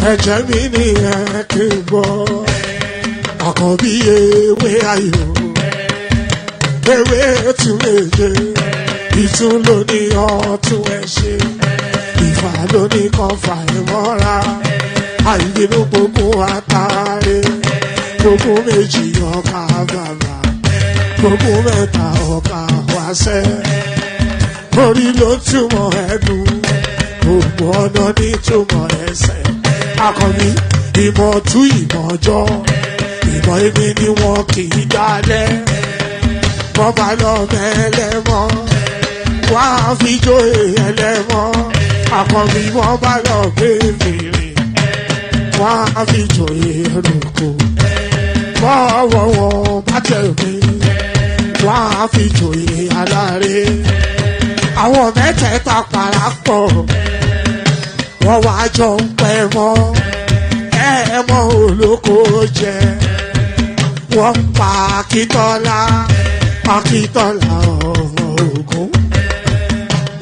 ẹ̀jẹ̀ mi ní ẹ̀kí gbọ́ àkànbí ewé ayò ewé tún méje ìtún ló ní ọtún ẹ ṣe ìfà ló ní kan fà ẹ mọ́ra àìbínú gbogbo àtàrẹ gbogbo méjì ọkà bàbà gbogbo mẹ́ta ọkà wáṣẹ́ orí ló túmọ̀ ẹnu gbogbo ọ̀nà ní túmọ̀ ẹsẹ̀ akọni ìmọ̀ tú ìmọ̀ ọjọ́ ìmọ̀ èmi ni wọn kì í dálẹ̀ wọ́n bá lọ mẹ́lẹ́mọ́ wá fi jóye ẹlẹ́mọ́ akọni wọ́n bá lọ gbé fèrè wá fi jóye ẹlòkó bọ́wọ́ wọn bá tẹ̀ mí wá fi jóye aláre àwọn mẹ́tẹ̀ẹ̀ta parapọ̀ wọ́n wá jọ ń pẹ́ mọ́ ẹ̀ẹ́mọ́ olóko jẹ wọ́n pa Akíntọ́lá ọmọ Ògún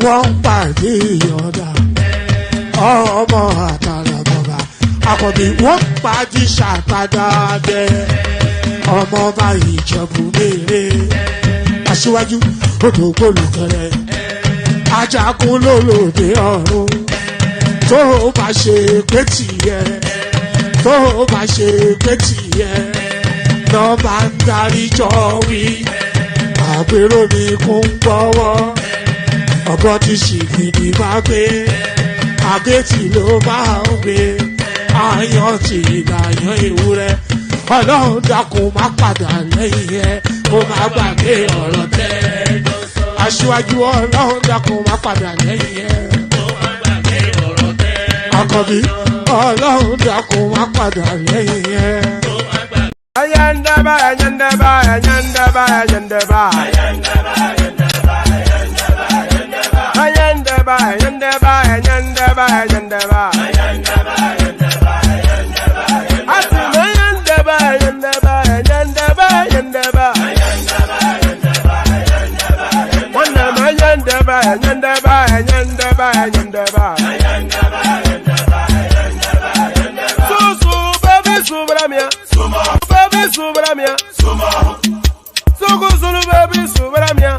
wọ́n pàdé Ìyọ̀dà ọmọ Àtàlàbọ̀bà Àkànbí wọ́n pàdé Ṣàtàdàdẹ ọmọ ọba Ìjẹ̀bú Mèrè Aṣíwájú Odògbólùkẹrẹ ajagun lólòdì ọ̀run tó bá ṣe pé tìyẹ tó bá ṣe pé tìyẹ lọ́ bá ń darí jọ wí àpérò mi kún gbọ́wọ́ ọgọ́ ti ṣìgìdì máa gbé àgẹ́tì ló máa ń gbé àyàn tí ìlàyàn ewúrẹ́ Ọlọ́run dákun má padà lẹ́yìn ẹ kó má gbàgbé ọ̀rọ̀ tẹ́ Aṣíwájú Ọlọ́run dákun má padà lẹ́yìn ẹ Àkànbí Ọlọ́run dákun má padà lẹ́yìn ẹ. Ayandaba, ayandaba, ayandaba, ayandaba. Ayandaba, ayandaba, ayandaba, ayandaba. Atima ayandaba, ayandaba, ayandaba, ayandaba. Wanama ayandaba, ayandaba, ayandaba, ayandaba. Susu baby subramia. Subramia, Suku sunu baby subramia,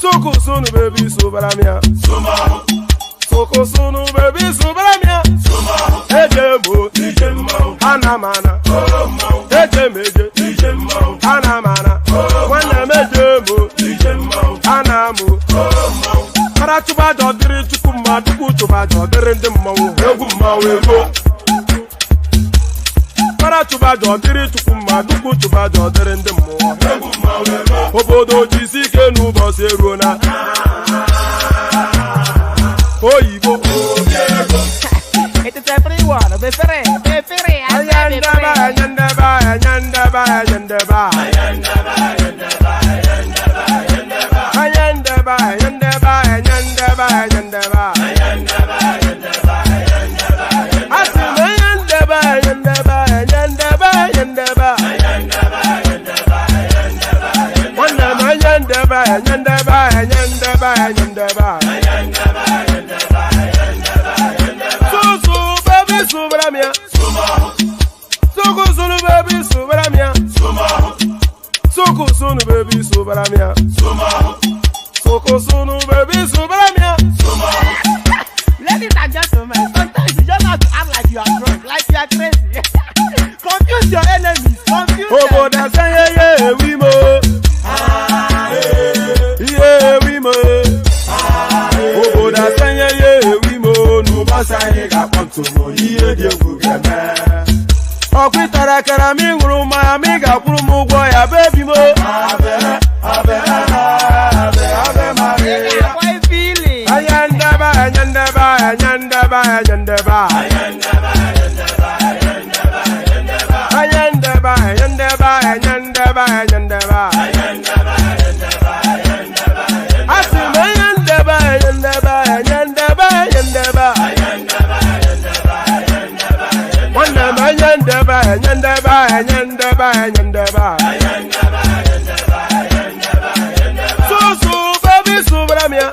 Suku sunu baby subramia, Suku sunu baby subramia, Ejemo, Anamana, Ejemeje, Anamana, Wanamejemo, Anamu, Karatuba dodiri tukuma tukutuba dodiri ndemo, Eguma wego. Para tuba dodiri tukuma duku tuba dodiri ndemo obodo jisike nubo serona oyibo it is everyone be free ayandaba ayandaba ayandaba ayandaba ayandaba ayandaba ayandaba ayandaba ayandaba Susu baby subramia, Suku sunu baby subramia, Suku sunu baby subramia, Suku sunu baby subramia. Ladies and gentlemen, sometimes you just have to act like you are drunk, like you are crazy. Confuse your enemies, confuse them. Oh, that's yeah, we mo. Yeah, we mo. Oh, that's yeah, we mo. No basa ega kontu mo. Iye die kugeme. Okwitara kara mi nguru ma mi ga kwuru mu gwo ya baby mo. Abe Maria. Why feeling? Ayandaba, ayandaba, ayandaba, ayandaba. Ayandaba, ayandaba, ayandaba, ayandaba. Atima ayandaba, ayandaba, ayandaba, ayandaba. Wanama ayandaba, ayandaba, ayandaba, ayandaba. Susu baby subramia,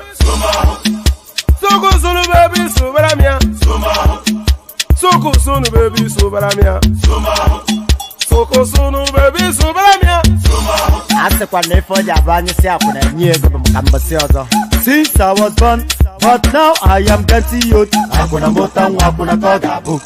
Suku sunu baby subramia, Soko sunu baby sobaramia. Soko sunu baby sobaramia. Ase kwa nefo jabani si akuna nyego mkambasi ozo. Since I was born, but now I am getting youth. Akuna mota akuna kogabu.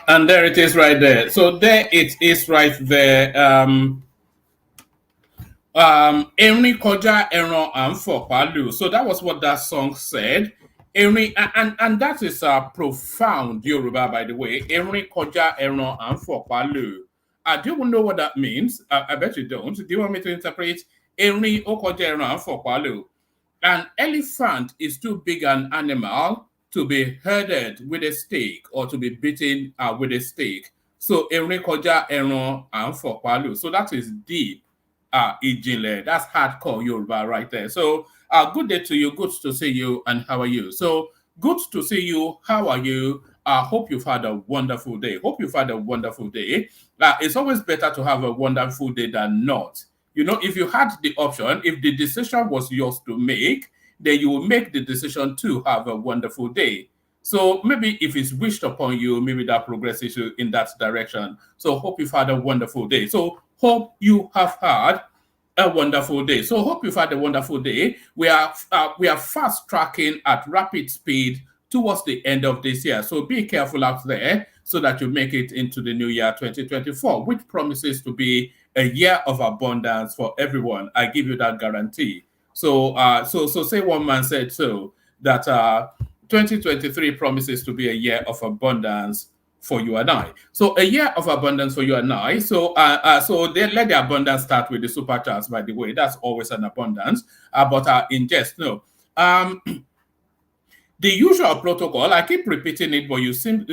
And there it is right there. So there it is right there. Eri koja eron and for palu. So that was what that song said. Eri and that is a profound Yoruba, by the way. Eri koja eron and for palu. Do you know what that means? I bet you don't. Do you want me to interpret Eri okoja eron and for palu? An elephant is too big an animal to be herded with a stick or to be beaten with a stick. So Eri koja eron and for palu. So that is deep. Ijinle. That's hardcore Yoruba right there. So, good day to you. Good to see you. And how are you? So, good to see you. How are you? Hope you've had a wonderful day. Hope you've had a wonderful day. It's always better to have a wonderful day than not. You know, if you had the option, if the decision was yours to make, then you will make the decision to have a wonderful day. So maybe if it's wished upon you, maybe that progresses you in that direction. So hope you've had a wonderful day. So hope you have had a wonderful day. So hope you've had a wonderful day. We are fast tracking at rapid speed towards the end of this year. So be careful out there so that you make it into the new year 2024, which promises to be a year of abundance for everyone. I give you that guarantee. So say one man said so that 2023 promises to be a year of abundance for you and I. So a year of abundance for you and I. So let the abundance start with the super chats, by the way. That's always an abundance. But in jest, no. The usual protocol, I keep repeating it, but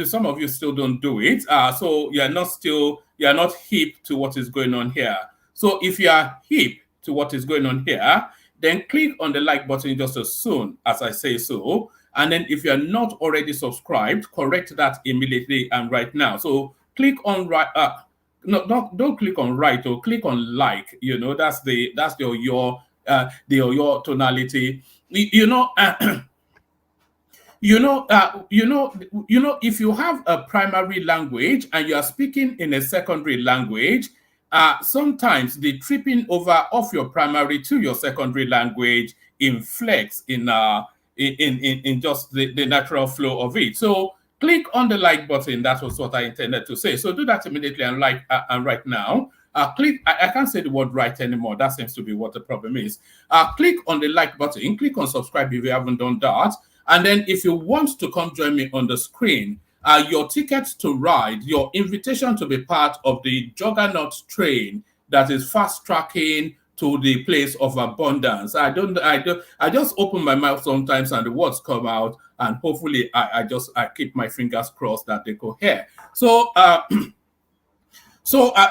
some of you still don't do it. So you're not hip to what is going on here. So if you are hip to what is going on here, then click on the like button just as soon as I say so. And then if you're not already subscribed, correct that immediately and right now. So click on right. Don't click on right or click on like. You know, that's your tonality. If you have a primary language and you are speaking in a secondary language, sometimes the tripping over of your primary to your secondary language inflects in just the natural flow of it. So click on the like button. That was what I intended to say. So do that immediately and like and right now. Click. I can't say the word right anymore. That seems to be what the problem is. Click on the like button. Click on subscribe if you haven't done that. And then if you want to come join me on the screen, your ticket to ride, your invitation to be part of the juggernaut train that is fast tracking to the place of abundance. I just open my mouth sometimes and the words come out, and hopefully I keep my fingers crossed that they go here. So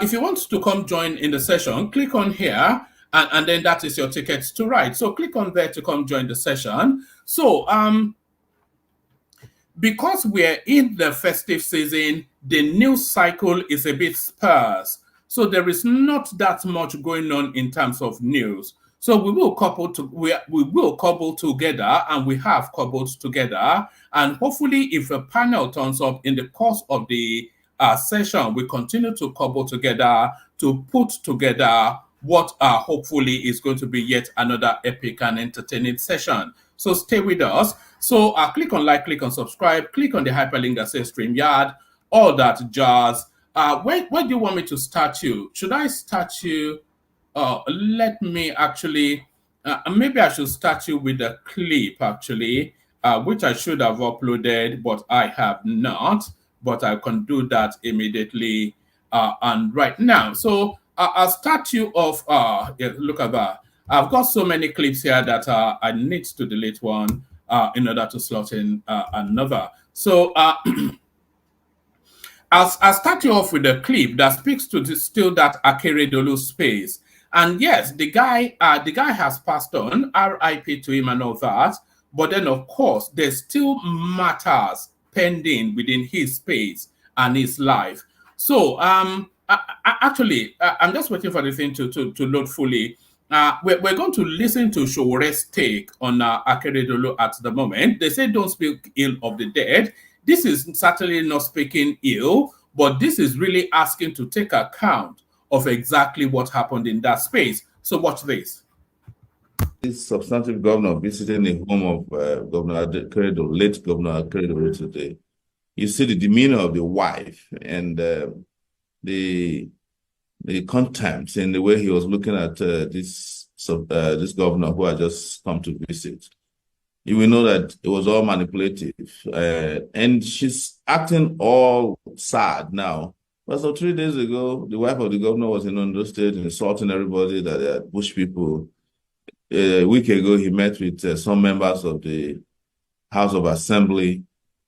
if you want to come join in the session, click on here, and then that is your ticket to ride. So click on there to come join the session. So because we're in the festive season, the news cycle is a bit sparse. So there is not that much going on in terms of news. So we will couple together, and we have coupled together. And hopefully, if a panel turns up in the course of the session, we continue to couple together to put together what hopefully is going to be yet another epic and entertaining session. So stay with us. So click on like, click on subscribe, click on the hyperlink that says StreamYard, all that jazz. Where do you want me to start you? Should I start you? Let me actually, maybe I should start you with a clip actually, which I should have uploaded, but I have not. But I can do that immediately and right now. So I'll start you off. Yeah, look at that. I've got so many clips here that I need to delete one in order to slot in another. So I'll start you off with a clip that speaks to still that Akeredolu space. And yes, the guy has passed on, RIP to him and all that. But then, of course, there's still matters pending within his space and his life. So, actually, I'm just waiting for the thing to load fully. We're going to listen to Showore's take on Akeredolu at the moment. They say don't speak ill of the dead. This is certainly not speaking ill, but this is really asking to take account of exactly what happened in that space. So watch this. This substantive governor visiting the home of Governor Akeredolu, late Governor Akeredolu today. You see the demeanor of the wife and the contempt in the way he was looking at this governor who had just come to visit. You will know that it was all manipulative. And she's acting all sad now. But so 3 days ago, the wife of the governor was in Ondo State insulting everybody that they are bush people. A week ago, he met with some members of the House of Assembly.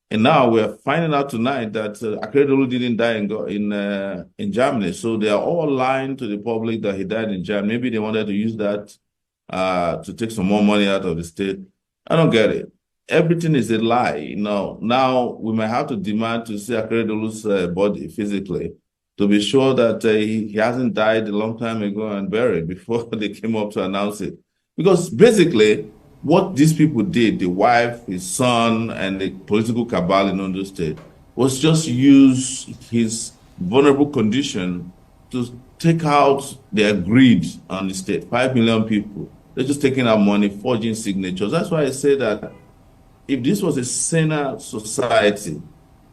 And now we're finding out tonight that Akeredolu didn't die in Germany. So they are all lying to the public that he died in Germany. Maybe they wanted to use that to take some more money out of the state. I don't get it. Everything is a lie. You know, now we might have to demand to see Akeredolu's body physically to be sure that he hasn't died a long time ago and buried before they came up to announce it. Because basically, what these people did, the wife, his son, and the political cabal in Ondo State, was just use his vulnerable condition to take out their greed on the state. 5 million people. They're just taking out money, forging signatures. That's why I say that if this was a saner society,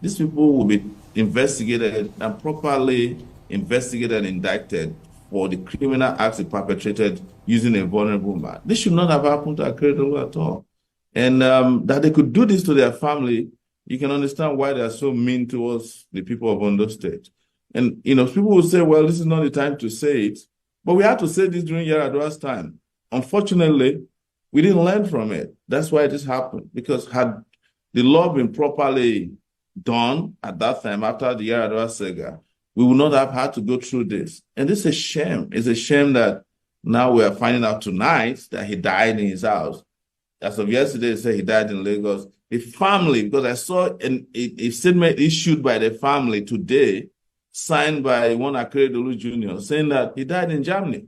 these people will be investigated and properly investigated and indicted for the criminal acts they perpetrated using a vulnerable man. This should not have happened to Akeredolu at all. And that they could do this to their family, you can understand why they are so mean towards the people of Ondo State. And, you know, people will say, well, this is not the time to say it. But we had to say this during Yaradua's time. Unfortunately, we didn't learn from it. That's why this happened. Because had the law been properly done at that time after the Yaradua saga, we would not have had to go through this. And this is a shame. It's a shame that now we are finding out tonight that he died in his house. As of yesterday, they said he died in Lagos. The family, because I saw a statement issued by the family today, signed by one Akeredolu Jr., saying that he died in Germany.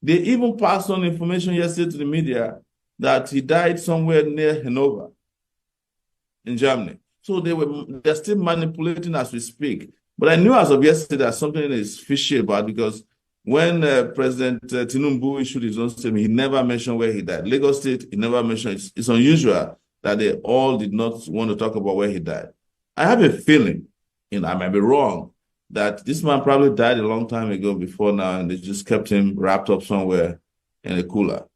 They even passed on information yesterday to the media that he died somewhere near Hanover in Germany. So they're still manipulating as we speak. But I knew as of yesterday that something is fishy about, because when President Tinubu issued his own statement, he never mentioned where he died. Lagos State, he never mentioned. It's unusual that they all did not want to talk about where he died. I have a feeling, I might be wrong, that this man probably died a long time ago before now, and they just kept him wrapped up somewhere in a cooler.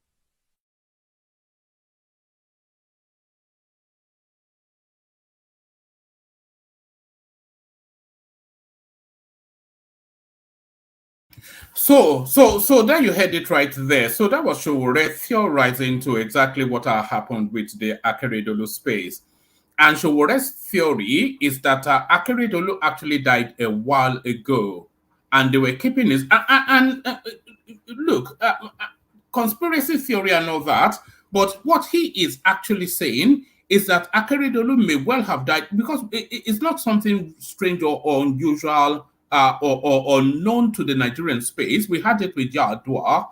So there you had it right there. So that was Showore theorizing to exactly what happened with the Akeredolu space. And Showore's theory is that Akeredolu actually died a while ago, and they were keeping his look, conspiracy theory and all that. But what he is actually saying is that Akeredolu may well have died because it's not something strange or unusual or known to the Nigerian space. We had it with Yadua.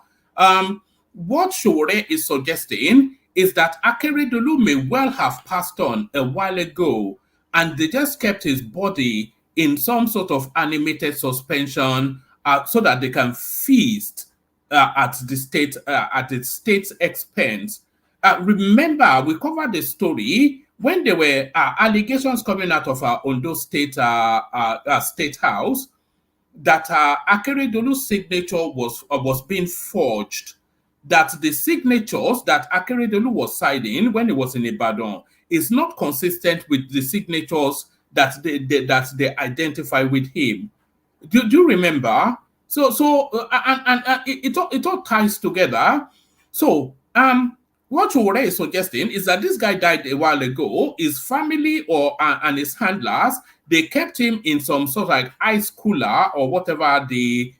What Showore is suggesting is that Akeredolu may well have passed on a while ago, and they just kept his body in some sort of animated suspension so that they can feast at the state's expense. Remember, we covered the story when there were allegations coming out of our Ondo State State House that Akeredolu's signature was being forged. That the signatures that Akeredolu was signing when he was in Ibadan is not consistent with the signatures that they identify with him. Do you remember? It all ties together. So what Chowore is suggesting is that this guy died a while ago. His family and his handlers, they kept him in some sort of like ice cooler or whatever the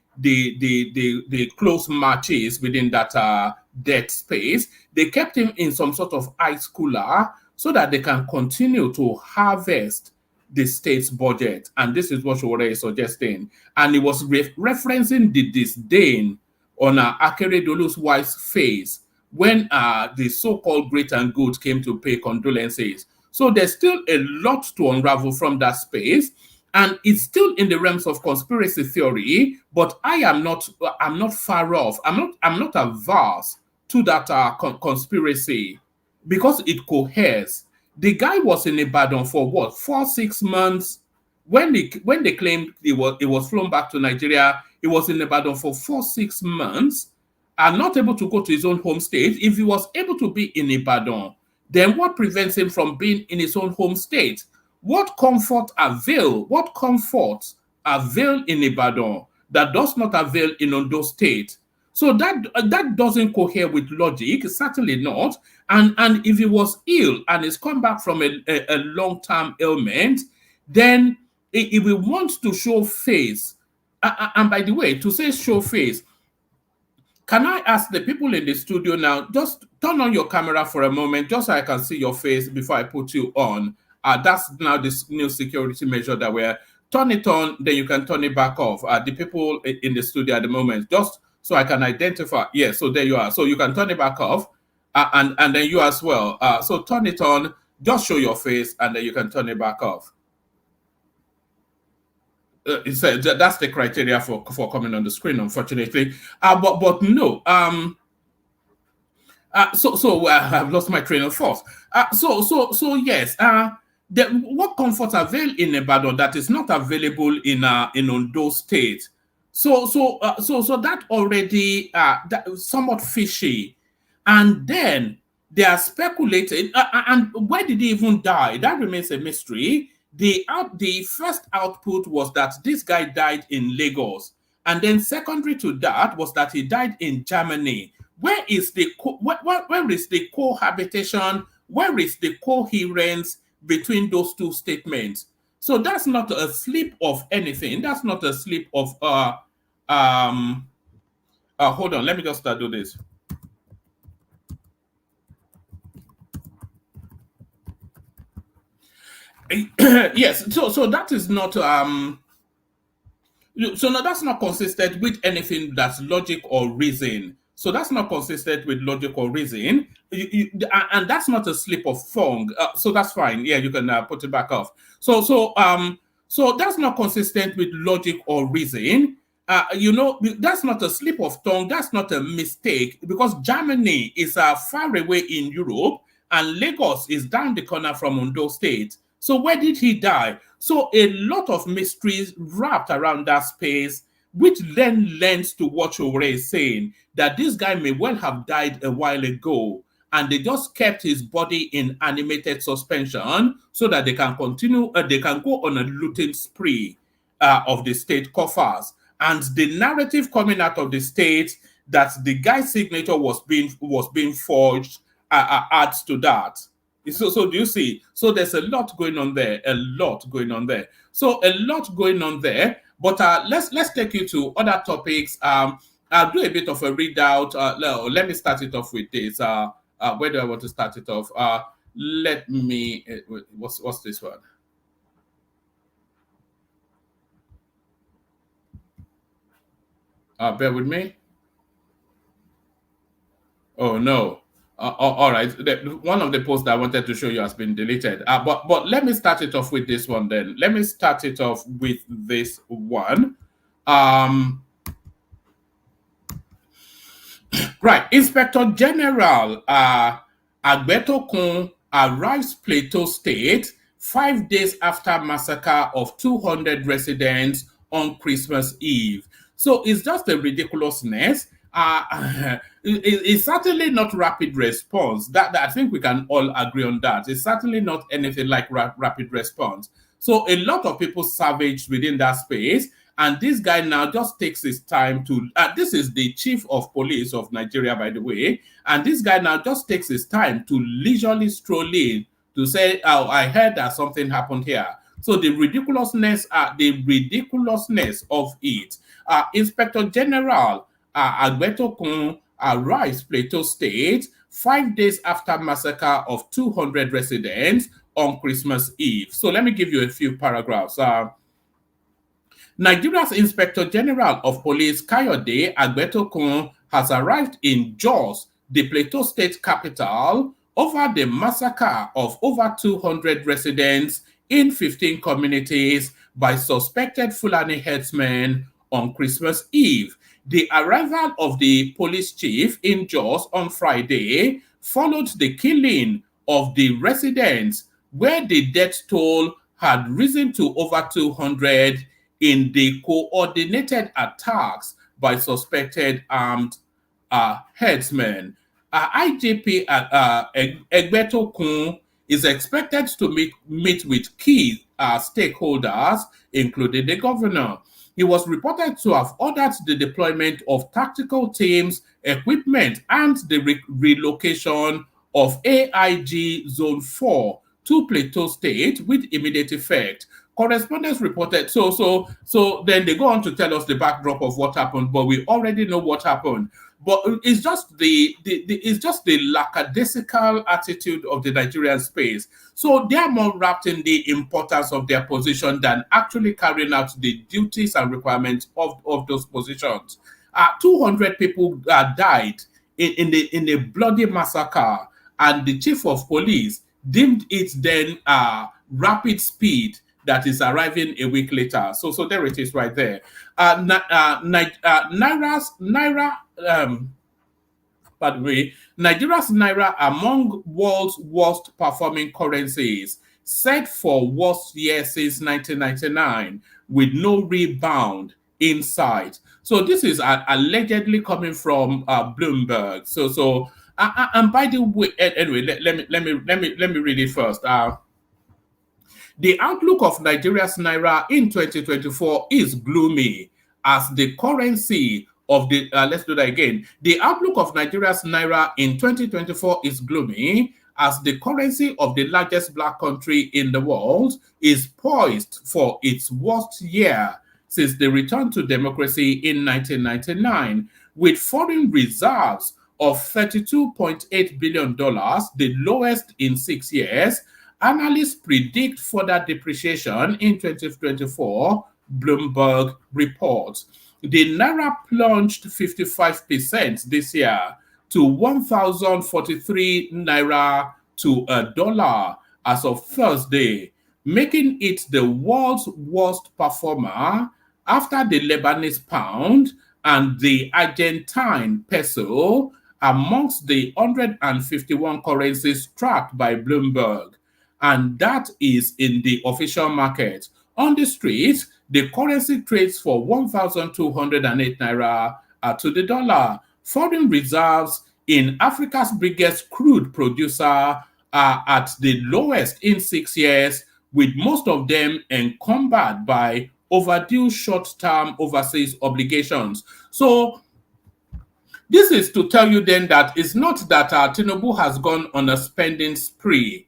close match is within that dead space. They kept him in some sort of ice cooler so that they can continue to harvest the state's budget. And this is what Showore is suggesting. And he was referencing the disdain on Akeredolu's wife's face when the so-called great and good came to pay condolences. So there's still a lot to unravel from that space. And it's still in the realms of conspiracy theory, but I'm not far off. I'm not averse to that conspiracy because it coheres. The guy was in Ibadan for what, 4-6 months? When they claimed he was flown back to Nigeria, he was in Ibadan for 4-6 months and not able to go to his own home state. If he was able to be in Ibadan, then what prevents him from being in his own home state? What comfort avail in Ibadan that does not avail in Ondo State? So that doesn't cohere with logic, certainly not. And if he was ill and has come back from a long-term ailment, then if he wants to show face, and by the way, to say show face, can I ask the people in the studio now, just turn on your camera for a moment, just so I can see your face before I put you on. That's now this new security measure that we're turn it on, then you can turn it back off. The people in the studio at the moment, just so I can identify. Yeah, so there you are. So you can turn it back off, and then you as well. So turn it on, just show your face, and then you can turn it back off. That's the criteria for coming on the screen, unfortunately. But no. So I've lost my train of thought. So yes. What comfort avail in Ibadan that is not available in Ondo State? So that already that somewhat fishy. And then they are speculated. And where did he even die? That remains a mystery. The first output was that this guy died in Lagos, and then secondary to that was that he died in Germany. Where is the cohabitation? Where is the coherence between those two statements? So that's not a slip of anything. That's not a slip of hold on, let me just do this. Yes, so that is not so no, that's not consistent with anything that's logic or reason. So that's not consistent with logic or reason, and that's not a slip of tongue. So that's fine. Yeah, you can put it back off. So that's not consistent with logic or reason. That's not a slip of tongue. That's not a mistake, because Germany is far away in Europe, and Lagos is down the corner from Ondo State. So where did he die? So a lot of mysteries wrapped around that space, which then lends to what Showore is saying, that this guy may well have died a while ago, and they just kept his body in animated suspension so that they can continue, they can go on a looting spree of the state coffers. and the narrative coming out of the state that the guy's signature was being forged adds to that. So do you see? So there's a lot going on there, a lot going on there. So a lot going on there. But let's take you to other topics. I'll do a bit of a readout. Let me start it off with this. Where do I want to start it off? Let me. What's this one? Bear with me. Oh no. All right. One of the posts that I wanted to show you has been deleted. But let me start it off with this one then. Let me start it off with this one. Right. Inspector General Agbetokun arrives Plateau State 5 days after massacre of 200 residents on Christmas Eve. So it's just a ridiculousness. It's certainly not rapid response. That I think we can all agree on that. It's certainly not anything like rapid response. So a lot of people savaged within that space. And this guy now just takes his time to, this is the chief of police of Nigeria, by the way. And this guy now just takes his time to leisurely stroll in to say, oh, I heard that something happened here. So the ridiculousness of it. Inspector General Agbetokun arrives Plateau State 5 days after massacre of 200 residents on Christmas Eve. So let me give you a few paragraphs. Nigeria's Inspector General of Police Kayode Agbetokun has arrived in Jos, the Plateau State capital, over the massacre of over 200 residents in 15 communities by suspected Fulani herdsmen on Christmas Eve. The arrival of the police chief in Jos on Friday followed the killing of the residents, where the death toll had risen to over 200 in the coordinated attacks by suspected armed herdsmen. IGP Egbetokun is expected to meet with key stakeholders, including the governor. He was reported to have ordered the deployment of tactical teams, equipment, and the relocation of AIG Zone 4 to Plateau State with immediate effect. Correspondents reported, so then they go on to tell us the backdrop of what happened, but we already know what happened. But it's just the lackadaisical attitude of the Nigerian space. So they are more wrapped in the importance of their position than actually carrying out the duties and requirements of those positions. 200 people died in a bloody massacre, and the chief of police deemed it then rapid speed that is arriving a week later. So there it is right there. Nigeria's Naira among world's worst performing currencies, set for worst year since 1999, with no rebound in sight. So this is allegedly coming from Bloomberg. And by the way, anyway, let me read it first. The outlook of Nigeria's Naira in 2024 is gloomy as the currency of the, let's do that again. The outlook of Nigeria's Naira in 2024 is gloomy as the currency of the largest black country in the world is poised for its worst year since the return to democracy in 1999, with foreign reserves of $32.8 billion, the lowest in 6 years. Analysts predict further depreciation in 2024, Bloomberg reports. The Naira plunged 55% this year to 1,043 Naira to $1 as of Thursday, making it the world's worst performer after the Lebanese pound and the Argentine peso amongst the 151 currencies tracked by Bloomberg. And that is in the official market. On the street, the currency trades for 1,208 Naira to the dollar. Foreign reserves in Africa's biggest crude producer are at the lowest in 6 years, with most of them encumbered by overdue short-term overseas obligations. So this is to tell you then that it's not that Tinubu has gone on a spending spree.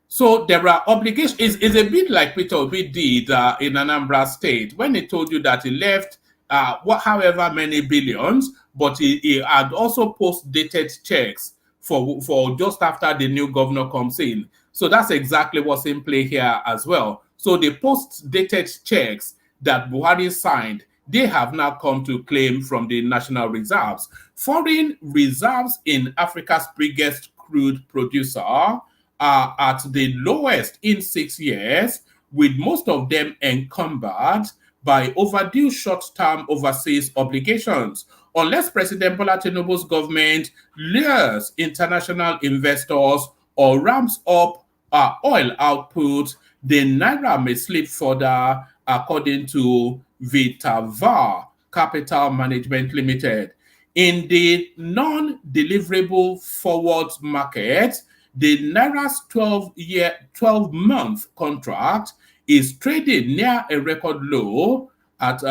So there are obligations. It's a bit like Peter Obi did in Anambra State when he told you that he left however many billions, but he had also post-dated checks for just after the new governor comes in. So that's exactly what's in play here as well. So the post-dated checks that Buhari signed, they have now come to claim from the national reserves. Foreign reserves in Africa's biggest crude producer are at the lowest in 6 years, with most of them encumbered by overdue short-term overseas obligations. Unless President Bola Tinubu's government lures international investors or ramps up oil output, the Naira may slip further, according to Vitavar Capital Management Limited. In the non-deliverable forward market, the Naira's 12-month contract is trading near a record low at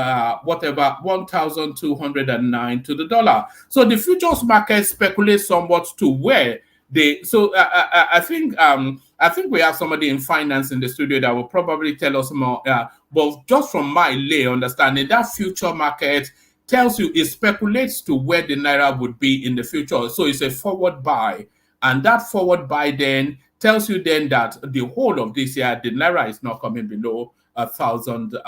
1,209 to the dollar. So the futures market speculates somewhat to where they. So I think we have somebody in finance in the studio that will probably tell us more. But just from my lay understanding, that future market tells you, it speculates to where the Naira would be in the future. So it's a forward buy. And that forward buy then tells you then that the whole of this year, the Naira is not coming below 1,000 to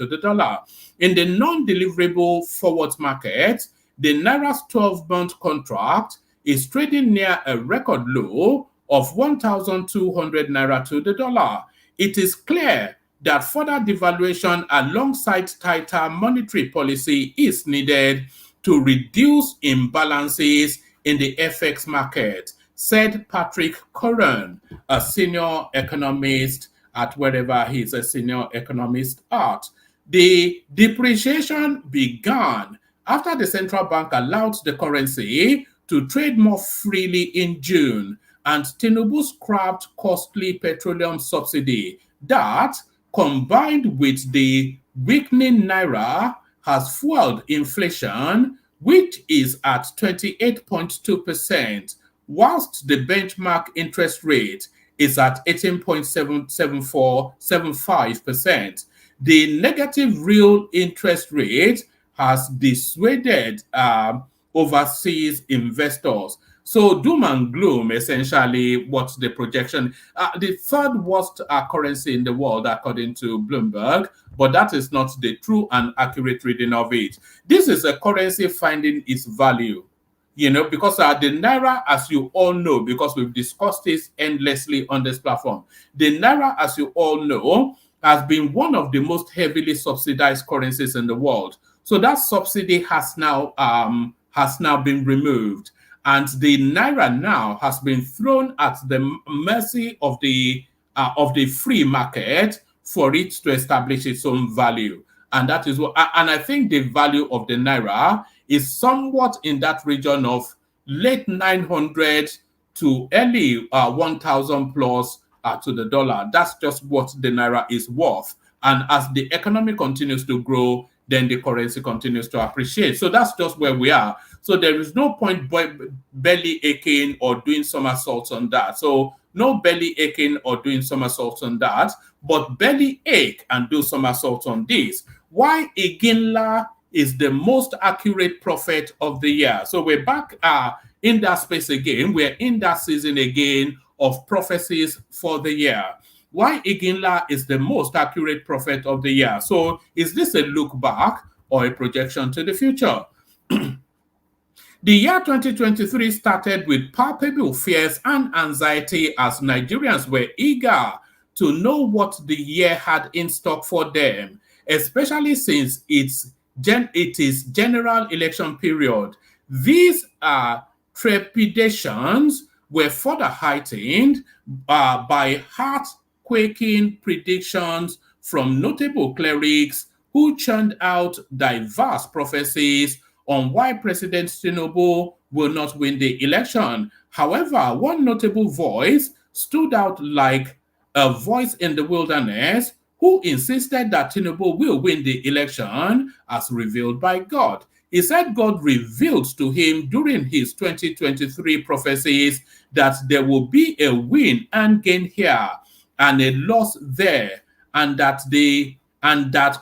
the dollar. In the non-deliverable forward market, the Naira's 12-month contract is trading near a record low of 1,200 Naira to the dollar. It is clear that further devaluation alongside tighter monetary policy is needed to reduce imbalances in the FX market, said Patrick Curran, a senior economist at wherever he's a senior economist at. The depreciation began after the central bank allowed the currency to trade more freely in June, and Tinubu scrapped costly petroleum subsidy that, combined with the weakening Naira, has fueled inflation, which is at 28.2%, whilst the benchmark interest rate is at 18.75%. The negative real interest rate has dissuaded overseas investors. So doom and gloom, essentially, what's the projection? The third worst currency in the world, according to Bloomberg, but that is not the true and accurate reading of it. This is a currency finding its value, because the Naira, as you all know, because we've discussed this endlessly on this platform, the Naira, as you all know, has been one of the most heavily subsidized currencies in the world. So that subsidy has now been removed. And the Naira now has been thrown at the mercy of the free market for it to establish its own value. And that is what, and I think the value of the Naira is somewhat in that region of late 900 to early 1,000 plus to the dollar. That's just what the Naira is worth. And as the economy continues to grow, then the currency continues to appreciate. So that's just where we are. So there is no point belly aching or doing somersaults on that. So no belly aching or doing somersaults on that, but belly ache and do somersaults on this. Why Iginla is the most accurate prophet of the year. So we're back in that space again. We're in that season again of prophecies for the year. Why Iginla is the most accurate prophet of the year. So is this a look back or a projection to the future? The year 2023 started with palpable fears and anxiety as Nigerians were eager to know what the year had in stock for them, especially since it is general election period. These trepidations were further heightened by heart-quaking predictions from notable clerics who churned out diverse prophecies on why President Tinubu will not win the election. However, one notable voice stood out like a voice in the wilderness who insisted that Tinubu will win the election as revealed by God. He said God revealed to him during his 2023 prophecies that there will be a win and gain here and a loss there, and that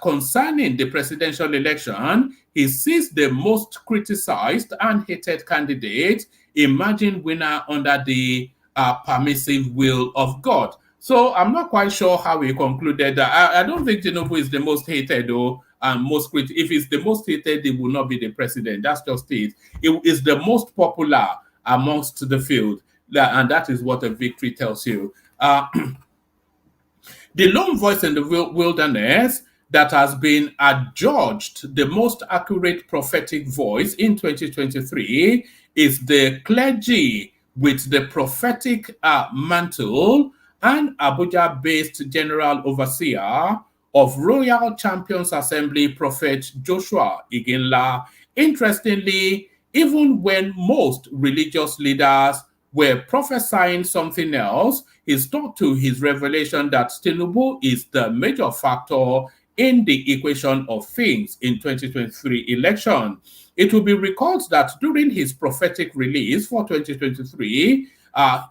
concerning the presidential election, he sees the most criticized and hated candidate emerging winner under the permissive will of God. So I'm not quite sure how he concluded that. I don't think Tinubu is the most hated, though, and most critical. If it's the most hated, he will not be the president. That's just it. It is the most popular amongst the field, and that is what a victory tells you. The lone voice in the wilderness that has been adjudged the most accurate prophetic voice in 2023 is the clergy with the prophetic mantle and Abuja-based general overseer of Royal Champions Assembly, Prophet Joshua Iginla. Interestingly, even when most religious leaders were prophesying something else, he stuck to his revelation that Tinubu is the major factor in the equation of things in 2023 election. It will be recalled that during his prophetic release for 2023,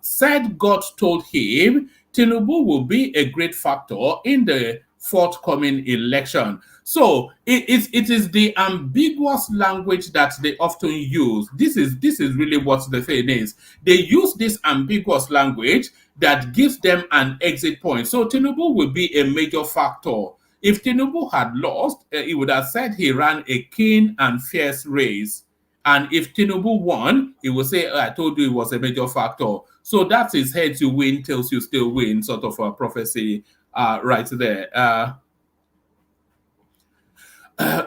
said God told him Tinubu will be a great factor in the forthcoming election. So it is the ambiguous language that they often use. This is really what the thing is. They use this ambiguous language that gives them an exit point. So Tinubu will be a major factor. If Tinubu had lost, he would have said he ran a keen and fierce race. And if Tinubu won, he would say, I told you it was a major factor. So that is heads you win, tails you still win, sort of a prophecy right there.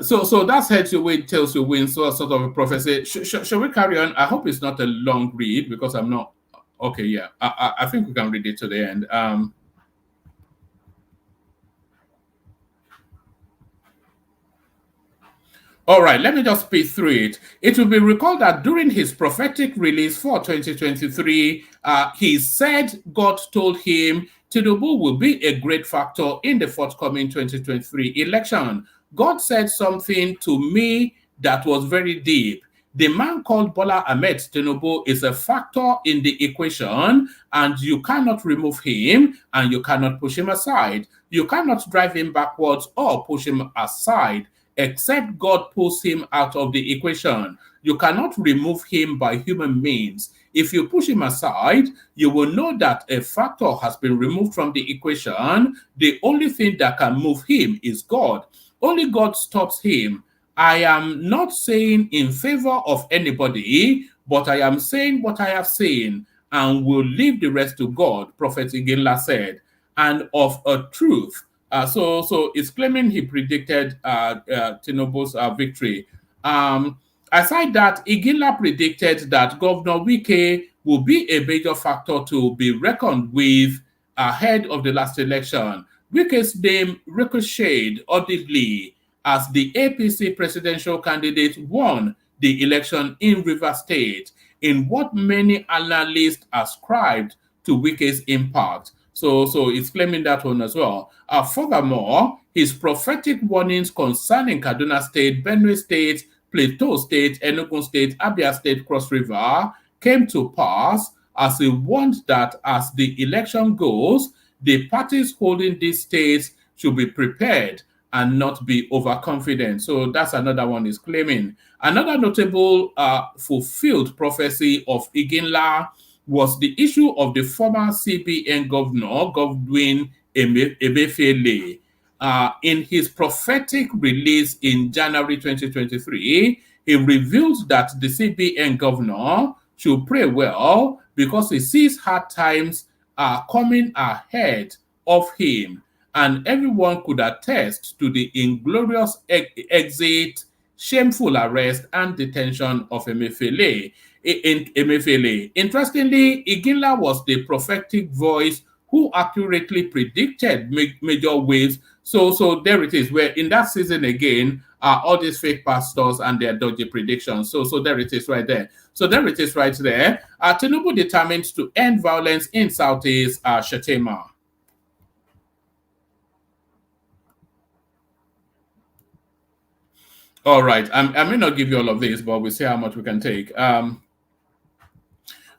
So that's heads you win, tails you win, so sort of a prophecy. Shall we carry on? I hope it's not a long read because I'm not. Okay, yeah. I think we can read it to the end. All right, let me just speed through it. It will be recalled that during his prophetic release for 2023, he said God told him Tinubu will be a great factor in the forthcoming 2023 election. God said something to me that was very deep. The man called Bola Ahmed Tinubu is a factor in the equation, and you cannot remove him and you cannot push him aside. You cannot drive him backwards or push him aside, except God pulls him out of the equation. You cannot remove him by human means. If you push him aside, you will know that a factor has been removed from the equation. The only thing that can move him is God. Only God stops him. I am not saying in favor of anybody, but I am saying what I have seen and will leave the rest to God, Prophet Iginla said, and of a truth. So it's claiming he predicted Tinubu's victory. Aside that, Iginla predicted that Governor Wike will be a major factor to be reckoned with ahead of the last election. Wike's name ricocheted audibly as the APC presidential candidate won the election in Rivers State in what many analysts ascribed to Wike's impact. So it's claiming that one as well. Furthermore, his prophetic warnings concerning Kaduna State, Benue State, Plateau State, Enugu State, Abia State, Cross River came to pass as he warned that as the election goes, the parties holding these states should be prepared and not be overconfident. So that's another one he's claiming. Another notable fulfilled prophecy of Iginla was the issue of the former CBN governor, Godwin Emefiele. In his prophetic release in January 2023, he revealed that the CBN governor should pray well because he sees hard times coming ahead of him. And everyone could attest to the inglorious exit, shameful arrest, and detention of Emefiele. Interestingly, Iginla was the prophetic voice who accurately predicted major waves. So there it is, where in that season again, all these fake pastors and their dodgy predictions. So there it is right there. So there it is right there. Tinubu determined to end violence in Southeast Shettima. All right. I may not give you all of this, but we'll see how much we can take.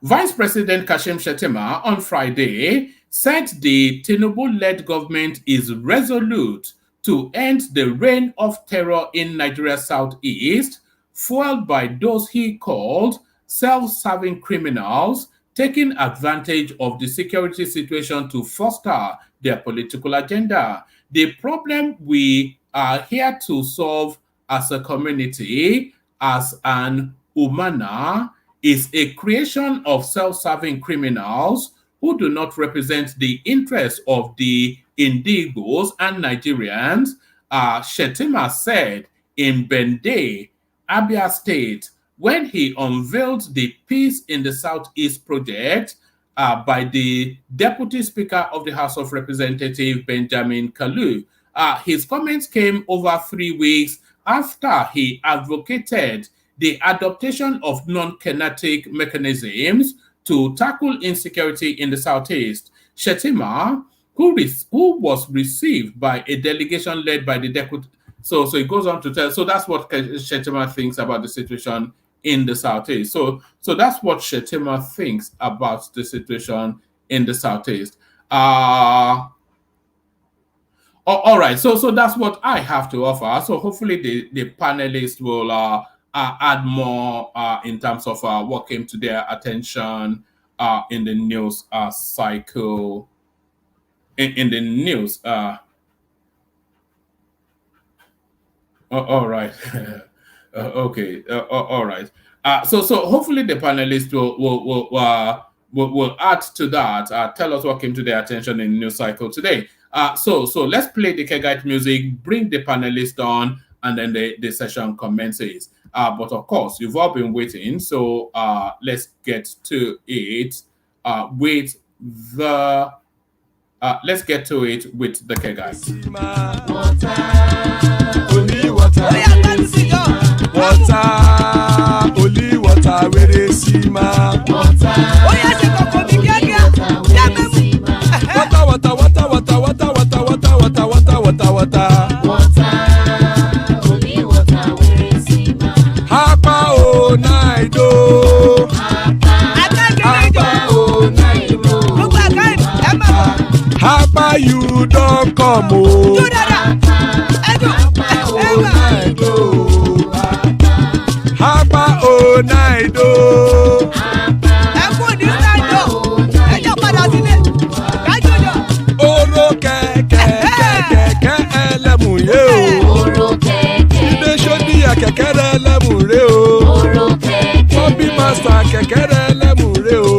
Vice President Kashim Shettima on Friday said the Tinubu-led government is resolute to end the reign of terror in Nigeria's southeast, fueled by those he called self-serving criminals taking advantage of the security situation to foster their political agenda. The problem we are here to solve as a community, as an umana, is a creation of self-serving criminals who do not represent the interests of the Indigos and Nigerians, Shettima said in Bende, Abia State, when he unveiled the Peace in the Southeast project by the Deputy Speaker of the House of Representatives, Benjamin Kalu. His comments came over 3 weeks after he advocated the adoption of non-kinetic mechanisms to tackle insecurity in the Southeast. Shettima, who was received by a delegation led by the deputy. So it goes on to tell. So that's what Shettima thinks about the situation in the Southeast. So that's what Shettima thinks about the situation in the Southeast. All right. So that's what I have to offer. So hopefully the panelists will add more in terms of what came to their attention in the news cycle. In the news. All right. Okay. All right. So hopefully the panelists will add to that. Tell us what came to their attention in the news cycle today. So let's play the Kegite music, bring the panelists on, and then the session commences. But of course, you've all been waiting, so let's get to it with the Kegite. Only water, where they see ma. Water, Hapa o naido. Hapa you don't come o. Hapa o naido. Oro kẹ̀kẹ́ ẹlẹ́mù yé o. Ilé ṣọ́dí àkẹ́kẹ́ rẹ̀ ẹlẹ́mù rè o. Bobby Master kẹ̀kẹ́ rẹ̀ ẹlẹ́mù rè o.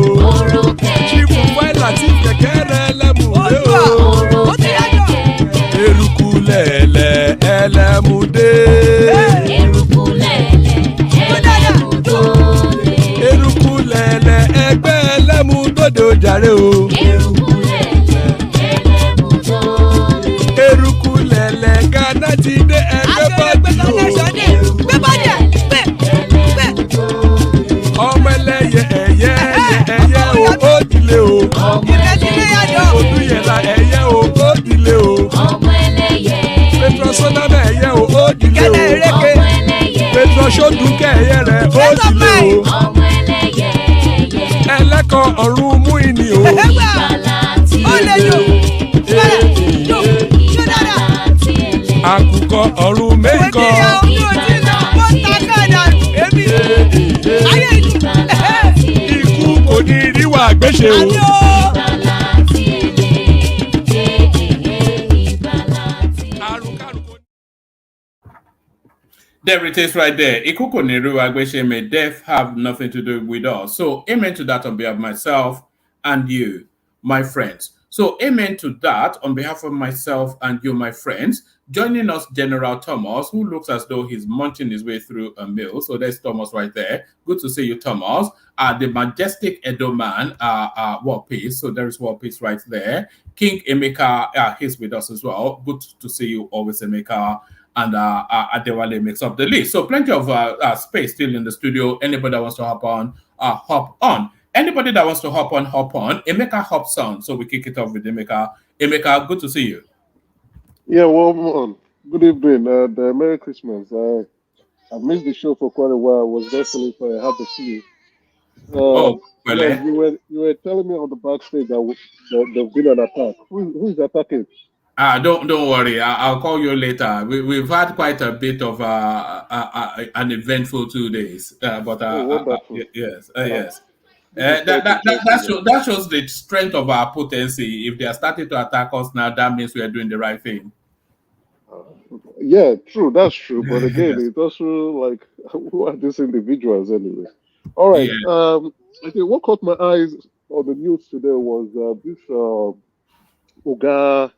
Chief Wẹ́lá tí kẹ̀kẹ́ rẹ̀ ẹlẹ́mù rè o. Eruku lẹ̀lẹ̀ ẹlẹ́mù dé. Eruku lẹ̀lẹ̀ ẹgbẹ́ ẹlẹ́mù dòde ojàre o. Eruku lẹ̀lẹ̀ Ghana ti dé ẹgbẹ́ bọ́dì o. Ọmọ ẹlẹ́yẹ ẹyẹ o ó dìlé o. Odúyẹ̀lá ẹyẹ o ó dìlé o. Petrosonama ẹyẹ o ó dìlé o. Petrosodúnkẹ́ ẹyẹ rẹ̀ ó dìlé o. Ẹlẹ́kọ̀ ọ̀run mú ìní o. Àkùkọ ọ̀run méjìkọ. Ikú kò ní ríwà gbéṣe o. There it is right there. Ikuko Niru Agweshe, may death have nothing to do with us. So amen to that on behalf of myself and you, my friends. So amen to that on behalf of myself and you, my friends. Joining us, General Thomas, who looks as though he's munching his way through a meal. So there's Thomas right there. Good to see you, Thomas. The majestic Edo man, War Peace. So there is War Peace right there. King Emeka, he's with us as well. Good to see you always, Emeka. And Adewale makes up the list. So plenty of space still in the studio. Anybody that wants to hop on, hop on. Anybody that wants to hop on, hop on. Emeka hops on. So we kick it off with Emeka. Emeka, good to see you. Yeah, well, good evening and Merry Christmas. I missed the show for quite a while. I was definitely for I had to see. Oh, Yeah, well, you were telling me on the backstage that there's been an attack. Who's attacking? don't worry. I'll call you later. We've had quite a bit of an eventful 2 days, but Oh, wonderful. yes, I'm yes. looking forward to chasing them. That shows the strength of our potency. If they are starting to attack us now, that means we are doing the right thing. Yeah, true. That's true. But again, Yes. it's also like, who are these individuals anyway? All right. Yeah. I think what caught my eyes on the news today was this Oga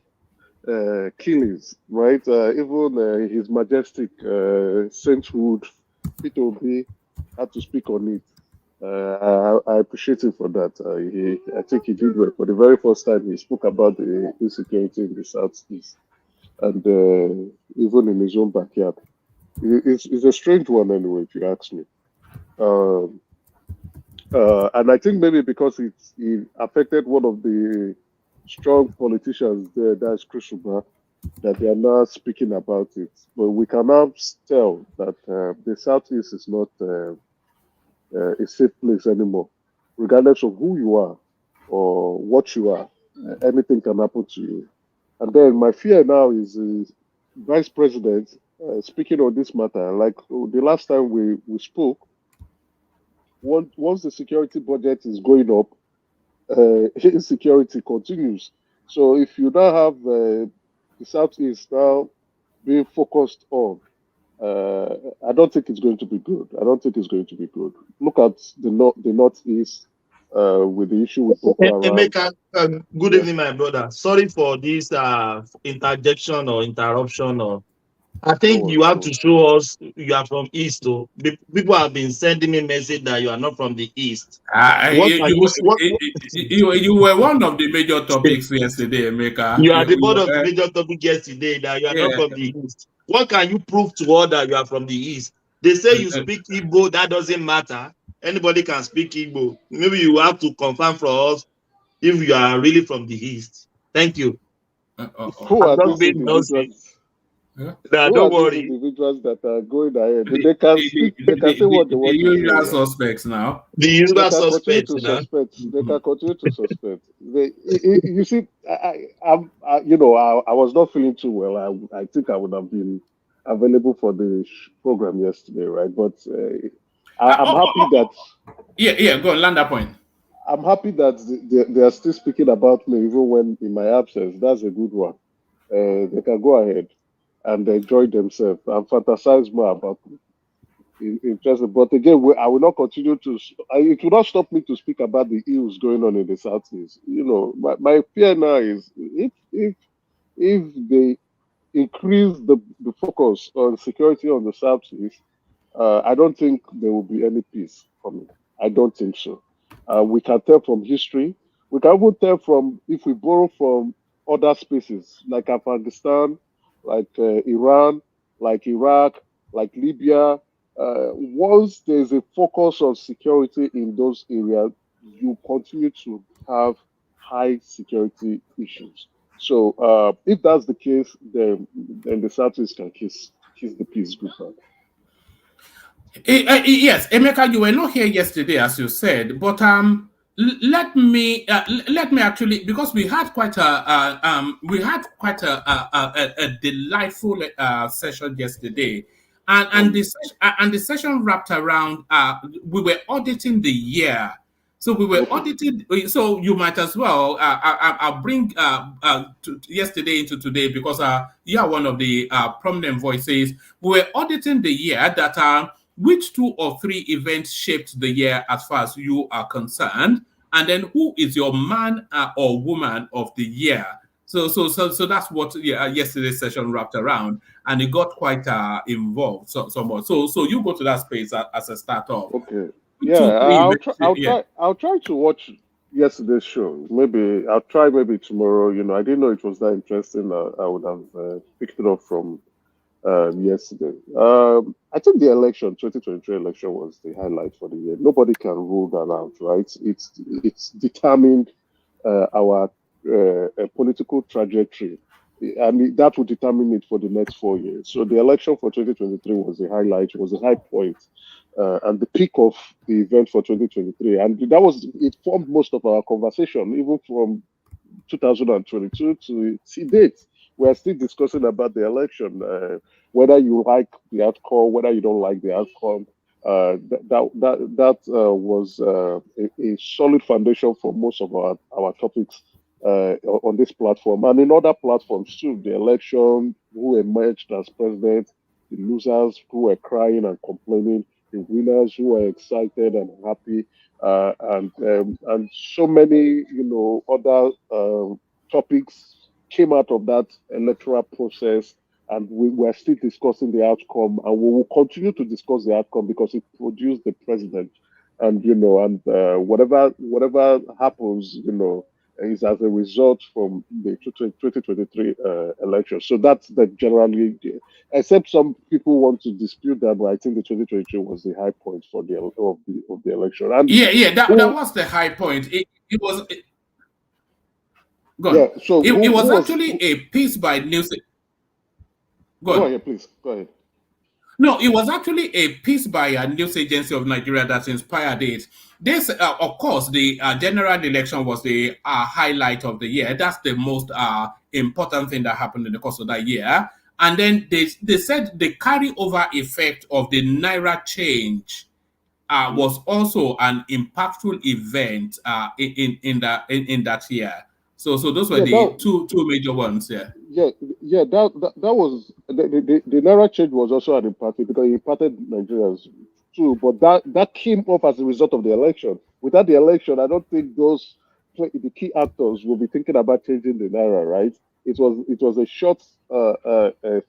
killings, right? Even His Majestic Sainthood Peter Obi had to speak on it. I appreciate him for that. I think he did well. For the very first time, he spoke about the insecurity in the southeast and even in his own backyard. It's a strange one anyway, if you ask me. Um, and I think maybe because it affected one of the strong politicians there, that's Chris Uba, that they are now speaking about it. But we can now tell that the Southeast is not a safe place anymore, regardless of who you are or what you are. Anything can happen to you. And then my fear now is Vice President speaking on this matter. Like the last time we spoke, once the security budget is going up, insecurity continues. So if you now have the Southeast now being focused on, uh, I don't think it's going to be good. I don't think it's going to be good. Look at the Northeast with the issue with Boko Haram. Emeka, good Yeah. evening, my brother. Sorry for this interjection or interruption. Or I No think you worries, have no to worries. show us you are from East. So people have been sending me message that you are not from the East. What are you? You were one of the major topics yesterday, Emeka. You are the board of the major topic yesterday that you are not Yeah. from the East. What can you prove to all that you are from the East? They say you speak Igbo. That doesn't matter. Anybody can speak Igbo. Maybe you have to confirm for us if you are really from the East. Thank you. Who I'm are not these being nosy. individuals? Nah, Who don't are these worry. individuals that are going ahead? They can speak. They can say what they The want to say. usual Right? suspects now. The They usual can continue suspects, to you know. suspect. They can continue to suspect. You see, I was not feeling too well. I think I would have been available for the program yesterday, right? But Uh, I'm oh, oh, happy oh, that yeah, go on, land that point. they are still speaking about me even when in my absence. That's a good one. They can go ahead and enjoy themselves and fantasize more about me. Interesting, but again, I will not continue to. It will not stop me to speak about the ills going on in the southeast. My fear now is if they increase the focus on security on the southeast, I don't think there will be any peace coming. I don't think so. We can tell from history. We can even tell from if we borrow from other spaces like Afghanistan, like Iran, like Iraq, like Libya. Once there's a focus on security in those areas, you continue to have high security issues. So if that's the case, then the Southeast can kiss the peace goodbye. Yes, Emeka, you were not here yesterday, as you said, but let me actually, because we had quite a delightful session yesterday, and the session wrapped around we were auditing the year. So we were Okay. auditing. So you might as well. I'll bring yesterday into today because you are one of the prominent voices. We were auditing the year that which 2 or 3 events shaped the year as far as you are concerned, and then who is your man or woman of the year. So that's what yesterday's session wrapped around, and it got quite involved somewhat. So you go to that space as a start off. Okay. Yeah, 2, 3 I'll try. events. I'll Yeah. try. I'll try to watch yesterday's show. Maybe I'll try. Maybe tomorrow. I didn't know it was that interesting. I would have picked it up from yesterday. I think the 2023 election, was the highlight for the year. Nobody can rule that out, right? It's determined our political trajectory and that would determine it for the next 4 years. So the election for 2023 was a highlight, was a high point, and the peak of the event for 2023. And that was, it formed most of our conversation, even from 2022 to date. We are still discussing about the election, whether you like the outcome, whether you don't like the outcome. That was a solid foundation for most of our topics on this platform and in other platforms too. The election, who emerged as president, the losers who were crying and complaining, the winners who were excited and happy, and so many other topics came out of that electoral process, and we were still discussing the outcome, and we will continue to discuss the outcome because it produced the president, and whatever happens, is as a result from the 2023 election. So that's the generally, except some people want to dispute that, but I think the 2023 was the high point for the election. And that was the high point. It was. Go on. Yeah, so it was actually a piece by news. Go ahead, please. Go ahead. No, it was actually a piece by a news agency of Nigeria that inspired it. This, of course, the general election was the highlight of the year. That's the most important thing that happened in the course of that year. And then they said the carryover effect of the Naira change was also an impactful event in that year. So those were the two major ones. Yeah. That was the Naira change was also an impact because it impacted Nigerians too. But that came up as a result of the election. Without the election, I don't think the key actors will be thinking about changing the Naira. Right? It was a short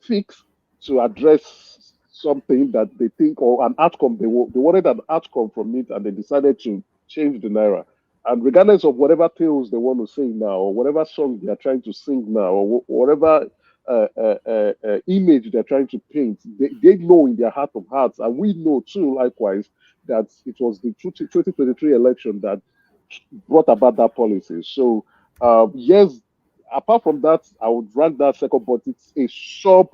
fix to address something that they think, or an outcome they wanted an outcome from it, and they decided to change the Naira. And regardless of whatever tales they want to sing now, or whatever song they are trying to sing now, or whatever image they're trying to paint, they know in their heart of hearts, and we know too, likewise, that it was the 2023 election that brought about that policy. So, yes, apart from that, I would rank that second, but it's a sub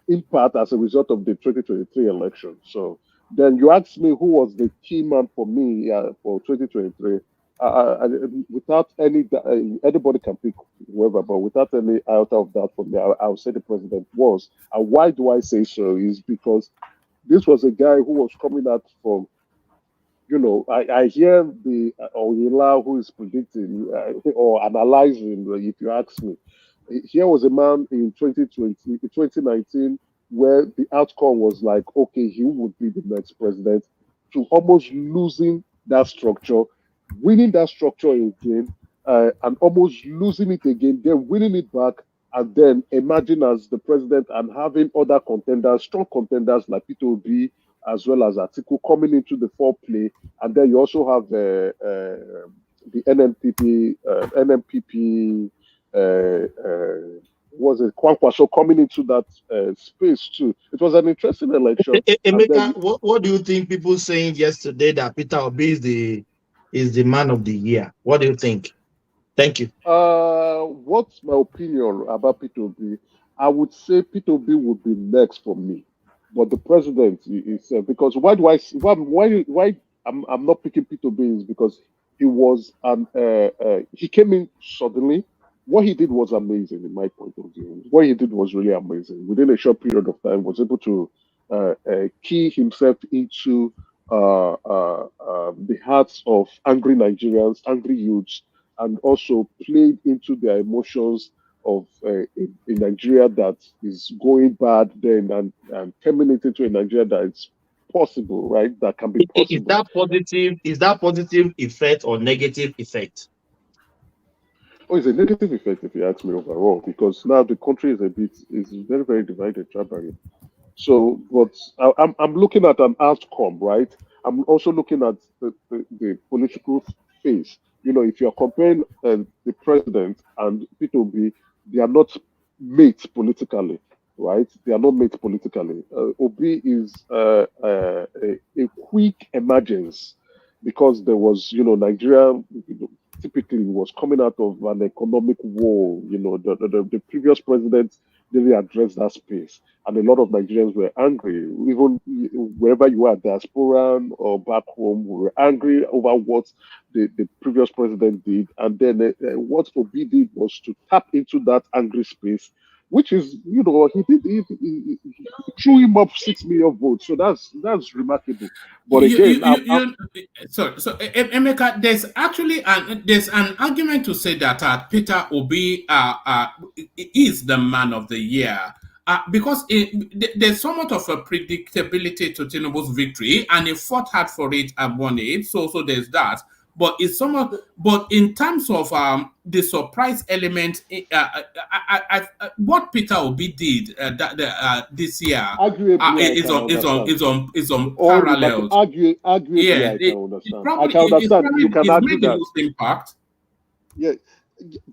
impact as a result of the 2023 election. So then you asked me who was the key man for me for 2023. Without anybody can pick whoever, but without any iota of that for me, I would say the president was. And why do I say so? Is because this was a guy who was coming out from, I hear the Oyinla who is predicting or analyzing, if you ask me. Here was a man in 2019, where the outcome was like, okay, he would be the next president, to almost losing that structure, winning that structure again, and almost losing it again, then winning it back, and then emerging as the president and having other contenders, strong contenders like Peter Obi, as well as Atiku coming into the foreplay. And then you also have the NMPP, was it Kwankwaso coming into that space too. It was an interesting election. Emeka, what do you think people saying yesterday that Peter Obi is the man of the year? What do you think? Thank you. What's my opinion about Peter Obi? I would say Peter Obi would be next for me, but the president is because why I'm not picking Peter Obi is because he was he came in suddenly. What he did was amazing in my point of view. What he did was really amazing. Within a short period of time, was able to key himself into the hearts of angry Nigerians, angry youths, and also played into their emotions of a Nigeria that is going bad then and terminating to a Nigeria that is possible, right? That can be possible. Is that positive effect or negative effect? Oh, it's a negative effect if you ask me overall, because now the country is very, very divided tribally. So, but I'm looking at an outcome, right? I'm also looking at the political phase. If you're comparing the president and Peter Obi, they are not mates politically, right? They are not mates politically. Obi is a quick emergence because there was, Nigeria typically was coming out of an economic war. You know, the previous president didn't address that space, and a lot of Nigerians were angry. Even wherever you are, diaspora or back home, we were angry over what the previous president did, and then what Obi did was to tap into that angry space, which is, you know, he threw him up 6 million votes. So that's remarkable. But again, Emeka, there's actually there's an argument to say that Peter Obi is the man of the year. Because there's somewhat of a predictability to Tinubu's victory, and he fought hard for it and won it. So there's that. But it's somewhat. But in terms of the surprise element, what Peter Obi did this year is on parallel. Arguably, Yeah, I can understand. Probably, I can understand. You can argue made the that. most impact. Yeah,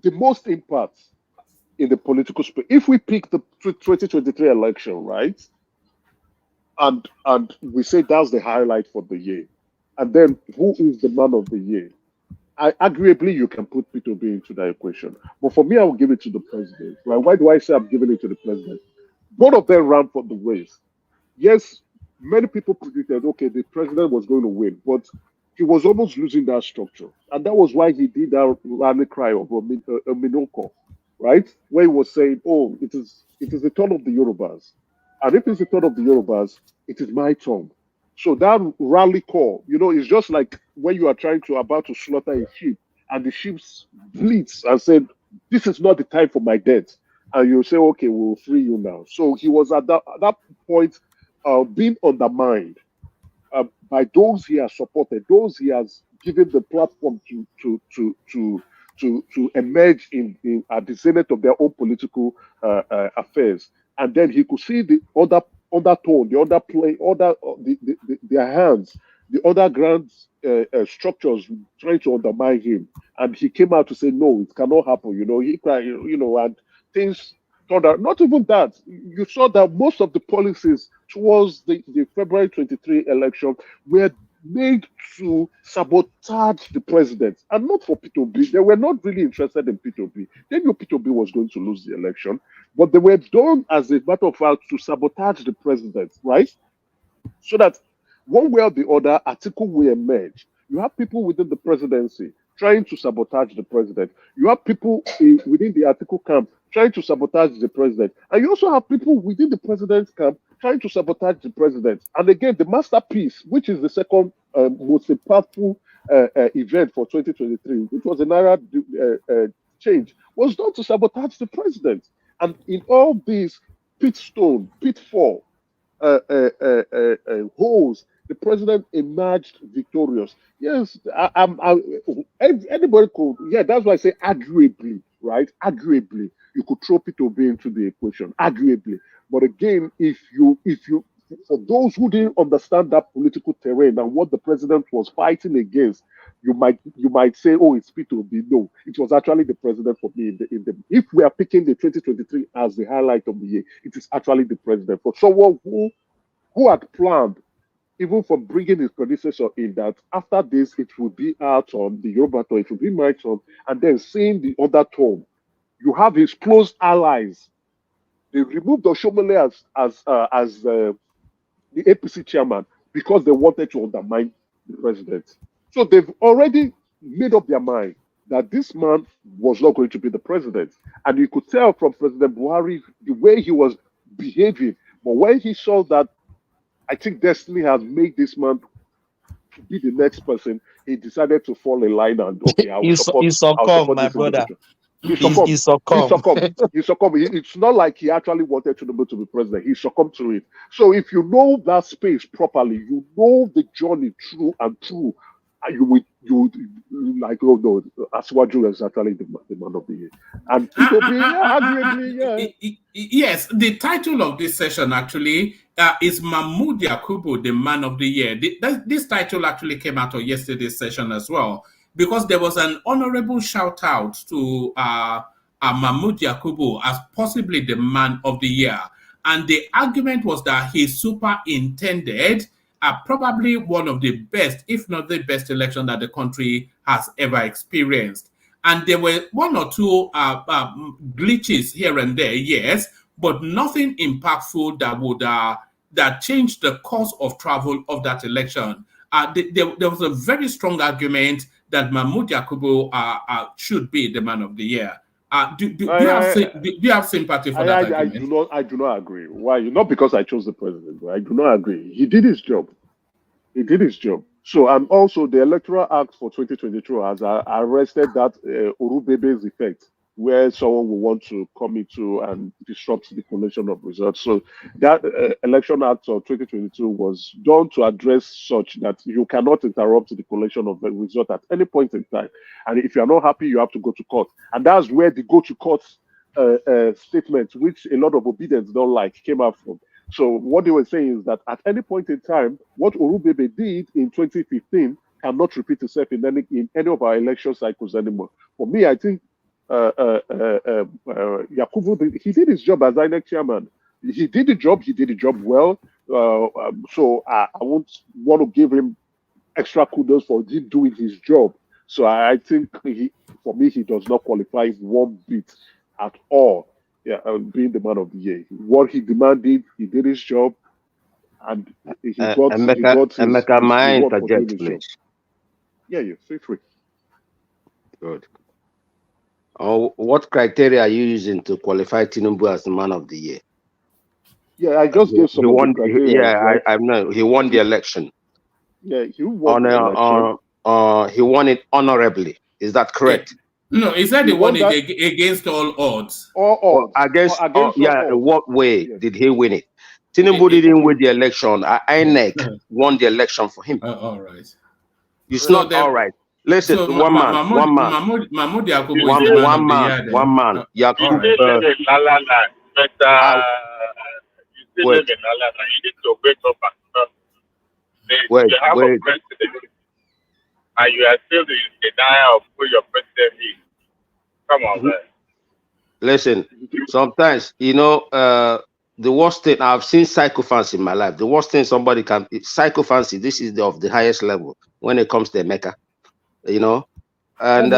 the most impact in the political space. If we pick the 2023 election, right, and we say that's the highlight for the year, and then who is the man of the year? Arguably, you can put Peter Obi into that equation. But for me, I will give it to the president. Right? Why do I say I'm giving it to the president? Both of them ran for the race. Yes, many people predicted, okay, the president was going to win, but he was almost losing that structure. And that was why he did that rally cry of a Minoko, right? Where he was saying, oh, it is the turn of the Yorubas. And if it's the turn of the Yorubas, it is my turn. So that rally call, you know, is just like when you are about to slaughter a sheep and the sheep bleats and said, this is not the time for my death. And you say, okay, we'll free you now. So he was at that point being undermined by those he has supported, those he has given the platform to emerge at the zenith of their own political affairs. And then he could see the other undertone, the other play, their hands, the other grand structures trying to undermine him. And he came out to say, no, it cannot happen. You know, he cried, you know, and things turned out. Not even that. You saw that most of the policies towards the February 23 election were made to sabotage the president, and not for Peter Obi. They were not really interested in Peter Obi. They knew Peter Obi was going to lose the election, but they were done as a matter of fact to sabotage the president, right? So that one way or the other, Atiku will emerge. You have people within the presidency trying to sabotage the president. You have people within the Atiku camp trying to sabotage the president. And you also have people within the president's camp trying to sabotage the president. And again, the masterpiece, which is the second most impactful event for 2023, which was a Naira change, was done to sabotage the president. And in all these pitfall, holes, the president emerged victorious. Yes, anybody could. Yeah, that's why I say arguably, right? Arguably, you could throw Peter Obi into the equation. Arguably, but again, if you, for those who didn't understand that political terrain and what the president was fighting against, you might say, oh, it's Peter Obi. No, it was actually the president for me. If we are picking the 2023 as the highlight of the year, it is actually the president. For someone who had planned, even for bringing his predecessor in, that after this it will be our turn, the Yoruba turn, it will be my turn, and then seeing the other turn, you have his close allies. They removed Oshomole as the APC chairman because they wanted to undermine the president. So they've already made up their mind that this man was not going to be the president. And you could tell from President Buhari the way he was behaving. But when he saw that, I think destiny has made this man to be the next person, he decided to fall in line and, okay, I will support. He succumbed, my brother. He succumbed. It's not like he actually wanted Tinubu to be president. He succumbed to it. So if you know that space properly, you know the journey through and through, you would like, oh no, Asiwaju is actually the man of the year. And arguably, yeah. Yes, the title of this session actually is Mahmood Yakubu, the man of the year. This title actually came out of yesterday's session as well, because there was an honorable shout out to Mahmood Yakubu as possibly the man of the year. And the argument was that he superintended probably one of the best, if not the best election that the country has ever experienced. And there were one or two glitches here and there, yes, but nothing impactful that would that changed the course of travel of that election. There was a very strong argument that Mahmood Yakubu should be the man of the year. Do you have sympathy for that argument? I do not agree. Why? Not because I chose the president. I do not agree. He did his job. He did his job. So, and also the Electoral Act for 2022 has arrested that Orubebe's effect, where someone will want to come into and disrupt the collation of results. So that Election Act of 2022 was done to address such that you cannot interrupt the collation of the result at any point in time. And if you are not happy, you have to go to court. And that's where the go to court statement, which a lot of obedience don't like, came out from. So what they were saying is that at any point in time, what Orubebe did in 2015 cannot repeat itself in any of our election cycles anymore. For me, I think Yakubu, he did his job as INEC chairman. He did the job well. So I won't want to give him extra kudos for him doing his job. So I think for me, he does not qualify one bit at all. Yeah, being the man of the year. What he demanded, he did his job, and he got Emeka, may I interject, please? Yeah, feel free. Good. What criteria are you using to qualify Tinubu as the man of the year? Yeah, I just gave some criteria. Yeah, right? I know. He won the election. Yeah, he won the election. He won it honorably. Is that correct? No, he said he won it against all odds. All odds. Against all odds. What way did he win it? Tinubu didn't win the election. INEC won the election for him. All right. It's not all right. Listen, so one man. Mahmood Yakubu one man. Yakubu. You need to wake up and wait. You have a president, and you are still in denial of who your president is. Come on, man. Listen, sometimes, the worst thing, I've seen psychophants in my life. The worst thing somebody can, psychophancy, this is of the highest level when it comes to Emeka, And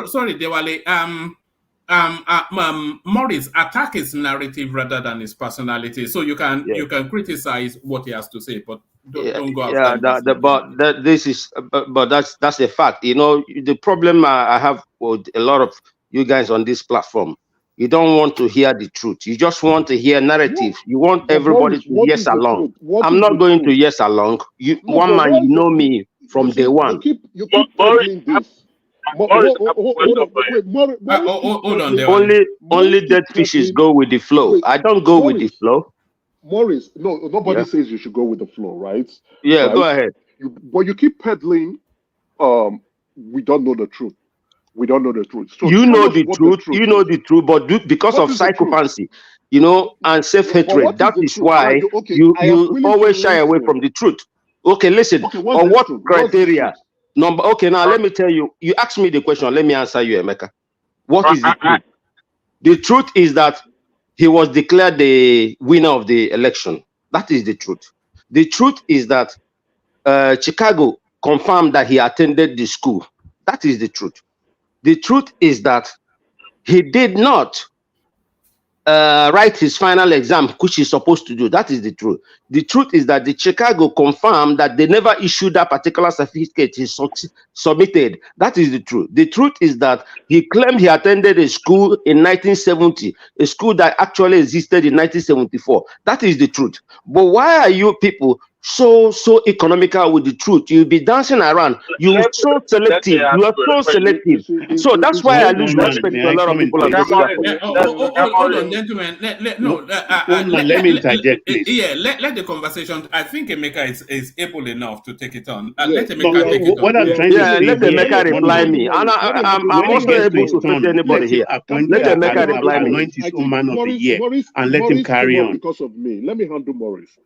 sorry, Dewale. Morris, attack his narrative rather than his personality. So you can criticize what he has to say, but don't go after but that's a fact. The problem I have with a lot of you guys on this platform, you don't want to hear the truth. You just want to hear narrative. You want everybody to yes along. I'm not going to yes along. One man, you know me from day one. You keep doing this. Hold on there. Only dead fishes go with the flow. I don't go with the flow. Morris, nobody says you should go with the flow, right? Yeah, right? Go ahead. But you keep peddling. We don't know the truth. We don't know the truth. So you know the truth. You know the truth, but because of psychophancy, and self-hatred, that is why you always shy away from the truth. Okay, listen. On what criteria? Number. Okay, now let me tell you. You asked me the question. Let me answer you, Emeka. What is the truth? The truth is that he was declared the winner of the election. That is the truth. The truth is that Chicago confirmed that he attended the school. That is the truth. The truth is that he did not write his final exam, which he's supposed to do. That is the truth. The truth is that the Chicago confirmed that they never issued that particular certificate he submitted. That is the truth. The truth is that he claimed he attended a school in 1970, a school that actually existed in 1974. That is the truth. But why are you people so economical with the truth? You'll be dancing around. You are so selective. You are so selective. So that's why I lose respect to a lot of people on this platform. Hold on, gentlemen. Let me interject, please. Yeah, let the conversation. I think Emeka is able enough to take it on. Let Emeka take it on. What I'm trying to say, let Emeka reply me. And I'm also able to put anybody here. Let Emeka reply me. Anoint his own man of the year and let him carry on. Because of me, let me handle Morris.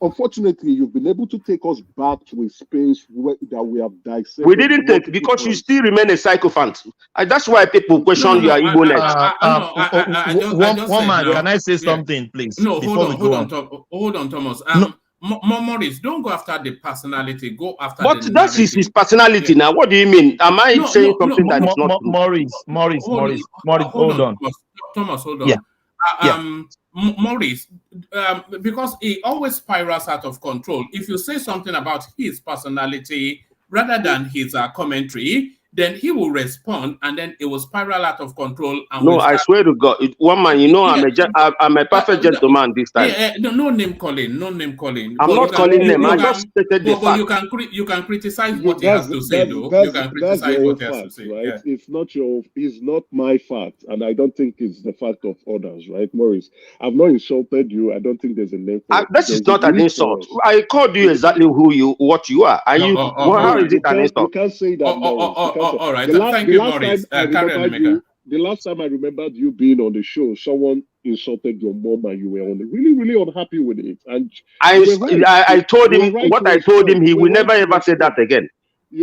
Unfortunately, you've been able to take us back to a space that we have dissected. We didn't take, because you still remain a sycophant. That's why people question your Igbo-ness. One man, can I say something, please? No, hold on, Thomas. Maurice, don't go after the personality. Go after but the that's his personality now. What do you mean? Am I saying something that is not true? Maurice, hold on. Thomas, hold on. Maurice, because he always spirals out of control. If you say something about his personality rather than his commentary, then he will respond, and then it will spiral out of control. And no, I swear to God, one man, you know, I'm a perfect gentleman this time. No name calling. I'm not calling them. I just stated the fact. You can criticize what he has to say, though. You can criticize what he has to say, right? It's not my fact, and I don't think it's the fact of others, right, Maurice? I've not insulted you. I don't think there's a name for it. This is not an insult. I called you exactly what you are. And you, how is it an insult? You can't say that, Maurice. All right. Thank you, Maurice. The last time I remembered you being on the show, someone insulted your mom and you were really, really unhappy with it. And I told him what I told him. He will never ever say that again.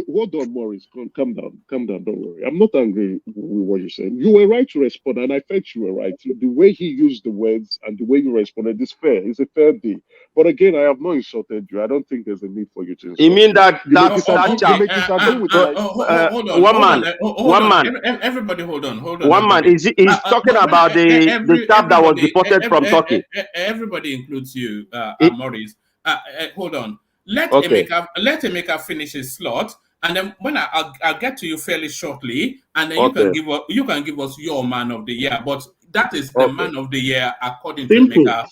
Hold on, Maurice. Calm down. Don't worry. I'm not angry with what you're saying. You were right to respond, and I felt you were right. The way he used the words and the way you responded is fair. It's a fair deal. But again, I have not insulted you. I don't think there's a need for you to insult. You mean that one man. Everybody, hold on. One man is talking about the staff that was deported from Turkey. Everybody includes you, Maurice. Hold on. Let Emeka finish his slot, and then when I'll get to you fairly shortly, and then you can give us your man of the year. But that is the man of the year according to Emeka.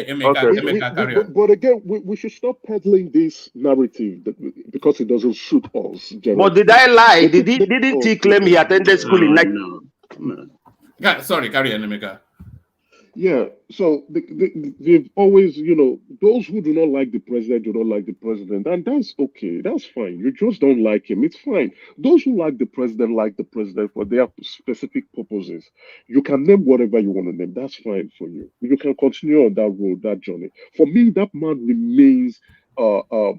Emeka. But again, we should stop peddling this narrative because it doesn't suit us. Generally. But did I lie? Didn't he claim he attended school in No. Yeah, sorry, carry on, Emeka. Yeah, so they've always, those who do not like the president do not like the president, and that's okay. That's fine. You just don't like him. It's fine. Those who like the president for their specific purposes. You can name whatever you want to name. That's fine for you. You can continue on that road, that journey. For me, that man remains the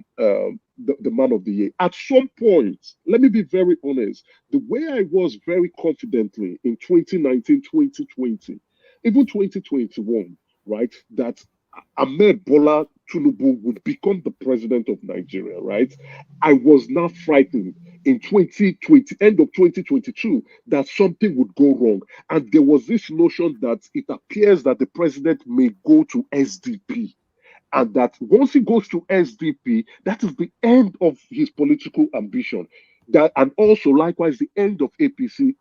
man of the year. At some point, let me be very honest, the way I was very confidently in 2019, 2020, even 2021, right, that Ahmed Bola Tinubu would become the president of Nigeria, right? I was now frightened in 2020, end of 2022, that something would go wrong. And there was this notion that it appears that the president may go to SDP. And that once he goes to SDP, that is the end of his political ambition. That, and also likewise the end of APC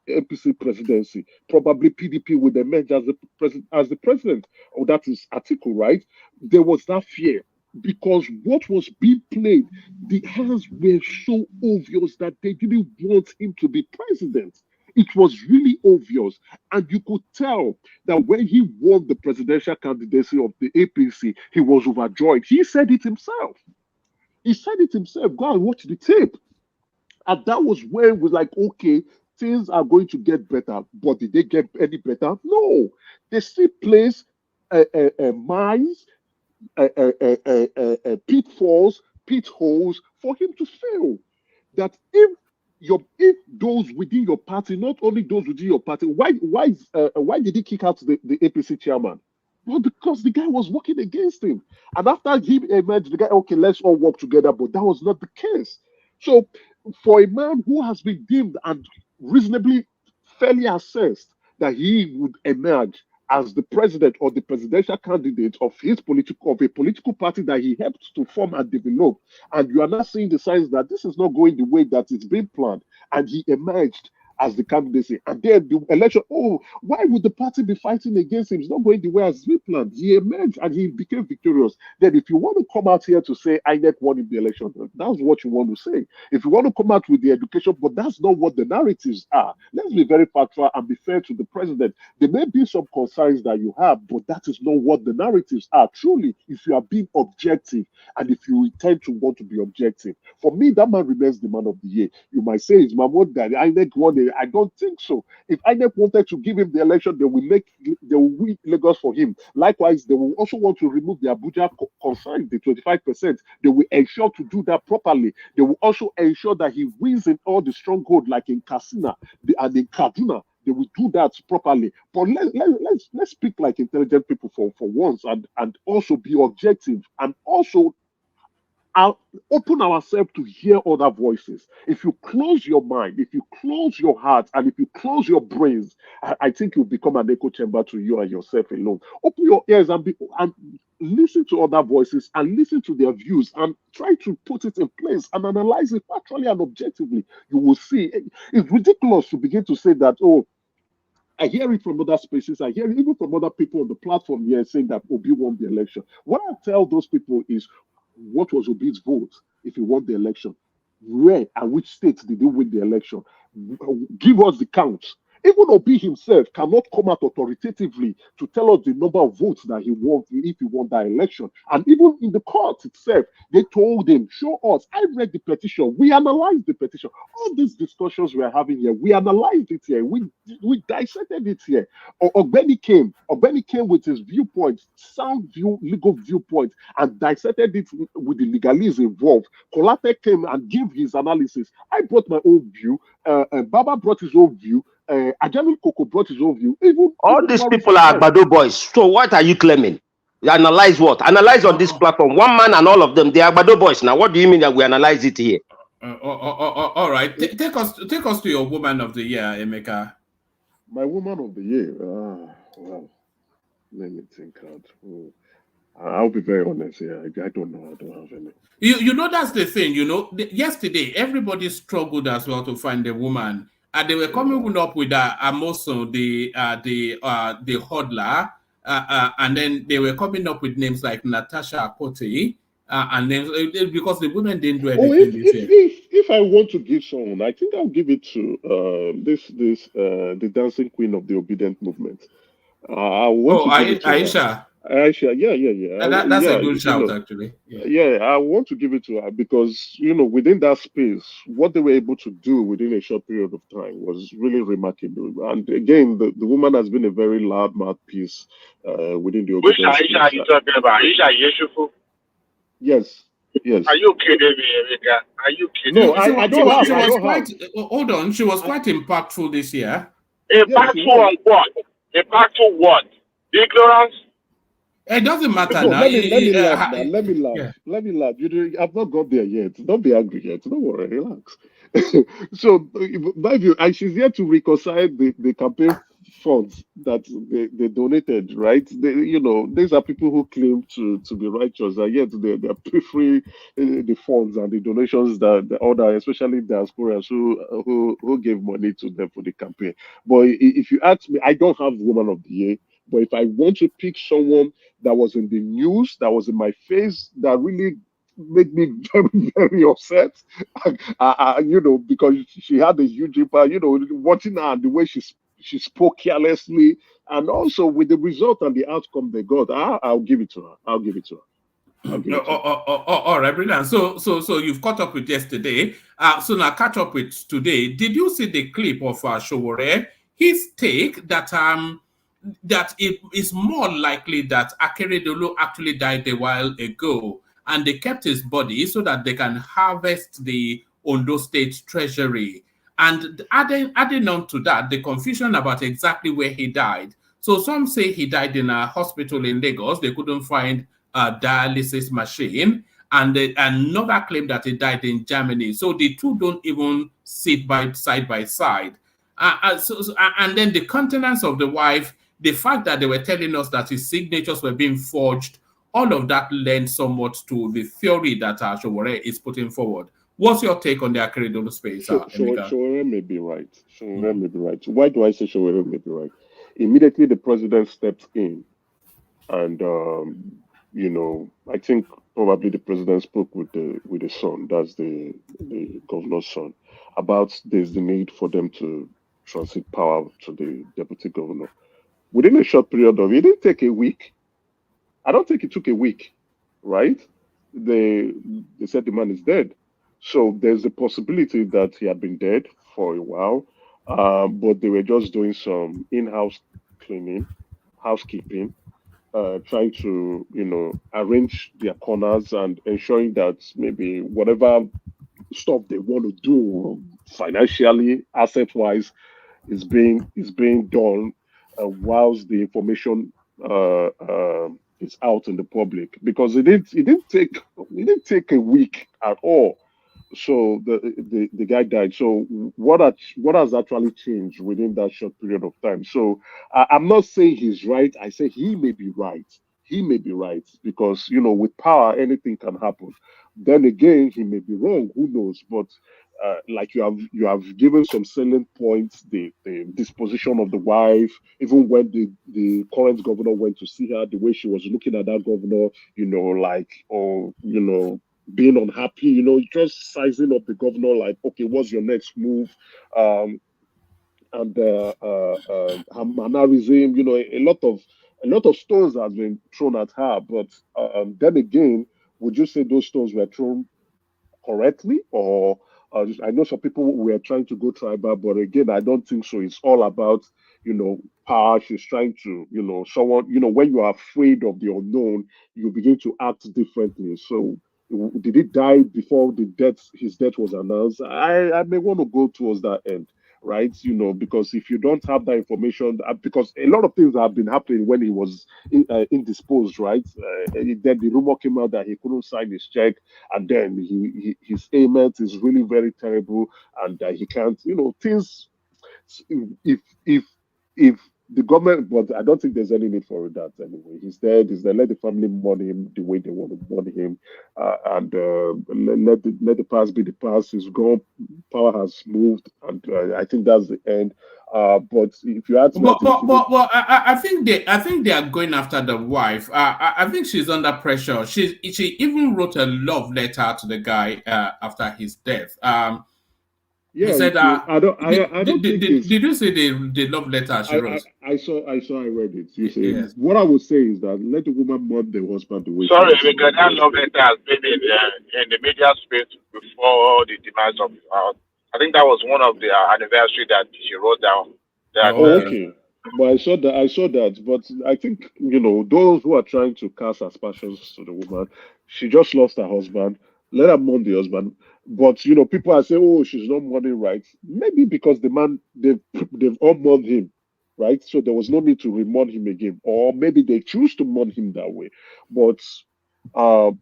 presidency. Probably PDP would emerge as the president. Or that is Atiku, right? There was that fear because what was being played, the hands were so obvious that they didn't want him to be president. It was really obvious, and you could tell that when he won the presidential candidacy of the APC, he was overjoyed. He said it himself. Go and watch the tape. And that was where it was like, okay, things are going to get better. But did they get any better? No. They still place mines, pitfalls, pit holes for him to fail. That if those within your party, not only those within your party, why did he kick out the APC chairman? Well, because the guy was working against him. And after he emerged, the guy, okay, let's all work together. But that was not the case. So for a man who has been deemed and reasonably fairly assessed that he would emerge as the president or the presidential candidate of a political party that he helped to form and develop, and you are now seeing the signs that this is not going the way that it's been planned, and he emerged as the candidacy, and then the election, why would the party be fighting against him? It's not going the way as we planned. He emerged and he became victorious. Then if you want to come out here to say INEC won in the election, that's what you want to say. If you want to come out with the education, but that's not what the narratives are. Let's be very factual and be fair to the president. There may be some concerns that you have, but that is not what the narratives are. Truly, if you are being objective and if you intend to want to be objective, for me, that man remains the man of the year. You might say it's Mahmoud that INEC won I don't think so. If INEC wanted to give him the election, they will win Lagos for him. Likewise, they will also want to remove the Abuja consign, the 25%. They will ensure to do that properly. They will also ensure that he wins in all the stronghold, like in Katsina and in Kaduna. They will do that properly. But let's speak like intelligent people for once, and also be objective, and also open ourselves to hear other voices. If you close your mind, if you close your heart, and if you close your brains, I think you'll become an echo chamber to you and yourself alone. Open your ears and listen to other voices, and listen to their views, and try to put it in place and analyze it factually and objectively. You will see it's ridiculous to begin to say that, oh, I hear it from other spaces. I hear it even from other people on the platform here saying that Obi won the election. What I tell those people is, what was Obi's vote if he won the election? Where and which states did he win the election? Give us the count. Even Obi himself cannot come out authoritatively to tell us the number of votes that he won if he won that election. And even in the court itself, they told him, show us. I read the petition. We analyzed the petition. All these discussions we're having here, we analyzed it here. We dissected it here. Ogbeni came with his viewpoint, legal viewpoint, and dissected it with the legalese involved. Kolate came and gave his analysis. I brought my own view. Baba brought his own view. Ajami Koko brought his own view. All these people are Agbado boys. So what are you claiming? You analyze what? Analyze on this platform. One man and all of them, they are Agbado boys. Now, what do you mean that we analyze it here? All right. Take us to your woman of the year, Emeka. My woman of the year. Well, let me think out. I'll be very honest here. I don't know. I don't have any. You know, that's the thing. You know, yesterday everybody struggled as well to find a woman. And they were coming up with Amoso, the hodler, and then they were coming up with names like Natasha Apote, and then because the women didn't do anything. If I want to give someone, I think I'll give it to the dancing queen of the obedient movement. Aisha. Aisha, yeah. That's a good shout, actually. Yeah, I want to give it to her because, within that space, what they were able to do within a short period of time was really remarkable. And again, the woman has been a very loud mouthpiece within the Which Aisha are you talking about? Aisha Yeshufu? Yes. Are you kidding me, Emeka? Are you kidding me? I don't have. Hold on. She was quite impactful this year. Impactful on what? Impactful what? Ignorance? It doesn't matter now. Let me laugh. Let me laugh. I've not got there yet. Don't be angry yet. Don't worry. Relax. So, my view, she's here to reconcile the campaign funds that they donated, right? These are people who claim to be righteous, and yet they're preferring the funds and the donations that the other, especially diasporas who gave money to them for the campaign. But if you ask me, I don't have woman of the year. But if I want to pick someone that was in the news, that was in my face, that really made me very, very upset, because she had a huge impact, watching her and the way she spoke carelessly, and also with the result and the outcome they got, I'll give it to her. All right, brilliant. So you've caught up with yesterday. So now catch up with today. Did you see the clip of Sowore? His take that it is more likely that Akeredolu actually died a while ago, and they kept his body so that they can harvest the Ondo State Treasury. And adding on to that, the confusion about exactly where he died. So some say he died in a hospital in Lagos. They couldn't find a dialysis machine. And another claim that he died in Germany. So the two don't even sit side by side. And then the countenance of the wife, the fact that they were telling us that his signatures were being forged, all of that lends somewhat to the theory that Sowore is putting forward. What's your take on the Akeredolu space? Sowore may be right. Why do I say Sowore may be right? Immediately the president stepped in, and I think probably the president spoke with the son, that's the governor's son, about there's the need for them to transit power to the deputy governor. Within a short period it didn't take a week. I don't think it took a week, right? They said the man is dead. So there's a possibility that he had been dead for a while. but they were just doing some in-house cleaning, housekeeping, trying to, arrange their corners and ensuring that maybe whatever stuff they want to do financially, asset-wise, is being done whilst the information is out in the public, because it didn't take a week at all. So the guy died. So what has actually changed within that short period of time? So I'm not saying he's right. I say he may be right. He may be right because with power anything can happen. Then again, he may be wrong. Who knows? But like you have given some salient points, the disposition of the wife, even when the current governor went to see her, the way she was looking at that governor, like, or being unhappy, just sizing up the governor, like, okay, what's your next move? Um, and her mannerism, a lot of stones have been thrown at her. But then again, would you say those stones were thrown correctly, or I know some people were trying to go tribal, but again, I don't think so. It's all about power. She's trying to, someone, when you are afraid of the unknown, you begin to act differently. So did he die before his death was announced? I may want to go towards that end, right? Because if you don't have that information, because a lot of things have been happening when he was indisposed, right? Then the rumor came out that he couldn't sign his check, and then his ailment is really very terrible, and he can't, things. If the government, but I don't think there's any need for that anyway. He's dead. He's there. Let the family mourn him the way they want to mourn him, and let the past be the past. He's gone. Power has moved, and I think that's the end. But if you ask me, I think they are going after the wife. I think she's under pressure. She even wrote a love letter to the guy after his death. He yeah, said, I don't think it's. did you see the love letter she wrote? I read it. You say Yes. what I would say is that let the woman mourn the husband the way she Sorry, wants to because mourn that the love husband. letter has been in the media space before the demise of. I think that was one of the anniversary that she wrote down. That Oh, Okay. okay. But I saw that. But I think, those who are trying to cast aspersions to the woman, she just lost her husband. Let her mourn the husband. But, people are saying, oh, she's not mourning right. Maybe because the man, they've all mourned him, right? So there was no need to re-mourn him again. Or maybe they choose to mourn him that way. But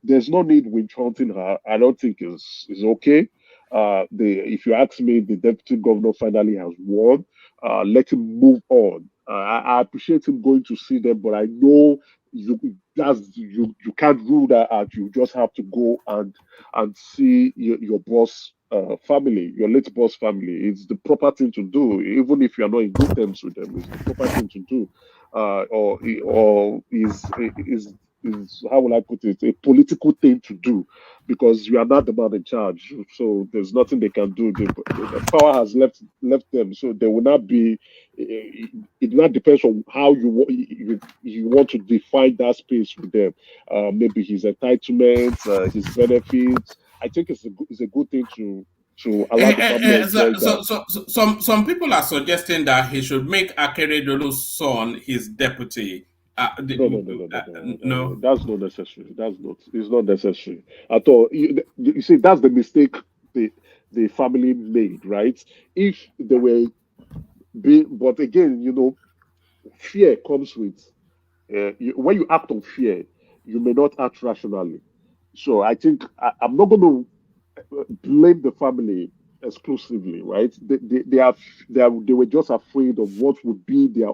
there's no need witch hunting her. I don't think is okay. If you ask me, the deputy governor finally has won. Let him move on. I appreciate him going to see them, but I know you can't rule that out. You just have to go and see your boss family, your late boss family. It's the proper thing to do, even if you are not in good terms with them. It's the proper thing to do, or is how will I put it, a political thing to do, because you are not the man in charge. So there's nothing they can do. The power has left them, so they will not be. It not depends on how you want to define that space with them. Maybe his entitlements, his benefits. I think it's a good thing to allow the family enjoy that. Some people are suggesting that he should make Akeredolu's son his deputy. No, no, no, no, no, no, no, no, no. No. That's not necessary. It's not necessary at all. You see, that's the mistake the family made, right? If they were but again, fear comes with, when you act on fear, you may not act rationally. So I think I'm not going to blame the family exclusively, right? They were just afraid of what would be their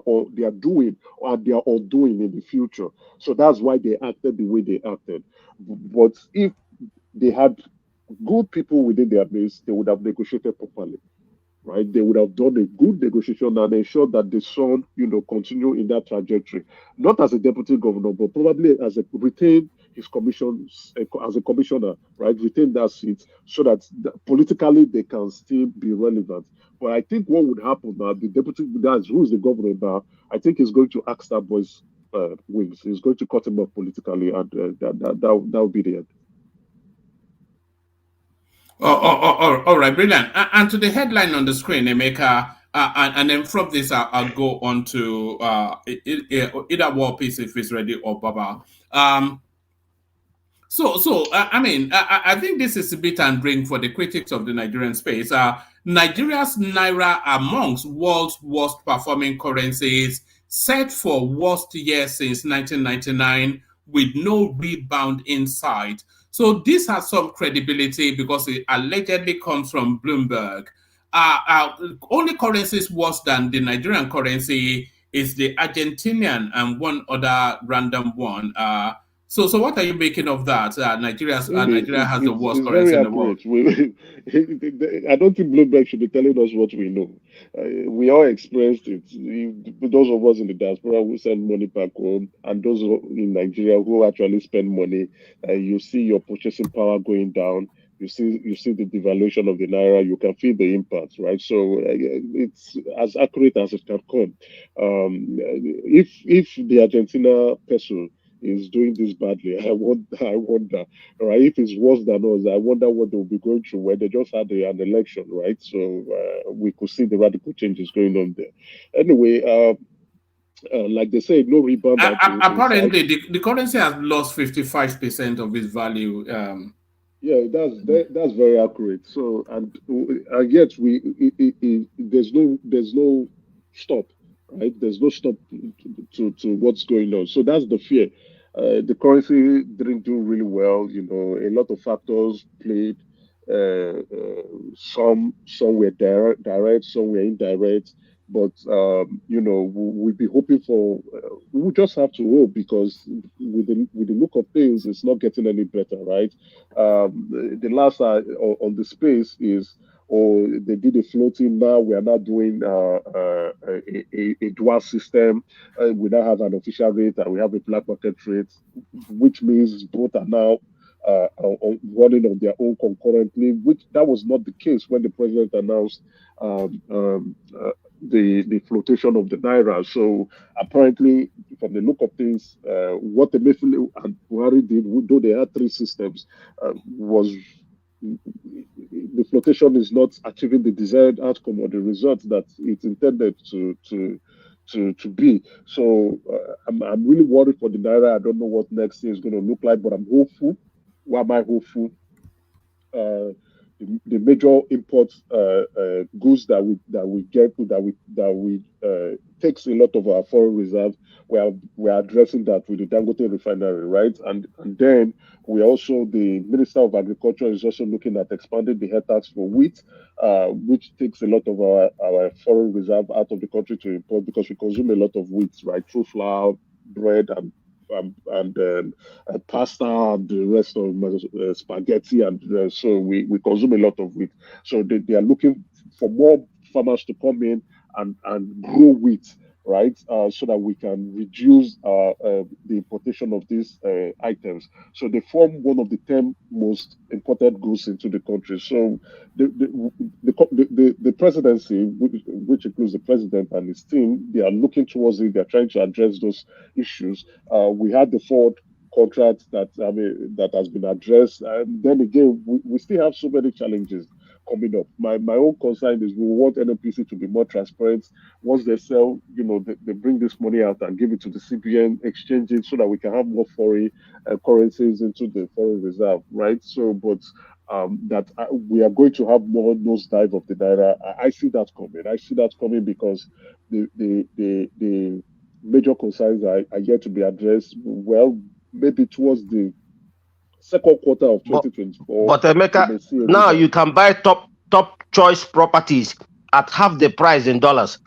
doing or their undoing in the future. So that's why they acted the way they acted. But if they had good people within their base, they would have negotiated properly, right? They would have done a good negotiation and ensured that the son, continue in that trajectory, not as a deputy governor, but probably as a retain his commissions as a commissioner, right? Retain that seat so that politically they can still be relevant. But I think what would happen now, the deputy, that's who is the governor now, I think he's going to axe that boy's wings. He's going to cut him off politically, and that will be the end. All right, brilliant. And to the headline on the screen, Emeka, and then from this, I'll go on to either War Peace if it's ready or Baba. I mean, I think this is a bit and bring for the critics of the Nigerian space. Nigeria's naira amongst world's worst performing currencies, set for worst year since 1999, with no rebound in sight. So this has some credibility because it allegedly comes from Bloomberg. Only currencies worse than the Nigerian currency is the Argentinian and one other random one. So what are you making of that? Nigeria has the worst currency in the world. I don't think Bloomberg should be telling us what we know. We all experienced it. Those of us in the diaspora who send money back home, and those in Nigeria who actually spend money, you see your purchasing power going down. You see the devaluation of the naira. You can feel the impact, right? So it's as accurate as it can come. If the Argentina peso is doing this badly, I wonder, right? If it's worse than us, I wonder what they'll be going through. Where they just had an election, right? So we could see the radical changes going on there. Anyway, like they say, no rebound. Apparently, the currency has lost 55% of its value. Yeah, that's very accurate. So and yet there's no stop, right? There's no stop to what's going on. So that's the fear. The currency didn't do really well. You know, a lot of factors played. Some were direct, some were indirect. But you know, we'll be hoping for. We just have to hope because with the look of things, it's not getting any better, right? The last on the space is, they did a floating. Now we are not doing a dual system. We now have an official rate and we have a black market rate, which means both are now running on their own concurrently. Which that was not the case when the president announced the flotation of the naira. So apparently, from the look of things, what Emefiele and Buhari did, though they had three systems, was the flotation is not achieving the desired outcome or the result that it's intended to be. So I'm really worried for the naira. I don't know what next year is going to look like, but I'm hopeful. Why am I hopeful? The major import goods that we takes a lot of our foreign reserves. We are addressing that with the Dangote refinery, right? And then the Minister of Agriculture is also looking at expanding the head tax for wheat, which takes a lot of our foreign reserve out of the country to import because we consume a lot of wheat, right? Through flour, bread, and pasta and the rest of spaghetti, and so we consume a lot of wheat. So they are looking for more farmers to come in and grow wheat, right? So that we can reduce the importation of these items. So they form one of the 10 most imported goods into the country. So the presidency, which includes the president and his team, they are looking towards it. They're trying to address those issues. We had the Ford contract that has been addressed, and then again, we still have so many challenges coming up. My own concern is we want NNPC to be more transparent. Once they sell, they bring this money out and give it to the CBN, exchange it so that we can have more foreign currencies into the foreign reserve, right? So, but we are going to have more nosedive of the naira. I see that coming. I see that coming because the major concerns are yet to be addressed. Well, maybe towards the second quarter of 2024. But Emeka, now you can buy top choice properties at half the price in dollars.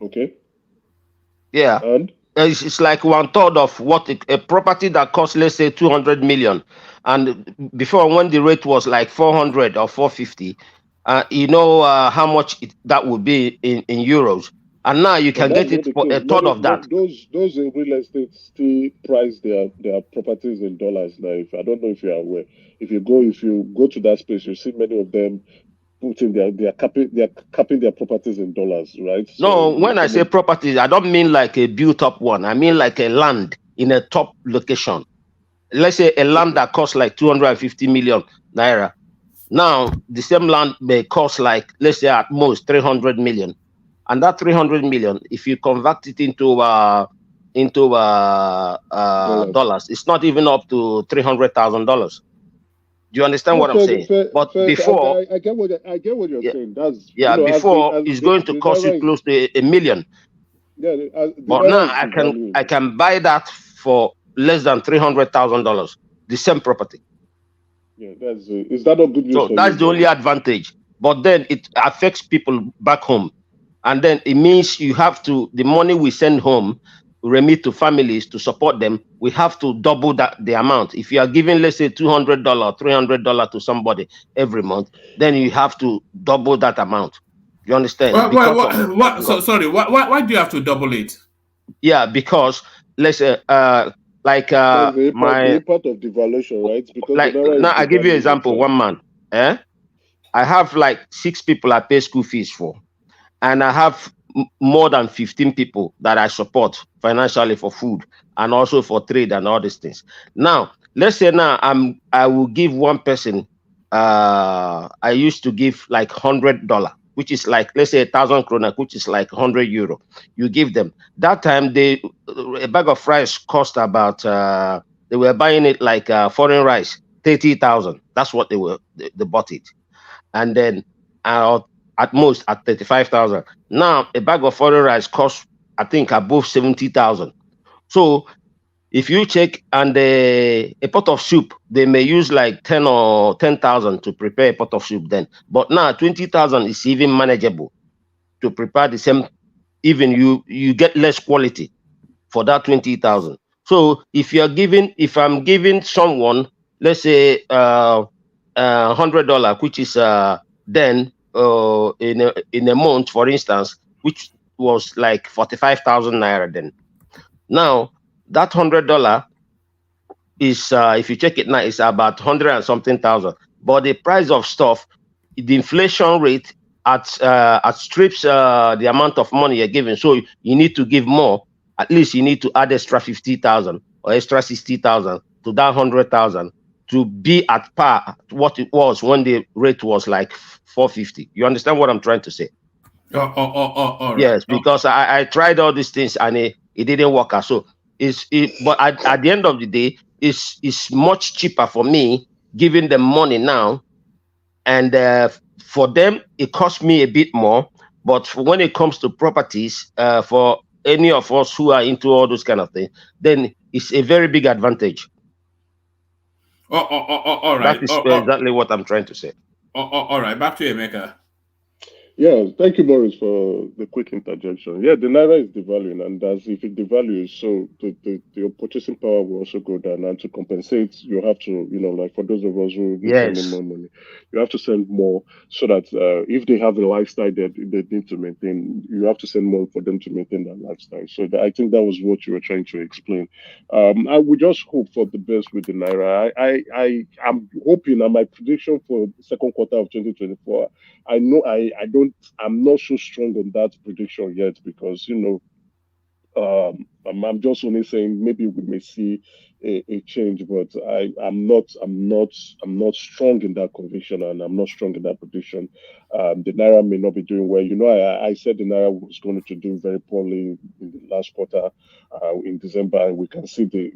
Okay. Yeah. And it's like 1/3 of what a property that costs, let's say, 200 million. And before, when the rate was like 400 or 450, how much that would be in euros. And now you can get it for a third of that. Those real estate still price their properties in dollars now. I don't know if you are aware. If you go to that space, you see many of them putting they're capping their properties in dollars, right? No, when I say properties, I don't mean like a built-up one. I mean like a land in a top location. Let's say a land that costs like 250 million naira. Now, the same land may cost like, let's say at most 300 million. And that 300 million, if you convert it into dollars, it's not even up to $300,000. Do you understand what I'm saying? But before, I get what you're saying. That's before it's going to cost you close to $1 million. Yeah, but now I can buy that for less than $300,000. The same property. Yeah, is that not good news? So that's the only advantage. But then it affects people back home, and then it means you have to, the money we send home, remit to families to support them, we have to double the amount. If you are giving, let's say, $200, $300 to somebody every month, then you have to double that amount. You understand? Sorry, why do you have to double it? Yeah, because let's say the impact of devaluation, right? Because now I give you an example. One man, I have like 6 people I pay school fees for, and I have more than 15 people that I support financially for food and also for trade and all these things. Now, let's say now I will give one person. I used to give like $100, which is like, let's say 1,000 krona, which is like €100. You give them that time. A bag of rice cost about. They were buying it like foreign rice, 30,000. That's what they bought it, and then at most at 35,000. Now a bag of foreign rice costs, I think, above 70,000. So if you check, and a pot of soup, they may use like 10 or 10,000 to prepare a pot of soup then. But now 20,000 is even manageable to prepare the same. Even you get less quality for that 20,000. So if I'm giving someone, let's say $100, which is then in a month, for instance, which was like 45,000 naira then. Now that $100 is, if you check it now, it's about 100 and something thousand. But the price of stuff, the inflation rate strips the amount of money you're giving. So you need to give more. At least you need to add extra 50,000 or extra 60,000 to that 100,000 to be at par what it was when the rate was like 450. You understand what I'm trying to say? Right. Yes, because I tried all these things and it didn't work out. So but at the end of the day, it's much cheaper for me giving them money now, and for them it costs me a bit more. But when it comes to properties, for any of us who are into all those kind of things, then it's a very big advantage. All right. That is exactly what I'm trying to say. All right, back to Emeka. Yeah, thank you, Boris, for the quick interjection. Yeah, the naira is devaluing, and as if it devalues, so your purchasing power will also go down. And to compensate, you have to, like for those of us who need sending more money, you have to send more so that if they have a lifestyle that they need to maintain, you have to send more for them to maintain that lifestyle. So I think that was what you were trying to explain. I would just hope for the best with the naira. I'm hoping, and my prediction for the second quarter of 2024. I'm not so strong on that prediction yet because I'm just only saying maybe we may see a change, but I'm not strong in that conviction, and I'm not strong in that prediction. The naira may not be doing well. I said the naira was going to do very poorly in the last quarter in December, and we can see the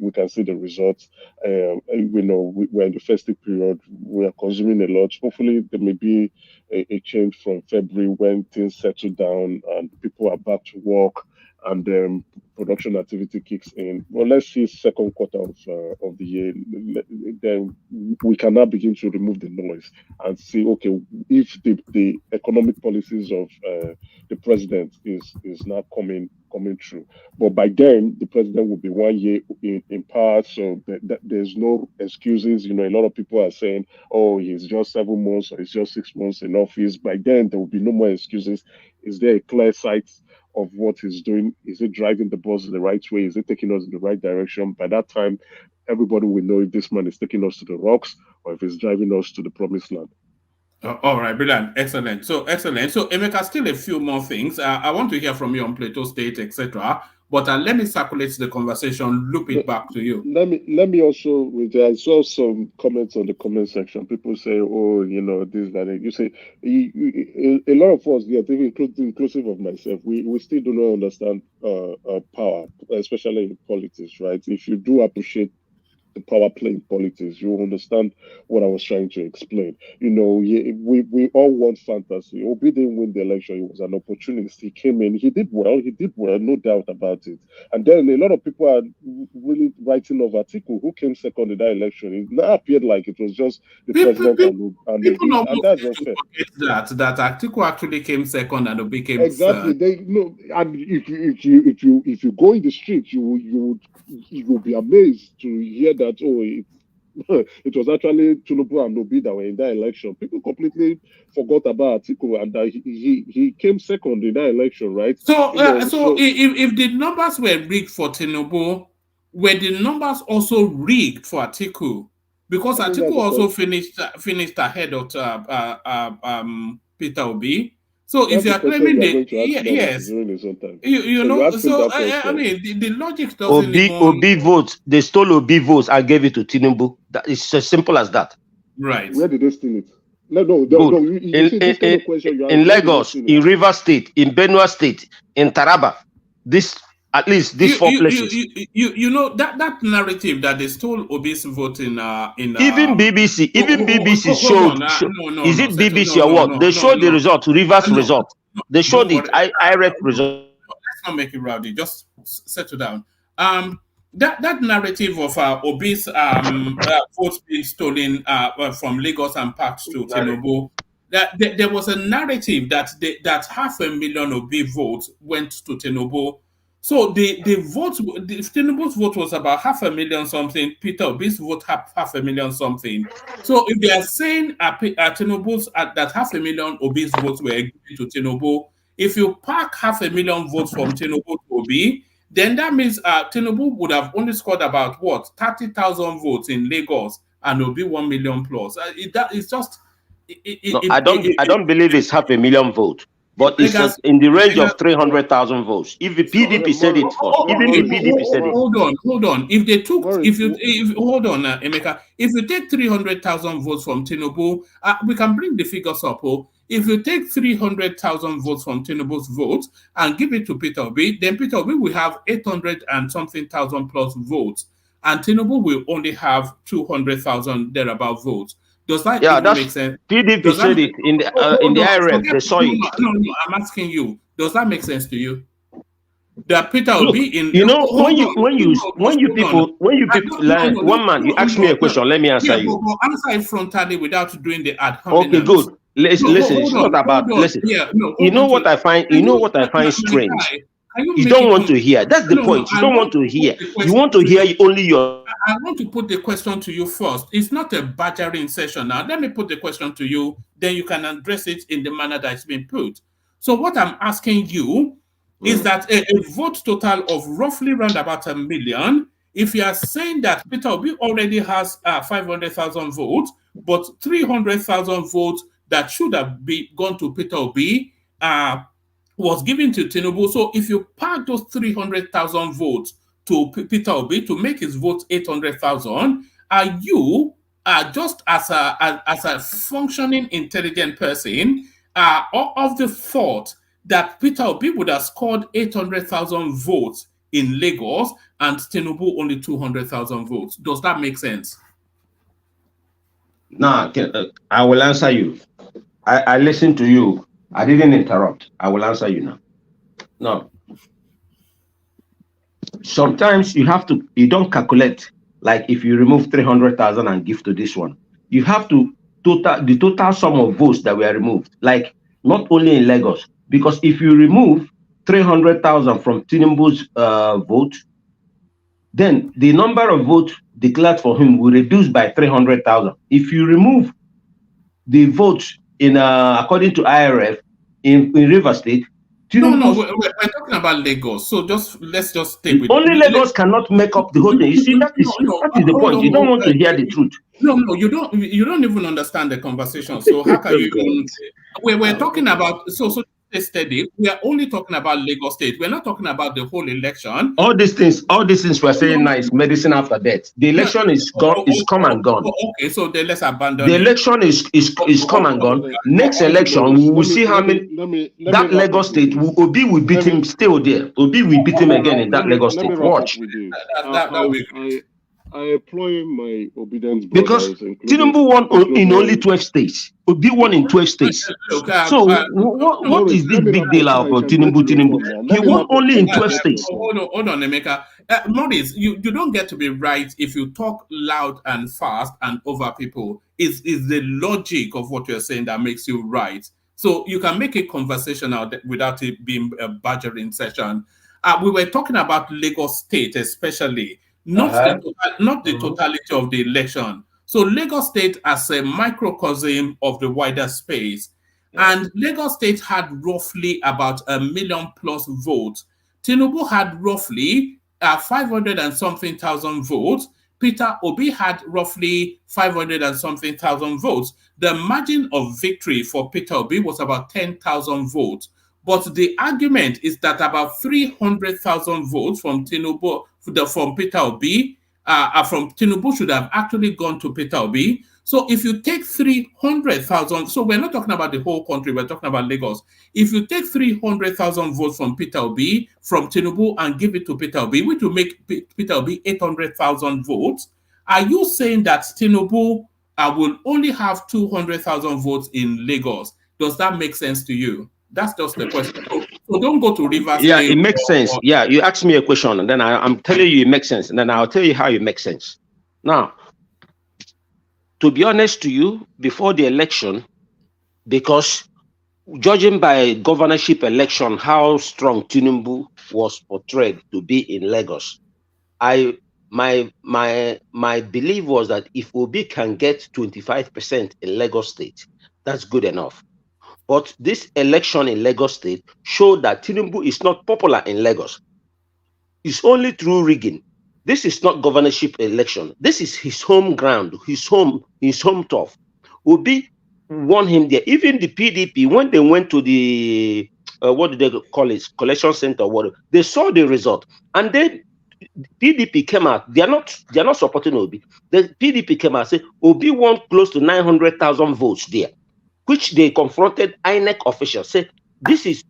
results. We're in the festive period. We are consuming a lot. Hopefully, there may be a change from February when things settle down and people are back to work, and production activity kicks in. Well, let's see second quarter of the year. Then we can now begin to remove the noise and see, okay, if the economic policies of the president is now coming true. But by then, the president will be 1 year in power, so there's no excuses. A lot of people are saying, oh, he's just 7 months or he's just 6 months in office. By then, there will be no more excuses. Is there a clear sight of what he's doing? Is it driving the bus in the right way? Is it taking us in the right direction? By that time, everybody will know if this man is taking us to the rocks or if he's driving us to the promised land. All right, brilliant, excellent. So Emeka, still a few more things. I want to hear from you on Plateau State, etc. But let me circulate the conversation, loop it back to you. Let me also. I saw some comments on the comment section. People say, "Oh, you know, this that." You say a lot of us, yeah, inclusive of myself, we still do not understand power, especially in politics, right? If you do appreciate the power play in politics, you understand what I was trying to explain. You know, we all want fantasy. Obi didn't win the election. He was an opportunist. He came in. He did well, no doubt about it. And then a lot of people are really writing of Atiku, who came second in that election. It now appeared like it was just the president and Obi, and that's unfair. That Atiku actually came second and Obi came exactly. They no, and if you go in the street, you will be amazed to hear that it was actually Tinubu and Obi that were in that election. People completely forgot about Atiku and that he came second in that election, right? So if the numbers were rigged for Tinubu, were the numbers also rigged for Atiku? Because Atiku also finished ahead of Peter Obi. So if you are claiming yes, you know, so I mean the logic doesn't Obi votes. They stole Obi votes and gave it to Tinubu. That is as simple as that. Right. Where did they steal it? No. In Lagos, in Rivers State, in Benue State, in Taraba, at least these four places. You know that narrative that they stole Obi's vote in even BBC showed. Is it BBC or what? They showed the result, Rivers result. They showed it. I read result. Let's not make it rowdy. Just settle down. That narrative of Obi's votes being stolen from Lagos and packed to Tinubu. That there was a narrative that 500,000 Obi votes went to Tinubu. So the Tinubu's vote was about 500,000 something. Peter Obi's vote 500,000 something. So if they are saying Tinubu's that 500,000 Obi's votes were given to Tinubu, if you pack 500,000 votes from Tinubu to Obi, then that means Tinubu would have only scored about 30,000 votes in Lagos and Obi 1 million plus. I don't believe it's 500,000 votes. But it's in the range of 300,000 votes. If the PDP said it first, even the PDP said it. Hold on. Emeka, if you take 300,000 votes from Tinubu, we can bring the figures up. If you take 300,000 votes from Tinubu's votes and give it to Peter Obi, then Peter Obi will have 800 and something thousand plus votes, and Tinubu will only have 200,000 thereabout votes. Does that make sense? PDP said it in the IRF. They saw it. No, I'm asking you. Does that make sense to you? That Peter Obi when you people like one man, you ask me a question. Let me answer you. Answer it frontally without doing the ad hominem. Okay, good. Listen. It's not about listen. You know what I find strange. You don't want to hear. That's the point. You don't want to hear. You want to hear only your. I want to put the question to you first. It's not a badgering session now. Let me put the question to you. Then you can address it in the manner that it's been put. So what I'm asking you is that a vote total of roughly around about 1 million. If you are saying that Peter Obi already has 500,000 votes, but 300,000 votes that should have gone to Peter Obi was given to Tinubu. So if you pack those 300,000 votes to Peter Obi to make his vote 800,000, are you just as a functioning intelligent person of the thought that Peter Obi would have scored 800,000 votes in Lagos and Tinubu only 200,000 votes? Does that make sense? No, I will answer you. I listened to you. I didn't interrupt. I will answer you now. No. Sometimes you don't calculate, like if you remove 300,000 and give to this one, you have to the total sum of votes that were removed, like not only in Lagos, because if you remove 300,000 from Tinubu's vote, then the number of votes declared for him will reduce by 300,000. If you remove the votes in according to IRF in Rivers State, no, we're talking about Lagos. So let's just take with only Lagos cannot make up the whole thing. You see, that is the point. You don't want to hear the truth. No, you don't even understand the conversation. So how can you even? We're talking about so stay steady. We are only talking about Lagos State. We're not talking about the whole election. All these things we're saying now is medicine after death. The election is gone, is come and gone. Okay, so then let's abandon the it. election is come and gone. Next election, we will see how many that Lagos State Obi will beat him still there. Obi will beat him again in that Lagos State. Watch. I employ my obedient because Tinubu won in only 12 states. Obi won in 12 states. So what is this big deal about Tinubu? He won only in 12 states. Hold on, Emeka. Maurice, you don't get to be right if you talk loud and fast and over people. Is the logic of what you're saying that makes you right. So you can make a conversational without it being a badgering session. We were talking about Lagos State especially. Not the totality of the election. So Lagos State as a microcosm of the wider space. And Lagos State had roughly about 1 million plus votes. Tinubu had roughly 500 and something thousand votes. Peter Obi had roughly 500 and something thousand votes. The margin of victory for Peter Obi was about 10,000 votes. But the argument is that about 300,000 votes from Tinubu, from Peter Obi, from Tinubu should have actually gone to Peter Obi. So if you take 300,000, so we're not talking about the whole country, we're talking about Lagos. If you take 300,000 votes from Peter Obi, from Tinubu, and give it to Peter Obi, which will make Peter Obi 800,000 votes, are you saying that Tinubu will only have 200,000 votes in Lagos? Does that make sense to you? That's just the question. So don't go to Rivers. Yeah, it makes sense. Yeah, you ask me a question, and then I'm telling you it makes sense, and then I'll tell you how it makes sense. Now, to be honest to you, before the election, because judging by governorship election, how strong Tinubu was portrayed to be in Lagos, my belief was that if Obi can get 25% in Lagos State, that's good enough. But this election in Lagos State showed that Tinubu is not popular in Lagos. It's only through rigging. This is not governorship election. This is his home ground, his home turf. Obi won him there. Even the PDP, when they went to the what do they call it, collection center, whatever, they saw the result, and then PDP came out. They are not supporting Obi. The PDP came out and said Obi won close to 900,000 votes there, which they confronted INEC officials, said, this is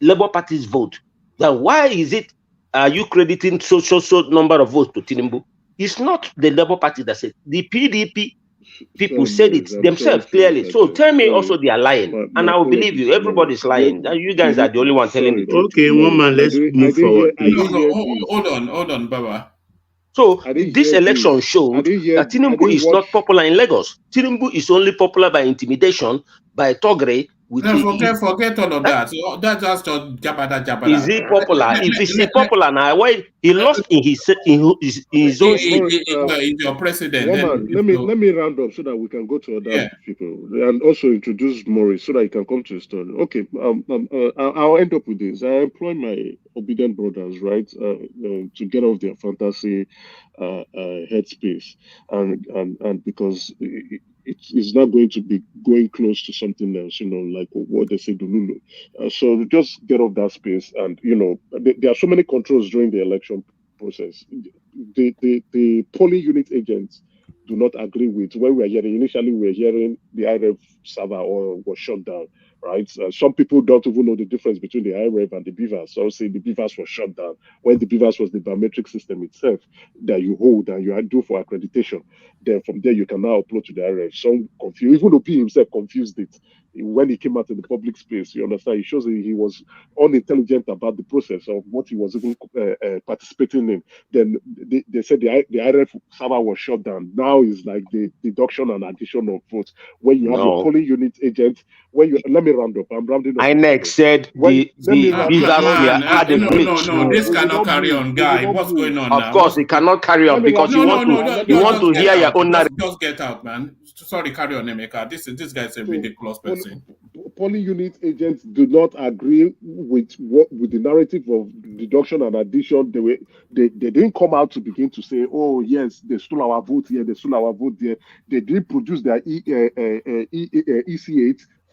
Labour Party's vote. Then why is it, are you crediting so number of votes to Tinubu? It's not the Labour Party that said, the PDP people said it themselves clearly. So tell me also they are lying, and I will believe you. Everybody's lying. You guys are the only one telling the truth. Okay, woman, let's move forward. Hold on, Baba. So this election showed that Tinubu is not popular in Lagos. Tinubu is only popular by intimidation, by thuggery. Forget all of that. That's just jabada. Is he popular? If he's popular now, why he lost in his own state? He's your president. Let me round up so that we can go to other people and also introduce Maurice so that he can come to the story. Okay, I'll end up with this. I employ my obedient brothers, right, to get off their fantasy headspace, and because it's not going to be going close to something else, like what they say, Dululu. So just get off that space, and there are so many controls during the election process. The polling unit agents do not agree with when we are hearing. Initially, we were hearing the IREF server was shut down. Right? Some people don't even know the difference between the IREF and the BVAS. So say the BVAS was shut down when the BVAS was the biometric system itself that you hold and you do for accreditation. Then from there you can now upload to the IREF. Some confused, even Obi himself confused it when he came out in the public space. You understand? It shows that he was unintelligent about the process of what he was even participating in. Then they said the IREF server was shut down. Now is like the deduction and addition of votes when you have your polling unit agent. Let me round up. I'm rounding up. INEC said the BVAS had a glitch. No, this cannot carry on, guy. What's going on now? Of course, it cannot carry on because you want to hear your own narrative. Just get out, man. Sorry, carry on, Emeka. This guy is a ridiculous person. Polling unit agents do not agree with the narrative of deduction and addition. They didn't come out to begin to say, oh yes, they stole our vote here, they stole our vote there. They did produce their EC8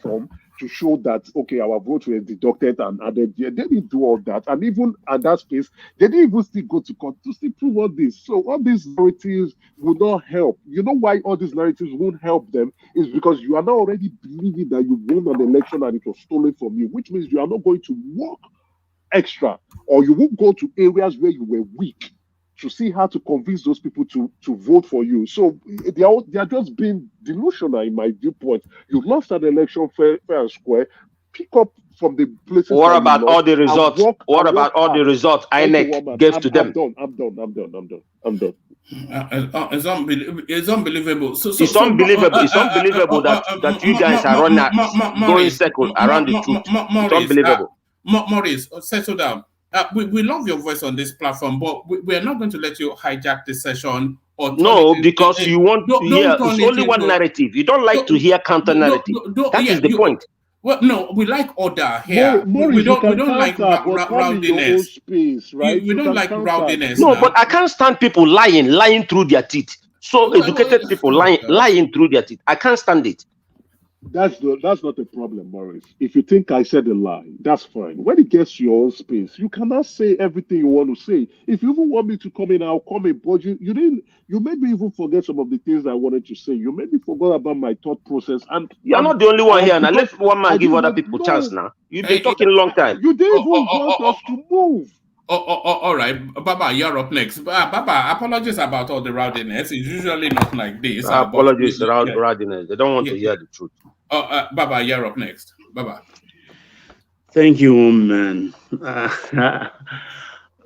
form, to show that, okay, our votes were deducted and added here. They didn't do all that. And even at that space, they didn't even still go to court to still prove all this. So all these narratives will not help. You know why all these narratives won't help them? Is because you are now already believing that you won an election and it was stolen from you, which means you are not going to work extra, or you won't go to areas where you were weak to see how to convince those people to vote for you. So they are just being delusional in my viewpoint. You lost an election fair and square. Pick up from the places. What about all the results? What about all the results INEC gave to them? I'm done. It's unbelievable. It's unbelievable. It's unbelievable that you guys are going circle around the truth. It's unbelievable. Maurice, settle down. We love your voice on this platform, but we are not going to let you hijack the session. No, because you want to hear. It's only one narrative. You don't like to hear counter narrative. That is the point. Well, no, we like order here. Maurice, we don't like rowdiness. Right? We don't like rowdiness. No, but I can't stand people lying through their teeth. So educated people lying through their teeth. I can't stand it. That's not a problem, Maurice. If you think I said a lie, that's fine. When it gets to your own space, you cannot say everything you want to say. If you even want me to come in, I'll come in. But you made me even forget some of the things I wanted to say. You made me forget about my thought process. And you're not the only one here. Now let one man give other people chance. Now you've been talking a long time. You didn't even want us to move. All right, Baba, you're up next. Baba, apologies about all the rowdiness. It's usually not like this. Apologies about rowdiness. They don't want to hear the truth. Baba, you're up next. Baba. Thank you, man.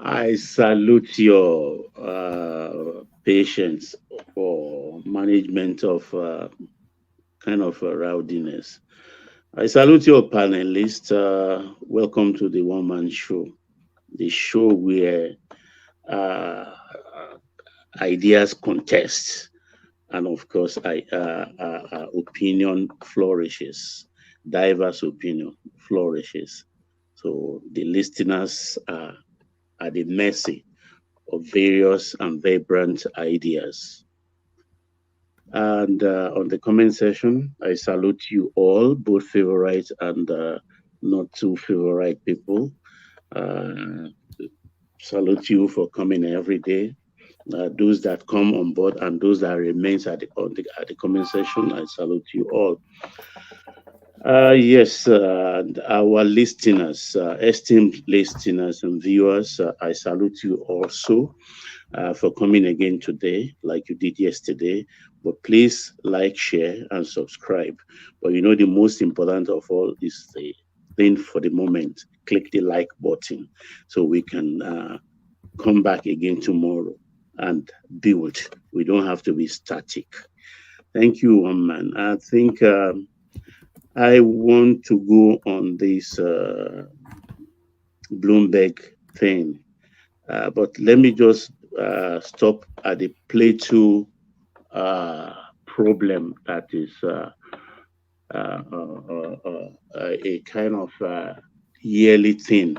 I salute your patience for management of kind of rowdiness. I salute your panelists. Welcome to the one-man show. The show where ideas contest, and of course, opinion flourishes, diverse opinion flourishes. So the listeners are at the mercy of various and vibrant ideas. And on the comment section, I salute you all, both favorite and not too favorite people. Salute you for coming every day. Those that come on board and those that remains at the comment section, I salute you all. Yes, our listeners, esteemed listeners and viewers, I salute you also for coming again today, like you did yesterday. But please like, share, and subscribe. But you know, the most important of all is the thing for the moment. Click the like button so we can come back again tomorrow and build. We don't have to be static. Thank you, man. I think I want to go on this Bloomberg thing, but let me just stop at the Plato problem that is a kind of yearly thing,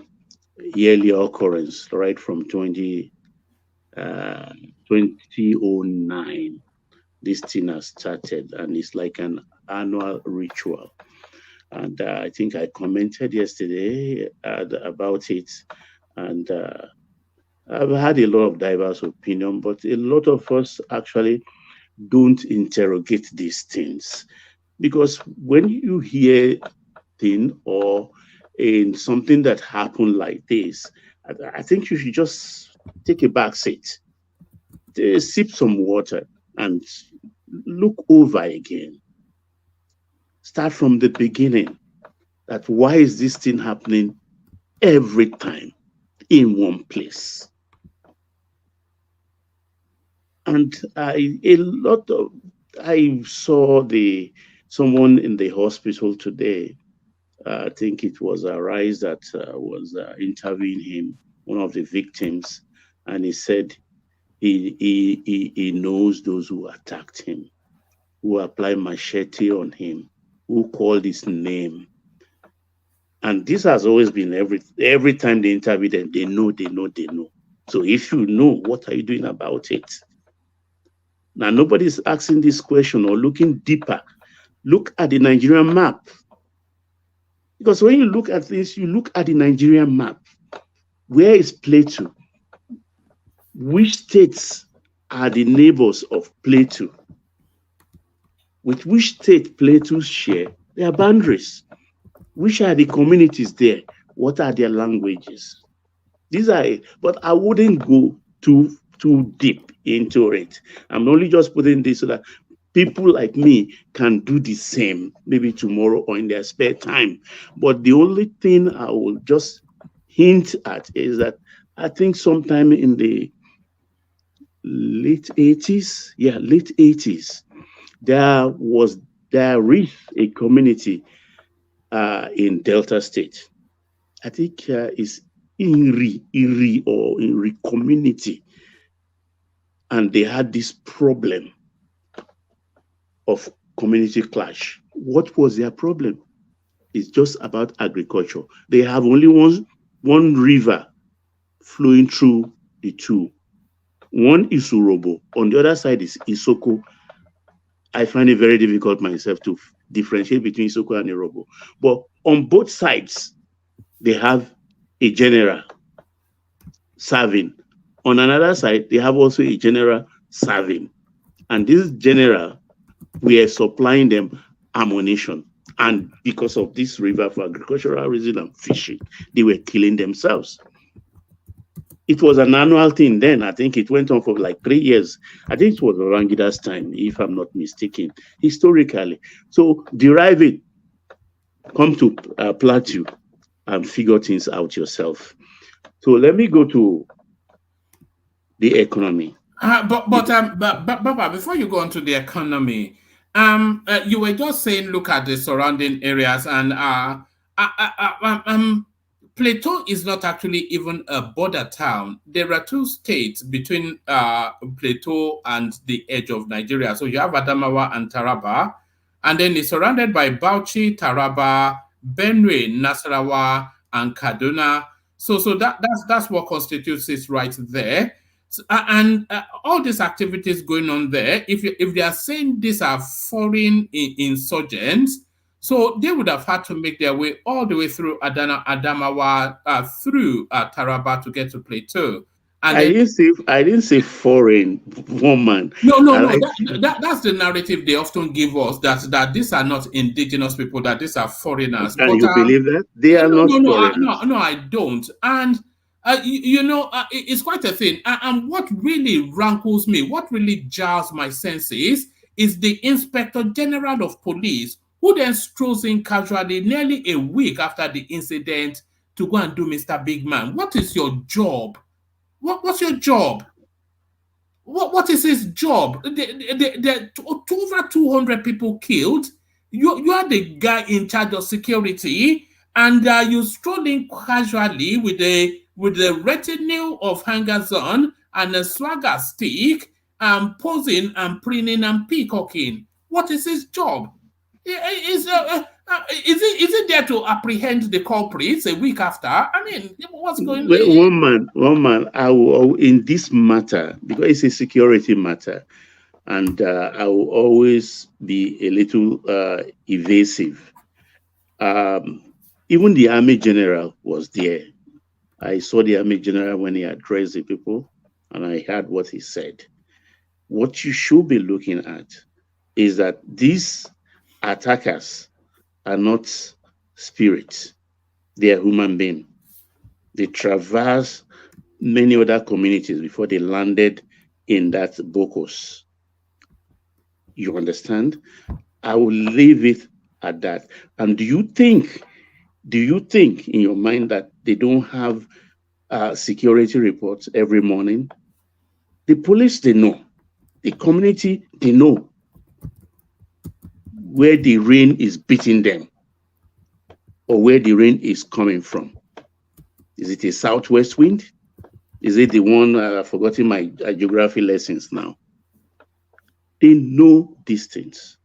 yearly occurrence, right from 2009. This thing has started, and it's like an annual ritual. And I think I commented yesterday about it, and I've had a lot of diverse opinion, but a lot of us actually don't interrogate these things, because when you hear thing or in something that happened like this, I think you should just take a back seat, sip some water, and look over again. Start from the beginning. That why is this thing happening every time in one place? And I saw someone in the hospital today. I think it was Arise that was interviewing him, one of the victims, and he said he knows those who attacked him, who applied machete on him, who called his name. And this has always been every time they interview them, they know. So if you know, what are you doing about it? Now, nobody's asking this question or looking deeper. Look at the Nigerian map. Because when you look at this, you look at the Nigerian map. Where is Plateau? Which states are the neighbors of Plateau? With which state Plateau share their boundaries? Which are the communities there? What are their languages? These are it. But I wouldn't go too deep into it. I'm only just putting this so that people like me can do the same, maybe tomorrow or in their spare time. But the only thing I will just hint at is that I think sometime in the late 80s, late 80s, there is a community in Delta State. I think it's Inri community. And they had this problem of community clash. What was their problem? It's just about agriculture. They have only one river flowing through the two. One is Urobo, on the other side is Isoko. I find it very difficult myself to differentiate between Isoko and Urobo. But on both sides, they have a general serving. On another side, they have also a general serving. And this general, we are supplying them ammunition. And because of this river for agricultural reason and fishing, they were killing themselves. It was an annual thing then. I think it went on for like 3 years. I think it was Orangida's time, if I'm not mistaken, historically. So derive it, come to Plateau and figure things out yourself. So let me go to the economy. But before you go on to the economy, you were just saying, look at the surrounding areas, and Plateau is not actually even a border town. There are two states between Plateau and the edge of Nigeria. So you have Adamawa and Taraba, and then it's surrounded by Bauchi, Taraba, Benue, Nasarawa, and Kaduna. So that's what constitutes it right there. So, and all these activities going on there, if they are saying these are foreign insurgents, so they would have had to make their way all the way through Adamawa, through Taraba to get to Plateau. And I didn't say foreign woman. No. That's the narrative they often give us, that these are not indigenous people, that these are foreigners. And you believe that they are not foreigners? No, I don't. And it's quite a thing. And what really rankles me, what really jars my senses, is the Inspector General of Police, who then strolls in casually nearly a week after the incident to go and do Mr. Big Man. What is your job? What's your job? What is his job? There are over 200 people killed. You are the guy in charge of security, and you stroll in casually with the retinue of hangers on and a swagger stick, posing and preening and peacocking. What is his job? Is it there to apprehend the culprits a week after? I mean, what's going on? One man, I will, in this matter, because it's a security matter, and I will always be a little evasive. Even the Army General was there. I saw the Army General when he addressed the people, and I heard what he said. What you should be looking at is that these attackers are not spirits. They are human beings. They traversed many other communities before they landed in that Bokos. You understand? I will leave it at that. And do you think in your mind that they don't have security reports every morning? The police, they know. The community, they know where the rain is beating them or where the rain is coming from. Is it a southwest wind? Is it the one, I've forgotten my geography lessons now. They know these things.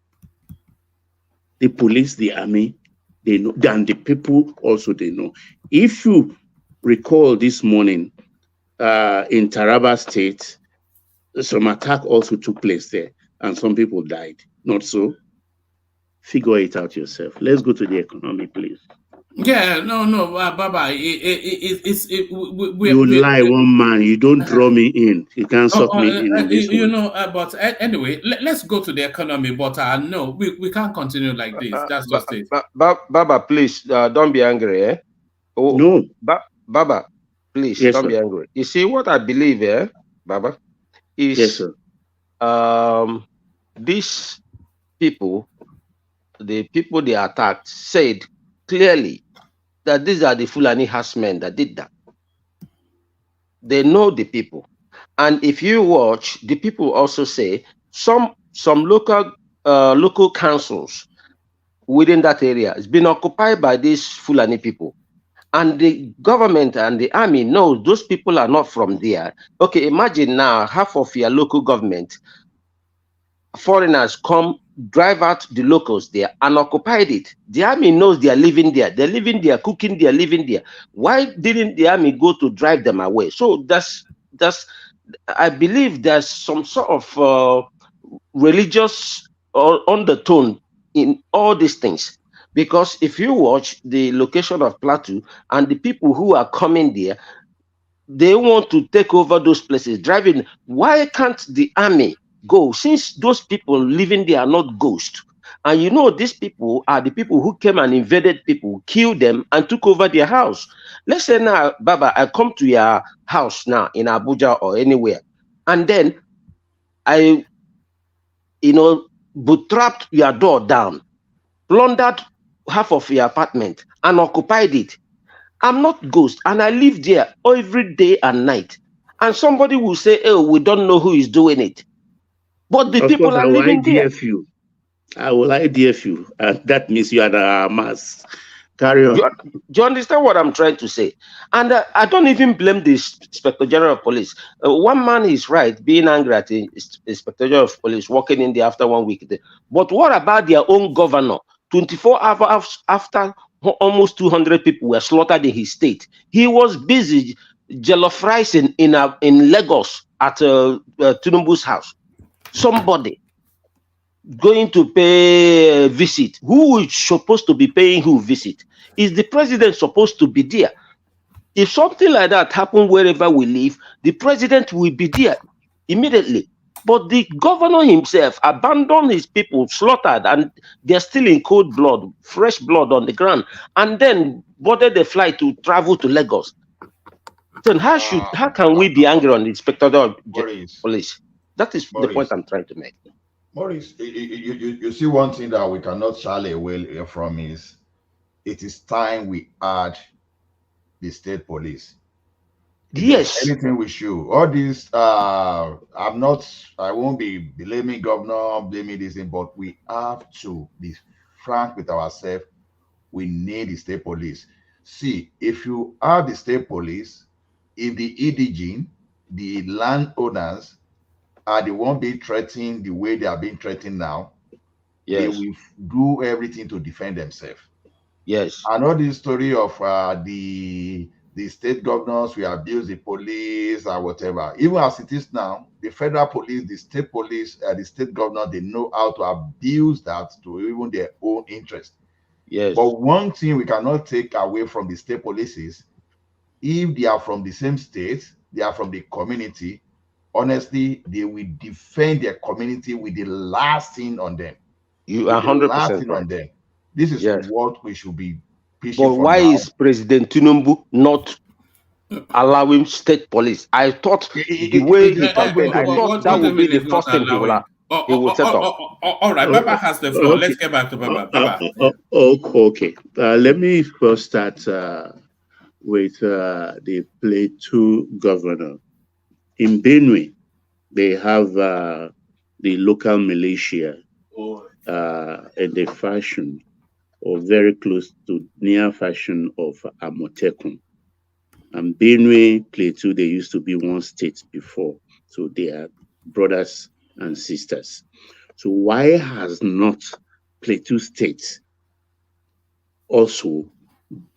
The police, the army, they know, and the people also they know. If you recall this morning in Taraba State, some attack also took place there and some people died. Not so? Figure it out yourself. Let's go to the economy, please. Yeah, no, Baba. You lie, one man. You don't draw me in. You can't suck me in this one. But anyway, let's go to the economy. But no, we can't continue like this. That's just it. Baba, please don't be angry. Eh? Oh, no, Baba, please yes, don't sir. be angry. You see what I believe, Baba, is yes, sir. These people, the people they attacked, said clearly that these are the Fulani herdsmen that did that. They know the people, and if you watch, the people also say some local councils within that area has been occupied by these Fulani people. And the government and the army knows those people are not from there. Okay, imagine now half of your local government, foreigners come, drive out the locals there and occupied it. The army knows they are living there. They're living there, cooking there, living there. Why didn't the army go to drive them away? So that's I believe there's some sort of religious undertone in all these things. Because if you watch the location of Plateau and the people who are coming there, they want to take over those places, driving. Why can't the army go? Since those people living there are not ghosts, and you know these people are the people who came and invaded people, killed them, and took over their house. Let's say now, Baba, I come to your house now in Abuja or anywhere, and then I, bootstrapped your door down, plundered half of your apartment, and occupied it. I'm not ghost, and I live there every day and night. And somebody will say, "Oh, we don't know who is doing it," but the people are living there. I will IDF you, and that means you are the mass. Carry on. Do you understand what I'm trying to say? And I don't even blame the Inspector General of Police. One man is right, being angry at the Inspector General of Police, walking in there after 1 week. But what about their own governor? 24 hours after almost 200 people were slaughtered in his state, he was busy jollof rice in Lagos at Tinubu's house. Somebody going to pay a visit. Who is supposed to be paying who visit? Is the president supposed to be there? If something like that happens wherever we live, the president will be there immediately. But the governor himself abandoned his people, slaughtered, and they're still in cold blood, fresh blood on the ground, and then boarded the flight to travel to Lagos. Then how can we be angry on the Inspector of Police? That is the point I'm trying to make. Maurice, you see one thing that we cannot shy away from is it is time we add the state police. Yes. Anything we should. All this, I won't be blaming governor, blaming this thing, but we have to be frank with ourselves. We need the state police. See, if you have the state police, if the EDG, the landowners, are the one being threatened the way they are being threatened now, they will do everything to defend themselves. Yes. I know this story of the state governors will abuse the police or whatever. Even as it is now, the federal police, the state police, the state governor, they know how to abuse that to even their own interest. Yes. But one thing we cannot take away from the state police is if they are from the same state, they are from the community, honestly, they will defend their community with the last thing on them. You are 100% right. On them. This is what we should be pushing for. But why is President Tinubu not allowing state police? I thought the way he campaigned, I thought that would be the first thing he will set up. All right, Baba has the floor. Okay. Let's get back to Baba. Okay. Let me first start with the Plateau governor. In Benue, they have the local militia in the fashion or very close to near fashion of Amotekun. And Benue, Plateau, they used to be one state before. So they are brothers and sisters. So why has not Plateau State also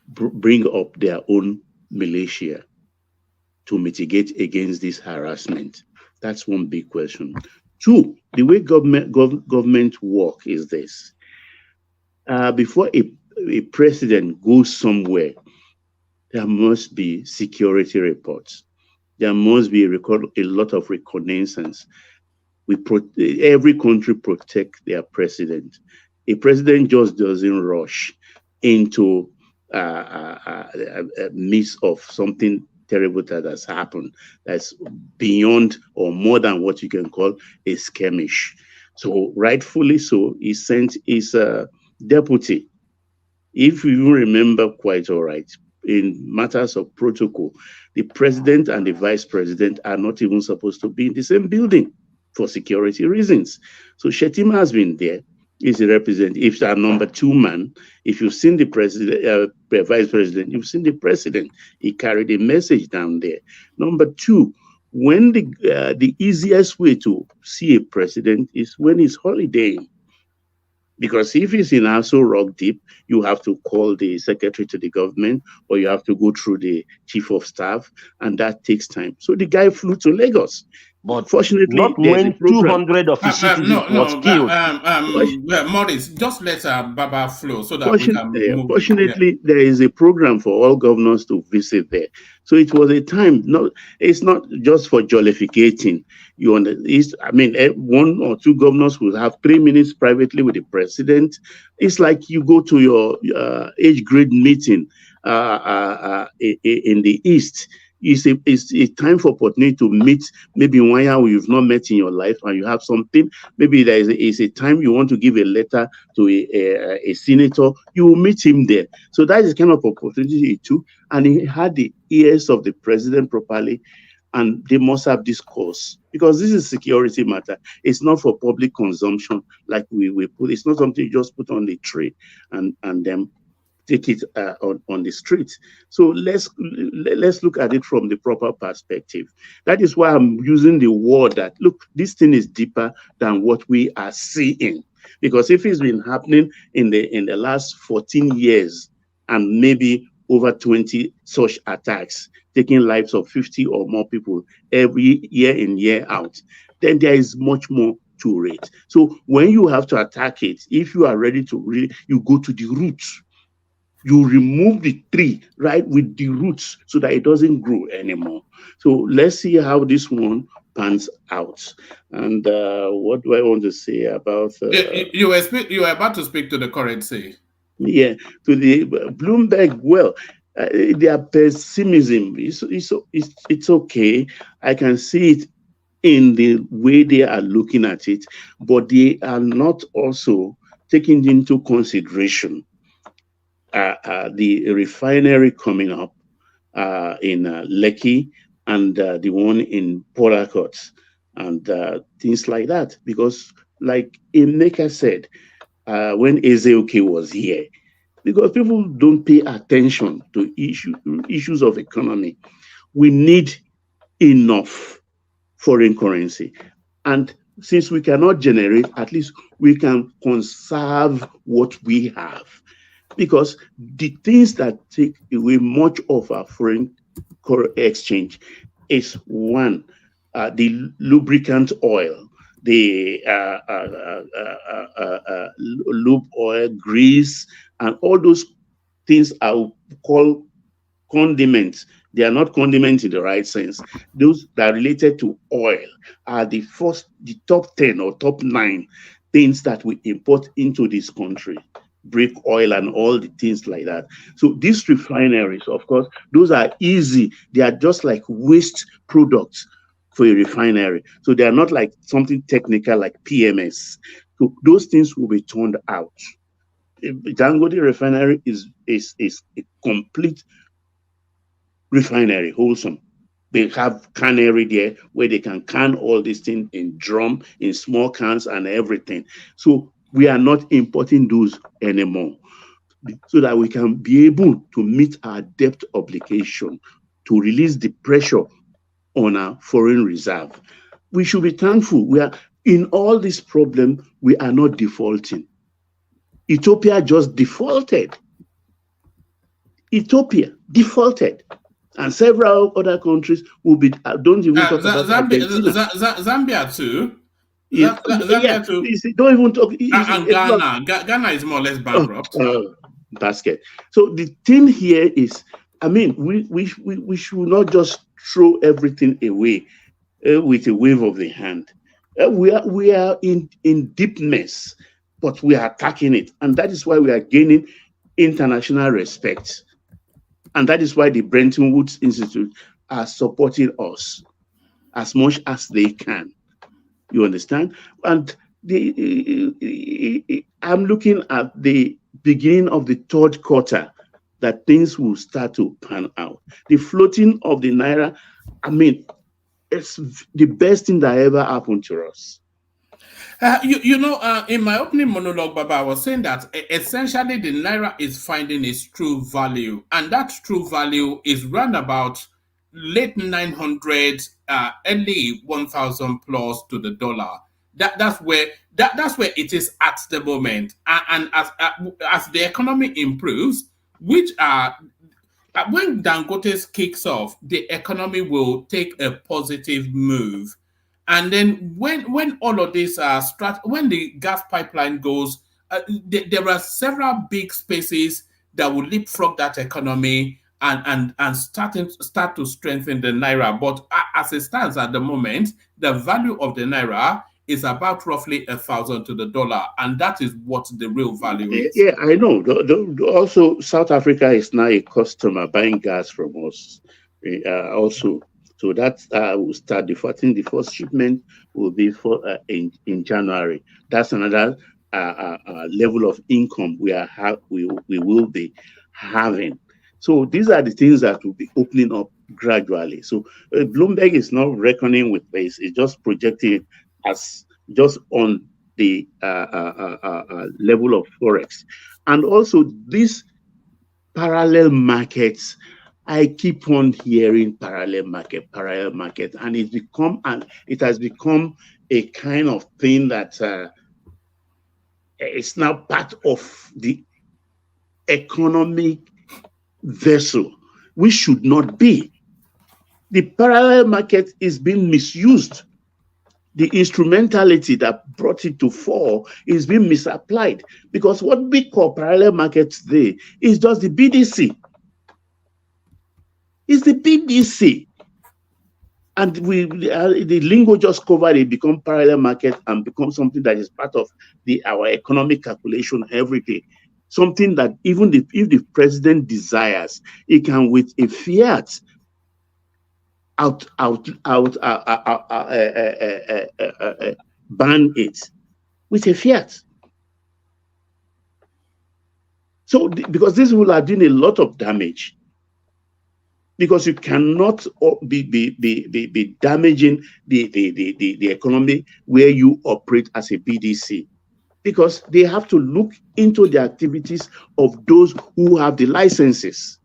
bring up their own militia to mitigate against this harassment? That's one big question. Two, the way government work is this. Before a president goes somewhere, there must be security reports. There must be a lot of reconnaissance. Every country protect their president. A president just doesn't rush into a midst of something terrible that has happened that's beyond or more than what you can call a skirmish. So rightfully so, he sent his deputy. If you remember quite all right, in matters of protocol, the president and the vice president are not even supposed to be in the same building for security reasons. So Shetima has been there. He's a representative. If our number 2 man, if you've seen the president, vice president, you've seen the president. He carried a message down there. Number 2, when the easiest way to see a president is when he's holidaying. Because if he's in Aso Rock Deep, you have to call the secretary to the government, or you have to go through the chief of staff, and that takes time. So the guy flew to Lagos. But fortunately, not when 200 of his citizens was killed. Maurice, just let Baba flow so that we can move. Fortunately, there is a program for all governors to visit there. So it was a time. No, it's not just for jollificating. I mean, 1 or 2 governors will have 3 minutes privately with the president. It's like you go to your age grade meeting in the East. It's a time for opportunity to meet maybe one year you've not met in your life, and you have something. Maybe is a time you want to give a letter to a senator. You will meet him there. So that is kind of opportunity too. And he had the ears of the president properly, and they must have discourse, because this is a security matter. It's not for public consumption like we put. It's not something you just put on the tray and then take it on the streets. So let's look at it from the proper perspective. That is why I'm using the word that, look, this thing is deeper than what we are seeing. Because if it's been happening in the last 14 years and maybe over 20 such attacks, taking lives of 50 or more people every year in, year out, then there is much more to it. So when you have to attack it, if you are ready to you go to the roots. You remove the tree right with the roots so that it doesn't grow anymore. So let's see how this one pans out. And what do I want to say about? You were about to speak to the currency. Yeah, to the Bloomberg. Well, their pessimism it's okay. I can see it in the way they are looking at it, but they are not also taking into consideration the refinery coming up in Lekki and the one in Port Harcourt and things like that. Because like Emeka said, when Ezeoke was here, because people don't pay attention to issues of economy, we need enough foreign currency. And since we cannot generate, at least we can conserve what we have. Because the things that take away much of our foreign exchange is one, the lubricant oil, the lube oil, grease, and all those things I would call condiments. They are not condiments in the right sense. Those that are related to oil are the top 10 or top 9 things that we import into this country. Brick oil and all the things like that. So these refineries, of course, those are easy. They are just like waste products for a refinery. So they are not like something technical like PMS. So those things will be turned out. Dangote refinery is a complete refinery, wholesome. They have cannery there where they can can all these things in drum, in small cans and everything. So we are not importing those anymore, so that we can be able to meet our debt obligation to release the pressure on our foreign reserve. We should be thankful. We are in all this problem. We are not defaulting. Ethiopia just defaulted. Ethiopia defaulted, and several other countries will be. Don't even talk about Zambia too. Don't even talk. And Ghana. Ghana is more or less bankrupt. basket. So the thing here is, I mean, we should not just throw everything away with a wave of the hand. We are in deep mess, but we are attacking it, and that is why we are gaining international respect, and that is why the Bretton Woods Institute are supporting us as much as they can. You understand? And I'm looking at the beginning of the third quarter that things will start to pan out. The floating of the naira, I mean, it's the best thing that ever happened to us. In my opening monologue, Baba, I was saying that essentially the naira is finding its true value, and that true value is round about late 900s, early 1000 plus to the dollar. That's where it is at the moment, and as the economy improves, which when Dangote kicks off, the economy will take a positive move. And then when all of this when the gas pipeline goes, there are several big spaces that will leapfrog that economy and start to strengthen the naira. But as it stands at the moment, the value of the naira is about roughly 1,000 to the dollar, and that is what the real value is. Yeah, I know. Also, South Africa is now a customer buying gas from us. Also. So that will start. I think the first shipment will be in January. That's another level of income we will be having. So these are the things that will be opening up gradually. So Bloomberg is not reckoning with this; it's just projecting as just on the level of forex, and also these parallel markets. I keep on hearing parallel market, and it has become a kind of thing that it's now part of the economic vessel. We should not be. The parallel market is being misused. The instrumentality that brought it to fall is being misapplied, because what we call parallel market today is just the BDC. It's the BDC. And the lingo just covered it, become parallel market and become something that is part of our economic calculation every day. Something that even if the president desires, he can with a fiat ban it with a fiat. So because this will have done a lot of damage. Because you cannot be damaging the economy where you operate as a BDC. Because they have to look into the activities of those who have the licenses.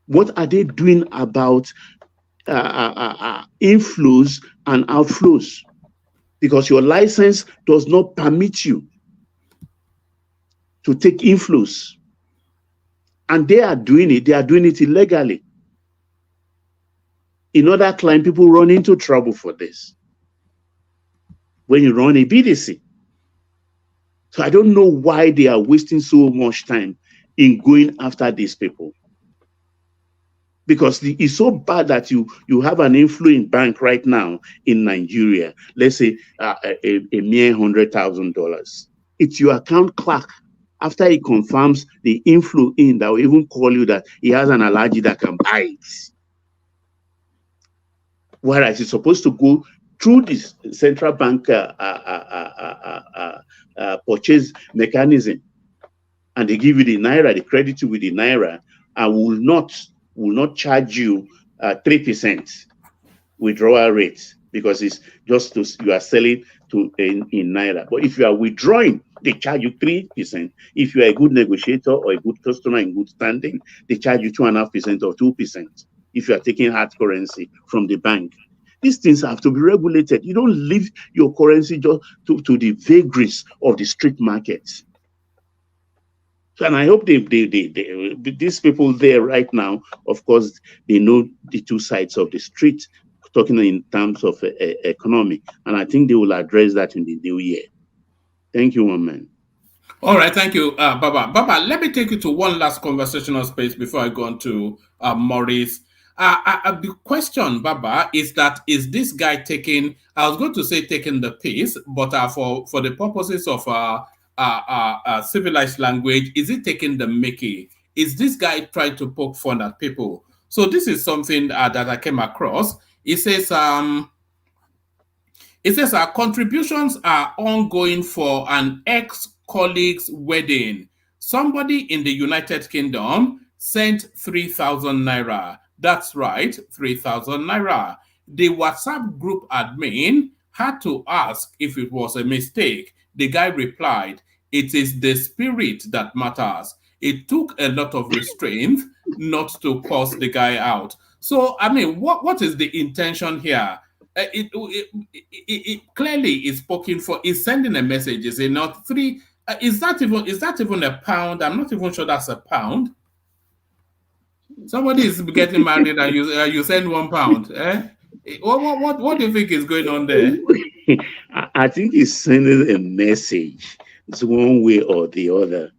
What are they doing about inflows and outflows? Because your license does not permit you to take inflows. And they are doing it illegally. In other clients, people run into trouble for this when you run a BDC. So I don't know why they are wasting so much time in going after these people. Because it's so bad that you have an inflowing bank right now in Nigeria, let's say a mere $100,000. It's your account clerk. After he confirms the inflow in, that will even call you that he has an allergy that can buy it. Whereas it's supposed to go through this central bank purchase mechanism, and they give you the naira, they credit you with the naira, and will not charge you 3% withdrawal rate, because it's just you are selling in naira. But if you are withdrawing, they charge you 3%. If you are a good negotiator or a good customer in good standing, they charge you 2.5% or 2%. If you are taking hard currency from the bank, these things have to be regulated. You don't leave your currency just to the vagaries of the street markets. So, and I hope these people there right now, of course, they know the two sides of the street, talking in terms of economy, and I think they will address that in the new year. Thank you, one man. All right, thank you, Baba. Baba, let me take you to one last conversational space before I go on to Maurice. The question, Baba, is that is this guy taking? I was going to say taking the piece, but for the purposes of civilized language, is it taking the Mickey? Is this guy trying to poke fun at people? So this is something that I came across. It says our contributions are ongoing for an ex-colleague's wedding. Somebody in the United Kingdom sent 3,000 naira. That's right, 3,000 naira. The WhatsApp group admin had to ask if it was a mistake. The guy replied, "It is the spirit that matters." It took a lot of restraint not to curse the guy out. So, I mean, what is the intention here? It clearly is spoken for. Is sending a message. Is it not three? Is that even a pound? I'm not even sure that's a pound. Somebody is getting married and you send £1. Eh? What do you think is going on there? I think he's sending a message. It's one way or the other.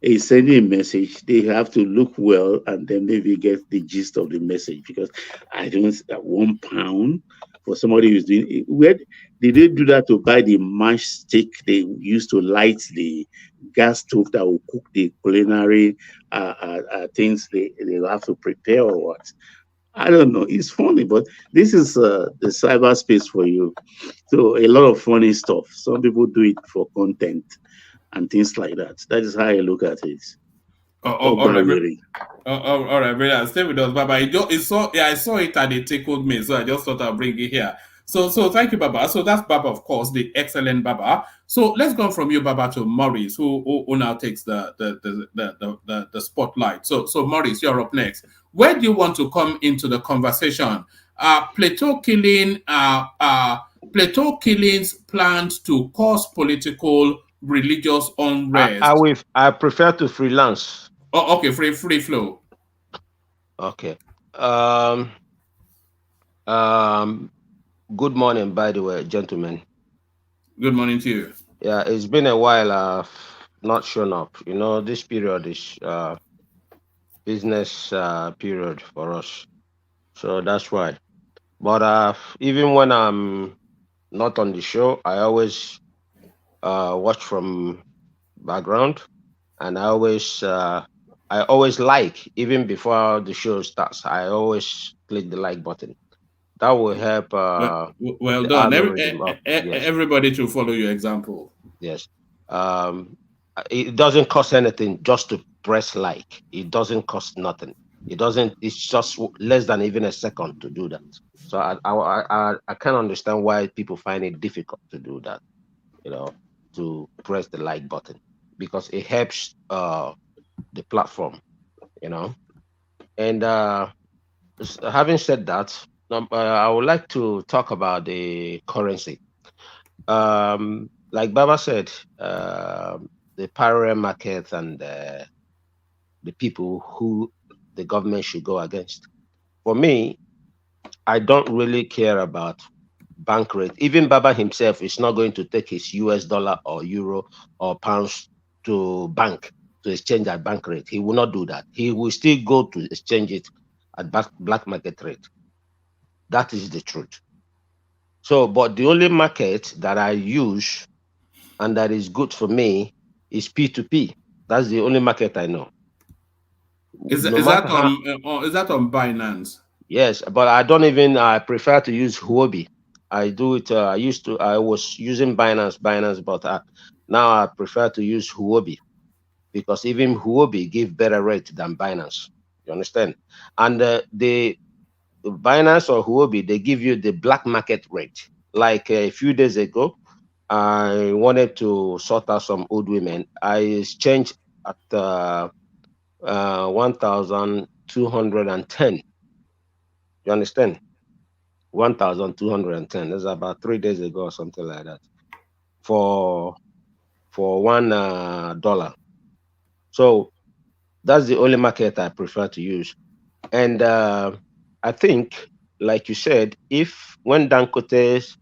He's sending a message. They have to look well and then maybe get the gist of the message, because I don't £1 for somebody who's doing it. Where did they do that to buy the matchstick they used to light the gas stove that will cook the culinary things they have to prepare, or what? I don't know. It's funny, but this is the cyberspace for you. So a lot of funny stuff. Some people do it for content and things like that. That is how I look at it. All right, all right, brother. Stay with us, Baba. I saw it and it tickled me, so I just thought I'd bring it here. So thank you, Baba. So that's Baba, of course, the excellent Baba. So let's go from you, Baba, to Maurice, who now takes the spotlight. So Maurice, you're up next. Where do you want to come into the conversation? Plateau killings planned to cause political religious unrest. I prefer to freelance. Oh, okay, free flow. Okay. Good morning, by the way, gentlemen. Good morning to you. Yeah, it's been a while. I've not shown up. You know, this period is business period for us, so that's why. But even when I'm not on the show, I always watch from background, and I always like, even before the show starts, I always click the like button. That will help. Well done. Everybody should follow your example. Yes. It doesn't cost anything just to press like. It doesn't cost nothing. It's just less than even a second to do that. So I can't understand why people find it difficult to do that, to press the like button, because it helps the platform, And having said that, I would like to talk about the currency. Like Baba said, the parallel market and the people who the government should go against. For me, I don't really care about bank rate. Even Baba himself is not going to take his US dollar or euro or pounds to bank to exchange at bank rate. He will not do that. He will still go to exchange it at black market rate. That is the truth. So, but the only market that I use and that is good for me is P2P. That's the only market I know. Is that on Binance? Yes, but I don't even. I prefer to use Huobi. I do it. I was using Binance, but now I prefer to use Huobi, because even Huobi give better rate than Binance. You understand? And the Binance or Huobi, they give you the black market rate. Like a few days ago, I wanted to sort out some old women. I exchanged at 1,210. You understand? 1,210. That's about 3 days ago or something like that. For $1. So that's the only market I prefer to use. And I think, like you said, when Dangote's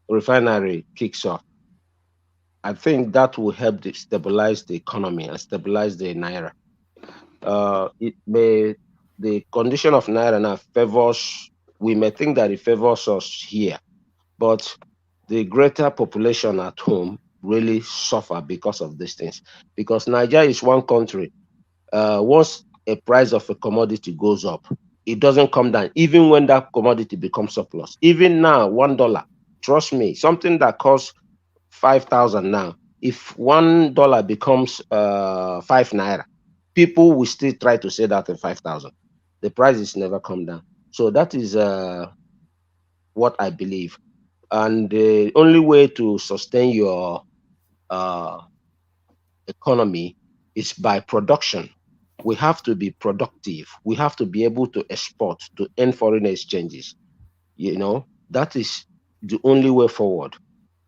refinery kicks off, I think that will help stabilize the economy and stabilize the naira. The condition of naira now favors. We may think that it favors us here, but the greater population at home really suffer because of these things. Because Nigeria is one country. Once a price of a commodity goes up, it doesn't come down, even when that commodity becomes surplus. Even now, $1, trust me, something that costs 5,000 now, if $1 becomes 5 naira, people will still try to say that in 5,000. The price is never come down. So that is what I believe. And the only way to sustain your economy is by production. We have to be productive. We have to be able to export, to earn foreign exchanges. You know, that is the only way forward.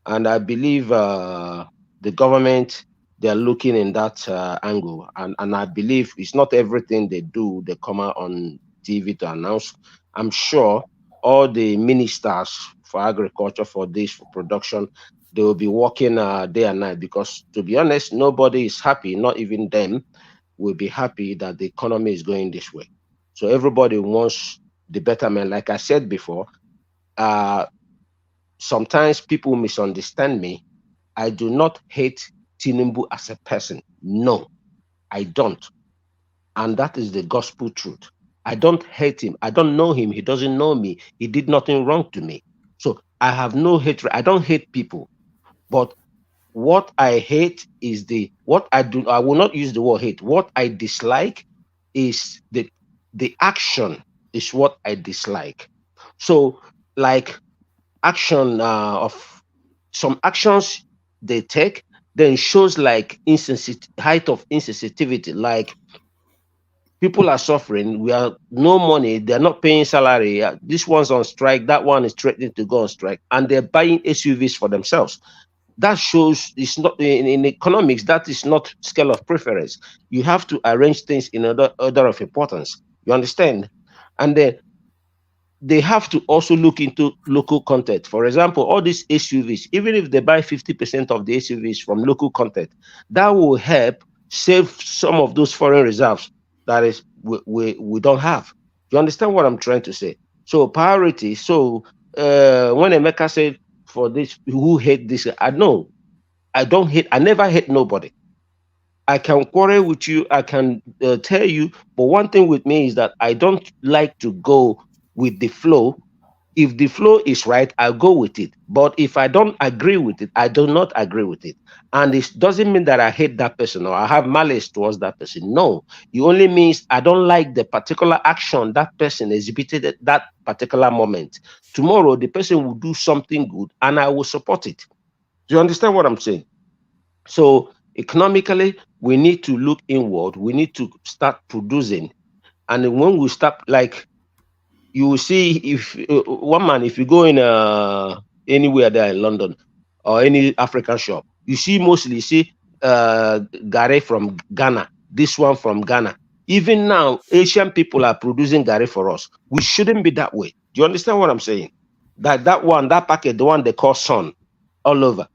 And I believe the government, they're looking in that angle. And I believe it's not everything they do, they come out on TV to announce. I'm sure all the ministers for agriculture, for this, for production, they will be working day and night, because to be honest, nobody is happy, not even them will be happy that the economy is going this way. So everybody wants the betterment. Like I said before, sometimes people misunderstand me. I do not hate Tinubu as a person. No, I don't. And that is the gospel truth. I don't hate him. I don't know him. He doesn't know me. He did nothing wrong to me. So I have no hatred. I don't hate people. But what I hate is I will not use the word hate. What I dislike is the action is what I dislike. So like action of some actions they take, then shows like height of insensitivity, like people are suffering, we are no money, they're not paying salary, this one's on strike, that one is threatening to go on strike, and they're buying SUVs for themselves. That shows it's not in economics, that is not scale of preference. You have to arrange things in order of importance. You understand? And then they have to also look into local content. For example, all these SUVs, even if they buy 50% of the SUVs from local content, that will help save some of those foreign reserves that is we don't have. You understand what I'm trying to say? So priority. So when Emeka said for this, who hate this, I know I don't hate. I never hate nobody. I can quarrel with you. I can tell you, but one thing with me is that I don't like to go with the flow. If the flow is right, I'll go with it. But if I don't agree with it, I do not agree with it. And it doesn't mean that I hate that person or I have malice towards that person. No, it only means I don't like the particular action that person exhibited at that particular moment. Tomorrow, the person will do something good and I will support it. Do you understand what I'm saying? So economically, we need to look inward. We need to start producing. And when we start, like, you will see, if one man, if you go in anywhere there in London or any African shop, you see mostly gare from Ghana, this one from Ghana. Even now, Asian people are producing gare for us. We shouldn't be that way. Do you understand what I'm saying? That packet, the one they call Sun, all over,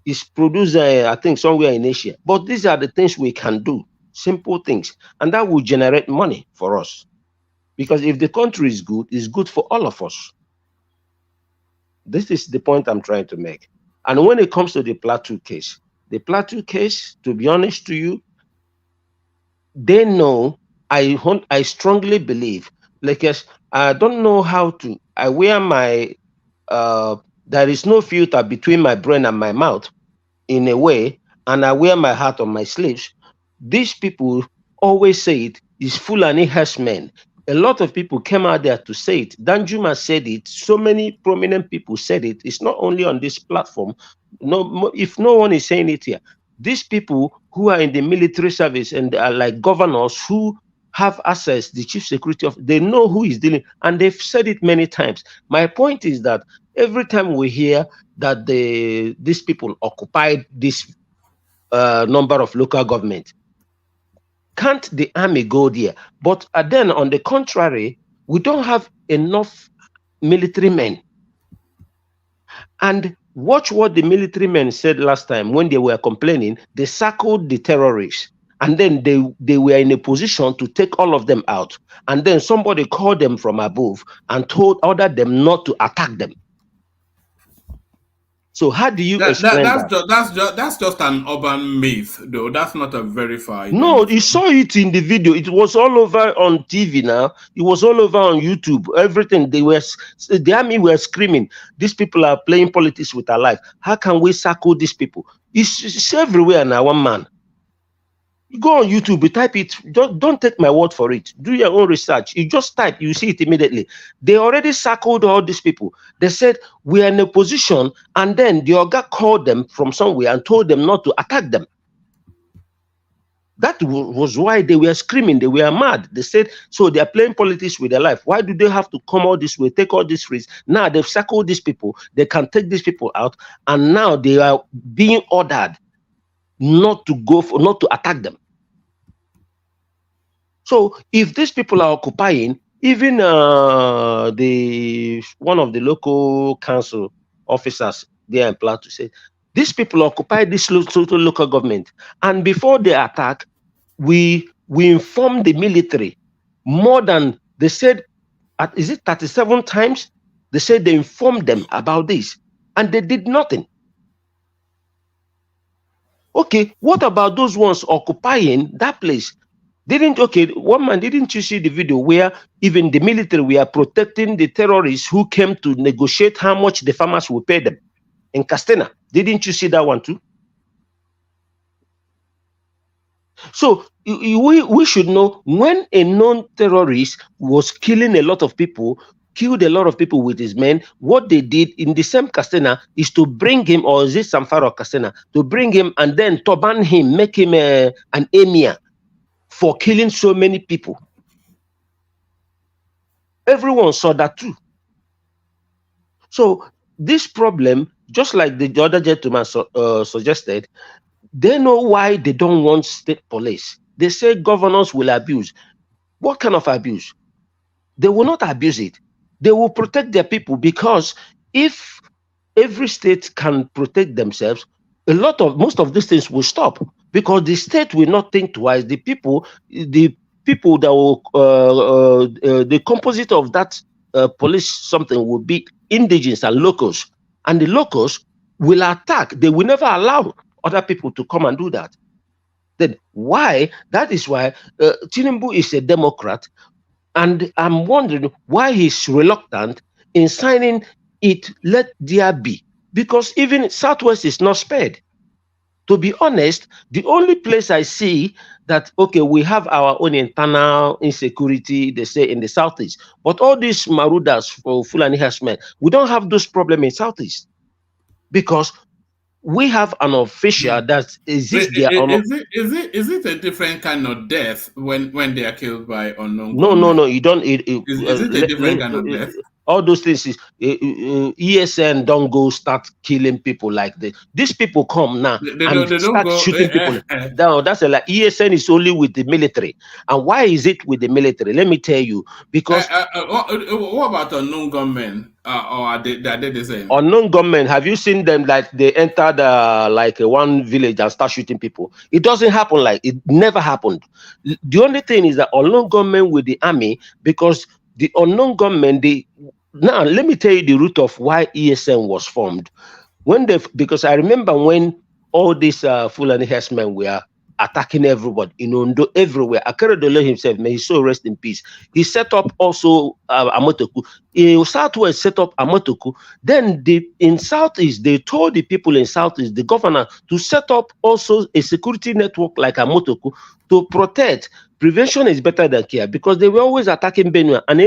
is produced, I think, somewhere in Asia. But these are the things we can do, simple things, and that will generate money for us. Because if the country is good, it's good for all of us. This is the point I'm trying to make. And when it comes to the Plateau case, to be honest to you, they know, I strongly believe, like, yes, I don't know how to, I wear my, there is no filter between my brain and my mouth in a way, and I wear my heart on my sleeves. These people always say it is Fulani herdsmen. A lot of people came out there to say it. Danjuma said it. So many prominent people said it. It's not only on this platform. No, if no one is saying it here, these people who are in the military service and are like governors who have access, the chief security of, they know who is dealing, and they've said it many times. My point is that every time we hear that these people occupied this number of local government, can't the army go there? But then on the contrary, we don't have enough military men. And watch what the military men said last time when they were complaining. They circled the terrorists, and then they were in a position to take all of them out. And then somebody called them from above and ordered them not to attack them. So how do you explain that? That's just an urban myth, though. That's not a verified. No, you saw it in the video. It was all over on TV now. It was all over on YouTube. Everything. The army were screaming, "These people are playing politics with our life. How can we circle these people?" It's everywhere now, one man. You go on YouTube, you type it. Don't take my word for it. Do your own research. You just type, you see it immediately. They already circled all these people. They said, we are in a position, and then the Oga called them from somewhere and told them not to attack them. That was why they were screaming. They were mad. They said, so they are playing politics with their life. Why do they have to come all this way, take all these risks? Now they've circled these people. They can take these people out, and now they are being ordered not to attack them. So if these people are occupying, even one of the local council officers there in Plateau said, these people occupy this local government, and before they attack, we informed the military more than, they said, is it 37 times? They said they informed them about this, and they did nothing. Okay, what about those ones occupying that place? One man, didn't you see the video where even the military were protecting the terrorists who came to negotiate how much the farmers will pay them in Castena? Didn't you see that one too? So we should know, when a known terrorist was killing a lot of people, killed a lot of people with his men, what they did in the same Castena is to bring him, or is it Samfaro Castena, to bring him and then turban him, make him an emir for killing so many people. Everyone saw that too. So this problem, just like the other gentleman suggested, they know why they don't want state police. They say governors will abuse. What kind of abuse? They will not abuse it. They will protect their people, because if every state can protect themselves, most of these things will stop, because the state will not think twice. The people that will the composite of that police something will be indigenous and locals, and the locals will attack. They will never allow other people to come and do that. Then why? That is why Tinubu is a Democrat, and I'm wondering why he's reluctant in signing it. Let there be, because even Southwest is not spared. To be honest, the only place I see that, okay, we have our own internal insecurity, they say, in the Southeast, but all these Marudas for Fulani herdsmen, we don't have those problems in Southeast, because we have an official that exists there. Is it a different kind of death when they are killed by unknown? No, you don't. Is it a different kind of death? All those things is ESN don't go start killing people like this. These people come now and start shooting people. No, that's like ESN is only with the military. And why is it with the military? Let me tell you, because what about unknown gunmen? Or are they the same? Unknown gunmen, have you seen them, like they entered like one village and start shooting people? It doesn't happen. Like, it never happened. The only thing is that unknown gunmen with the army, because the unknown gunmen, now let me tell you the root of why ESN was formed. Because I remember when all these Fulani herdsmen were attacking everybody in Ondo, everywhere. Akeredolu himself, may his soul rest in peace, he set up also Amotoku. In Southwest set up Amotoku. Then in Southeast, they told the people in Southeast, the governor, to set up also a security network like Amotoku to protect. Prevention is better than care, because they were always attacking Benue, and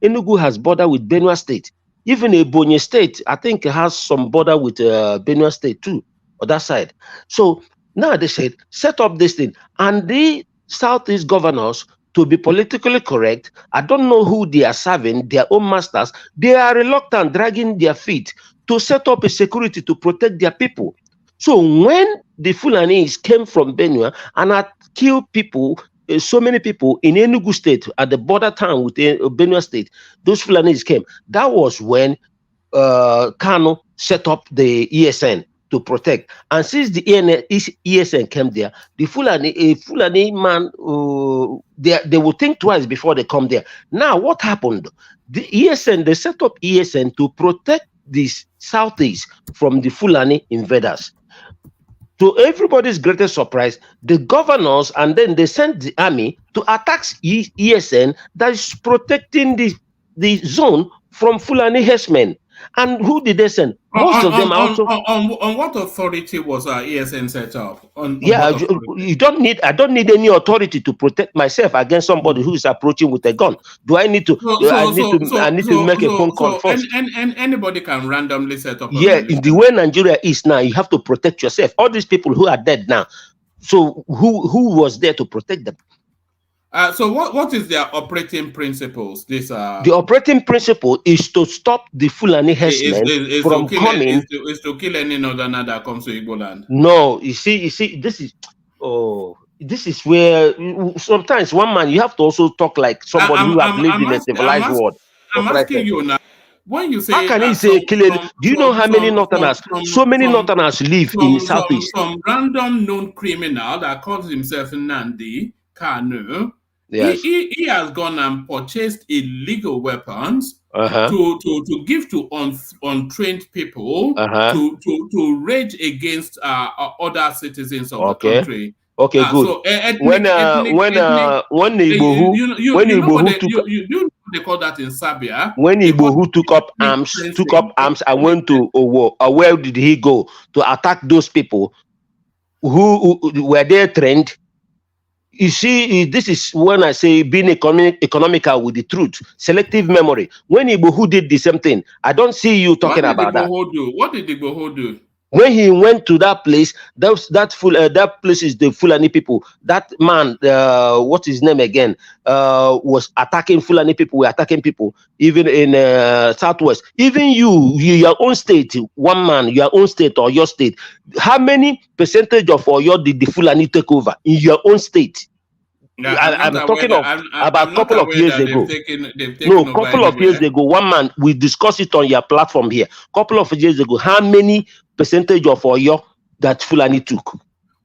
Enugu has border with Benue State. Even Ebonyi State, I think, has some border with Benue State too, on that side. So now they said, set up this thing. And the Southeast governors, to be politically correct, I don't know who they are serving, their own masters, they are reluctant, dragging their feet to set up a security to protect their people. So when the Fulanis came from Benue and had killed people, so many people in Enugu State, at the border town with Benue State, those Fulanis came. That was when Kano set up the ESN to protect. And since the ESN came there, the Fulani man, they will think twice before they come there. Now, what happened? The ESN, they set up ESN to protect the southeast from the Fulani invaders. To everybody's greatest surprise, the governors and then they sent the army to attack ESN that is protecting the zone from Fulani herdsmen. And who did they send? Most of them also. On what authority was ESN set up? You don't need. I don't need any authority to protect myself against somebody who is approaching with a gun. Do I need to? I need to make a phone call first. And anybody can randomly set up. Yeah, in the way Nigeria is now, you have to protect yourself. All these people who are dead now. So who was there to protect them? So what is their operating principles? The operating principle is to stop the Fulani herdsmen from coming. Is to kill any northerner that comes to Igbo land. No, you see, this is where sometimes one man you have to also talk like somebody who has lived in a civilized world. I'm asking you now. When you say, how can he say killing? Do you know how many northerners? So many northerners live in southeast. Some random known criminal that calls himself Nandi Kanu. Yes. He has gone and purchased illegal weapons to give to untrained people to rage against other citizens of the country. Okay, good. So they call that in Serbia. When Igbo took up arms and went to where did he go to attack those people who were there trained? You see, this is when I say being economical with the truth, selective memory. When Igbo did the same thing, I don't see you talking about that. What did Igbo do? When he went to that place, that place is the Fulani people. That man, what's his name again, was attacking Fulani people. Were attacking people, even in Southwest. Even your own state, one man, your own state or your state. How many percentage of Oyo did the Fulani take over in your own state? I'm talking about a couple of years ago. No, couple of years ago, one man, we discussed it on your platform here. Couple of years ago, how many percentage of Oyo that Fulani took?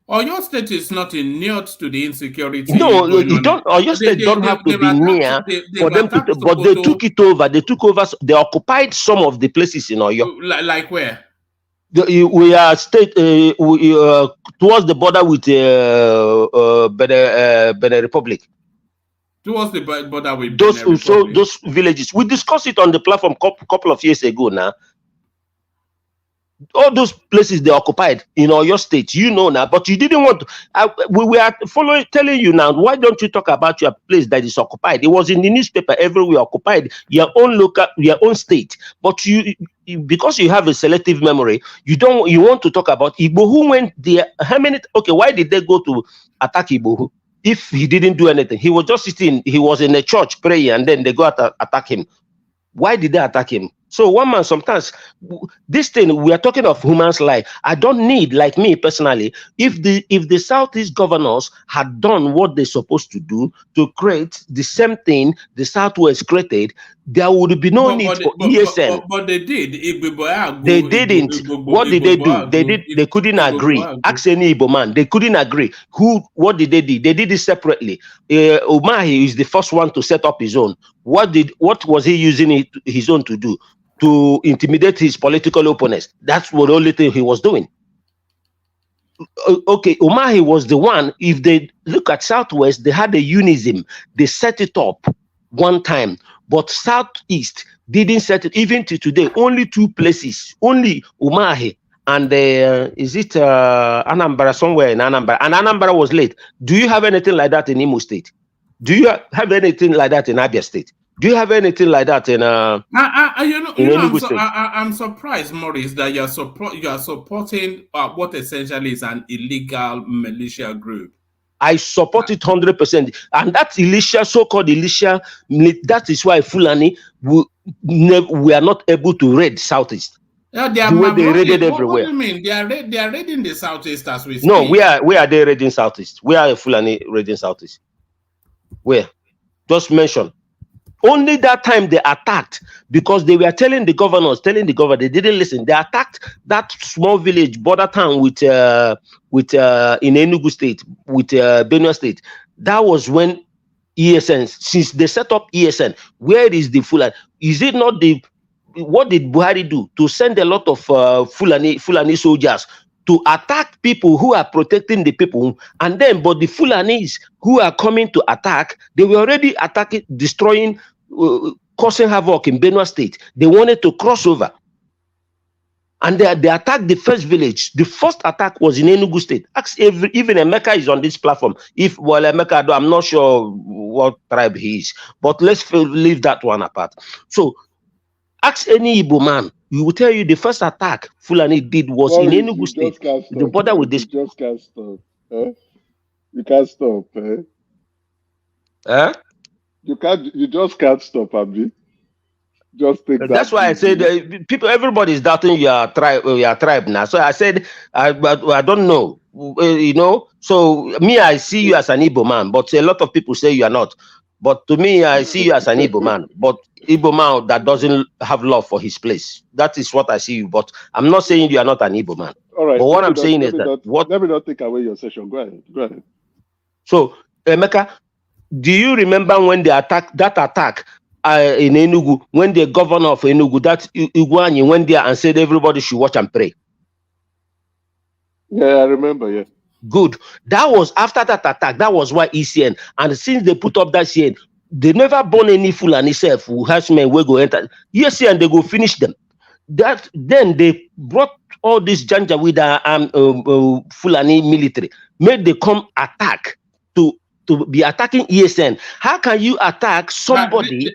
Oyo state is not inured to the insecurity. No, you don't. Oyo state don't have to be near for them to, but they took it over. They took over. They occupied some of the places in Oyo. Like where? We are towards the border with Benin Republic. Towards the border with Benin Republic. So those villages. We discussed it on the platform couple of years ago now. All those places they occupied in Oyo State, you know now, but you didn't want to. We are telling you now. Why don't you talk about your place that is occupied? It was in the newspaper everywhere. Occupied your own state, but because you have a selective memory, you want to talk about Igbo who went there. How many? Okay, why did they go to attack Igbo if he didn't do anything? He was just sitting. He was in a church praying, and then they go to attack him. Why did they attack him? So one man, sometimes this thing, we are talking of human's life. I don't need, like me personally, if the Southeast governors had done what they're supposed to do to create the same thing the Southwest created, there would be no need for ESN. But they did. They didn't. What did they do? They couldn't agree. Ask any Igbo man. They couldn't agree. What did they do? They did it separately. Umahi is the first one to set up his own. What was he using his own to do? To intimidate his political opponents. That's what the only thing he was doing. Okay, Umahi was the one. If they look at Southwest, they had a unism. They set it up one time, but Southeast didn't set it. Even to today, only two places, only Umahi and is it Anambra, somewhere in Anambra, and Anambra was late. Do you have anything like that in Imo State? Do you have anything like that in Abia State? Do you have anything like that in I'm surprised, Maurice, that you are supporting what essentially is an illegal militia group. I support it 100%, and that militia, so-called militia, that is why Fulani we are not able to raid Southeast. Yeah, they raided everywhere. What do you mean? They are raiding the Southeast as we speak. No, where are they raiding Southeast? Where are Fulani raiding Southeast? Where? Just mention. Only that time they attacked because they were telling the governor, they didn't listen. They attacked that small village border town with in Enugu State, with Benue State. That was when ESN, since they set up ESN, where is the Fulani? Is it not the, what did Buhari do? To send a lot of Fulani soldiers to attack people who are protecting the people, and then, but the Fulanis who are coming to attack, they were already attacking, destroying, causing havoc in Benue State. They wanted to cross over, and they attacked the first village. The first attack was in Enugu State. Even Emeka is on this platform. Emeka, I'm not sure what tribe he is, but let's leave that one apart. So ask any Igbo man, he will tell you the first attack Fulani did was in Enugu State. The border with this. You just can't stop. Eh? You can't stop. Eh? Eh? You just can't stop, Abi. Just take that. That's why I said everybody is doubting your tribe now. So I said I don't know, you know. So me, I see you as an Igbo man, but a lot of people say you are not. But to me, I see you as an Igbo man, but Igbo man that doesn't have love for his place. That is what I see you. But I'm not saying you are not an Igbo man. All right. But what I'm saying is that let me not take away your session. Go ahead. Go ahead. So Emeka, do you remember when they attacked in Enugu, when the governor of Enugu, that Iguanyi, went there and said everybody should watch and pray? Yeah, I remember. Yeah. Good. That was after that attack. That was why ECN. And since they put up that CN, they never born any Fulani self who has men will go enter. Yes, and they go finish them. Then they brought all this janja with Fulani military, made they come attack to be attacking ESN. How can you attack somebody?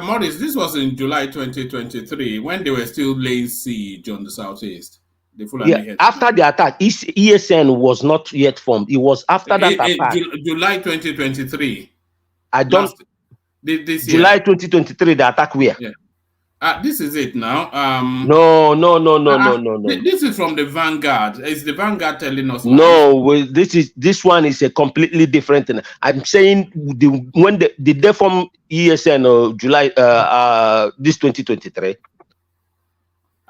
Morris, this was in July 2023 when they were still laying siege on the southeast. After the attack, ESN was not yet formed. It was after that attack. July 2023. I don't. This July 2023, the attack where? Yeah. This is it now. No. This is from the Vanguard. Is the Vanguard telling us? No, this one is a completely different thing. I'm saying when they form ESN July this 2023.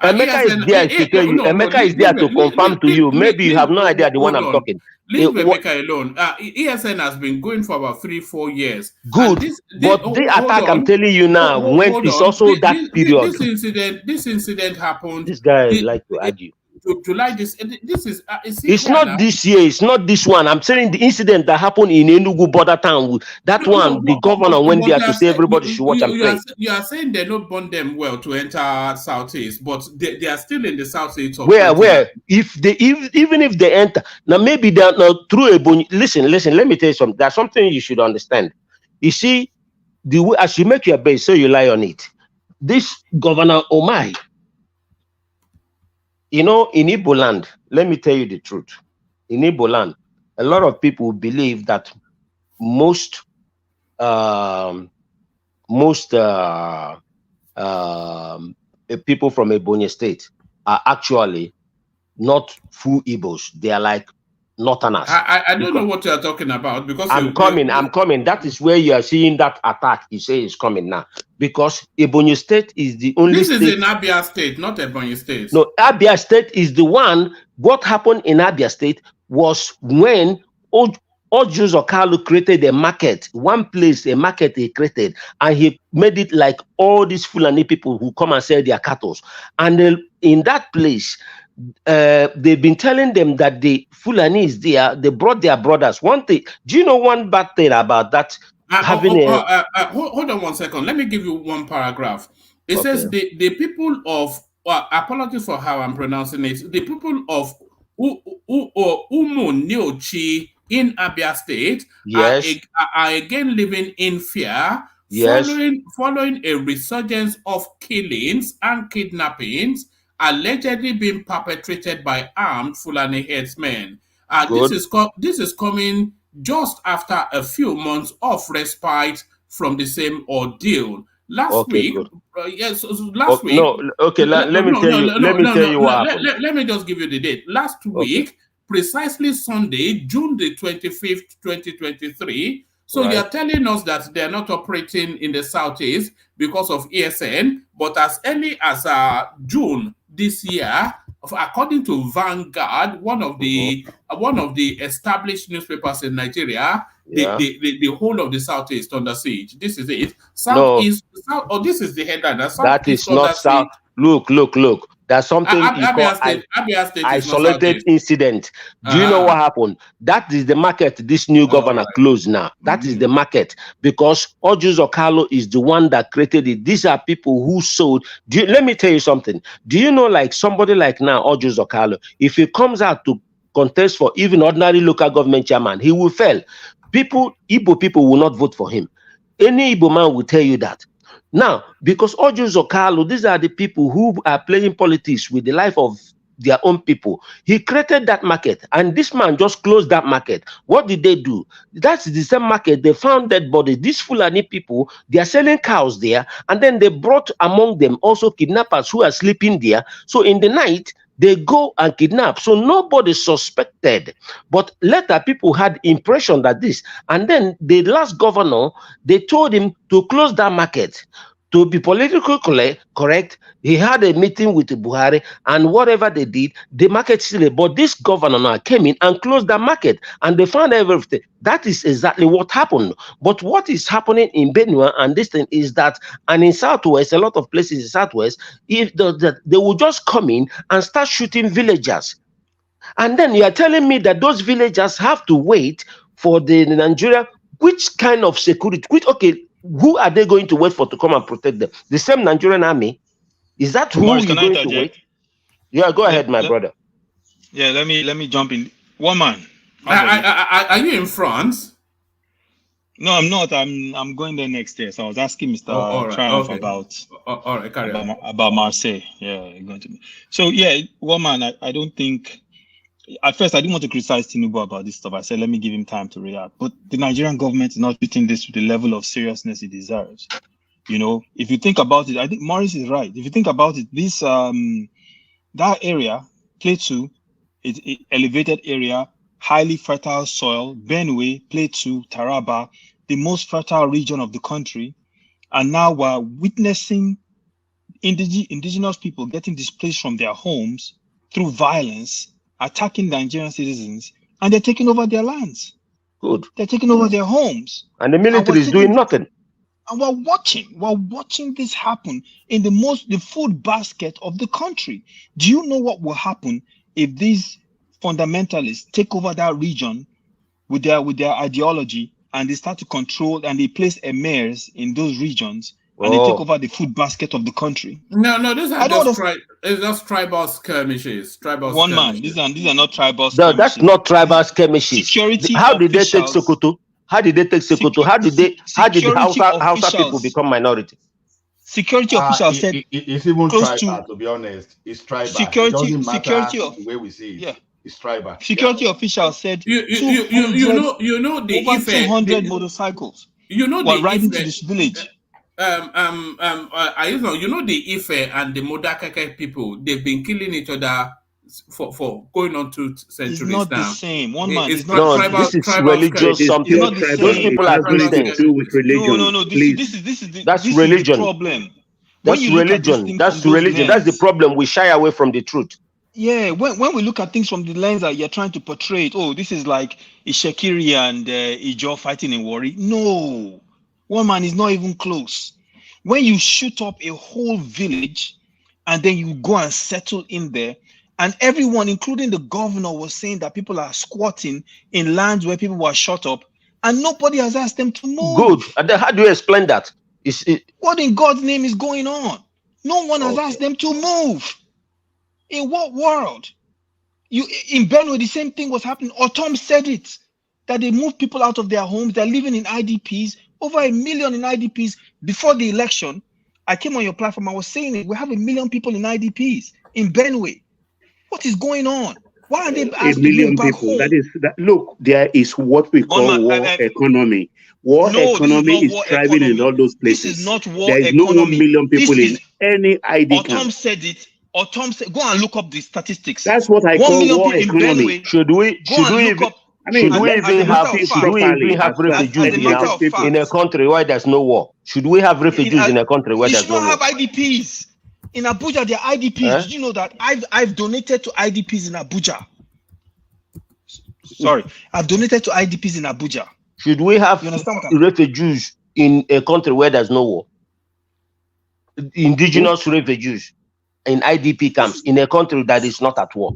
Emeka is there to tell you. Emeka is there to confirm to you. Maybe you have no idea the one I'm talking. Leave Emeka alone. ESN has been going for about 3-4 years. Good, but the attack I'm telling you now, when it's also that period. This incident happened. This guy like to argue. July. This is. It's not now. This year. It's not this one. I'm saying the incident that happened in Enugu border town. That one, the governor went there to say everybody should watch and pray. You are saying they don't bond them well to enter southeast, but they are still in the southeast. Where? Even if they enter now, maybe they are not through a bone. Listen. Let me tell you something. There's something you should understand. You see, the way as you make your base, so you lie on it. This Governor Omai. You know, in Igbo land, let me tell you the truth. In Igbo land, a lot of people believe that most people from Ebonyi State are actually not full Igbos. They are like Northerners. I don't know what you are talking about because I'm coming. That is where you are seeing that attack. You say is coming now because Ebonyi State is the only. This is in Abia State, not Ebonyi State. No, Abia State is the one. What happened in Abia State was when Ojuzo Okalu created a market, one place, a market he created, and he made it like all these Fulani people who come and sell their cattle. And in that place, they've been telling them that the Fulani is there. They brought their brothers. One thing, do you know one bad thing about that? Hold on 1 second. Let me give you one paragraph. It says the people of, apologies for how I'm pronouncing it, the people of Umuniochi in Abia State are again living in fear following a resurgence of killings and kidnappings allegedly being perpetrated by armed Fulani headsmen. This is coming just after a few months of respite from the same ordeal. Last week. Let me tell you what happened. Let me just give you the date. Last week, precisely Sunday, June the 25th, 2023, So you're telling us that they're not operating in the southeast because of ESN, but as early as June this year, according to Vanguard, one of the established newspapers in Nigeria, the whole of the southeast under siege. This is it. Southeast. No. South. This is the headline. That is not south. Look. There's something isolated incident. Do you know what happened? That is the market this new governor closed now. That is the market, because Ojus Okalo is the one that created it. These are people who sold. Let me tell you something. Do you know, like somebody like now, Ojus Okalo, if he comes out to contest for even ordinary local government chairman, he will fail. Igbo people will not vote for him. Any Igbo man will tell you that. Now, because Ojus Okalo, these are the people who are playing politics with the life of their own people. He created that market, and this man just closed that market. What did they do? That's the same market. They found dead bodies. These Fulani people, they are selling cows there, and then they brought among them also kidnappers who are sleeping there. So in the night, they go and kidnap. So nobody suspected. But later, people had impression that this. And then the last governor, they told him to close that market. To be politically correct, he had a meeting with Buhari, and whatever they did, the market still. But this governor now came in and closed that market, and they found everything. That is exactly what happened. But what is happening in Benue and this thing is that, and in Southwest, a lot of places in Southwest, if they will just come in and start shooting villagers. And then you are telling me that those villagers have to wait for the Nigeria. Which kind of security? Who are they going to wait for to come and protect them? The same Nigerian army? Is that who you're going to wait? Yeah, go ahead, my brother. Yeah, let me jump in. One man. Are you in France? No, I'm not. I'm going there next year. So I was asking Mr. Triumph about Marseille. Yeah, you're going to be. So yeah, one man. I don't think. At first, I didn't want to criticize Tinubu about this stuff. I said, let me give him time to react. But the Nigerian government is not treating this with the level of seriousness it deserves. You know, if you think about it, I think Morris is right. If you think about it, this that area, Plateau, it's an elevated area, highly fertile soil. Benue, Plateau, Taraba, the most fertile region of the country. And now we're witnessing indigenous people getting displaced from their homes through violence, attacking Nigerian citizens, and they're taking over their lands. Good. They're taking over their homes. And the military is doing nothing. And we're watching this happen in the food basket of the country. Do you know what will happen if these fundamentalists take over that region with their ideology, and they start to control, and they place emirs in those regions, and they take over the food basket of the country? No, these are just tribal skirmishes. One man, these are not tribal skirmishes. No, that's not tribal skirmishes. Security How did they take Sokoto? How did the Hausa people become minority? Security officials said it's even tribal, to be honest. It's tribal. Security the way we see it. Yeah. It's tribal. Security officials said you know the over 200 motorcycles. You know were riding to this village. You know the Ife and the Modakeke people, they've been killing each other for going on 2 centuries now. It's not the same. One man. It's not tribal. This is religious something. Those people are Christians. No. This is religion. The problem. That's religion. That's religion. That's the problem. We shy away from the truth. Yeah, when we look at things from the lens that you're trying to portray it, this is like Ishekiri and Ijo fighting in Warri. No, one man is not even close. When you shoot up a whole village and then you go and settle in there, and everyone, including the governor, was saying that people are squatting in lands where people were shot up, and nobody has asked them to move. Good. And then how do you explain that? What in God's name is going on? No one has asked them to move. In what world? In Benue, the same thing was happening. Otom said it, that they moved people out of their homes. They're living in IDPs, over 1 million in IDPs. Before the election, I came on your platform, I was saying it. We have 1 million people in IDPs in Benue. What is going on? Why are they asking 1 million people? Look, there is what we call war economy. War economy is thriving in all those places. This is not war there is economy. No 1 million people in any ID camp. Otom said it. Otom said, go and look up the statistics. That's what I call war economy. Should we I mean, should we even have refugees in a country where there's no war? Should we have refugees in a country where there's no war? You should not have IDPs. In Abuja, there are IDPs. Did you know that I've donated to IDPs in Abuja? Sorry, I've donated to IDPs in Abuja. Should we have refugees in a country where there's no war? Indigenous refugees in IDP camps in a country that is not at war.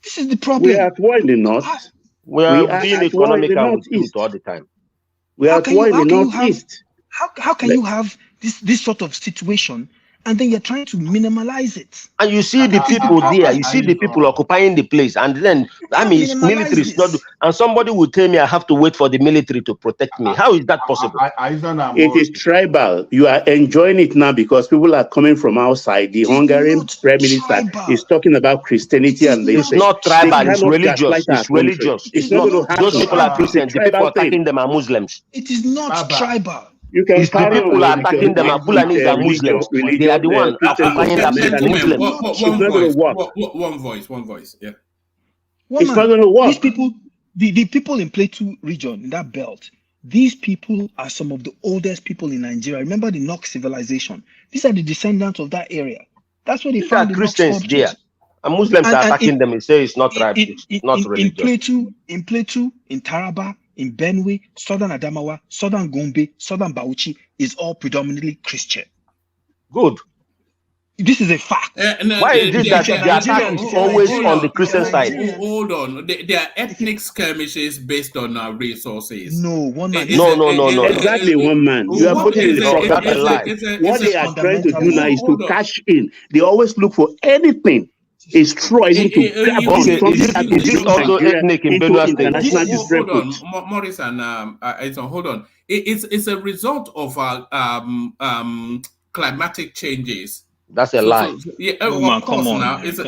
This is the problem. We are at war in the north. We are being economical all the time. We are at war in the northeast. How can you have this sort of situation and then you're trying to minimalize it? And you see the people there, you see the people occupying the place, and then it's military is not. And somebody will tell me I have to wait for the military to protect me. How is that possible? It is tribal. You are enjoying it now because people are coming from outside. The Hungarian Prime Minister is talking about Christianity, and it's not tribal. It's religious. It's religious. It's not going to happen. Those people are Christians. The people attacking them are Muslims. It is not tribal. You can the people are attacking them are Fulanis and Muslims. They are the ones occupying that Muslims. One voice. Yeah. It's not going to work. These people, the people in Plateau region, in that belt, these people are some of the oldest people in Nigeria. Remember the Nok civilization? These are the descendants of that area. That's where they found the Christians there. And Muslims are attacking them and say it's not tribal, it's not religious. In Plateau, in Taraba, in Benue, Southern Adamawa, Southern Gombe, Southern Bauchi is all predominantly Christian. Good. This is a fact. Why is it that the attack is always on the Christian side? Hold on. There are ethnic skirmishes based on resources. No, one man. No. Exactly, one man. You are putting in the proper. What they are trying to do now is to cash in. They always look for anything. Is trying to grab is this also ethnic in Benue State? Hold on, Morris and hold on. It's a result of climatic changes. That's a lie. Come on. It's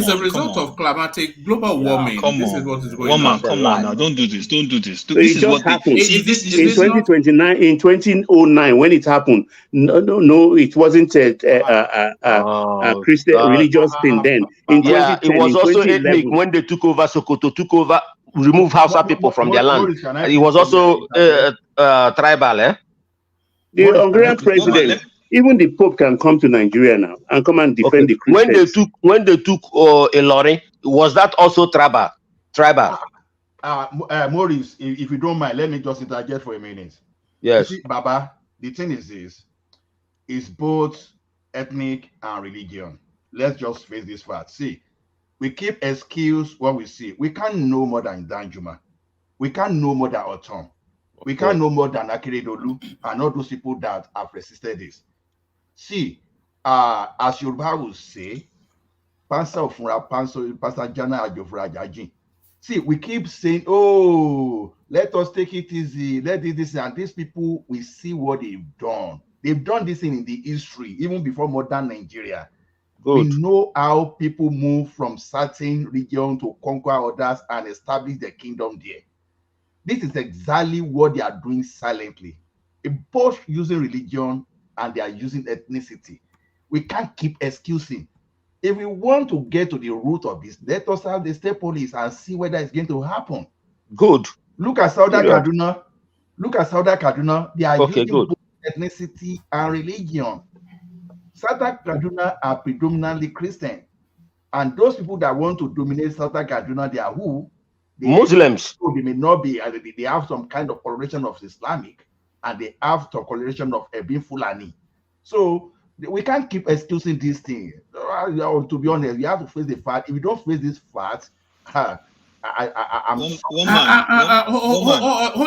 a result of climatic global warming. This is what is going on. Come on now, don't do this. This is what happened. In 2029, in 2009, when it happened, no, it wasn't a Christian religious thing then. In it was also ethnic when they took over Sokoto, removed Hausa people from their land. It was also tribal, The Hungarian president. Even the Pope can come to Nigeria now and come and defend the Christians. When they took Ilorin, was that also tribal? Maurice, if you don't mind, let me just interject for a minute. Yes. You see, Baba, the thing is this: it's both ethnic and religion. Let's just face this fact. See, we keep excuse what we see. We can't know more than Danjuma. We can't know more than Otom. We can't know more than Akeredolu and all those people that have resisted this. See, as Yoruba will say, Pastor Jana Ajofra Jajin. See, we keep saying, oh, let us take it easy, let this, and these people, we see what they've done. They've done this in the history, even before modern Nigeria. Good. We know how people move from certain region to conquer others and establish their kingdom there. This is exactly what they are doing silently. Both using religion and they are using ethnicity. We can't keep excusing. If we want to get to the root of this, let us have the state police and see whether it's going to happen. Good. Look at Southern Kaduna. They are using both ethnicity and religion. Southern Kaduna are predominantly Christian. And those people that want to dominate Southern Kaduna, they are who? Muslims. They may not be, they have some kind of coloration of Islamic, and they have some coloration of being Fulani. So we can't keep excusing this thing. To be honest, we have to face the fact. If we don't face this fact, hold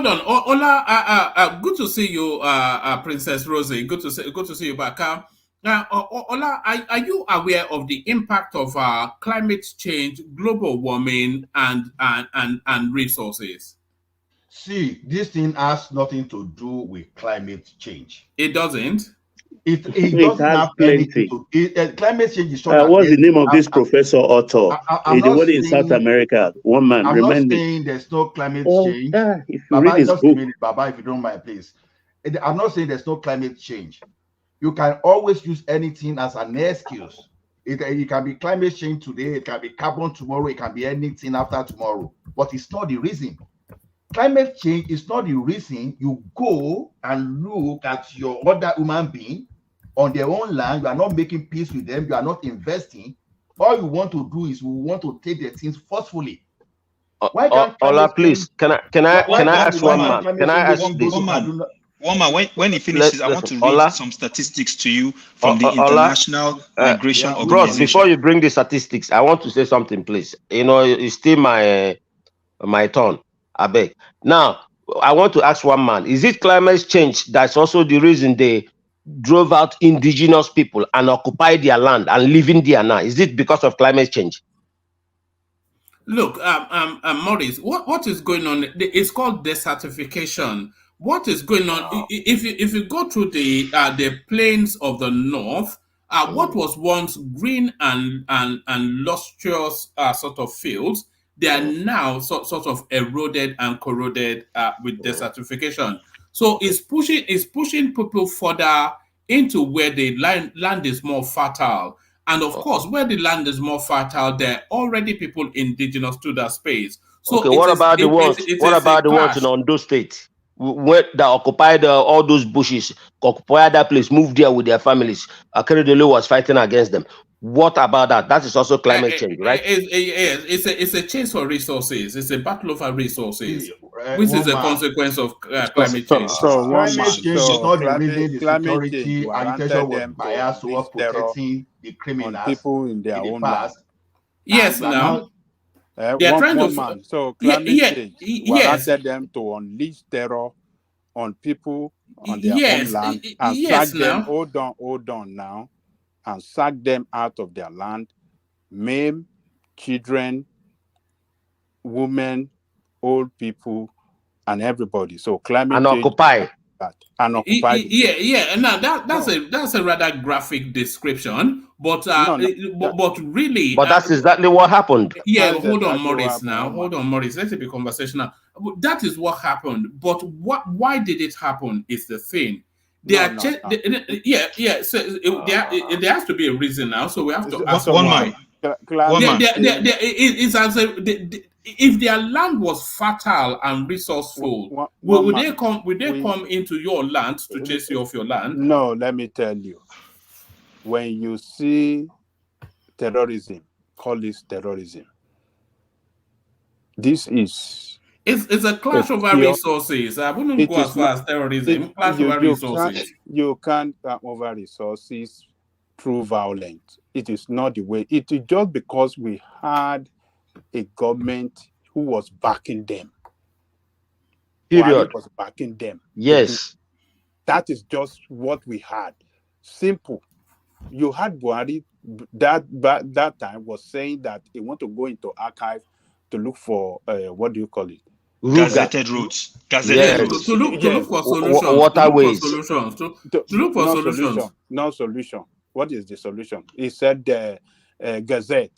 on. Ola, good to see you, Princess Rosie. Good to see you back. Ola, are you aware of the impact of climate change, global warming, and resources? See, this thing has nothing to do with climate change. It doesn't? It doesn't have anything to do. Climate change is what's the name of this professor Otto? The one in South America. One man. I'm not saying there's no climate change. If you read his book. Baba, if you don't mind, please. I'm not saying there's no climate change. You can always use anything as an excuse. It can be climate change today, it can be carbon tomorrow, it can be anything after tomorrow. but it's not the reason. Climate change is not the reason you go and look at your other human being on their own land. You are not making peace with them. You are not investing. All you want to do is you want to take the things forcefully. Why can't Ola, please, can I ask one man? Can I ask this? One man, when he finishes, I want to read some statistics to you from the International Migration Organization. Bros, before you bring the statistics, I want to say something, please. You know, it's still my turn. I beg. Now, I want to ask one man: is it climate change that's also the reason they drove out indigenous people and occupied their land and living there now? Is it because of climate change? Look, Maurice, what is going on? It's called desertification. What is going on? If you go to the plains of the north, what was once green and lustrous sort of fields, they are now sort of eroded and corroded with desertification. So it's pushing people further into where the land is more fertile. And of course, where the land is more fertile, there are already people indigenous to that space. So okay, what about the ones in Ondo State where they occupied all those bushes, occupied that place, moved there with their families? Akeredolu was fighting against them. What about that? That is also climate change, right? It's a chase for resources. It's a battle over resources, which is a consequence of climate change. So climate change is not the reason the security agitation was biased towards protecting the criminals, people in their own past. Yes, now they are trying to. So climate change warranted them to unleash terror on people on their own land and sack them. Hold on now. And sack them out of their land, maim children, women, old people, and everybody. So climate and change occupy. And occupy. Yeah. Now that's a rather graphic description, but but really. But that's exactly what happened. Yeah, hold on, Maurice. Now, hold on, Maurice. Let's be conversational. That is what happened. But why did it happen? Is the thing. So there has to be a reason now. So we have to ask one man. If their land was fertile and resourceful, would they come into your land to chase you off your land? No, let me tell you. When you see terrorism, call this terrorism. This is. It's a clash over resources. I wouldn't go as far as terrorism. Clash over resources. You can't over resources through violence. It is not the way. It is just because we had a government who was backing them. Period. Was backing them. Yes. That is just what we had. Simple. You had Buhari that time was saying that he want to go into archive to look for what do you call it? Gazetted routes. Gazetted routes. To look for solutions. Waterways. To look for solutions. No solution. What is the solution? He said Gazette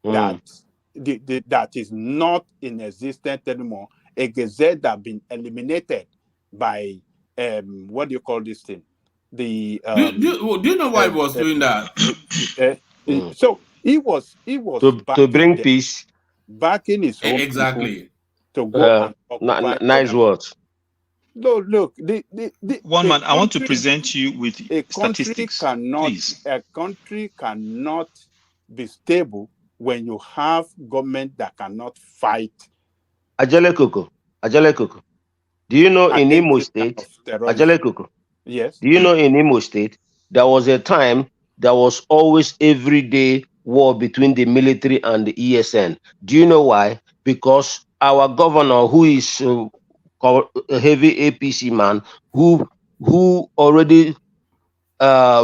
that is not in existence anymore. A Gazette that been eliminated by what do you call this thing? The do you know why he was doing that? So he was to bring peace. Backing his own exactly. To go nice words. No, look, one man. I want to present you with statistics. A country cannot be stable when you have government that cannot fight. Ajale Koko. Do you know in Imo State? Ajale Koko. Yes. Do you know in Imo State there was a time there was always everyday war between the military and the ESN? Do you know why? Because our governor, who is a heavy APC man, who already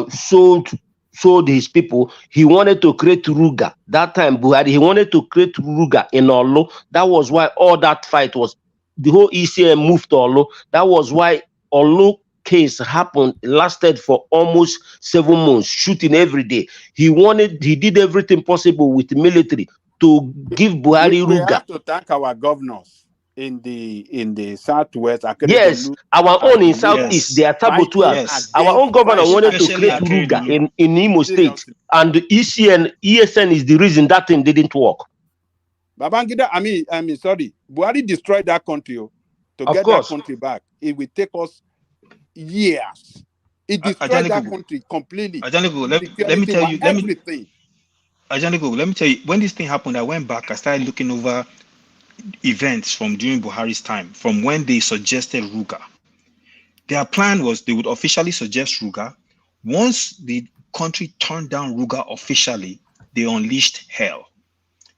sold his people, he wanted to create Ruga. That time, Buhari, he wanted to create Ruga in Olo. That was why all that fight was, the whole ECM moved to Olo. That was why Olo case happened, lasted for almost 7 months, shooting every day. He did everything possible with the military to give Buhari Ruga. We have to thank our governors in the southwest. Yes, our own in southeast, they are saboteur. Yes. Our own governor wanted to create Ruga in Imo State, and the ESN is the reason that thing didn't work. Babangida, I mean, sorry, Buhari destroyed that country. To get that country back, it will take us years. It destroyed that country completely. Ajanigo, let me tell you, everything. Ajanigo, let me tell you, when this thing happened, I went back, I started looking over events from during Buhari's time, from when they suggested Ruga. Their plan was they would officially suggest Ruga. Once the country turned down Ruga officially, they unleashed hell.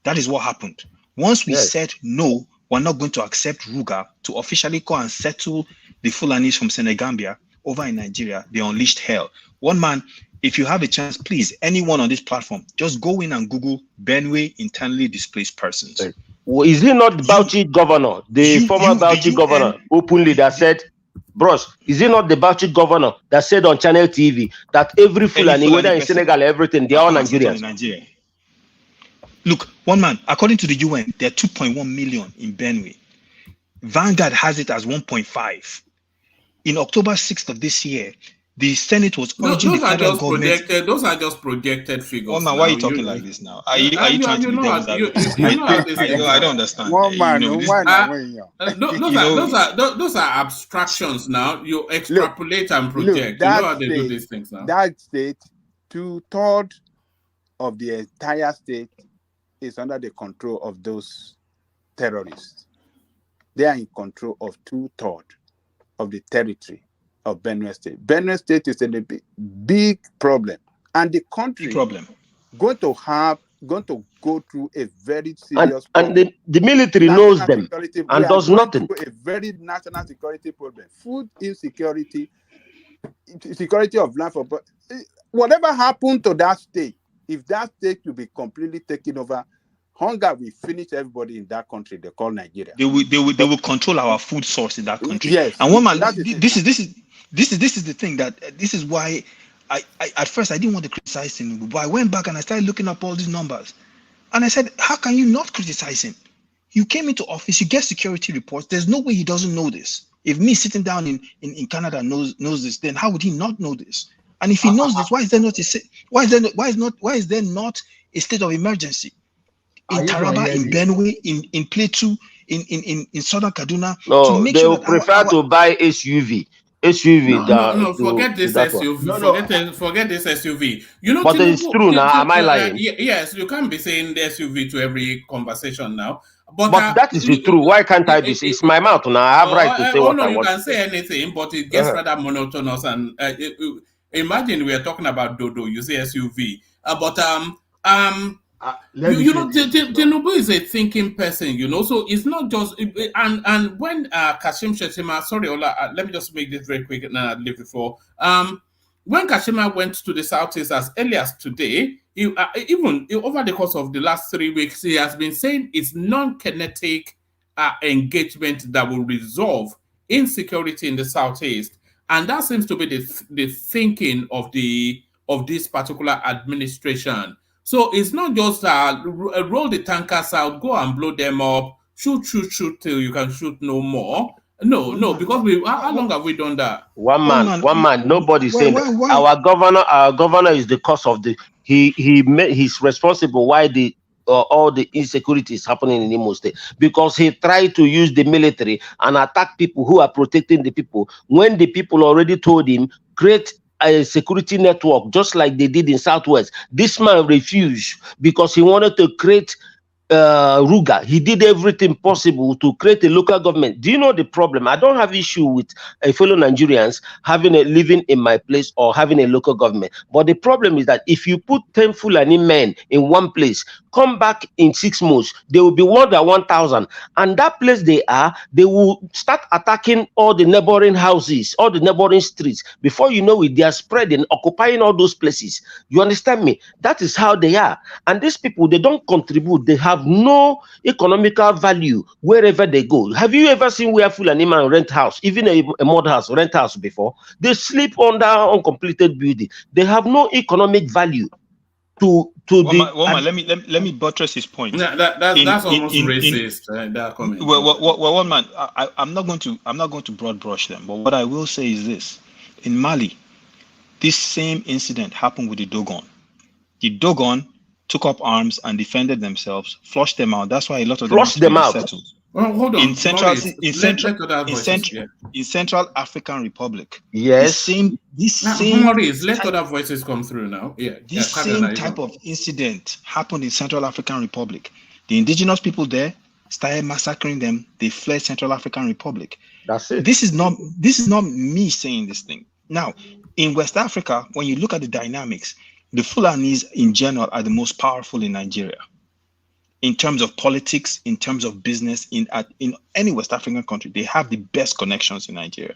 That is what happened. Once we said no, we're not going to accept Ruga to officially go and settle the Fulanis from Senegambia over in Nigeria, they unleashed hell. One man, if you have a chance, please, anyone on this platform, just go in and Google Benue internally displaced persons. Well, is he not the Bauchi governor, the former Bauchi governor, openly that said, bros, is he not the Bauchi governor that said on Channel TV that every Fulani, whether in Senegal, everything, they are all Nigerians? Look, one man, according to the UN, there are 2.1 million in Benue. Vanguard has it as 1.5. In October 6th of this year, the Senate was urging the federal government. Those are just projected figures. Oh man, why are you talking like this now? Are you trying to be devil's advocate? I don't understand. Those are abstractions now. You extrapolate and project. You know how they do these things now. That state, 2/3 of the entire state is under the control of those terrorists. They are in control of 2/3 of the territory of Benue State. Benue State is in a big problem, and the country going to go through a very serious problem. And the military knows them and does nothing. A very national security problem, food insecurity, security of life. Whatever happened to that state, if that state will be completely taken over, hunger will finish everybody in that country they call Nigeria. They will control our food source in that country. Yes. And one man, this is the thing that this is why I at first I didn't want to criticize him, but I went back and I started looking up all these numbers, and I said, how can you not criticize him? You came into office, you get security reports. There's no way he doesn't know this. If me sitting down in Canada knows this, then how would he not know this? And if he knows this, why is there not a state of emergency? In Taraba, in Benue, in Plateau, in Southern Kaduna. No, they will prefer to buy SUV. Forget this SUV. Forget this SUV. You know, but it's true now. Am I lying? Yes, you can't be saying the SUV to every conversation now. But that is the truth. Why can't I be? It's my mouth now. I have right to say what I want. You can say anything, but it gets rather monotonous. And imagine we are talking about Dodo. You say SUV, Tinubu is a thinking person, you know, so it's not just and when Kashim Shettima, sorry Ola, let me just make this very quick and I'll leave it for when Kashima went to the Southeast as early as today, even over the course of the last 3 weeks, he has been saying it's non-kinetic engagement that will resolve insecurity in the Southeast, and that seems to be the thinking of this particular administration. So it's not just roll the tankers out, go and blow them up, shoot till you can shoot no more. No, because how long have we done that? One man. Nobody's saying that. Our governor is the cause of he's responsible why all the insecurity is happening in Imo State, because he tried to use the military and attack people who are protecting the people when the people already told him create a security network just like they did in Southwest. This man refused because he wanted to create Ruga. He did everything possible to create a local government. Do you know the problem? I don't have issue with fellow Nigerians living in my place or having a local government. But the problem is that if you put 10 Fulani men in one place, come back in 6 months, they will be more than 1,000. And that place they will start attacking all the neighboring houses, all the neighboring streets. Before you know it, they are spreading, occupying all those places. You understand me? That is how they are. And these people, they don't contribute. They have no economical value wherever they go. Have you ever seen where Fulani man rent house, even a mud house, rent house before? They sleep under uncompleted building. They have no economic value to let me buttress his point. That's almost racist. Well, one man, I'm not going to broad brush them, but what I will say is this: in Mali, this same incident happened with the Dogon. The Dogon took up arms and defended themselves, flushed them out. That's why a lot of flushed them out. Settled. Well, hold on. In Central, Maurice, in Central African Republic. Yes. Maurice, let other voices come through now. Yeah. This same type of incident happened in Central African Republic. The indigenous people there started massacring them. They fled Central African Republic. That's it. This is not me saying this thing. Now, in West Africa, when you look at the dynamics, the Fulanis in general are the most powerful in Nigeria. In terms of politics, in terms of business, in any West African country, they have the best connections in Nigeria.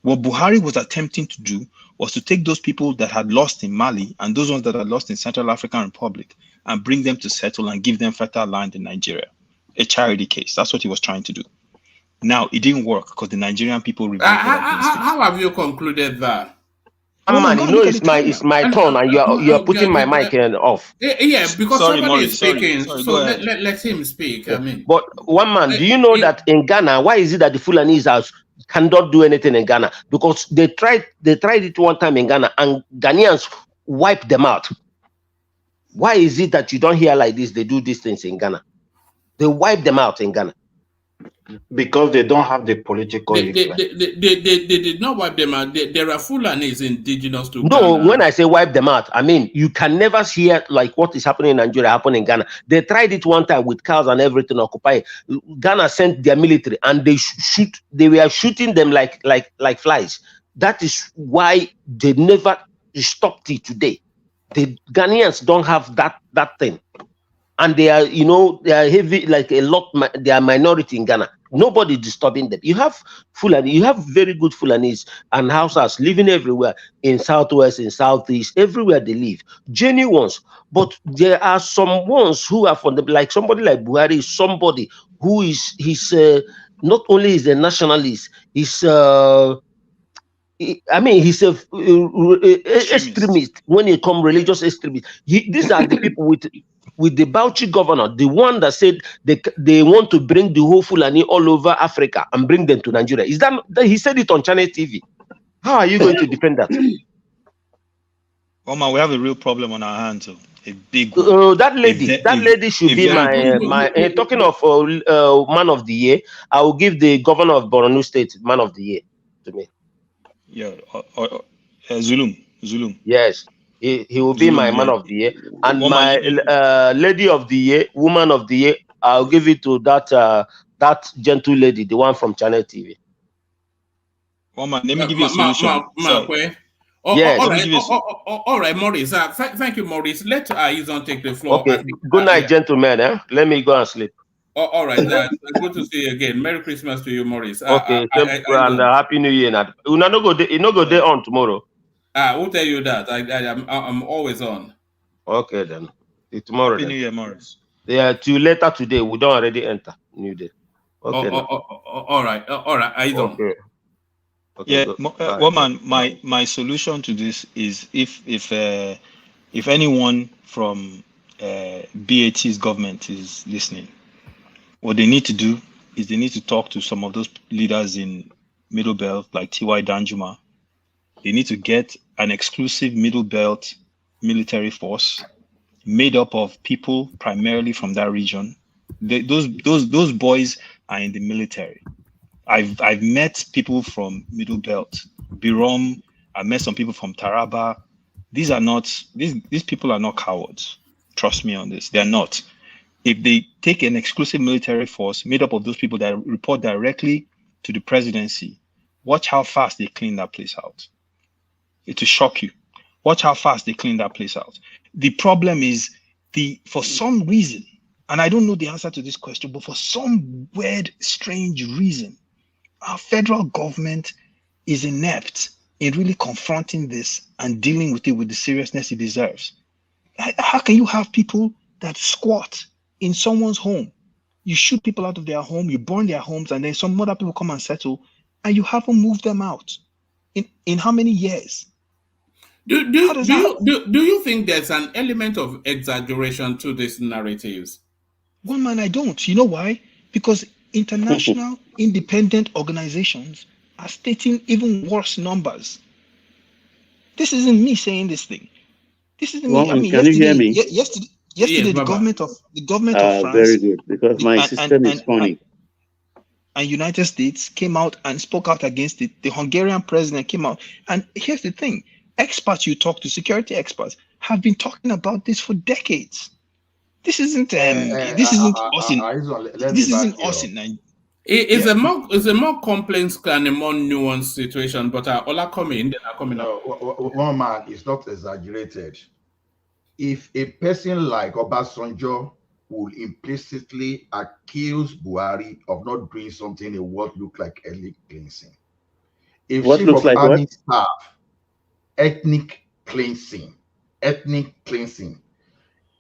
What Buhari was attempting to do was to take those people that had lost in Mali and those ones that had lost in Central African Republic and bring them to settle and give them fertile land in Nigeria. A charity case. That's what he was trying to do. Now, it didn't work because the Nigerian people revolted against it. How have you concluded that? Man, you know it's my turn, and you're putting my mic off. Yeah, because somebody is speaking, so let him speak. I mean, but one man, do you know that in Ghana, why is it that the Fulanese cannot do anything in Ghana? Because they tried it one time in Ghana, and Ghanaians wiped them out. Why is it that you don't hear like this? They do these things in Ghana. They wipe them out in Ghana. Because they don't have the political they did not wipe them out. There are Fulanis indigenous to No, Ghana. when I say wipe them out, I mean you can never hear like what is happening in Nigeria happen in Ghana. They tried it one time with cars and everything. Occupy Ghana sent their military and they were shooting them like flies. That is why they never stopped it today. The Ghanaians don't have that thing. And they are, they are heavy, like a lot, they are minority in Ghana. Nobody disturbing them. You have Fulani, you have very good Fulanis and Hausas living everywhere in Southwest, in Southeast, everywhere they live. Genuine ones. But there are some ones who are from like somebody like Buhari is somebody who he's not only is a nationalist, he's he's a extremist when it comes religious extremist. These are the people with the Bauchi governor, the one that said they want to bring the whole Fulani all over Africa and bring them to Nigeria. Is that he said it on Channel TV? How are you going to defend that? Omar, we have a real problem on our hands. A big one. That lady should be my talking of man of the year. I will give the governor of Borno State man of the year to me. Yeah, Zulum. Yes, he will be my man of the year, and my lady of the year, woman of the year. I'll give it to that gentle lady, the one from Channel TV. Let me give you a solution. Yes. All right, Maurice. Thank you, Maurice. Let Izon take the floor. Okay. Good night, gentlemen. Let me go and sleep. All right, good to see you again. Merry Christmas to you, Maurice. Okay, and Happy New Year. You no go there on tomorrow. Who tell you that? I'm always on. Okay then. Tomorrow. Happy New Year, Maurice. Yeah, till later today. We don't already enter New Day. Okay. All right. Okay. Yeah, woman. My solution to this is if anyone from BAT's government is listening. What they need to do is they need to talk to some of those leaders in Middle Belt, like T.Y. Danjuma. They need to get an exclusive Middle Belt military force made up of people primarily from that region. Those boys are in the military. I've met people from Middle Belt, Birom. I've met some people from Taraba. These people are not cowards. Trust me on this. They're not. If they take an exclusive military force made up of those people that report directly to the presidency, watch how fast they clean that place out. It will shock you. Watch how fast they clean that place out. The problem is for some reason, and I don't know the answer to this question, but for some weird, strange reason, our federal government is inept in really confronting this and dealing with it with the seriousness it deserves. How can you have people that squat in someone's home? You shoot people out of their home, you burn their homes, and then some other people come and settle, and you haven't moved them out. In how many years? Do you think there's an element of exaggeration to these narratives? One man, I don't. You know why? Because international independent organizations are stating even worse numbers. This isn't me saying this thing. This isn't me. I mean, can you hear me? Yesterday, the government of France, very good, because my system is funny. And United States came out and spoke out against it. The Hungarian president came out. And here's the thing: experts you talk to, security experts, have been talking about this for decades. This isn't us in Nigeria. It's a more complex and a more nuanced situation. But Ola coming, then I coming up. One man is not exaggerated. If a person like Obasanjo will implicitly accuse Buhari of not doing something in what look like ethnic cleansing, if what looks like army what? staff, ethnic cleansing,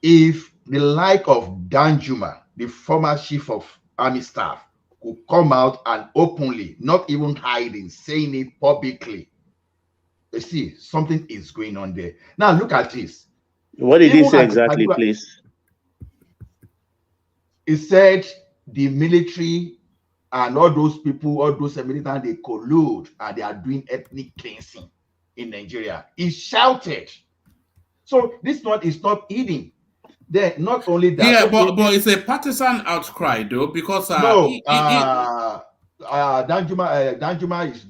if the like of Danjuma, the former chief of army staff, could come out and openly, not even hiding, saying it publicly, you see, something is going on there. Now look at this. What did he say exactly, please? He said the military and all those people, all those militants, they collude and they are doing ethnic cleansing in Nigeria. He shouted. So this one is not eating. Then not only that. Yeah, but it's a partisan outcry though, because Danjuma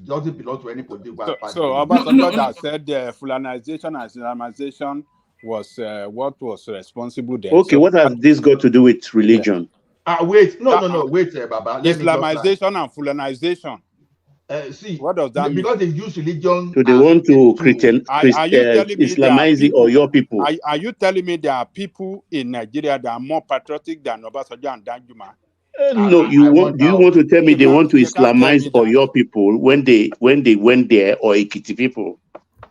doesn't belong to any political party. So Obasanjo that said Fulanization and Islamization was what was responsible there. Okay, so what has this got to do with religion? Wait, wait, Baba. Islamization and Fulanization. See, what does that mean? Because they use religion. So they want to Islamize or your people. Are you telling me there are people in Nigeria that are more patriotic than Obasanjo and Danjuma? No, do you want to tell me they want to Islamize or your people when they went there, or Ekiti people?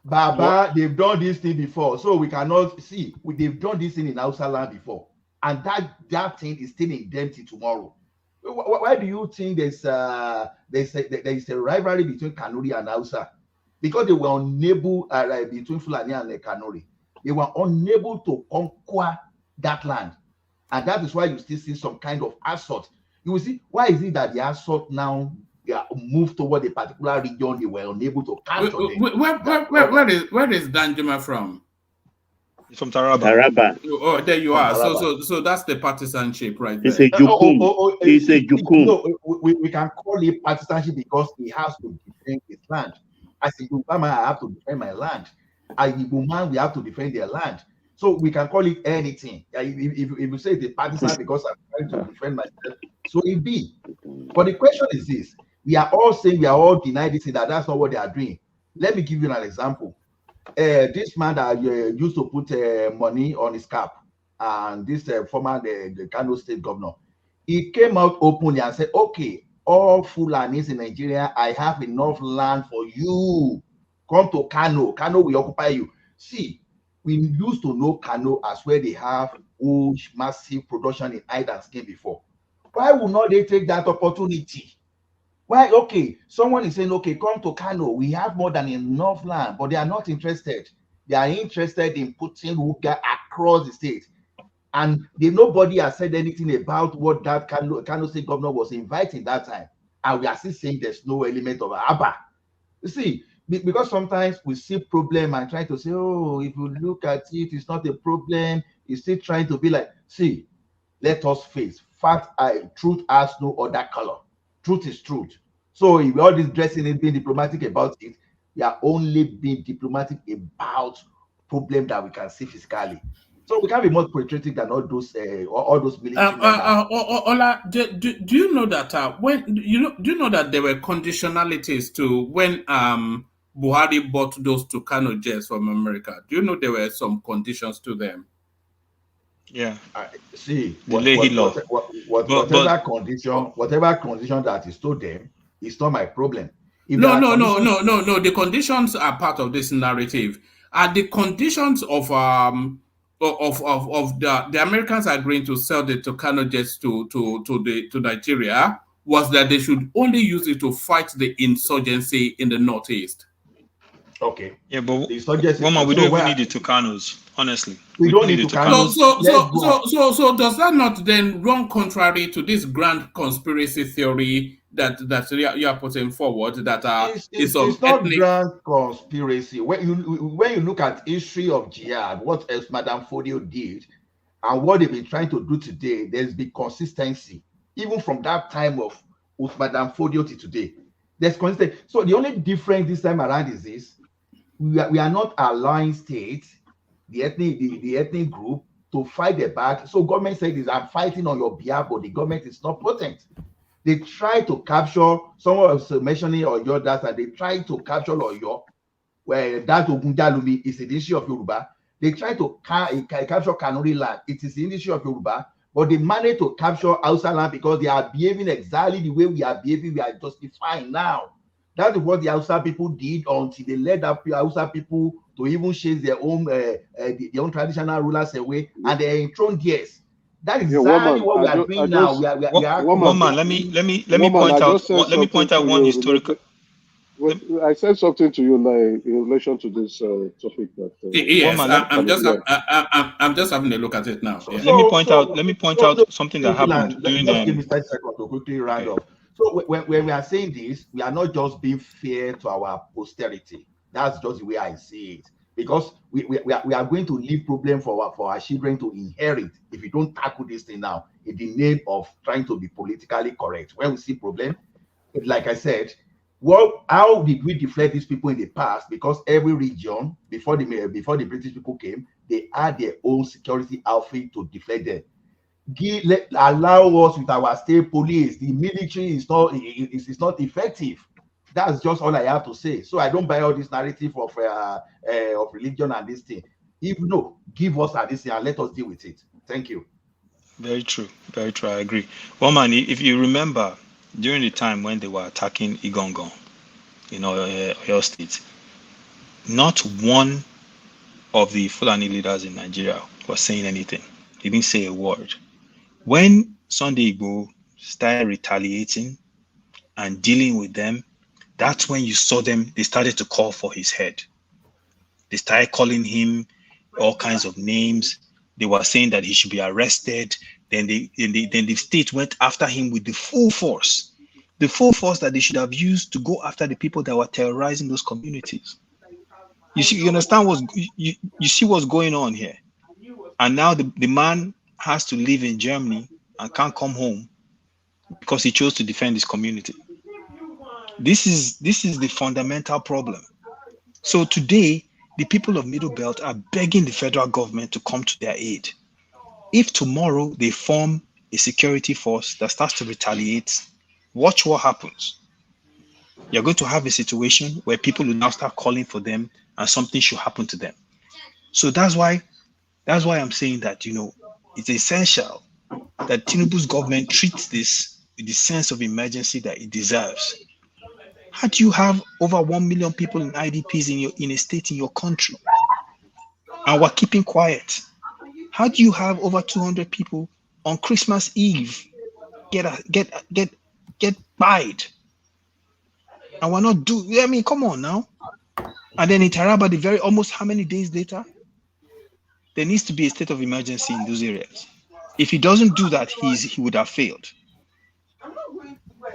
Baba, they've done this thing before, so we cannot see. They've done this thing in Hausa land before, and that thing is still in them till tomorrow. Why do you think there's a rivalry between Kanuri and Hausa? Because they were unable, between Fulani and Kanuri, they were unable to conquer that land, and that is why you still see some kind of assault. You will see, why is it that the assault now moved toward a particular region they were unable to capture? Where is Danjuma from? From Taraba. Oh, there you are. So that's the partisanship right there. It's a Jukum. It's a Jukum. No, we can call it partisanship because he has to defend his land. As a Yoruba man, I have to defend my land. As a Igbo man, we have to defend their land. So we can call it anything. If you say the partisan because I'm trying to defend myself, so it be. But the question is this: we are all saying, we are all denying this, that that's not what they are doing. Let me give you an example. This man that used to put money on his cap, and this former the Kano state governor, he came out openly and said, okay, all Fulanis in Nigeria, I have enough land for you. Come to Kano. Kano will occupy you. See, we used to know Kano as where they have huge, massive production in hide and skin before. Why would not they take that opportunity? Why? Okay, someone is saying, okay, come to Kano. We have more than enough land, but they are not interested. They are interested in putting Ruga across the state. And nobody has said anything about what that Kano state governor was inviting that time. And we are still saying there's no element of Abba. You see, because sometimes we see problem and try to say, oh, if you look at it, it's not a problem. It's still trying to be like, see, let us face fact. Truth has no other color. Truth is truth. So if all this dressing and being diplomatic about it, we are only being diplomatic about problem that we can see physically. So we can't be more patriotic than all those military. Ola, do you know that do you know that there were conditionalities to when Buhari bought those two Kano jets from America? Do you know there were some conditions to them? Yeah. See, whatever condition that is to them, it's not my problem. No. The conditions are part of this narrative. Are the conditions of the Americans agreeing to sell the Tucano jets to Nigeria was that they should only use it to fight the insurgency in the northeast? Okay. Yeah, but we don't even need the Tucanos, honestly. We don't need Tucanos. So does that not then run contrary to this grand conspiracy theory that you are putting forward? That it's not grand conspiracy. When you look at history of jihad, what else Madame Fodio did, And what they've been trying to do today, there's been consistency. Even from that time of Madame Fodio to today, there's consistency. So the only difference this time around is this: we are not allowing states, the ethnic group, to fight the battle. So government said, I'm fighting on your behalf, but the government is not potent. They try to capture, someone was mentioning Oyo, and they try to capture Oyo, where that Ogunjalumi is the issue of Yoruba. They try to capture Kanuri land. It is the issue of Yoruba, but they managed to capture Hausa land because they are behaving exactly the way we are behaving. We are justifying now. That is what the Hausa people did until they led up Hausa people to even chase their own traditional rulers away, and they enthroned theirs. That is exactly what we are doing now. We are. Let me point out one historical. I said something to you now in relation to this topic. Yes, I'm just having a look at it now. Let me point out something that happened during the. Just give me 30 seconds to quickly round up. So when we are saying this, we are not just being fair to our posterity. That's just the way I see it. Because we are going to leave problem for our children to inherit if we don't tackle this thing now in the name of trying to be politically correct. When we see problem, like I said, how did we deflect these people in the past? Because every region, before the British people came, they had their own security outfit to deflect them. Allow us with our state police. The military is not effective. That's just all I have to say. So I don't buy all this narrative of religion and this thing. If no, give us this thing and let us deal with it. Thank you. Very true. Very true. I agree. Well, man, if you remember during the time when they were attacking Igongon, Oyo State, not one of the Fulani leaders in Nigeria was saying anything. They didn't say a word. When Sunday Igboho started retaliating and dealing with them, that's when you saw them, they started to call for his head. They started calling him all kinds of names. They were saying that he should be arrested. Then the state went after him with the full force that they should have used to go after the people that were terrorizing those communities. You understand you see what's going on here. And now the man has to live in Germany and can't come home because he chose to defend his community. This is the fundamental problem. So today, the people of Middle Belt are begging the federal government to come to their aid. If tomorrow they form a security force that starts to retaliate, watch what happens. You're going to have a situation where people will now start calling for them and something should happen to them. So that's why I'm saying that, it's essential that Tinubu's government treats this with the sense of emergency that it deserves. How do you have over 1 million people in IDPs in a state in your country, and we're keeping quiet? How do you have over 200 people on Christmas Eve get buyed, and we're not doing? I mean, come on now. And then in Taraba, almost how many days later? There needs to be a state of emergency in those areas. If he doesn't do that, he would have failed.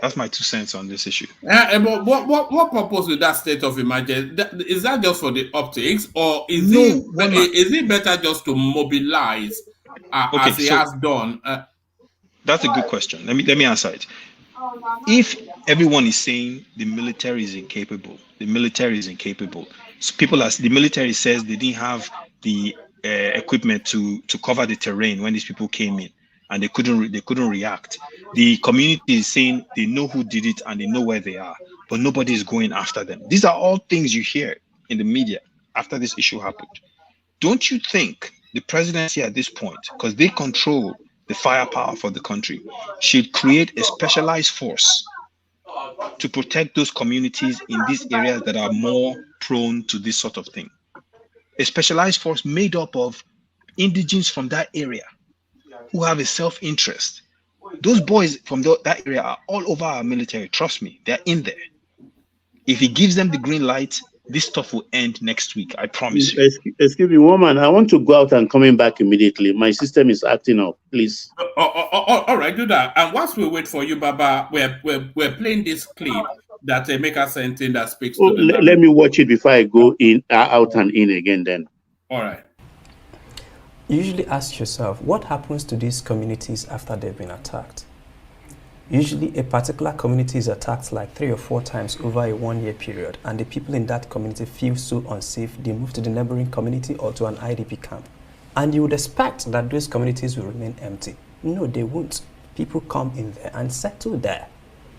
That's my 2 cents on this issue. But what purpose with that state of emergency? Is that just for the optics, or is it better just to mobilize as he has done? That's a good question. Let me answer it. If everyone is saying the military is incapable, so the military says they didn't have the equipment to cover the terrain when these people came in, and they couldn't react. The community is saying they know who did it and they know where they are, but nobody is going after them. These are all things you hear in the media after this issue happened. Don't you think the presidency at this point, because they control the firepower for the country, should create a specialized force to protect those communities in these areas that are more prone to this sort of thing? A specialized force made up of indigenes from that area who have a self-interest. Those boys from that area are all over our military. Trust me, they're in there. If he gives them the green light, this stuff will end next week. I promise you. Excuse me, woman. I want to go out and coming back immediately. My system is acting up. Please. All right, do that. And whilst we wait for you, Baba, we're playing this clip that Emeka sent in that speaks to the let me watch it before I go in, out and in again. Then. All right. usually ask yourself, what happens to these communities after they've been attacked? Usually a particular community is attacked like 3 or 4 times over a 1-year period, and the people in that community feel so unsafe, they move to the neighboring community or to an IDP camp. And you would expect that those communities will remain empty. No, they won't. People come in there and settle there.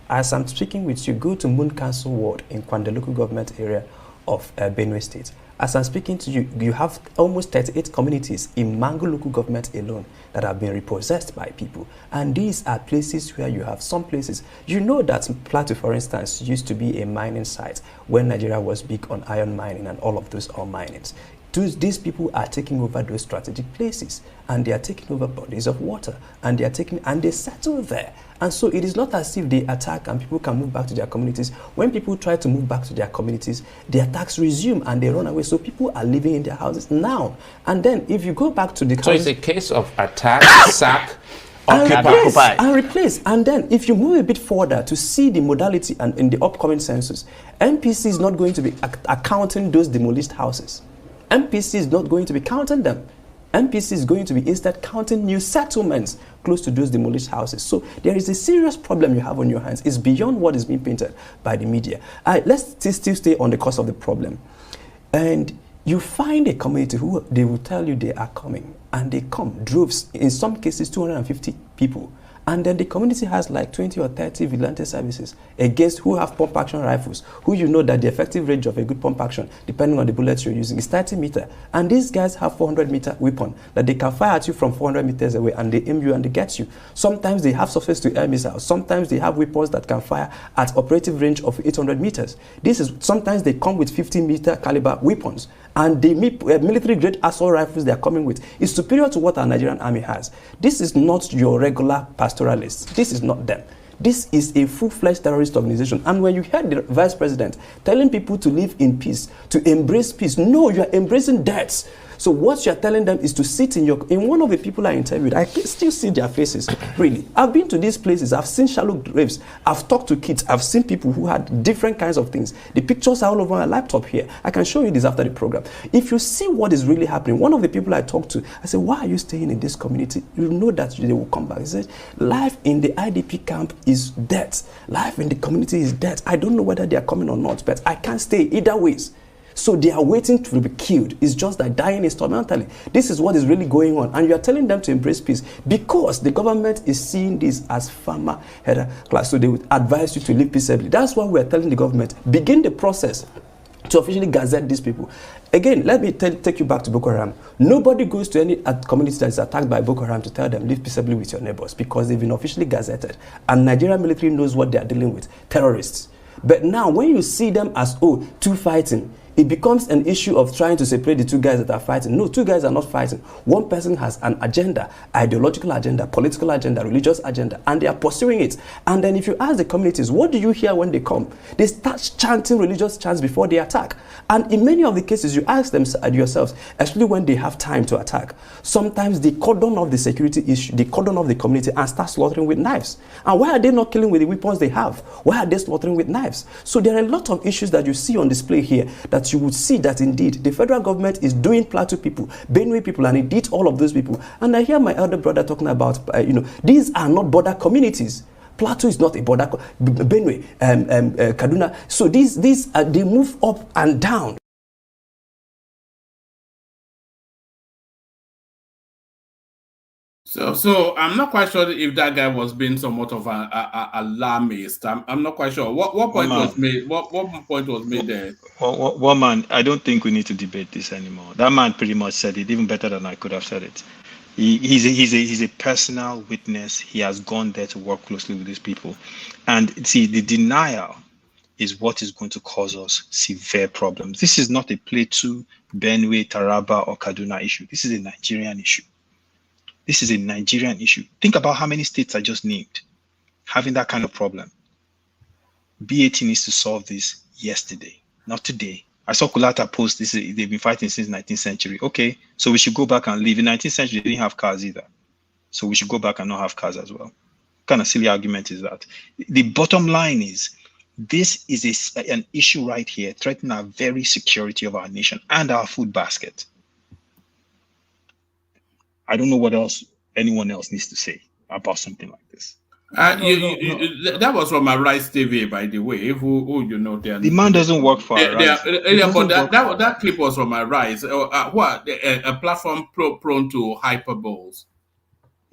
As I'm speaking with you, go to Moon Council Ward in Kwande local government area of Benue State. As I'm speaking to you, you have almost 38 communities in Mango local government alone that have been repossessed by people. And these are places where you have some places. You know that Plateau, for instance, used to be a mining site when Nigeria was big on iron mining and all of those ore minings. These people are taking over those strategic places, and they are taking over bodies of water, and they settle there. And so it is not as if they attack and people can move back to their communities. When people try to move back to their communities, the attacks resume and they run away. So people are living in their houses now. And then if you go back to the so it's a case of attack, sack, occupy and replace. And then if you move a bit further to see the modality and in the upcoming census, MPC is not going to be accounting those demolished houses. MPC is not going to be counting them. MPC is going to be instead counting new settlements close to those demolished houses. So there is a serious problem you have on your hands. It's beyond what is being painted by the media. Let's still stay on the cause of the problem. And you find a community who they will tell you they are coming, and they come, droves, in some cases 250 people. And then the community has like 20 or 30 vigilante services against who have pump action rifles, who you know that the effective range of a good pump action, depending on the bullets you're using, is 30 meters. And these guys have 400-meter weapon that they can fire at you from 400 meters away, and they aim you and they get you. Sometimes they have surface-to-air missiles. Sometimes they have weapons that can fire at operative range of 800 meters. Sometimes they come with 50-meter caliber weapons. And the military-grade assault rifles they are coming with is superior to what our Nigerian army has. This is not your regular pastoralists. This is not them. This is a full-fledged terrorist organization. And when you hear the vice president telling people to live in peace, to embrace peace, no, you are embracing deaths. So what you're telling them is to sit in one of the people I interviewed, I can still see their faces, really. I've been to these places, I've seen shallow graves, I've talked to kids, I've seen people who had different kinds of things. The pictures are all over my laptop here. I can show you this after the program. If you see what is really happening, one of the people I talked to, I said, why are you staying in this community? You know that they will come back. He said, life in the IDP camp is death. Life in the community is death. I don't know whether they are coming or not, but I can't stay either ways. So they are waiting to be killed. It's just that dying instrumentally. This is what is really going on. And you are telling them to embrace peace because the government is seeing this as farmer header class. So they would advise you to live peaceably. That's why we are telling the government, begin the process to officially gazette these people. Again, let me take you back to Boko Haram. Nobody goes to any community that is attacked by Boko Haram to tell them, live peaceably with your neighbors, because they've been officially gazetted. And Nigerian military knows what they are dealing with, terrorists. But now, when you see them as, two fighting, it becomes an issue of trying to separate the two guys that are fighting. No, two guys are not fighting. One person has an agenda, ideological agenda, political agenda, religious agenda, and they are pursuing it. And then if you ask the communities, what do you hear when they come? They start chanting religious chants before they attack. And in many of the cases, you ask them yourselves, especially when they have time to attack, sometimes they cordon off the security issue, they cordon off the community and start slaughtering with knives. And why are they not killing with the weapons they have? Why are they slaughtering with knives? So there are a lot of issues that you see on display here that you would see that indeed the federal government is doing Plateau people, Benue people, and indeed all of those people. And I hear my elder brother talking about, these are not border communities. Plateau is not a border, Benue, Kaduna. So these they move up and down. So I'm not quite sure if that guy was being somewhat of an alarmist. I'm not quite sure. What point was made? What point was made there? One man, I don't think we need to debate this anymore. That man pretty much said it even better than I could have said it. He's a personal witness. He has gone there to work closely with these people, and see, the denial is what is going to cause us severe problems. This is not a Plateau, Benue, Taraba, or Kaduna issue. This is a Nigerian issue. This is a Nigerian issue. Think about how many states I just named having that kind of problem. BAT needs to solve this yesterday, not today. I saw Kulata post this. They've been fighting since 19th century. Okay, so we should go back and live. In 19th century, they didn't have cars either. So we should go back and not have cars as well. What kind of silly argument is that? The bottom line is, this is an issue right here threatening our very security of our nation and our food basket. I don't know what else anyone else needs to say about something like this. That was from Arise TV, by the way. The man doesn't work for Arise. But that clip was from Arise. A platform prone to hyperboles.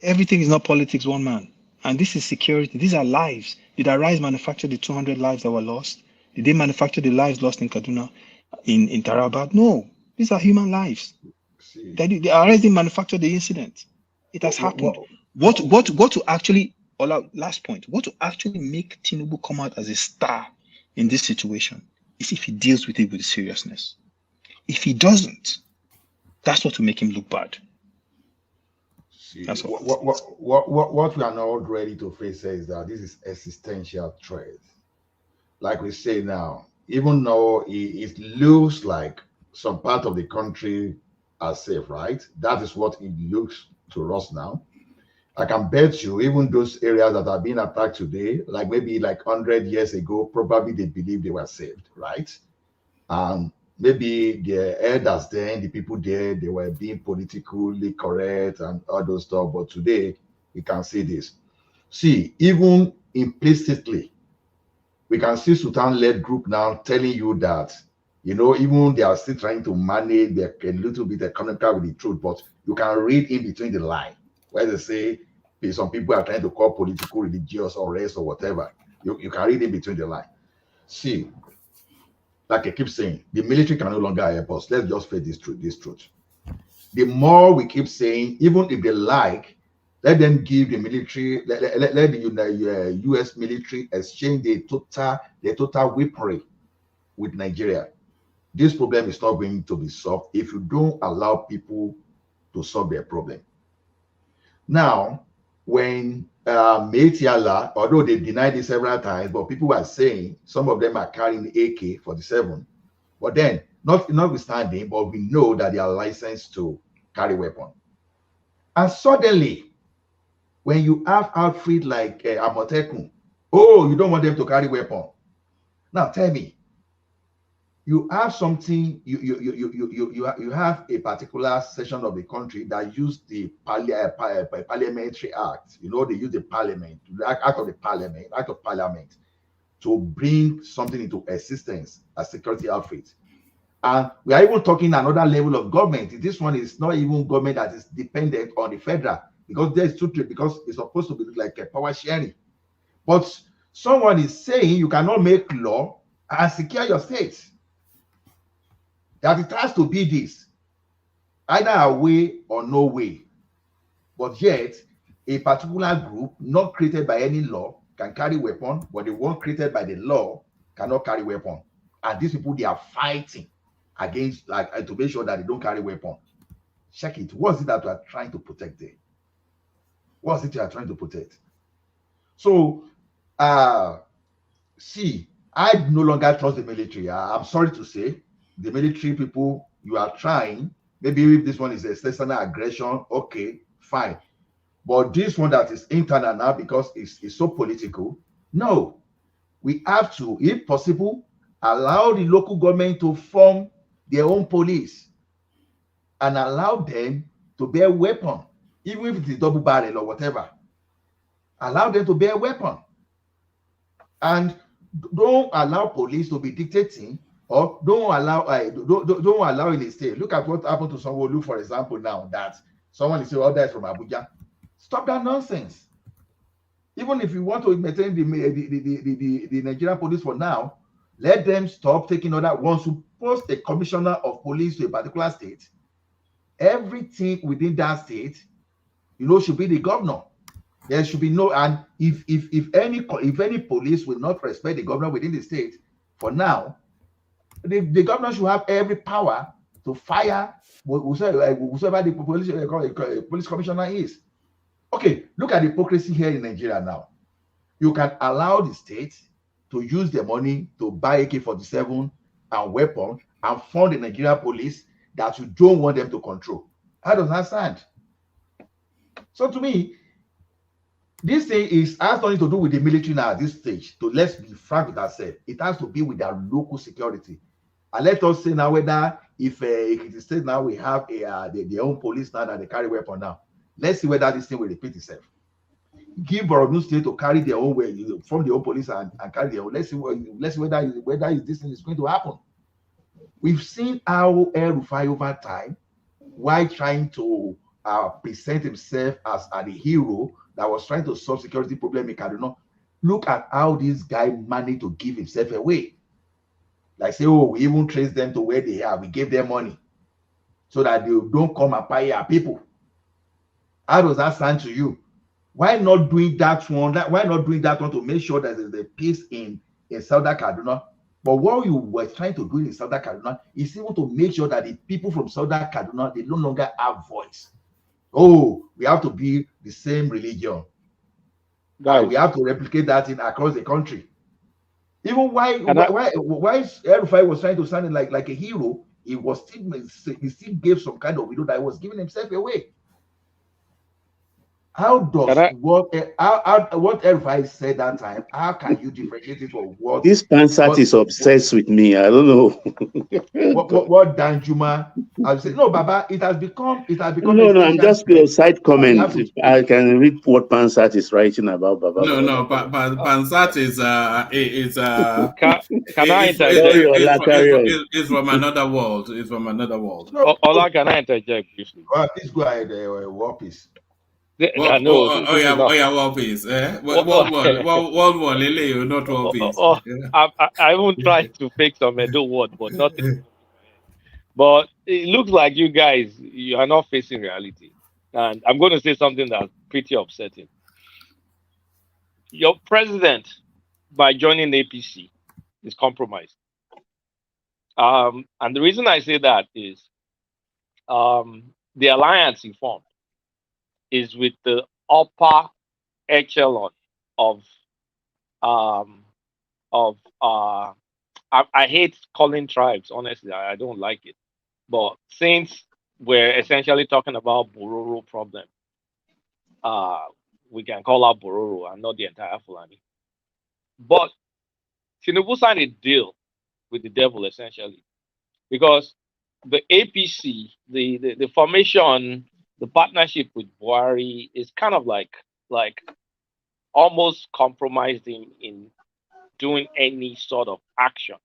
Everything is not politics, one man. And this is security. These are lives. Did Arise manufacture the 200 lives that were lost? Did they manufacture the lives lost in Kaduna, in Taraba? No. These are human lives. They Arise didn't manufacture the incident. It has happened. What to actually, last point, what to actually make Tinubu come out as a star in this situation is if he deals with it with seriousness. If he doesn't, that's what will make him look bad. See, that's what we are not ready to face is that this is existential threat. Like we say now, even though it looks like some part of the country are safe, right? That is what it looks to us now. I can bet you even those areas that are being attacked today, like maybe like 100 years ago, probably they believe they were saved, right? Maybe the elders then, the people there, they were being politically correct and all those stuff. But today, we can see this. See, even implicitly, we can see Sultan-led group now telling you that, even they are still trying to manage a little bit economical with the truth, but you can read in between the line where they say some people are trying to call political, religious, or race or whatever. You can read in between the line. See, like I keep saying, the military can no longer help us. Let's just face this truth. The more we keep saying, even if they like, let them give the military, let the U.S. military exchange the total weaponry with Nigeria. This problem is not going to be solved if you don't allow people to solve their problem. Now, when Metiala, although they denied it several times, but people were saying some of them are carrying AK-47. But then, notwithstanding, but we know that they are licensed to carry weapon. And suddenly, when you have outfit like Amotekun, you don't want them to carry weapon. Now tell me, you have something, you have a particular section of the country that use the parliamentary act. They use the parliament, the act of parliament to bring something into existence as security outfit. And we are even talking another level of government. This one is not even government that is dependent on the federal, because there's truth, because it's supposed to be like a power sharing. But someone is saying you cannot make law and secure your state. That it has to be this, either a way or no way. But yet, a particular group not created by any law can carry weapon, but the one created by the law cannot carry weapon. And these people, they are fighting against, to make sure that they don't carry weapon. Check it. What is it that we are trying to protect there? What is it you are trying to protect? So, see, I no longer trust the military. I'm sorry to say, the military people, you are trying. Maybe if this one is a external aggression, okay, fine. But this one that is internal now, because it's so political, no. We have to, if possible, allow the local government to form their own police and allow them to bear weapon, even if it is double barrel or whatever. Allow them to bear weapon. And don't allow police to be dictating, or don't allow in a state. Look at what happened to Sanwo-Olu, for example, now that someone is saying, that is from Abuja. Stop that nonsense. Even if you want to maintain the Nigerian police for now, let them stop taking order. Once you post a commissioner of police to a particular state, everything within that state, should be the governor. There should be no, and if any police will not respect the governor within the state, for now, the governor should have every power to fire whoever the police commissioner is. Okay, look at the hypocrisy here in Nigeria now. You can allow the state to use their money to buy AK-47 and weapon and fund the Nigerian police that you don't want them to control. How does that sound? So to me, this thing has nothing to do with the military now at this stage. So let's be frank with ourselves. It has to be with their local security. And let us say now whether if it is said now we have their own police now that they carry weapon now. Let's see whether this thing will repeat itself. Give Borno State to carry their own way, from the own police and carry their own. Let's see whether this thing is going to happen. We've seen how El Rufai over time, while trying to present himself as the hero that was trying to solve security problem in Kaduna. Look at how this guy managed to give himself away. Like say, oh, we even trace them to where they are. We gave them money so that they don't come and pay our people. How does that sound to you? Why not doing that one? Why not doing that one to make sure that there's a peace in Southern Kaduna? But what you were trying to do in Southern Kaduna is even to make sure that the people from Southern Kaduna, they no longer have voice. Oh, we have to be the same religion. And we have to replicate that across the country. Even why El Rufai was trying to sound like a hero, he still gave some kind of video that he was giving himself away. How does what El Rufai said that time? How can you differentiate it from what this Pansat is obsessed with me? I don't know. what Danjuma? I say no, Baba. It has become. No, I'm just a side comment. I can read what Pansat is writing about, Baba. No, but Pansat is Can I interject? It's from another world. It's from another world. Ola, can I interject briefly? Please go ahead, War Peace. War Peace. World War, Lele, not War Peace. I won't try to fake some Edo word, but nothing. But it looks like you are not facing reality. And I'm going to say something that's pretty upsetting. Your president, by joining APC, is compromised. And the reason I say that is the alliance he formed is with the upper echelon of I hate calling tribes, honestly. I don't like it. But since we're essentially talking about Bororo problem, we can call out Bororo and not the entire Fulani. But Tinubu signed a deal with the devil, essentially, because the APC, the formation, the partnership with Buhari is kind of like almost compromised him in doing any sort of action.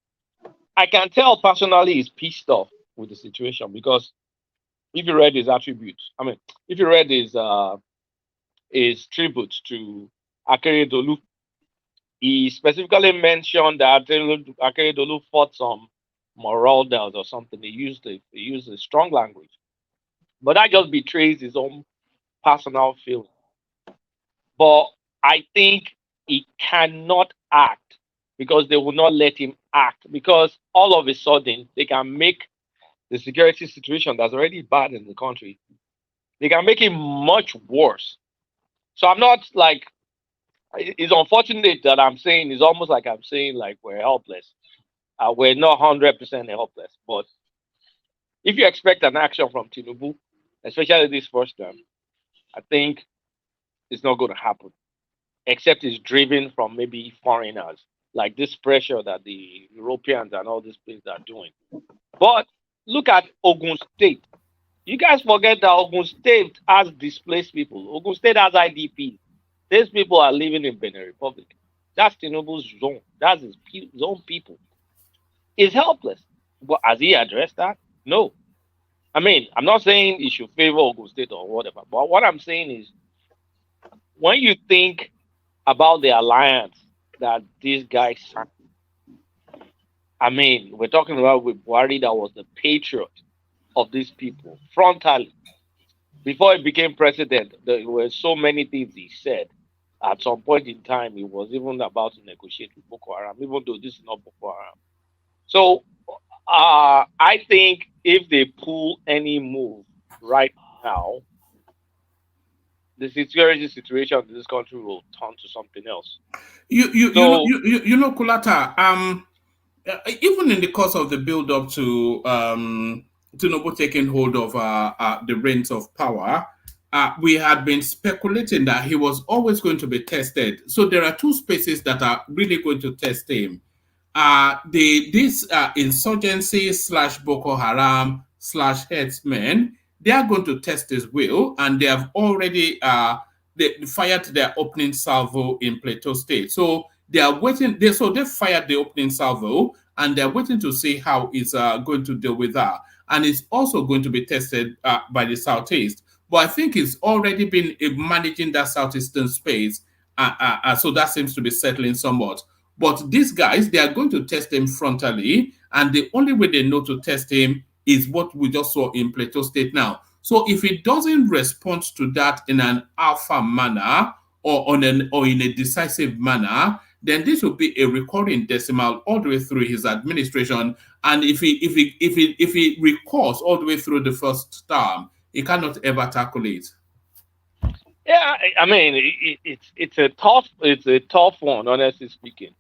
I can tell personally he's pissed off with the situation, because if you read his attributes, if you read his tributes to Akeredolu, he specifically mentioned that Akeredolu fought some marauders or something. He used a strong language, but that just betrays his own personal feeling. But I think he cannot act because they will not let him act, because all of a sudden they can make the security situation that's already bad in the country, they can make it much worse. So I'm not like, it's unfortunate that I'm saying, it's almost like I'm saying like we're helpless. We're not 100% helpless, but if you expect an action from Tinubu, especially this first term, I think it's not going to happen, except it's driven from maybe foreigners, like this pressure that the Europeans and all these things are doing. But look at Ogun State. You guys forget that Ogun State has displaced people. Ogun State has IDPs. These people are living in Benin Republic. That's Tinubu's zone. That's his own people. He's helpless. But has he addressed that? No. I'm not saying he should favor Ogun State or whatever. But what I'm saying is, when you think about the alliance that these guys signed, we're talking about with Buhari, that was the patriot of these people, frontally. Before he became president, there were so many things he said. At some point in time, he was even about to negotiate with Boko Haram, even though this is not Boko Haram. So I think if they pull any move right now, the security situation in this country will turn to something else. You know, Kulata, even in the course of the build-up to Tinubu taking hold of the reins of power, we had been speculating that he was always going to be tested. So there are two spaces that are really going to test him. this insurgency / Boko Haram / headsmen, they are going to test his will, and they have already they fired their opening salvo in Plateau State. So they are waiting. They fired the opening salvo, and they're waiting to see how it's going to deal with that. And it's also going to be tested by the Southeast. But I think it's already been managing that Southeastern space. So that seems to be settling somewhat. But these guys, they are going to test him frontally. And the only way they know to test him is what we just saw in Plateau State now. So if he doesn't respond to that in an alpha manner or in a decisive manner, then this will be a recurring decimal all the way through his administration. And if he recurs all the way through the first term, he cannot ever tackle it. Yeah, I mean, it's a tough one, honestly speaking.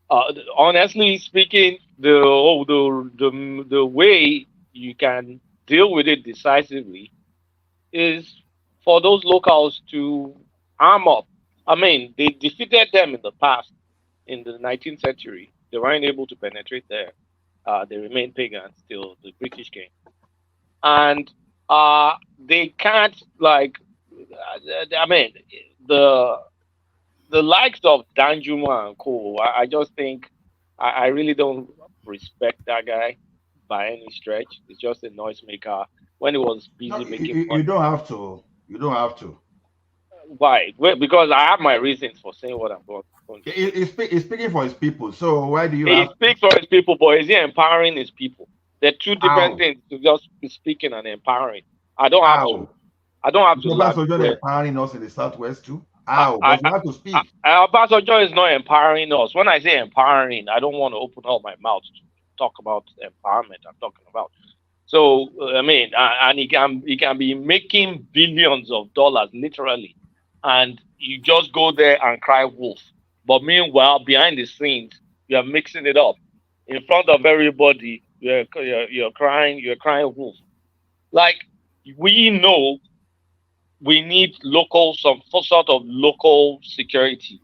Honestly speaking, the way you can deal with it decisively is for those locals to arm up. I mean, they defeated them in the past. In the 19th century, they weren't able to penetrate there. They remained pagans till the British came. And they can't, like, I mean, the likes of Danjuma and co, I just think, I really don't respect that guy by any stretch. It's just a noisemaker. When he was busy making fun. You don't have to. You don't have to. Why? Well, because I have my reasons for saying what I'm going to say. He's speaking for his people. So why do you He speaks for his people, but is he empowering his people? They're two different things to just be speaking and empowering. I don't have to. Obasanjo empowering us in the Southwest too? How? But you have to speak. Obasanjo is not empowering us. When I say empowering, I don't want to open up my mouth to talk about empowerment I'm talking about. So, I mean, and he can be making billions of dollars, literally. And you just go there and cry wolf. But meanwhile, behind the scenes, you are mixing it up. In front of everybody, you're crying wolf. Like, we know we need some sort of local security.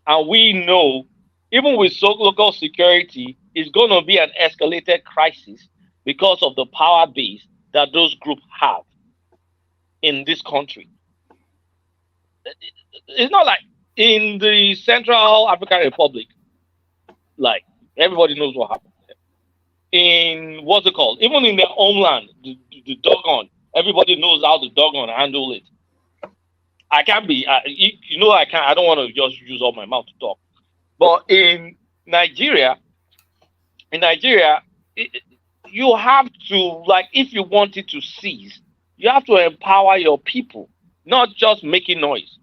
And we know, even with local security, it's going to be an escalated crisis because of the power base that those groups have in this country. It's not like in the Central African Republic, like everybody knows what happened there. In what's it called? Even in their homeland, the Dogon, everybody knows how the Dogon handle it. I can't be, I don't want to just use all my mouth to talk. But in Nigeria, you have to, like, if you wanted to seize, you have to empower your people, not just making noise.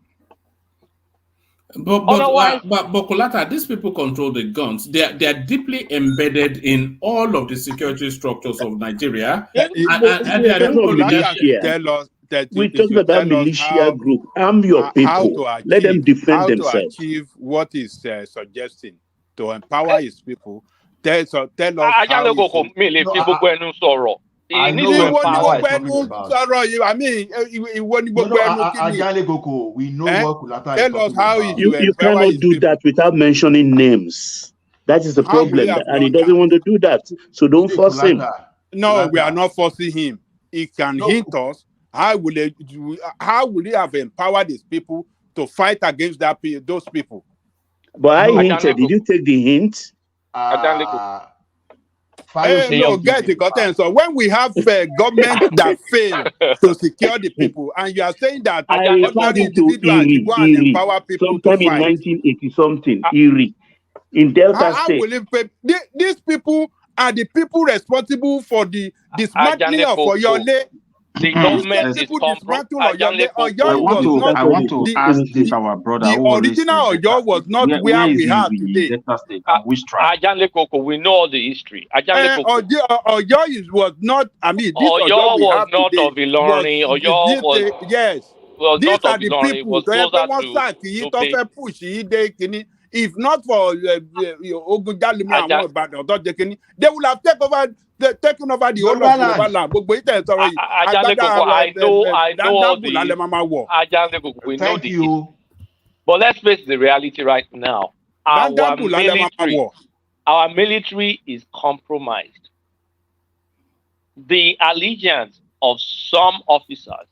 But Kolata, these people control the guns. They are deeply embedded in all of the security structures of Nigeria. We talk about militia group. Arm your people. Let them defend themselves. How to achieve what is suggesting to empower his people. Tell us how you cannot do that without mentioning names. That is the problem, and he doesn't want to do that. So don't force him. No, we are not forcing him. He can hint us. How will he have empowered his people to fight against those people? But I hinted. Did you take the hint? Get the content. So when we have government that fail to secure the people, and you are saying that ordinary individuals go and empower people to fight. Sometime in 1980 something, Erie, in Delta State. Will it these people are the people responsible for the dismantling of Oyole. The government is I want to ask this our brother. The original Oyo was not where we are today. We know all the history. Oyo was not. I mean, this Oyo was not of Ilorin. Oyo was yes. These are the people. If not for Ogunjalima and Ibadan, they will have taken over the whole of Yoruba land. Thank you. But let's face the reality right now. Our military, our military is compromised. The allegiance of some officers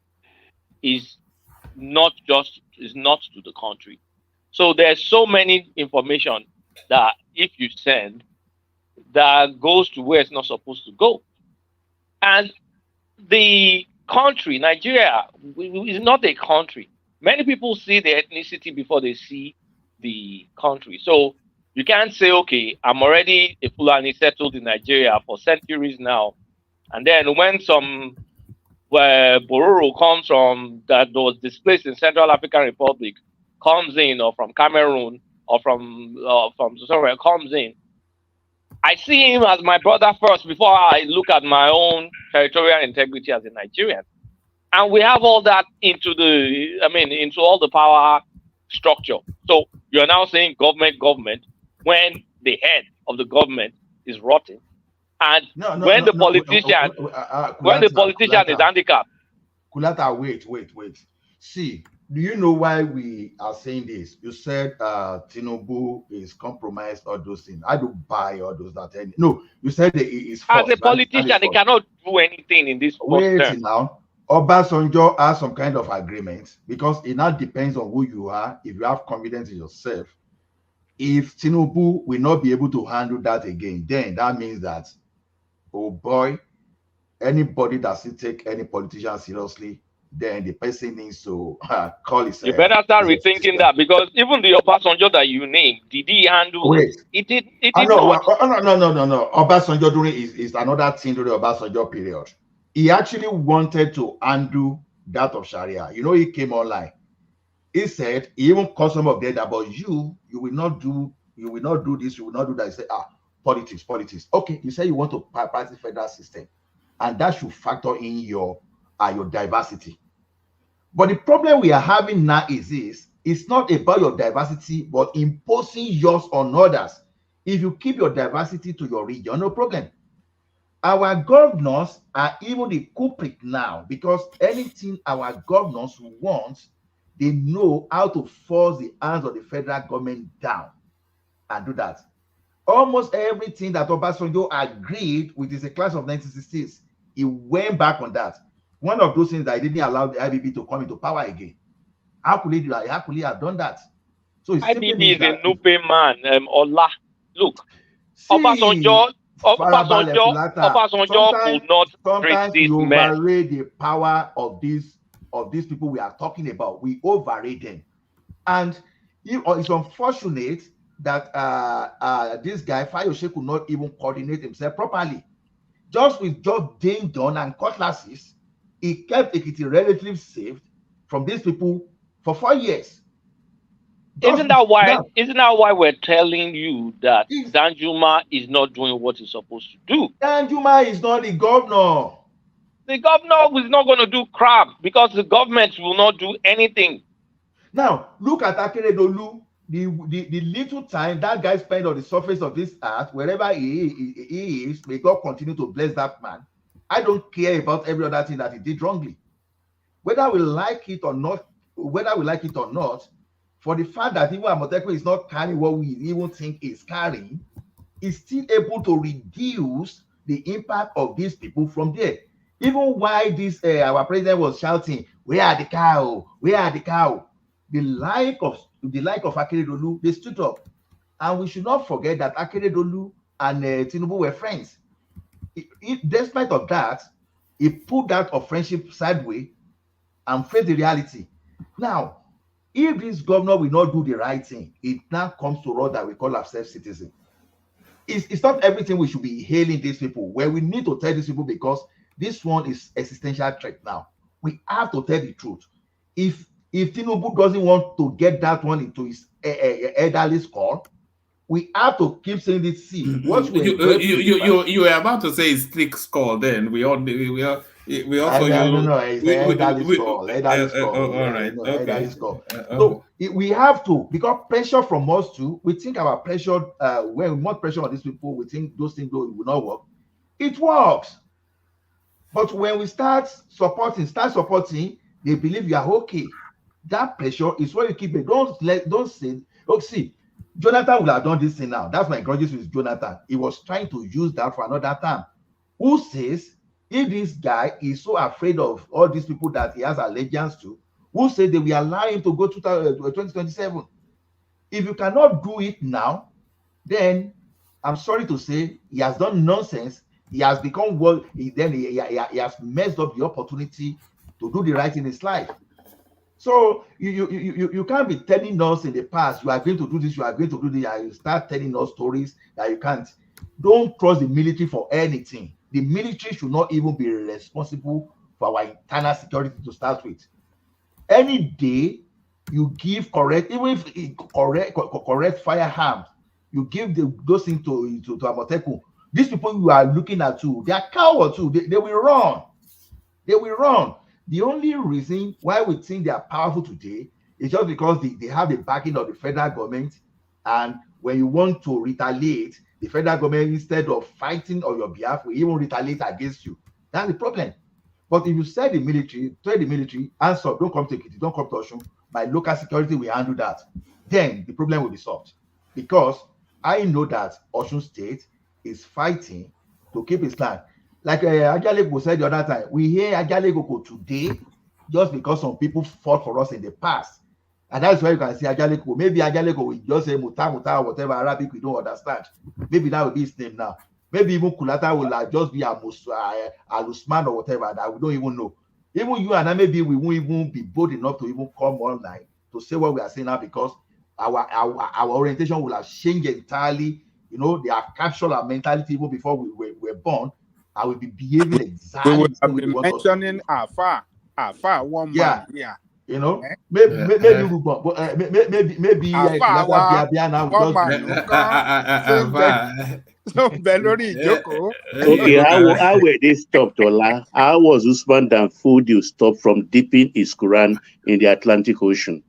is not to the country. So there's so many information that if you send, that goes to where it's not supposed to go. And the country, Nigeria, is not a country. Many people see the ethnicity before they see the country. So you can't say, okay, I'm already a Fulani settled in Nigeria for centuries now. And then when some Bororo comes from that was displaced in Central African Republic, comes in, or from Cameroon, or from somewhere comes in, I see him as my brother first before I look at my own territorial integrity as a Nigerian. And we have all that into all the power structure. So you're now saying government, when the head of the government is rotten. And when the politician is handicapped. Kulata, wait. See, do you know why we are saying this? You said Tinubu is compromised, all those things. I don't buy all those that. No, you said it is false. As a politician, he cannot do anything in this. Wait now. Obasanjo has some kind of agreement, because it now depends on who you are. If you have confidence in yourself, if Tinubu will not be able to handle that again, then that means that, oh boy, anybody that still take any politician seriously, then the person needs to call himself. You better start rethinking that, because even the Obasanjo that you named, did he handle it? It did not. No. Obasanjo during is another thing during the Obasanjo period. He actually wanted to undo that of Sharia. You know, he came online. He said, he even called some of them about you will not do this, you will not do that. He said, politics. Okay, you say you want to practice federal system, and that should factor in your diversity. But the problem we are having now is this: it's not about your diversity, but imposing yours on others. If you keep your diversity to your region, no problem. Our governors are even the culprit now, because anything our governors want, they know how to force the hands of the federal government down and do that. Almost everything that Obasanjo agreed with is a class of 1960s. He went back on that. One of those things that he didn't allow the IBB to come into power again. How could he do that? How could he have done that? So IBB is a Nupe man. Ola, look, Obasanjo could not treat this man. We overrate the power of these people we are talking about. We overrate them, and it's unfortunate that this guy Fayose could not even coordinate himself properly. Just with ding dong and cutlasses, he kept Ekiti relatively safe from these people for 4 years. Isn't that why we're telling you that Danjuma is not doing what he's supposed to do? Danjuma is not the governor. The governor is not going to do crap, because the government will not do anything. Now, look at Akeredolu. The little time that guy spent on the surface of this earth, wherever he is, may God continue to bless that man. I don't care about every other thing that he did wrongly. Whether we like it or not, for the fact that even Amotekun is not carrying what we even think is carrying, is still able to reduce the impact of these people from there. Even while this our president was shouting, "Where are the cow? Where are the cow?" The like of Akeredolu, they stood up, and we should not forget that Akeredolu and Tinubu were friends. Despite of that, he put that of friendship sideways and faced the reality. Now, if this governor will not do the right thing, it now comes to us that we call ourselves citizens. It's not everything we should be hailing these people, where we need to tell these people, because this one is existential threat now. We have to tell the truth. If Tinubu doesn't want to get that one into his elderly skull, we have to keep saying this. See, what you were about to say is thick skull. Then we also it's elderly skull. All right, okay. So we have to, because pressure from us too. We think our pressure, when we want pressure on these people, we think those things will not work. It works, but when we start supporting, they believe you are okay. That pressure is what you keep it. Don't say. Look, see, Jonathan would have done this thing now. That's my grudges with Jonathan. He was trying to use that for another time. Who says if this guy is so afraid of all these people that he has allegiance to, who says they will allow him to go to 2027? If you cannot do it now, then I'm sorry to say he has done nonsense. He has become he has messed up the opportunity to do the right in his life. So you can't be telling us in the past you are going to do this, you are going to do this, and you start telling us stories that you can't. Don't trust the military for anything. The military should not even be responsible for our internal security to start with. Any day you give correct, even if correct firearms, you give those things to Amotekun. These people you are looking at too, they are cowards too. They will run. They will run. The only reason why we think they are powerful today is just because they have the backing of the federal government. And when you want to retaliate, the federal government, instead of fighting on your behalf, will even retaliate against you. That's the problem. But if you tell the military, answer, don't come to Ekiti, don't come to Osun, my local security will handle that, then the problem will be solved. Because I know that Osun State is fighting to keep its land. Like Ajaleko said the other time, we hear Ajaleko today just because some people fought for us in the past. And that's why you can see Ajaleko. Maybe Ajaleko will just say Muta, whatever Arabic we don't understand. Maybe that will be his name now. Maybe even Kulata will just be Alusman or whatever that we don't even know. Even you and I, maybe we won't even be bold enough to even come online to say what we are saying now, because our orientation will have changed entirely. You know, they have captured our mentality even before we were born. I will be behaving exactly. We would have been mentioning Afa one man. Yeah. You know, maybe Okay, how were they stopped, Ola? How was Usman Dan Fodio stopped from dipping his Quran in the Atlantic Ocean?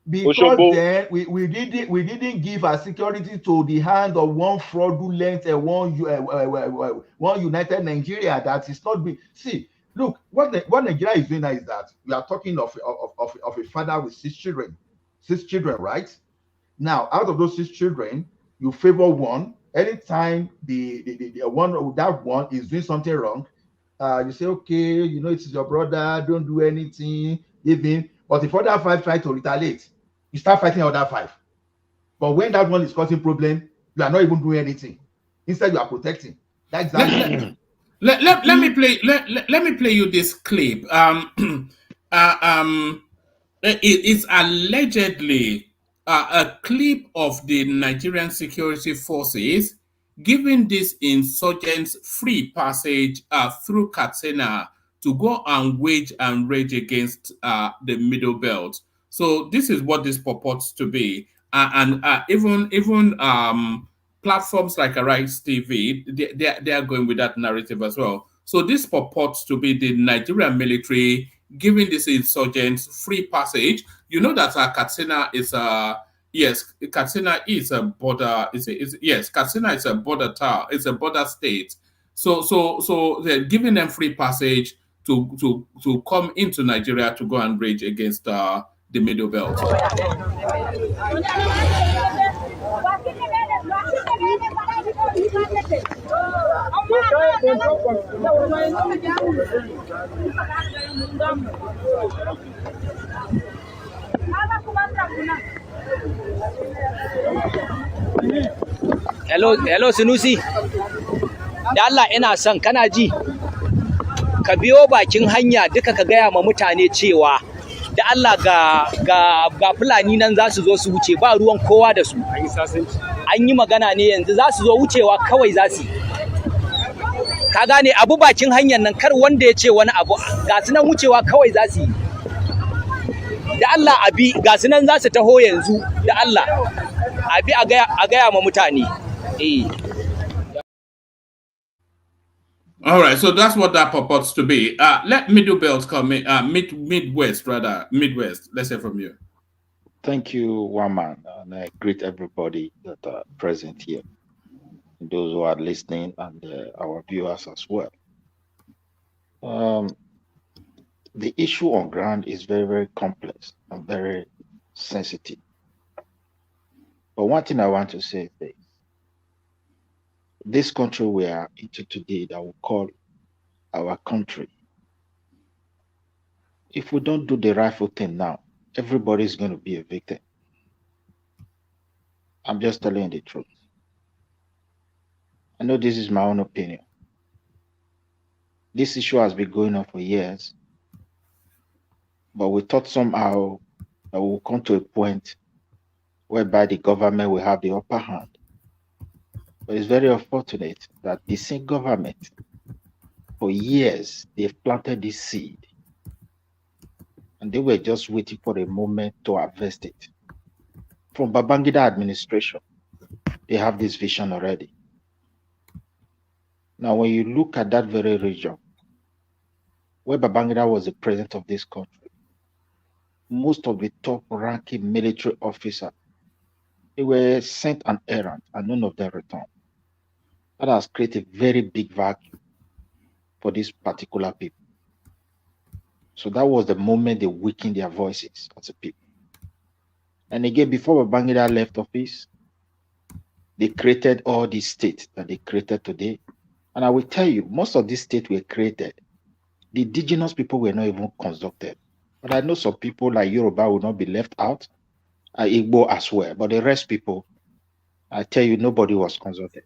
Because then we didn't give our security to the hand of one fraudulent and one united Nigeria that is not being. See, look, what Nigeria is doing now is that we are talking of a father with 6 children, right? Now, out of those 6 children, you favor one. Anytime the one is doing something wrong, you say, okay, you know, it's your brother, don't do anything, leave him. But if other 5 try to retaliate, you start fighting other 5. But when that one is causing problem, you are not even doing anything. Instead, you are protecting. That's exactly. Let me play you this clip. It's allegedly a clip of the Nigerian security forces giving these insurgents free passage through Katsina to go and wage and rage against the Middle Belt. So this is what this purports to be, and even platforms like Arise TV, they are going with that narrative as well. So this purports to be the Nigerian military giving these insurgents free passage. You know that Katsina is Katsina is a border. Katsina is a border town. It's a border state. So they're giving them free passage to come into Nigeria to go and rage against the Middle Belt. Hello Sunusi. Da Allah ina son kana ji. Ka biyo bakin hanya duka ka gaya ma mutane cewa da Allah ga Fulani nan za su zo su wuce ba ruwan kowa da su. An yi magana ne yanzu za su zo wucewa kawai za su. Ka gane abu bakin hanyar nan kar wanda ya ce wani abu ga su nan wucewa kawai za su yi. Da Allah abi ga su nan za su taho yanzu da Allah. Abi a gaya ma mutane. All right, so that's what that purports to be. Let Middle Belt come in, Midwest. Let's hear from you. Thank you, one man, and I greet everybody that are present here, those who are listening, and our viewers as well. The issue on ground is very, very complex and very sensitive. But one thing I want to say is this country we are into today that we call our country, if we don't do the rightful thing now, everybody is going to be a victim. I'm just telling you the truth. I know this is my own opinion. This issue has been going on for years, but we thought somehow that we'll come to a point whereby the government will have the upper hand. But it's very unfortunate that the same government, for years, they've planted this seed, and they were just waiting for a moment to harvest it. From Babangida administration, they have this vision already. Now, when you look at that very region, where Babangida was the president of this country, most of the top-ranking military officers, they were sent an errand, and none of them returned. That has created a very big vacuum for these particular people. So that was the moment they weakened their voices as a people. And again, before Babangida left office, they created all these states that they created today. And I will tell you, most of these states were created. The indigenous people were not even consulted. But I know some people like Yoruba will not be left out, Igbo as well. But the rest people, I tell you, nobody was consulted.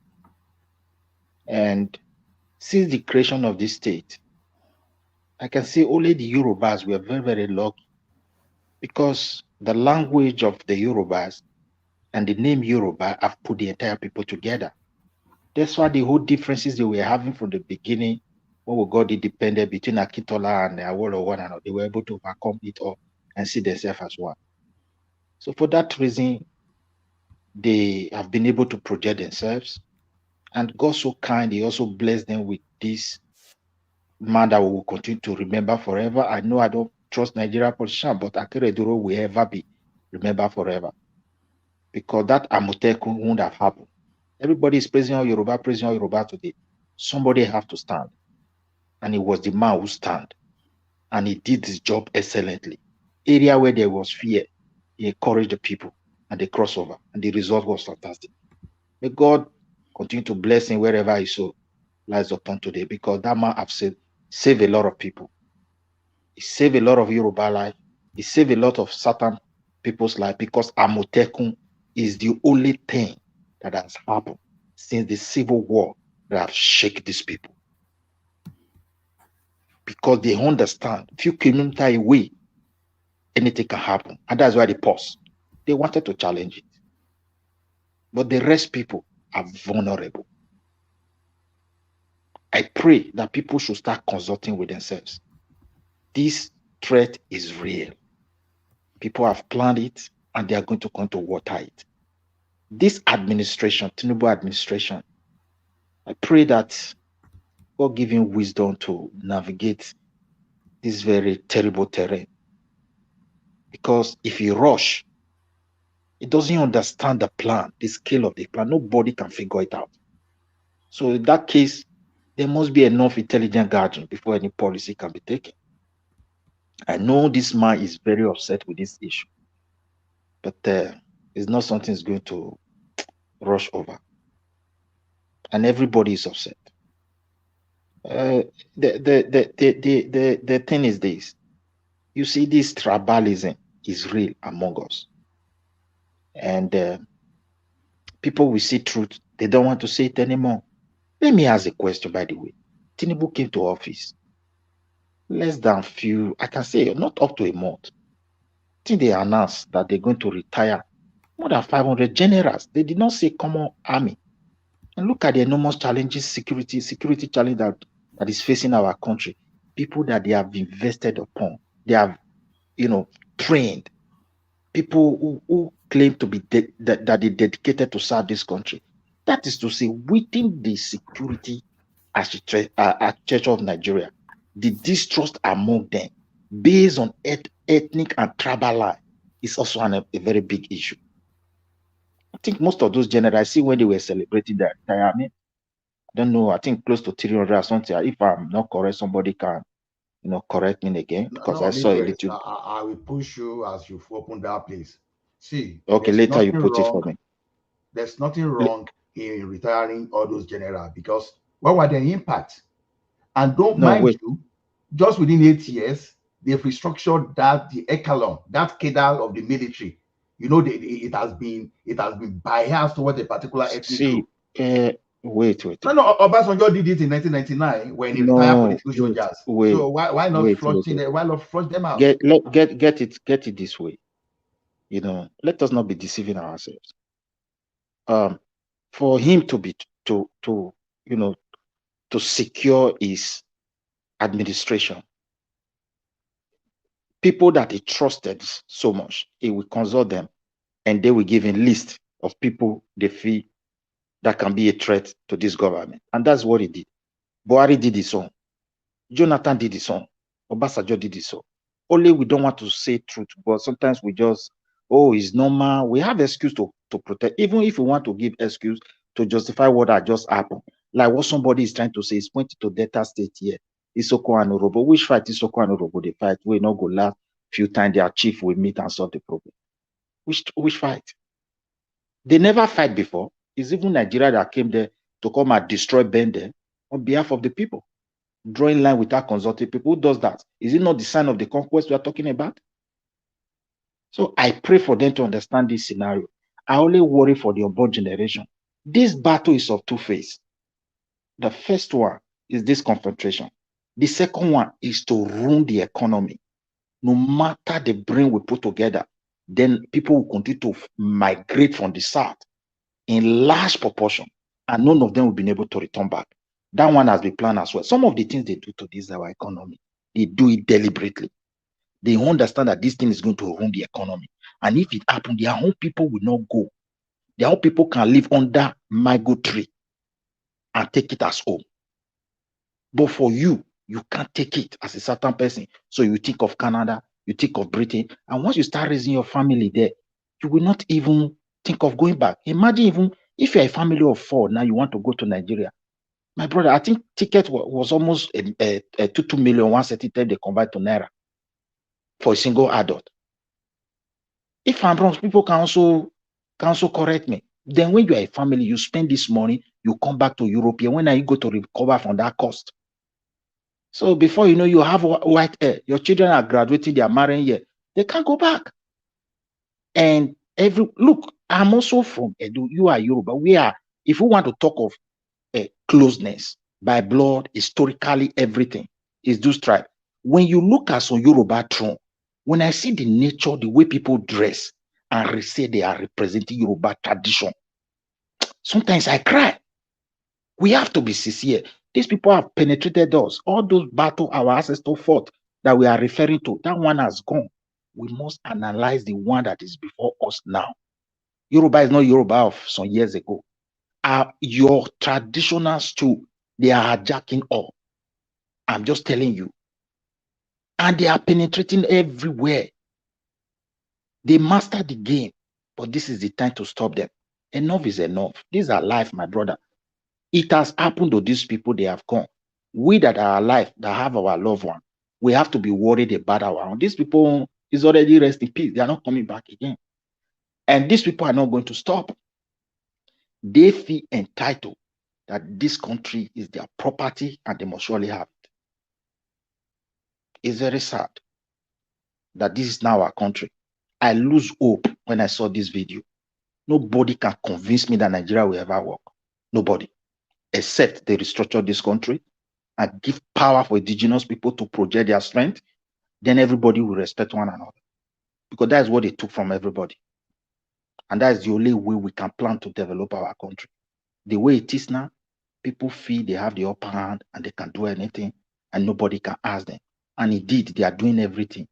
And since the creation of this state, I can say only the Yorubas were very, very lucky, because the language of the Yorubas and the name Yoruba have put the entire people together. That's why the whole differences they were having from the beginning, when we got independent between Akintola and Awolowo, they were able to overcome it all and see themselves as one. So for that reason, they have been able to project themselves. And God so kind, He also blessed them with this man that we will continue to remember forever. I know I don't trust Nigeria politicians, but Akeredoro will ever be remembered forever. Because that Amotekun wouldn't have happened. Everybody is praising Yoruba today. Somebody have to stand. And it was the man who stand. And he did his job excellently. Area where there was fear, he encouraged the people and they crossed over. And the result was fantastic. May God continue to bless him wherever his soul lies upon today, because that man have saved a lot of people. He saved a lot of Yoruba life. He saved a lot of certain people's life, because Amotekun is the only thing that has happened since the Civil War that have shaken these people. Because they understand, few kilometers away, anything can happen. And that's why they paused. They wanted to challenge it. But the rest people are vulnerable. I pray that people should start consulting with themselves. This threat is real. People have planned it, and they are going to come to water it. This administration, Tinubu administration, I pray that God give him wisdom to navigate this very terrible terrain. Because if he rush, he doesn't understand the plan, the scale of the plan. Nobody can figure it out. So in that case, there must be enough intelligent gathering before any policy can be taken. I know this man is very upset with this issue, but it's not something he's going to rush over. And everybody is upset. The thing is this. You see, this tribalism is real among us. And people will see truth. They don't want to say it anymore. Let me ask a question, by the way. Tinubu came to office less than few, I can say, not up to a month. I think they announced that they're going to retire more than 500 generals. They did not say common army. And look at the enormous challenges, security challenge that is facing our country. People that they have invested upon, they have, trained. People who claim to be that they dedicated to serve this country. That is to say, within the security architecture of Nigeria, the distrust among them, based on ethnic and tribal line, is also a very big issue. I think most of those generals, I see when they were celebrating their retirement, I don't know, I think close to 300 or something. If I'm not correct, somebody can, correct me again, because I saw a little. I will push you as you've opened that place. See, okay, later you put it for me. there's nothing wrong in retiring all those generals because what were their impact? And don't mind you, just within 8 years, they've restructured that the echelon, that cadre of the military. You know, it has been biased towards a particular ethnic group. Wait. No, Obasanjo did it in 1999 when he retired political soldiers. So why not flush them out? Get it this way. You know, let us not be deceiving ourselves. For him to secure his administration, people that he trusted so much, he will consult them, and they will give him list of people they feel that can be a threat to this government, and that's what he did. Buhari did his own. Jonathan did his own. Obasanjo did his own. Only we don't want to say truth, but sometimes we just, it's normal. We have excuse to protect, even if we want to give excuse to justify what had just happened. Like what somebody is trying to say is pointing to Delta State here. Isoko and Orobo. Which fight Isoko and Orobo they fight? We not go last few times their chief will meet and solve the problem. Which fight? They never fight before. It's even Nigeria that came there to come and destroy Bende on behalf of the people. Drawing line without consulting people. Who does that? Is it not the sign of the conquest we are talking about? So I pray for them to understand this scenario. I only worry for the unborn generation. This battle is of two phases. The first one is this confrontation. The second one is to ruin the economy. No matter the brain we put together, then people will continue to migrate from the south in large proportion, and none of them will be able to return back. That one has been planned as well. Some of the things they do to this our economy, they do it deliberately. They understand that this thing is going to ruin the economy. And if it happens, their own people will not go. Their own people can live under mango tree and take it as home. But for you, you can't take it as a certain person. So you think of Canada, you think of Britain. And once you start raising your family there, you will not even think of going back. Imagine even if you're a family of 4, now you want to go to Nigeria. My brother, I think ticket was almost 2 million, 130 time they convert to Naira for a single adult. If I'm wrong, people can also correct me. Then when you are a family, you spend this money, you come back to Europe, and when are you go to recover from that cost? So before you know, you have white hair, your children are graduating, they are marrying here, they can't go back. And look, I'm also from Edo, you are Yoruba. We are, if we want to talk of closeness by blood, historically, everything is this tribe. When you look at some Yoruba throne, when I see the nature, the way people dress and say they are representing Yoruba tradition, sometimes I cry. We have to be sincere. These people have penetrated us. All those battles our ancestors fought that we are referring to, that one has gone. We must analyze the one that is before us now. Yoruba is not Yoruba of some years ago. Your traditionals too, they are hijacking all. I'm just telling you. And they are penetrating everywhere. They master the game, but this is the time to stop them. Enough is enough. These are life, my brother. It has happened to these people, they have gone. We that are alive, that have our loved one, we have to be worried about our own. These people is already rest in peace. They are not coming back again. And these people are not going to stop. They feel entitled that this country is their property and they must surely have it. It's very sad that this is now our country. I lose hope when I saw this video. Nobody can convince me that Nigeria will ever work. Nobody. Except they restructure this country and give power for indigenous people to project their strength, then everybody will respect one another. Because that's what they took from everybody. And that's the only way we can plan to develop our country. The way it is now, people feel they have the upper hand and they can do anything and nobody can ask them. And indeed, they are doing everything.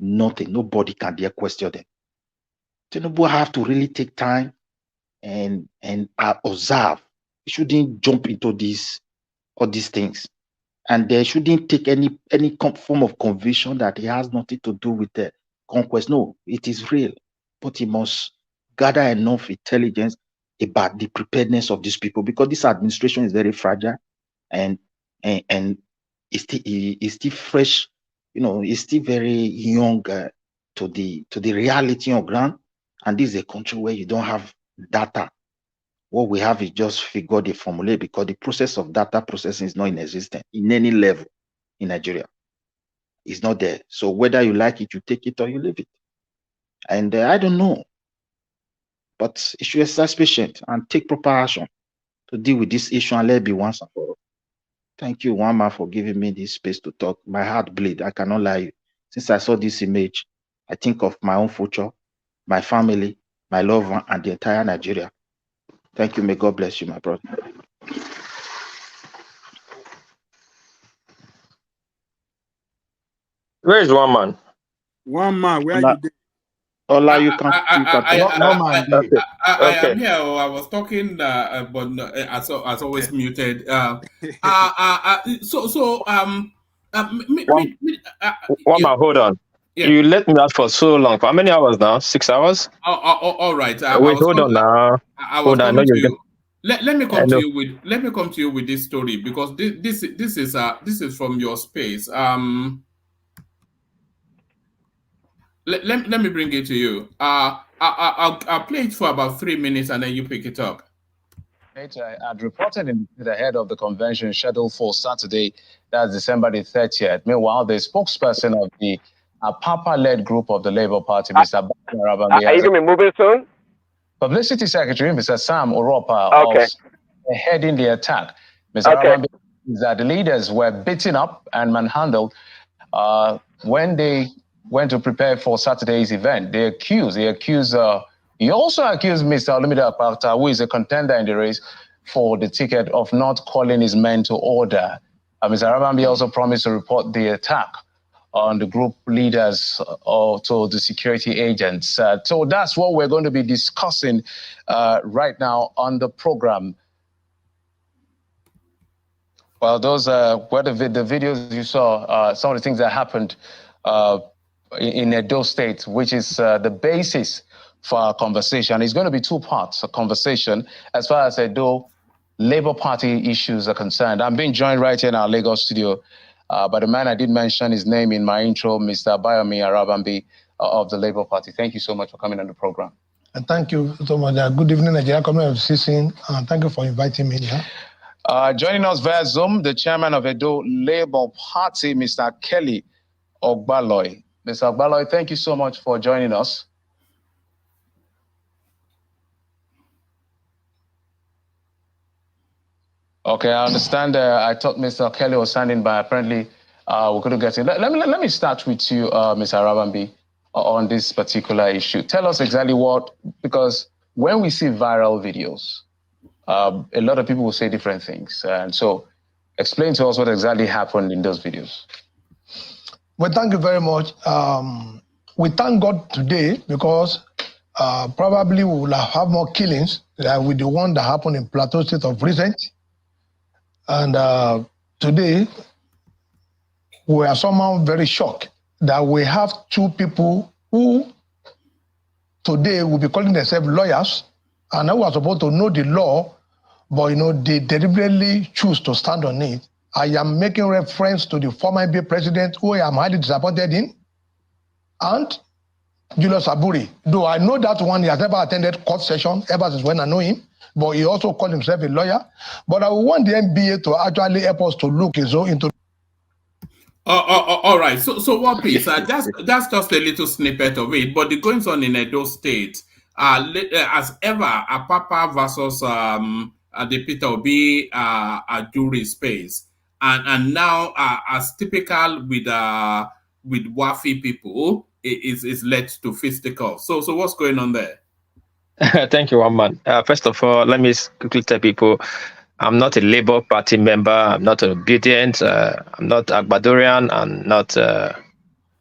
Nothing. Nobody can dare question them. Tinubu have to really take time and observe. You shouldn't jump into all these things. And they shouldn't take any form of conviction that it has nothing to do with the conquest. No, it is real. But he must gather enough intelligence about the preparedness of these people, because this administration is very fragile and it's still fresh, it's still very young to the reality on ground. And this is a country where you don't have data What we have is just figure the formula because the process of data processing is not in existence in any level in Nigeria. It's not there. So whether you like it, you take it or you leave it. And I don't know. But you should exercise patience and take proper action to deal with this issue and let it be once and for all. Thank you, one man, for giving me this space to talk. My heart bleeds. I cannot lie. Since I saw this image, I think of my own future, my family, my loved one, and the entire Nigeria. Thank you. May God bless you, my brother. Where is one man? One man, where you did? Ola, you can. I am here. I was talking, but as always muted. One man, hold on. Yeah. You let me out for so long. For how many hours now? 6 hours? All right. Wait, hold on now. Hold on. Let me come to you with this story because this is from your space. Let me bring it to you. I'll play it for about 3 minutes and then you pick it up. I had reported in the head of the convention scheduled for Saturday, that's December the 30th. Meanwhile, the spokesperson of the Papa-led group of the Labour Party, Mr. Arabambi, are you going to be moving soon? Publicity Secretary, Mr. Sam Oropa, heading the attack. Mr. Arabambi says that the leaders were beaten up and manhandled when they went to prepare for Saturday's event. He also accused Mr. Olumide Akpata, who is a contender in the race for the ticket, of not calling his men to order. Mr. Arabambi also promised to report the attack on the group leaders or to the security agents. So that's what we're going to be discussing right now on the program. Well, those were the videos you saw, some of the things that happened in Edo State, which is the basis for our conversation. It's going to be two parts, a conversation as far as Edo Labour Party issues are concerned. I'm being joined right here in our Lagos studio by the man I did mention his name in my intro, Mr. Bayomi Arabambi of the Labour Party. Thank you so much for coming on the program. And thank you so much. Good evening, Nigeria Community of Citizens. Thank you for inviting me here. Joining us via Zoom, the chairman of Edo Labour Party, Mr. Kelly Ogbaloy. Mr. Ogbaloy, thank you so much for joining us. Okay, I understand. I thought Mr. Kelly was standing by. Apparently, we couldn't get in. Let me start with you, Mr. Arabambi, on this particular issue. Tell us exactly because when we see viral videos, a lot of people will say different things. And so explain to us what exactly happened in those videos. Well, thank you very much. We thank God today because probably we will have more killings with the one that happened in Plateau State of recent. And today, we are somehow very shocked that we have two people who today will be calling themselves lawyers and who are supposed to know the law, but they deliberately choose to stand on it. I am making reference to the former NBA president, who I am highly disappointed in, and Julius Aburi. Though I know that one, he has never attended court session ever since when I know him, but he also called himself a lawyer. But I want the NBA to actually help us to look into. All right. So what piece? That's just a little snippet of it. But the goings on in Edo State, as ever, Apapa versus the Peter Obi jury space, and now as typical with Wafi people, is led to fisticuffs. So what's going on there? Thank you, one man. First of all, let me quickly tell people, I'm not a Labour Party member. I'm not obedient. I'm not Agbadorian. I'm not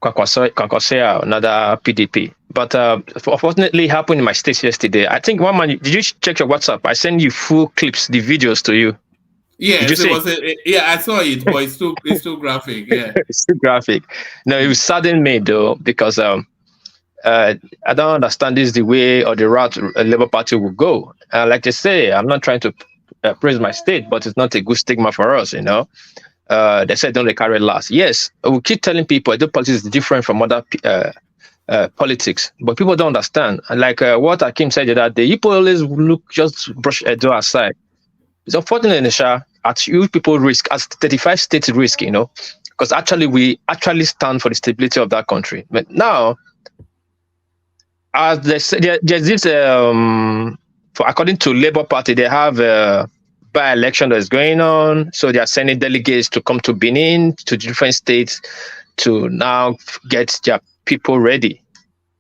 Kwankwasia, another PDP. But unfortunately, happened in my state yesterday. I think, one man, did you check your WhatsApp? I sent you full clips, the videos to you. Yes, I saw it, but it's too graphic. Yeah, it's too graphic. No, it was saddened me though, because I don't understand this the way or the route a Labour Party will go. Like they say, I'm not trying to praise my state, but it's not a good stigma for us, They said don't they carry last. Yes, we keep telling people Edo politics is different from other politics, but people don't understand. Like what Akim said the other day, people always just brush Edo aside. It's unfortunate, Nisha, at you people risk, as 35 states risk, because actually we actually stand for the stability of that country. But now, as they say, there's this, according to Labour Party, they have a by-election that's going on, so they are sending delegates to come to Benin, to different states, to now get their people ready.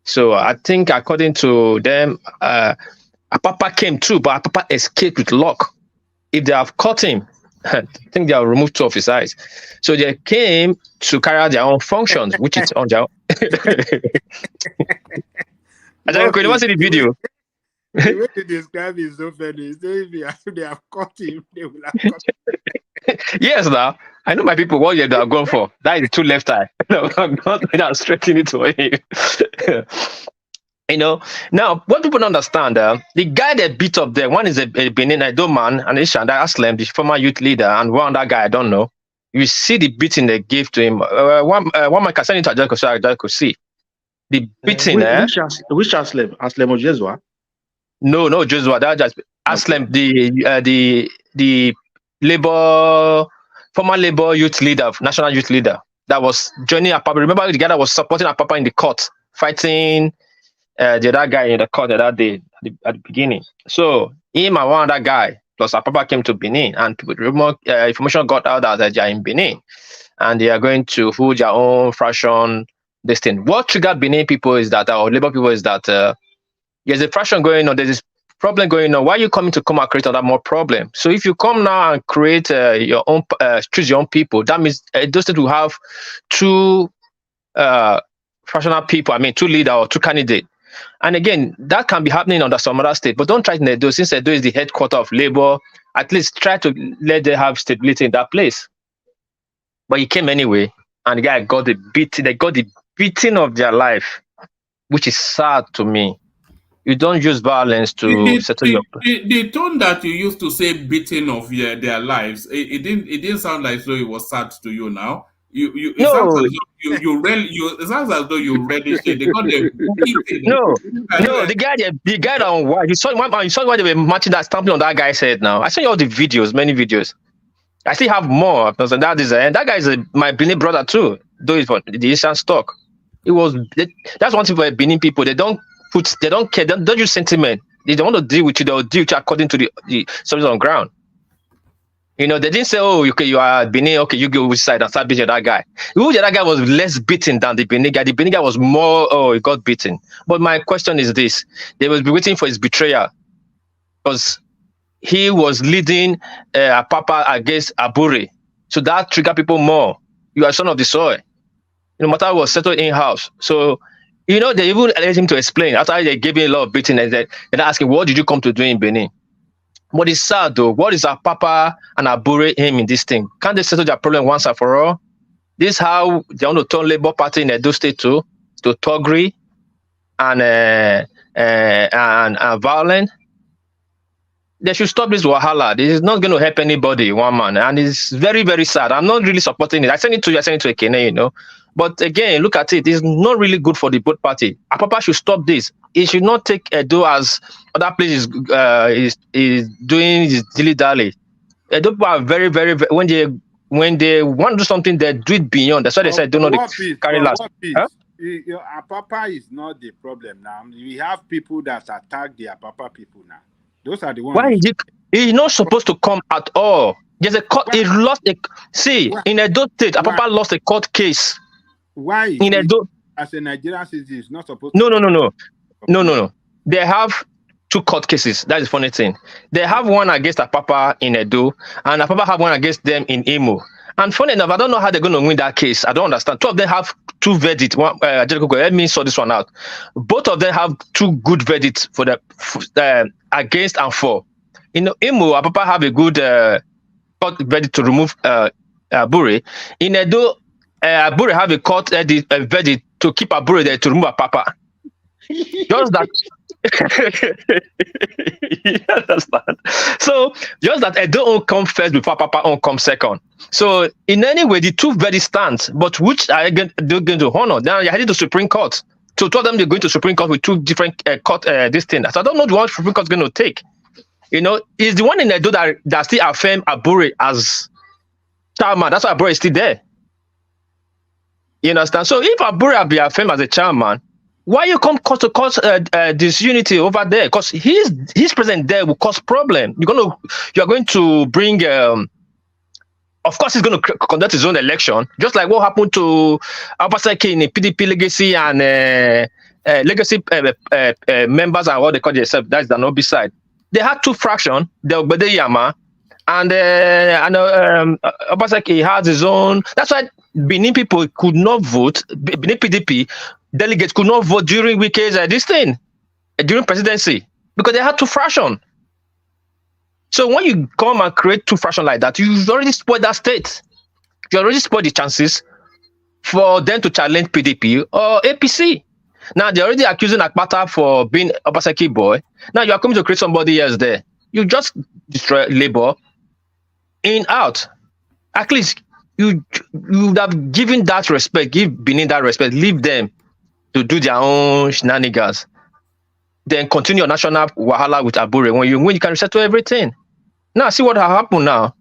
So I think according to them, Apapa came too, but Apapa escaped with luck. If they have caught him, I think they have removed 2 of his eyes. So they came to carry out their own functions, which is on their own. I don't know, see the video. The way to describe it is so funny. So if they have caught him, they will have caught him. Yes, now I know my people what they are going for. That is 2 left eye. No, I'm not straightening it to him. Now what people don't understand, the guy that beat up there, one is a Benin Edo man, and Ishanda Aslem, the former youth leader, and one other guy I don't know. You see the beating they gave to him. One man can send it to Ajako so I could see the beating. Which Aslem? Aslem or Jesua? No, Joshua. That just Aslem, the former Labour youth leader, national youth leader, that was joining Apapa. Remember the guy that was supporting Apapa in the court, fighting the other guy in the court that day at the beginning. So him and one other guy plus Apapa came to Benin, and information got out that they are in Benin, and they are going to hold their own fraction. This thing. What triggered Benin people is that, or Labour people is that. There's a fraction going on. There's this problem going on. Why are you coming to come and create another more problem? So if you come now and create your own, choose your own people, that means those states will have 2 fractional people. I mean, 2 leaders or 2 candidates. And again, that can be happening under some other state. But don't try to Edo. Since Edo is the headquarters of Labour, at least try to let them have stability in that place. But he came anyway, and the guy got the beating. They got the beating of their life, which is sad to me. You don't use violence to settle your. The tone that you used to say beating of their lives, it didn't sound like though it was sad to you now. It sounds as though you relish it. They got the beating. No, the guy that white. You saw why they were matching that stamping on that guy's head. Now I saw all the videos, many videos. I still have more. And that guy is my Benin brother too. Though it's for the Asian stock. That's one thing for Benin people. They don't care. They don't use sentiment. They don't want to deal with you. They'll deal with you according to the substance on ground. They didn't say, "Oh, you are Benin. Okay, you go which side and start beating that guy." The other guy was less beaten than the Benin guy. The Benin guy was more. Oh, he got beaten. But my question is this: they will be waiting for his betrayal, because he was leading Apapa against Abure, so that triggered people more. You are son of the soil. No matter what, settled in house. So. They even let him to explain. After they gave him a lot of beating, and they're asking, what did you come to do in Benin? But it's sad though. What is Apapa and Abure him in this thing? Can't they settle their problem once and for all? This is how they want to turn Labour Party in Edo State to thuggery and violent. They should stop this wahala. This is not going to help anybody, one man. And it's very, very sad. I'm not really supporting it. I send it to Ekene, But again, look at it. It's not really good for the both party. Apapa should stop this. He should not take Edo as other places is doing his dilly-dally. Edo people are very, very, very, when they want to do something, they do it beyond. That's why they said do not carry last. Huh? Apapa is not the problem now. We have people that attack the Apapa people now. Those are the ones. Why is it? He's not supposed to come at all. There's a court. He lost a. See, in Edo State, Apapa lost a court case. Why? In Edo, as a Nigerian citizen, is not supposed. No. They have 2 court cases. That is the funny thing. They have one against Apapa in Edo, and Apapa have one against them in Imo. And funny enough, I don't know how they're going to win that case. I don't understand. 2 of them have 2 verdicts. Let me sort this one out. Both of them have 2 good verdicts for the against and for. In Imo, Apapa have a good court verdict to remove Abure. In Edo, Abure have a court verdict to keep Abure there to remove Apapa. Just that. You understand? So just that Edo won't come first before Papa won't come second. So in any way, the 2 verdicts stand, but which are they going to honor? Now you're heading to Supreme Court So told them they're going to Supreme Court with two different court this thing. So I don't know the one Supreme Court is going to take. Is the one in Edo that still affirm Abure as chairman. That's why Abure is still there. You understand? So if Abure be affirmed as a chairman, why you come to cause disunity over there? Because his presence there will cause problem. You're going to bring. Of course, he's going to conduct his own election, just like what happened to Obaseki in PDP legacy and legacy members and what they call themselves. That's the Nobi side. They had two fractions, the Ogbede Yama, and Obaseki has his own. That's why Benin people could not vote. Benin PDP delegates could not vote during Wike's this thing, during presidency, because they had two fractions. So when you come and create two fractions like that, you've already spoiled that state. You already spoiled the chances for them to challenge PDP or APC. Now they're already accusing Akpata for being Obaseki boy. Now you are coming to create somebody else there. You just destroy labor in out. At least you would have given that respect, give Benin that respect, leave them to do their own shenanigans. Then continue your national wahala with Abure. When you win, you can resettle everything. Now see what happened now.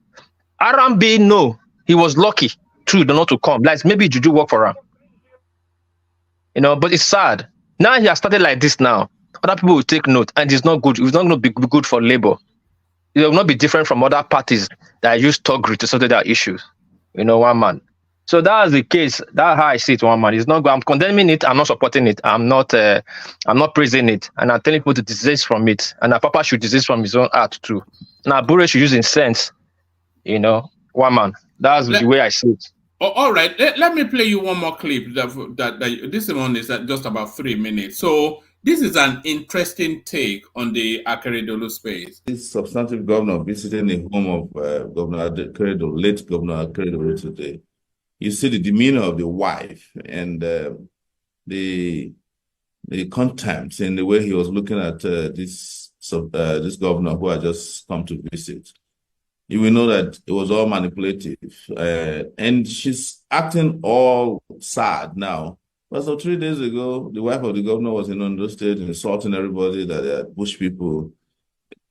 Arambe, no, he was lucky too not to come. Like maybe Juju work for him. But it's sad. Now he has started like this now. Other people will take note, and it's not good. It's not going to be good for labor. It will not be different from other parties that use Togri to settle their issues. One man. So that's the case. That's how I see it. One man. It's not good. I'm condemning it. I'm not supporting it. I'm not praising it. And I'm telling people to desist from it. And Papa should desist from his own art too. Now Bure should use his sense. One man. That's the way I see it. All right. Let me play you one more clip. That this one is just about 3 minutes. So this is an interesting take on the Akeredolu space. This substantive governor visiting the home of Governor Akeredolu, late Governor Akeredolu today. You see the demeanor of the wife and the contempt in the way he was looking at this governor who had just come to visit. You will know that it was all manipulative. And she's acting all sad now. But so 3 days ago, the wife of the governor was in Ondo State insulting everybody that they are bush people.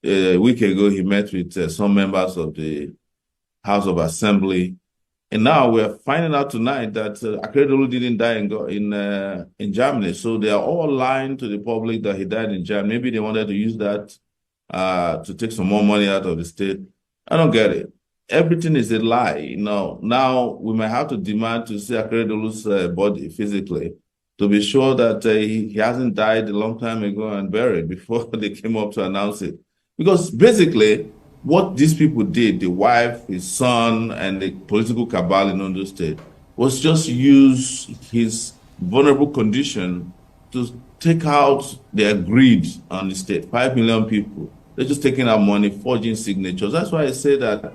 A week ago, he met with some members of the House of Assembly. And now we're finding out tonight that Akeredolu didn't die in Germany. So they are all lying to the public that he died in Germany. Maybe they wanted to use that to take some more money out of the state. I don't get it. Everything is a lie. Now we might have to demand to see Akeredolu's body physically to be sure that he hasn't died a long time ago and buried before they came up to announce it. Because basically, what these people did, the wife, his son, and the political cabal in Ondo State, was just use his vulnerable condition to take out their greed on the state. 5 million people. They're just taking out money, forging signatures. That's why I say that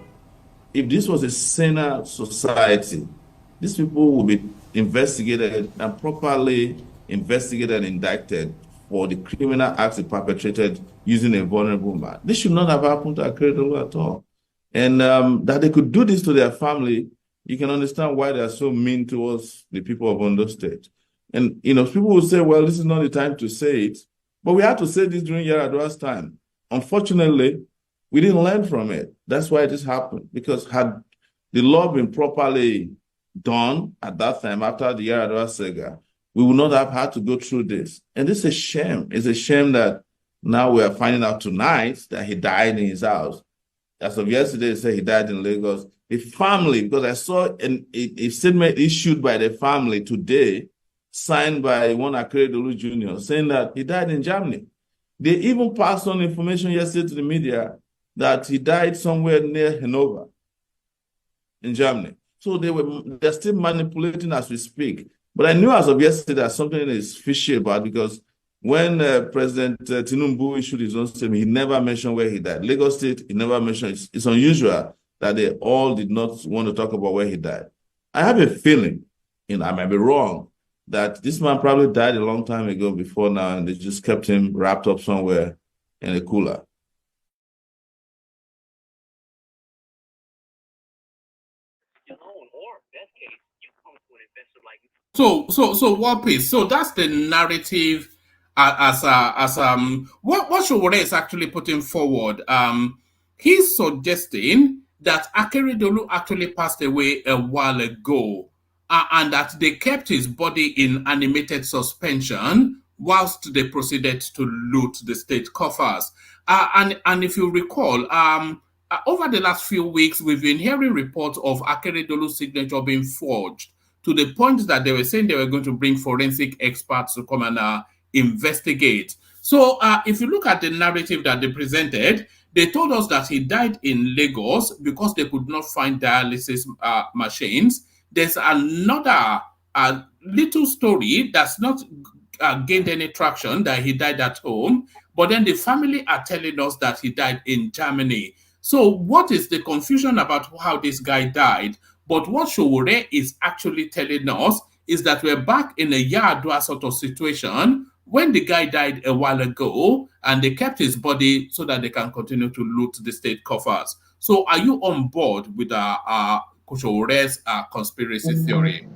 if this was a saner society, these people would be investigated and properly investigated and indicted for the criminal acts they perpetrated using a vulnerable man. This should not have happened to Akeredolu at all. And that they could do this to their family, you can understand why they are so mean towards the people of Ondo State. And, people will say, well, this is not the time to say it. But we had to say this during Yar'Adua's time. Unfortunately, we didn't learn from it. That's why this happened. Because had the law been properly done at that time, after the Yar'Adua saga, we would not have had to go through this. And this is a shame. It's a shame that now we are finding out tonight that he died in his house. As of yesterday, they said he died in Lagos. The family, because I saw a statement issued by the family today, signed by one Akeredolu Jr., saying that he died in Germany. They even passed on information yesterday to the media that he died somewhere near Hanover in Germany. So they're still manipulating as we speak. But I knew as of yesterday that something is fishy about, because when President Tinubu issued his own statement, he never mentioned where he died. Lagos State, he never mentioned. It's unusual that they all did not want to talk about where he died. I have a feeling, I might be wrong, that this man probably died a long time ago before now, and they just kept him wrapped up somewhere in a cooler. So what piece? So that's the narrative what Showore is actually putting forward. He's suggesting that Akeredolu actually passed away a while ago, and that they kept his body in animated suspension whilst they proceeded to loot the state coffers. And if you recall, over the last few weeks, we've been hearing reports of Akeredolu's signature being forged, to the point that they were saying they were going to bring forensic experts to come and investigate. So if you look at the narrative that they presented, they told us that he died in Lagos because they could not find dialysis machines. There's another little story that's not gained any traction, that he died at home, but then the family are telling us that he died in Germany. So what is the confusion about how this guy died? But what Showore is actually telling us is that we're back in a Yardua sort of situation when the guy died a while ago and they kept his body so that they can continue to loot the state coffers. So are you on board with Showore's conspiracy theory?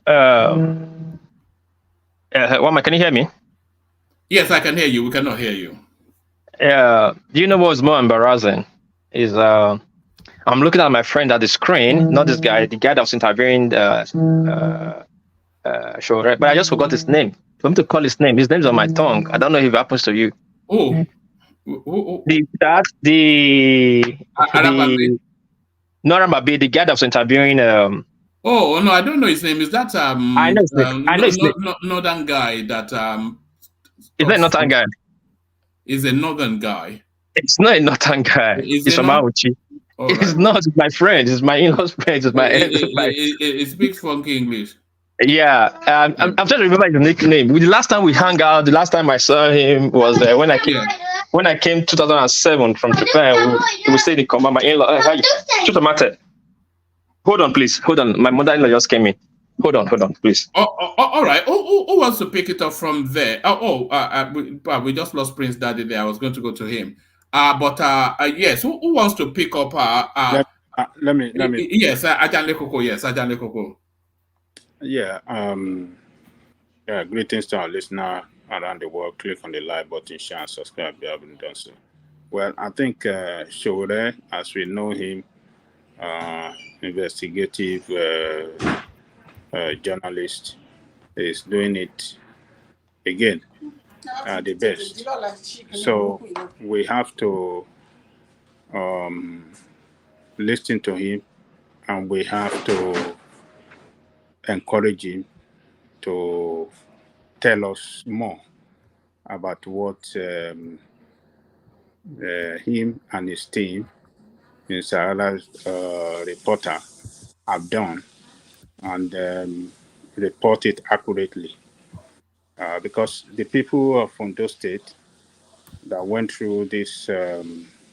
Wama, can you hear me? Yes, I can hear you. We cannot hear you. Do you know what's more embarrassing? Is I'm looking at my friend at the screen, not this guy, the guy that was interviewing Showore, but I just forgot his name. For me to call his name on my tongue. I don't know if it happens to you. Oh. The guy that was interviewing Oh no, I don't know his name. Is that I know his name. I know his name. Northern guy that Is that a northern guy? Is a northern guy. It's not a northern guy. It's from Auchi. It's not my friend. It's my in-laws friend. It's my it speaks funky English. Yeah, I'm trying to remember his nickname. The last time we hung out, the last time I saw him was when I came 2007 from Japan. We stayed in Koma. My in-law. Hold on, please. Hold on. My mother-in-law just came in. Hold on, please. All right. Who wants to pick it up from there? We just lost Prince Daddy there. I was going to go to him. Yes. Who wants to pick up? Let me. Yes, Ajanle Koko. Yes, Ajanle Koko. Yeah. Greetings to our listener around the world. Click on the like button, share, and subscribe if you haven't done so. Well, I think Showore, as we know him, investigative journalist, is doing it again the best. So we have to listen to him, and we have to encourage him to tell us more about what him and his team in Sahara's reporter have done, and report it accurately. Because the people of Ondo State that went through this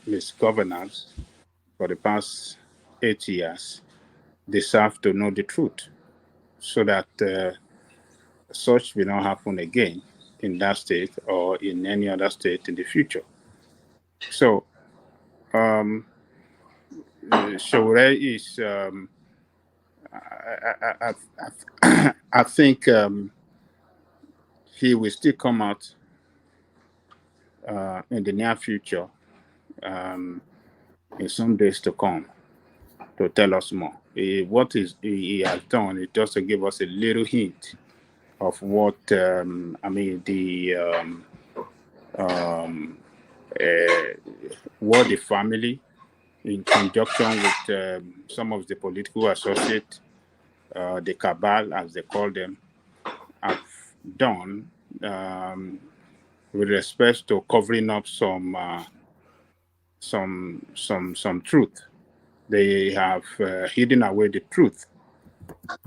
misgovernance for the past 8 years deserve to know the truth, so that such will not happen again in that state or in any other state in the future. So, Showore is, I think he will still come out in the near future, in some days to come, to tell us more. What he has done is just to give us a little hint of what what the family, in conjunction with some of the political associates, the cabal, as they call them, have done with respect to covering up some truth. They have hidden away the truth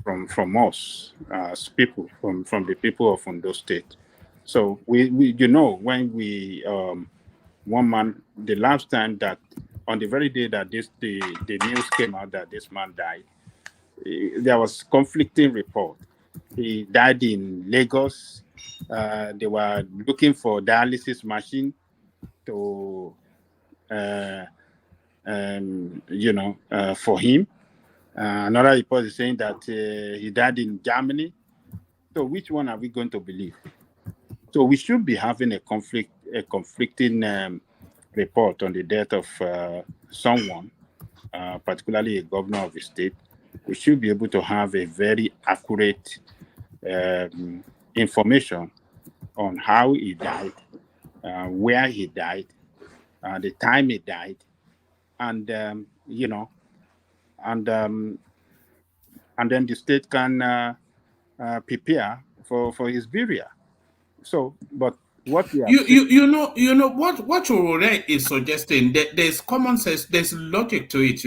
from us as people, from the people of Ondo State. So we when we one man, the last time that, on the very day that the news came out that this man died, there was conflicting report. He died in Lagos. They were looking for dialysis machine to for him. Another report is saying that he died in Germany. So which one are we going to believe? So we should be having a conflicting report on the death of someone, particularly a governor of a state. We should be able to have a very accurate information on how he died, where he died, the time he died, and and then the state can prepare for his burial. So, but what we are you know what Chorore is suggesting, there's common sense, there's logic to it,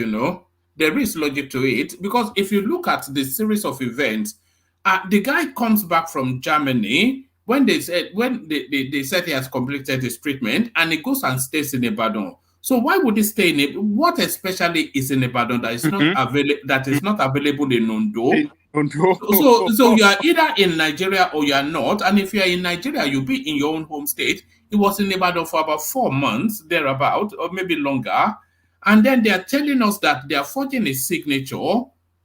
there is logic to it, because if you look at the series of events, the guy comes back from Germany when they said they said he has completed his treatment, and he goes and stays in Ibadan. So why would he stay in it? What especially is in Ibadan that is not available in Ondo? So you are either in Nigeria or you are not. And if you are in Nigeria, you'll be in your own home state. It was in Ibadan for about 4 months, thereabout, or maybe longer. And then they are telling us that they are forging his signature.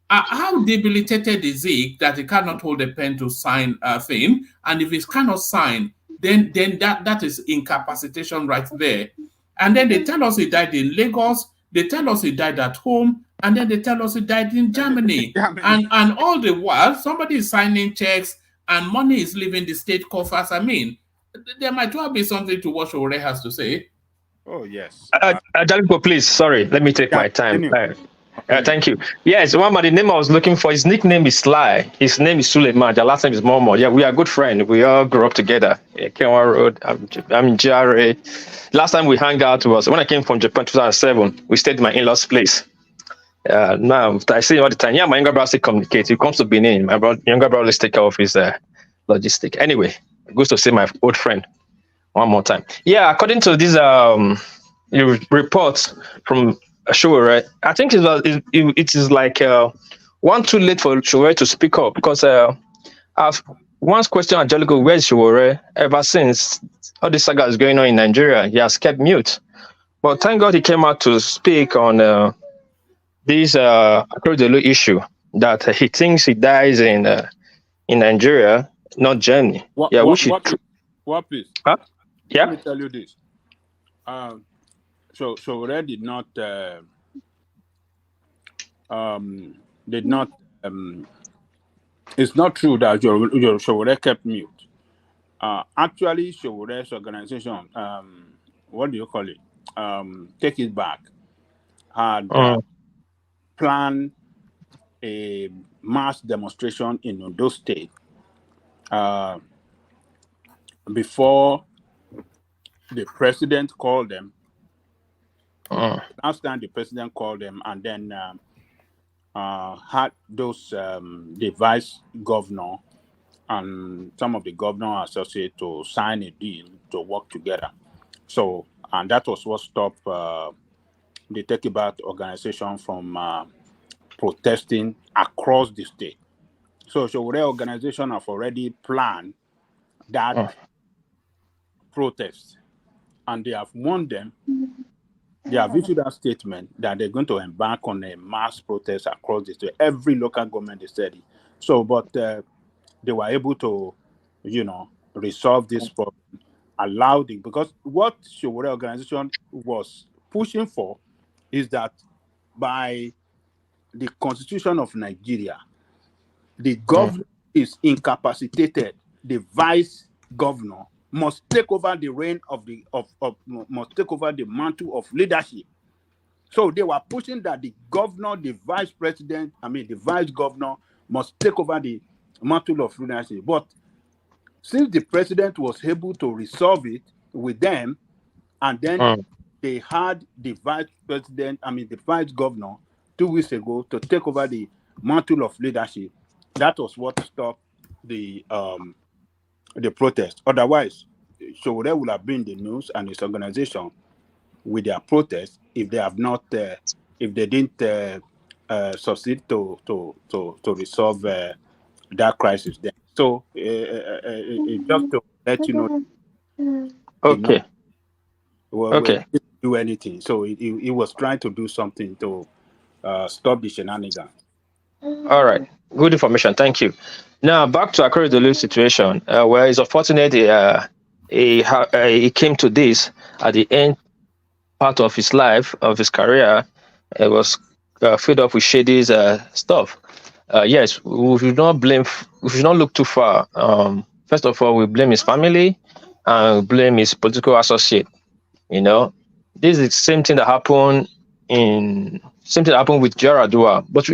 How debilitated is he that he cannot hold a pen to sign a thing? And if he cannot sign, then that is incapacitation right there. And then they tell us he died in Lagos. They tell us he died at home. And then they tell us he died in Germany. And all the while, somebody is signing checks and money is leaving the state coffers. I mean, there might well be something to what Ore has to say. Oh, yes. Jalingo, please, sorry, let me take my time. Thank you. Yes, one man, the name I was looking for, his nickname is Sly. His name is Suleiman. The last name is Momo. Yeah, we are good friends. We all grew up together. Kenwa Road. I'm in GRA. Last time we hung out was when I came from Japan 2007. We stayed at my in-laws' place. Now, I see all the time. Yeah, my younger brother still communicates. He comes to Benin. My younger brother always take care of his logistic. Anyway, good to see my old friend one more time. Yeah, according to this report from Showore, I think it is like one too late for Showore to speak up, because I've once questioned Angelico, where's Showore? Ever since all this saga is going on in Nigeria, he has kept mute. But thank God he came out to speak on this Akrodelu issue, that he thinks he dies in Nigeria, not Germany. What please? Huh? Yeah. Let me tell you this. Showore did not it's not true that your Showore kept mute. Actually, Showore's organization, what do you call it? Take It Back, had planned a mass demonstration in Ondo State before the president called them. Last time the president called them, and then had those the vice governor and some of the governor associates to sign a deal to work together. So, and that was what stopped the Take It Back organization from protesting across the state. So Showore organization have already planned that protest, and they have warned them. They have issued a statement that they're going to embark on a mass protest across the state. Every local government is steady. So, but they were able to, resolve this problem, because what Showore organization was pushing for is that by the Constitution of Nigeria, the governor is incapacitated. The vice governor must take over the reign must take over the mantle of leadership. So they were pushing that the governor, the vice governor must take over the mantle of leadership. But since the president was able to resolve it with them, and then they had the vice governor 2 weeks ago to take over the mantle of leadership, that was what stopped the protest. Otherwise, Showore would have been in the news and his organization with their protest if they have not, if they didn't succeed to resolve that crisis. Then, so just to let you know, okay, didn't do anything. So he was trying to do something to stop the shenanigans. All right. Good information. Thank you. Now, back to Akeredolu's situation, where it's unfortunate he came to this at the end part of his life, of his career. It was filled up with shady stuff. Yes, we should not look too far. First of all, we blame his family and blame his political associate. You know, this is the same thing that happened with Jaradua. But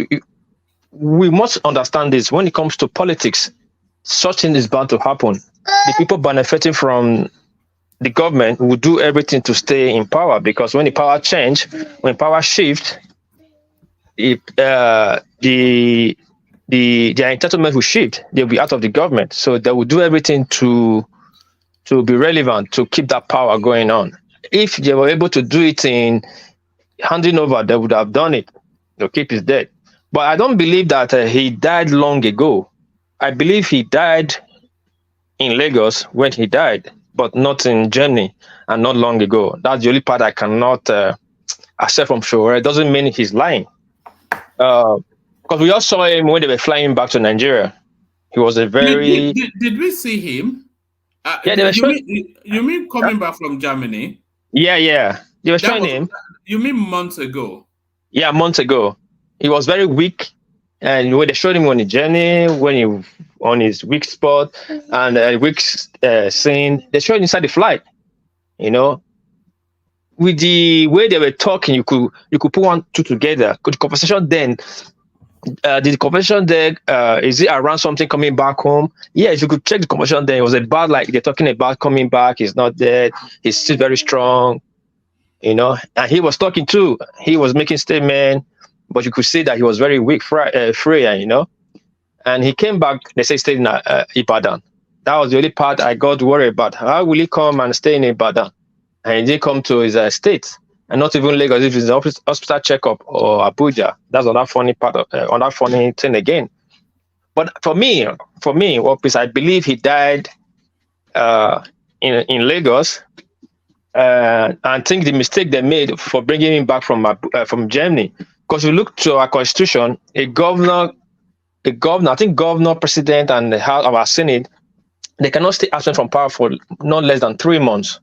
we must understand this. When it comes to politics, such thing is bound to happen. The people benefiting from the government will do everything to stay in power, because when the power change, when power shift, their entitlement will shift. They'll be out of the government, so they will do everything to be relevant, to keep that power going on. If they were able to do it in handing over, they would have done it to keep his dead. But I don't believe that he died long ago. I believe he died in Lagos when he died, but not in Germany and not long ago. That's the only part I cannot accept from sure. It doesn't mean he's lying. Because we all saw him when they were flying back to Nigeria. He was a very... Did we see him? Yeah, they were you mean coming back from Germany? Yeah. They were showing him. You mean months ago? Yeah, months ago. He was very weak. And when they showed him on the journey, when he on his weak spot and weak scene, they showed him inside the flight. You know, with the way they were talking, you could put 1, 2 together. The conversation then, the conversation there, is it around something coming back home? Yes, you could check the conversation there. It was about like they're talking about coming back. He's not dead. He's still very strong. You know, and he was talking too. He was making statement. But you could see that he was very weak, frail, you know. And he came back, they say, stayed in Ibadan. That was the only part I got worried about. How will he come and stay in Ibadan? And he didn't come to his state, and not even Lagos, if it's an hospital checkup or Abuja. That's another funny part of another funny thing again. But for me, I believe he died in Lagos. I think the mistake they made for bringing him back from Germany. Because we look to our constitution, a governor, I think governor, president, and the House of our Senate, they cannot stay absent from power for not less than 3 months.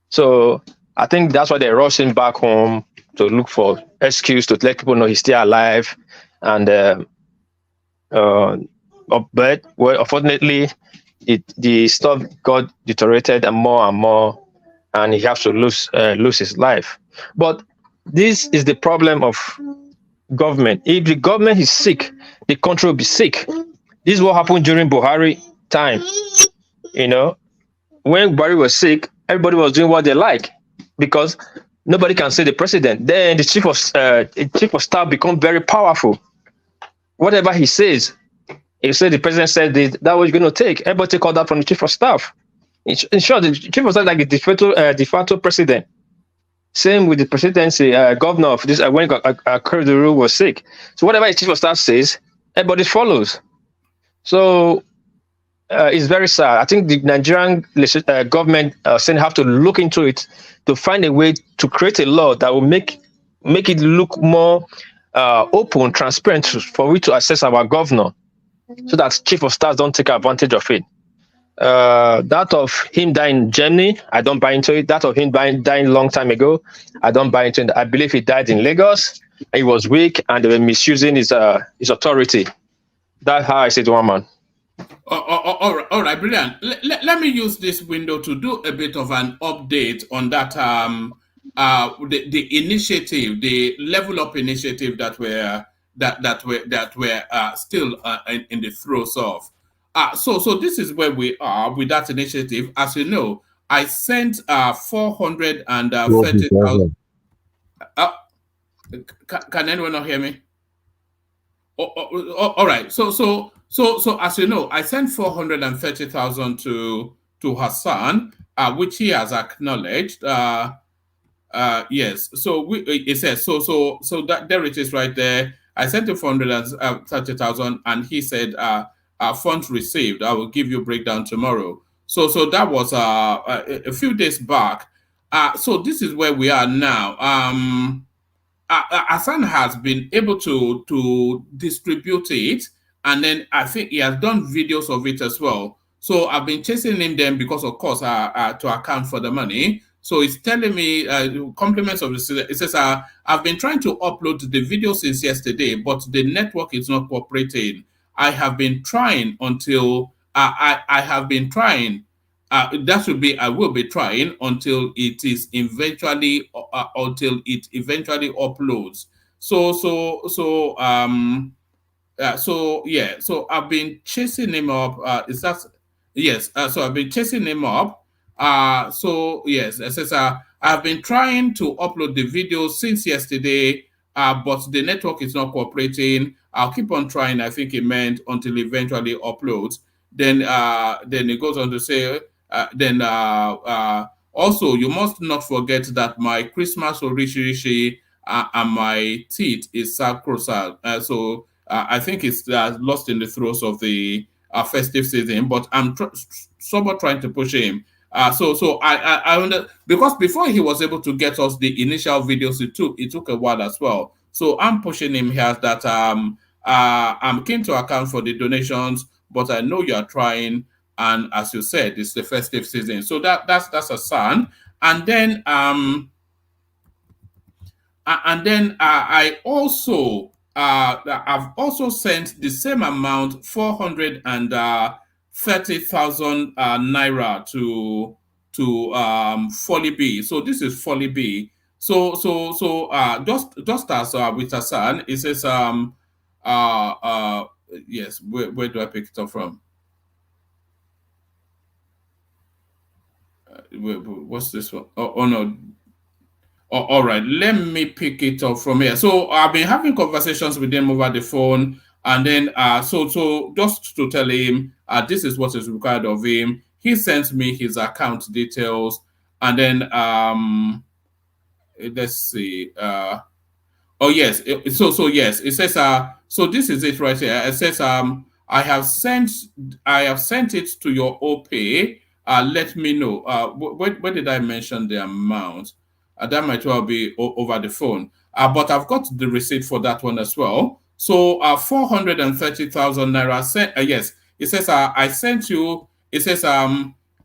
So I think that's why they rushed him back home to look for excuse to let people know he's still alive. And but well, unfortunately, the stuff got deteriorated and more, and he has to lose his life. But this is the problem of government. If the government is sick, the country will be sick. This is what happened during Buhari time. You know, when Buhari was sick, everybody was doing what they like because nobody can say the president. Then the chief of staff become very powerful. Whatever he says, he said the president said this, that was going to take. Everybody take all that from the chief of staff. In short, the chief of staff like a de facto president. Same with the presidency, governor of this, when Akeredolu was sick. So whatever the chief of staff says, everybody follows. So it's very sad. I think the Nigerian government have to look into it to find a way to create a law that will make it look more open, transparent for we to assess our governor, so that chief of staff don't take advantage of it. That of him dying in Germany, I don't buy into it. That of him dying a long time ago, I don't buy into it. I believe he died in Lagos. He was weak, and they were misusing his authority. That's how I see it, one man. All right, brilliant. Let me use this window to do a bit of an update on that. The initiative, the level up initiative that we're still in the throes of. So this is where we are with that initiative. As you know, I sent 430,000. Can anyone not hear me? All right. So as you know, I sent 430,000 to Hassan, which he has acknowledged. Yes. So it says so that there it is right there. I sent him 430,000, and he said, funds received. I will give you a breakdown tomorrow. So that was a few days back. So this is where we are now. Hassan has been able to distribute it, and then I think he has done videos of it as well. So I've been chasing him then because, of course, to account for the money. So it's telling me compliments of the. It says I've been trying to upload the video since yesterday, but the network is not cooperating. I have been trying until I have been trying. That should be I will be trying until it is eventually uploads. So I've been chasing him up. Is that yes? So I've been chasing him up. So yes, it says I've been trying to upload the video since yesterday, but the network is not cooperating. I'll keep on trying. I think it meant until eventually uploads. Then it goes on to say, also you must not forget that my Christmas Orishirishi and my teeth is sacrosanct. So I think it's lost in the throes of the festive season, but I'm somewhat trying to push him. So I wonder, because before he was able to get us the initial videos, it took a while as well. So I'm pushing him here that I'm keen to account for the donations, but I know you are trying, and as you said, it's the festive season, so that's a sign. And then I also I've also sent the same amount, 430,000 naira to Folly B. So this is Folly B. So just as with Hassan, it says yes. Where do I pick it up from? What's this one? Oh no. All right, let me pick it up from here. So I've been having conversations with him over the phone, and then so just to tell him this is what is required of him. He sends me his account details, and then let's see. Oh yes, so yes, it says so this is it right here. It says I have sent it to your OPay. Let me know. Where did I mention the amount? That might well be over the phone. But I've got the receipt for that one as well. So 430,000 naira. Yes, it says I sent you. It says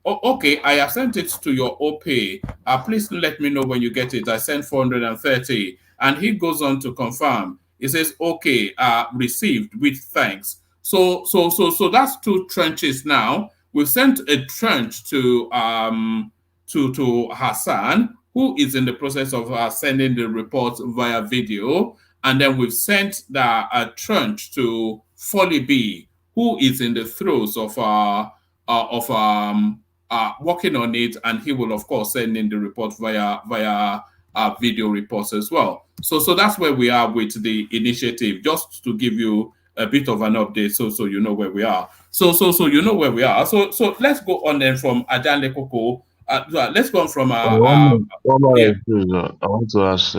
okay, I have sent it to your OPay. Please let me know when you get it. I sent 430, and he goes on to confirm. He says, okay, received with thanks. So that's 2 trenches now. We've sent a trench to Hassan, who is in the process of sending the report via video, and then we've sent the trench to Folly B, who is in the throes of working on it, and he will of course send in the report via video reports as well. So that's where we are with the initiative, just to give you a bit of an update, so you know where we are. So you know where we are. So let's go on then from Ajan Lekoko. Let's go on from one more yeah. I want to ask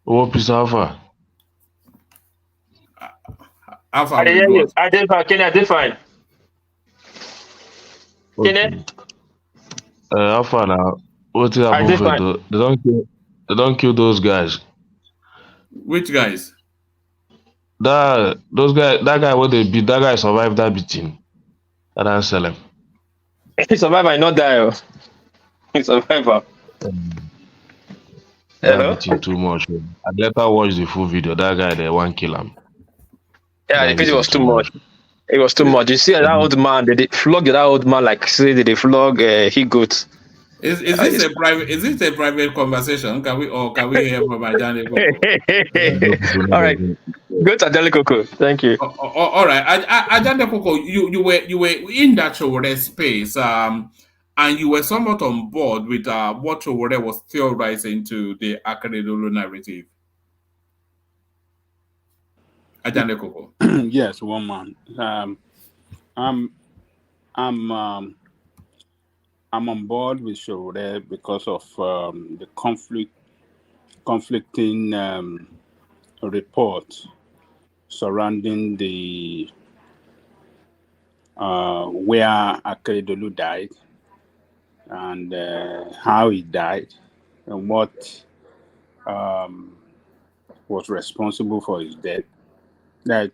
what is Alpha? Alpha, I didn't hear you. I did fine. Okay. Alpha now. What is happening? They don't kill those guys. Which guys? That guy what they beat, that guy survived that beating. I didn't sell him. He survived, I not die. He survived. That beating too much. I later watched the full video. That guy they won't kill him. Yeah, the video was too much. It was too much. You see that old man, they flog that old man like say they flog he goats. Is this a private? Is this a private conversation? Can we hear from Ajani Koko? All right, go to Ajani Koko. Thank you. All right, Ajani Koko, you were in that Showore space, and you were somewhat on board with what Showore was theorizing to the Akeredolu narrative. Ajani Koko. Yes, one man. I'm on board with Showore because of the conflicting reports surrounding the where Akeredolu died and how he died and what was responsible for his death. They're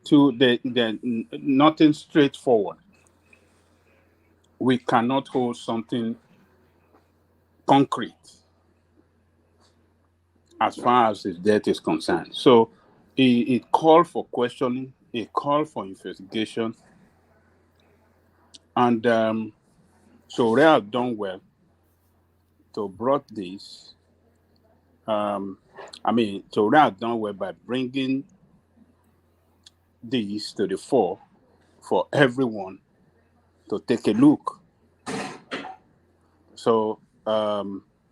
nothing straightforward. We cannot hold something concrete as far as his death is concerned. So it called for questioning, it called for investigation, and so they have done well to brought this. So they have done well by bringing this to the fore for everyone to take a look. So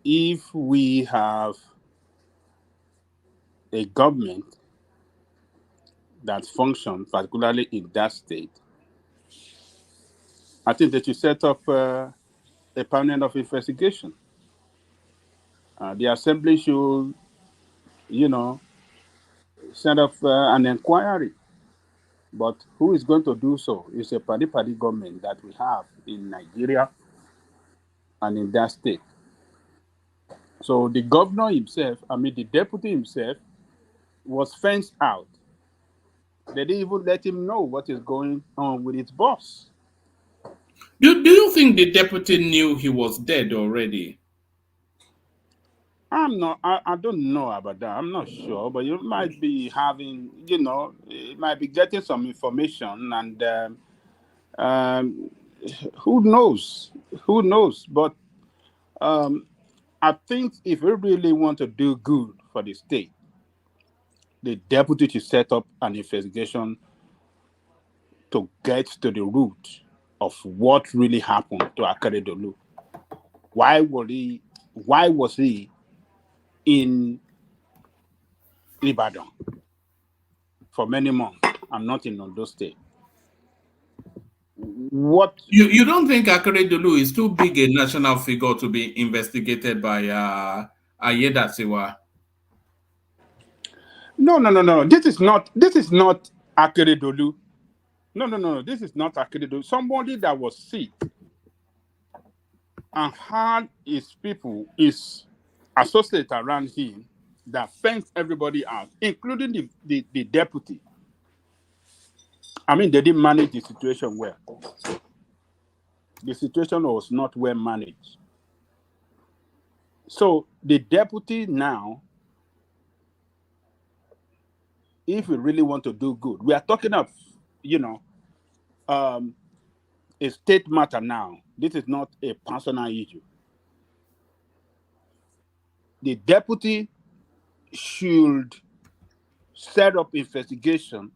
if we have a government that functions, particularly in that state, I think that you set up a panel of investigation. The assembly should, set up an inquiry. But who is going to do so? It's a party government that we have in Nigeria and in that state. So the governor himself, the deputy himself, was fenced out. They didn't even let him know what is going on with his boss. Do you think the deputy knew he was dead already? I don't know about that. I'm not sure, but you might be having, it might be getting some information, and who knows? Who knows? But I think if we really want to do good for the state, the deputy should set up an investigation to get to the root of what really happened to Akeredolu. Why was he in Ibadan for many months and not in Ondo State? What you don't think Akeredolu is too big a national figure to be investigated by Ayedatiwa? No. This is not Akeredolu. No. This is not Akeredolu. Somebody that was sick and had his people, his associates around him that fenced everybody out, including the deputy. They didn't manage the situation well. The situation was not well managed. So the deputy now, if we really want to do good, we are talking of, a state matter now. This is not a personal issue. The deputy should set up investigation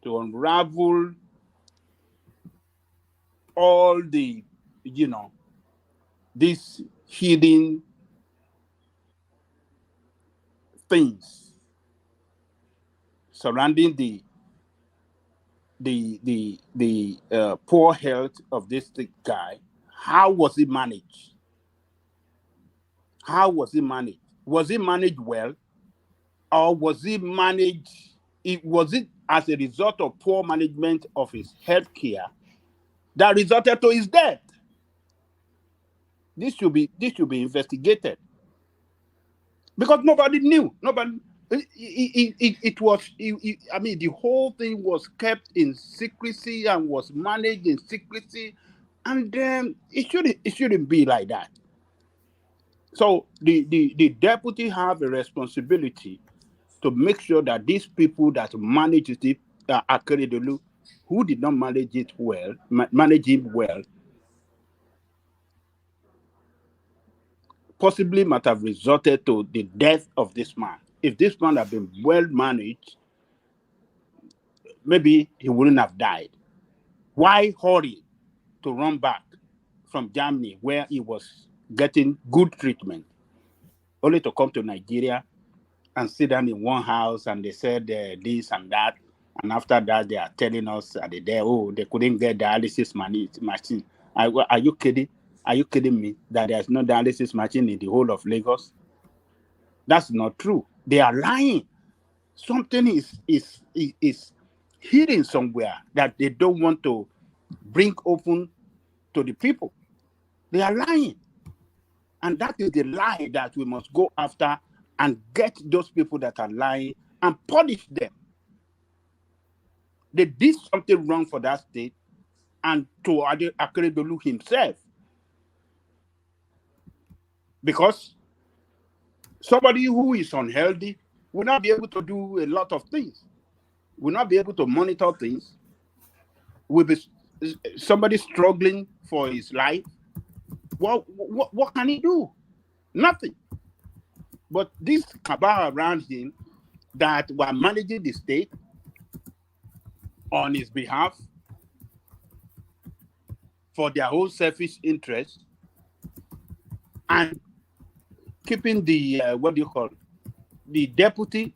to unravel all the, these hidden things surrounding the poor health of this guy. How was he managed? Was he managed well, or was he managed? Was it as a result of poor management of his health care that resulted to his death? This should be investigated, because nobody knew. It was. The whole thing was kept in secrecy and was managed in secrecy, and it shouldn't be like that. So the deputy have a responsibility to make sure that these people that manage it, Akeredolu, who did not manage him well, possibly might have resulted to the death of this man. If this man had been well managed, maybe he wouldn't have died. Why hurry to run back from Germany, where he was getting good treatment, only to come to Nigeria and sit down in one house and they said this and that, and after that they are telling us they couldn't get dialysis machine. Are you kidding? Are you kidding me that there's no dialysis machine in the whole of Lagos? That's not true. They are lying. Something is hidden somewhere that they don't want to bring open to the people. They are lying. And that is the lie that we must go after and get those people that are lying and punish them. They did something wrong for that state and to Akeredolu himself. Because somebody who is unhealthy will not be able to do a lot of things, will not be able to monitor things, will be somebody struggling for his life. What can he do? Nothing. But this cabal around him that were managing the state on his behalf for their own selfish interests and keeping the the deputy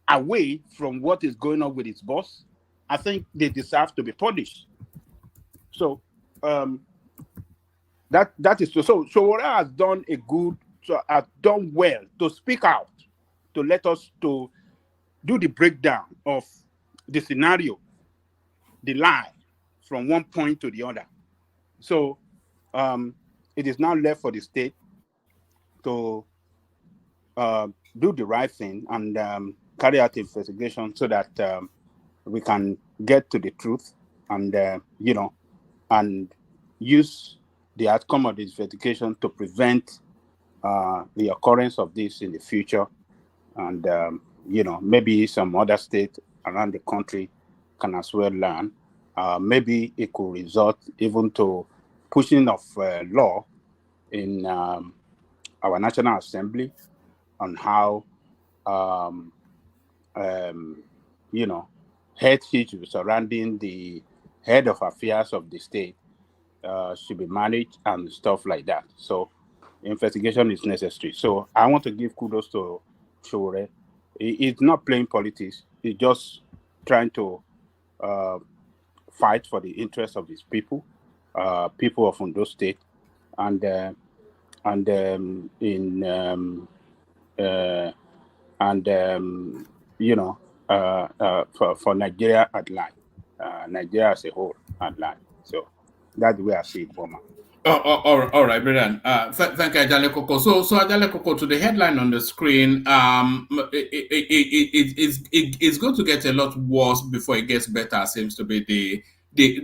away from what is going on with his boss, I think they deserve to be punished. So that is so Sowore has done has done well to speak out, to let us to do the breakdown of the scenario, the lie from one point to the other. So it is now left for the state to do the right thing and carry out investigation so that we can get to the truth and and use the outcome of this investigation to prevent the occurrence of this in the future. And maybe some other states around the country can as well learn. Maybe it could result even to pushing of law in our National Assembly on how head issues surrounding the head of affairs of the state should be managed and stuff like that. So investigation is necessary. So I want to give kudos to Sowore. He's not playing politics. He's just trying to fight for the interests of his people, people of Ondo State, and for Nigeria at large, Nigeria as a whole at large. So that's the way I see it, Boma. All right, brilliant. Thank you, Ajale Koko. So Ajale Koko, to the headline on the screen, it's going to get a lot worse before it gets better. Seems to be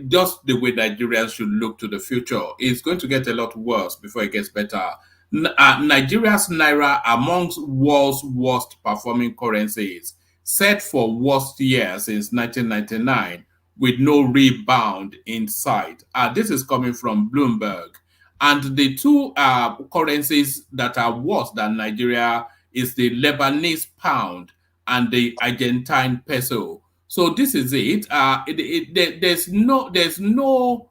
just the way Nigerians should look to the future. It's going to get a lot worse before it gets better. Nigeria's naira amongst world's worst performing currencies, set for worst year since 1999. With no rebound in sight. This is coming from Bloomberg. And the two currencies that are worse than Nigeria is the Lebanese pound and the Argentine peso. So this is it. There's no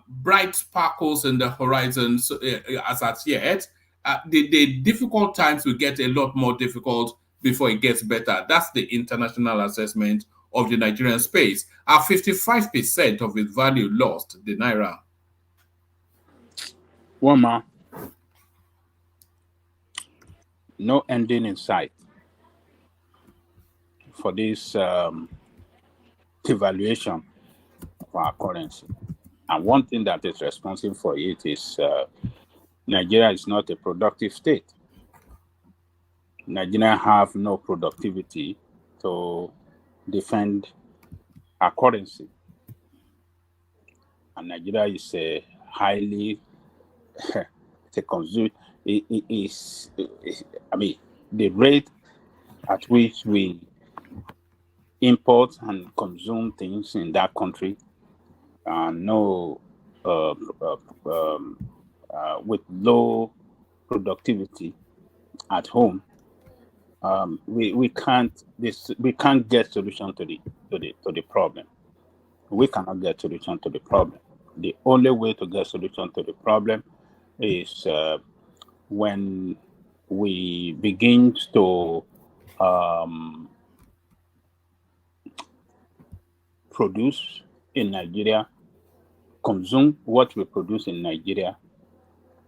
bright sparkles in the horizon as at yet. The difficult times will get a lot more difficult before it gets better. That's the international assessment of the Nigerian space. 55% of its value lost, the naira. One more. No ending in sight for this devaluation of our currency. And one thing that is responsible for it is Nigeria is not a productive state. Nigeria have no productivity to defend our currency. And Nigeria is a highly consumed. The rate at which we import and consume things in that country, with low productivity at home, we can't get solution to the problem. We cannot get solution to the problem. The only way to get solution to the problem is when we begin to produce in Nigeria, consume what we produce in Nigeria,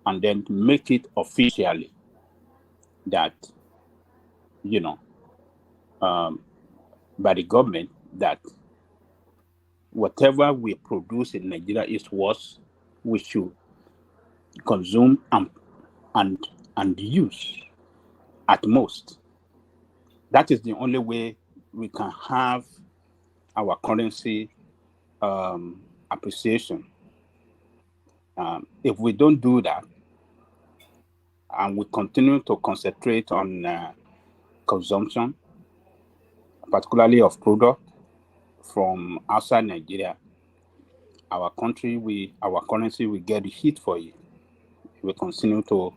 and then make it officially that, by the government, that whatever we produce in Nigeria is worse, we should consume and use at most That is the only way we can have our currency appreciation. If we don't do that, and we continue to concentrate on consumption, particularly of product from outside Nigeria, our currency will get hit for it. We continue to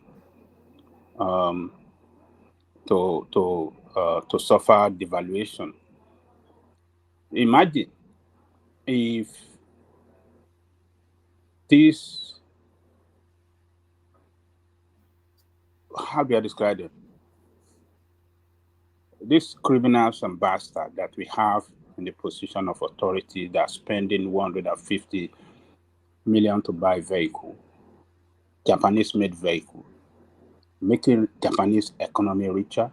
suffer devaluation. Imagine if this, how do I describe it? These criminals and bastards that we have in the position of authority that are spending 150 million to buy vehicle, Japanese-made vehicle, making Japanese economy richer,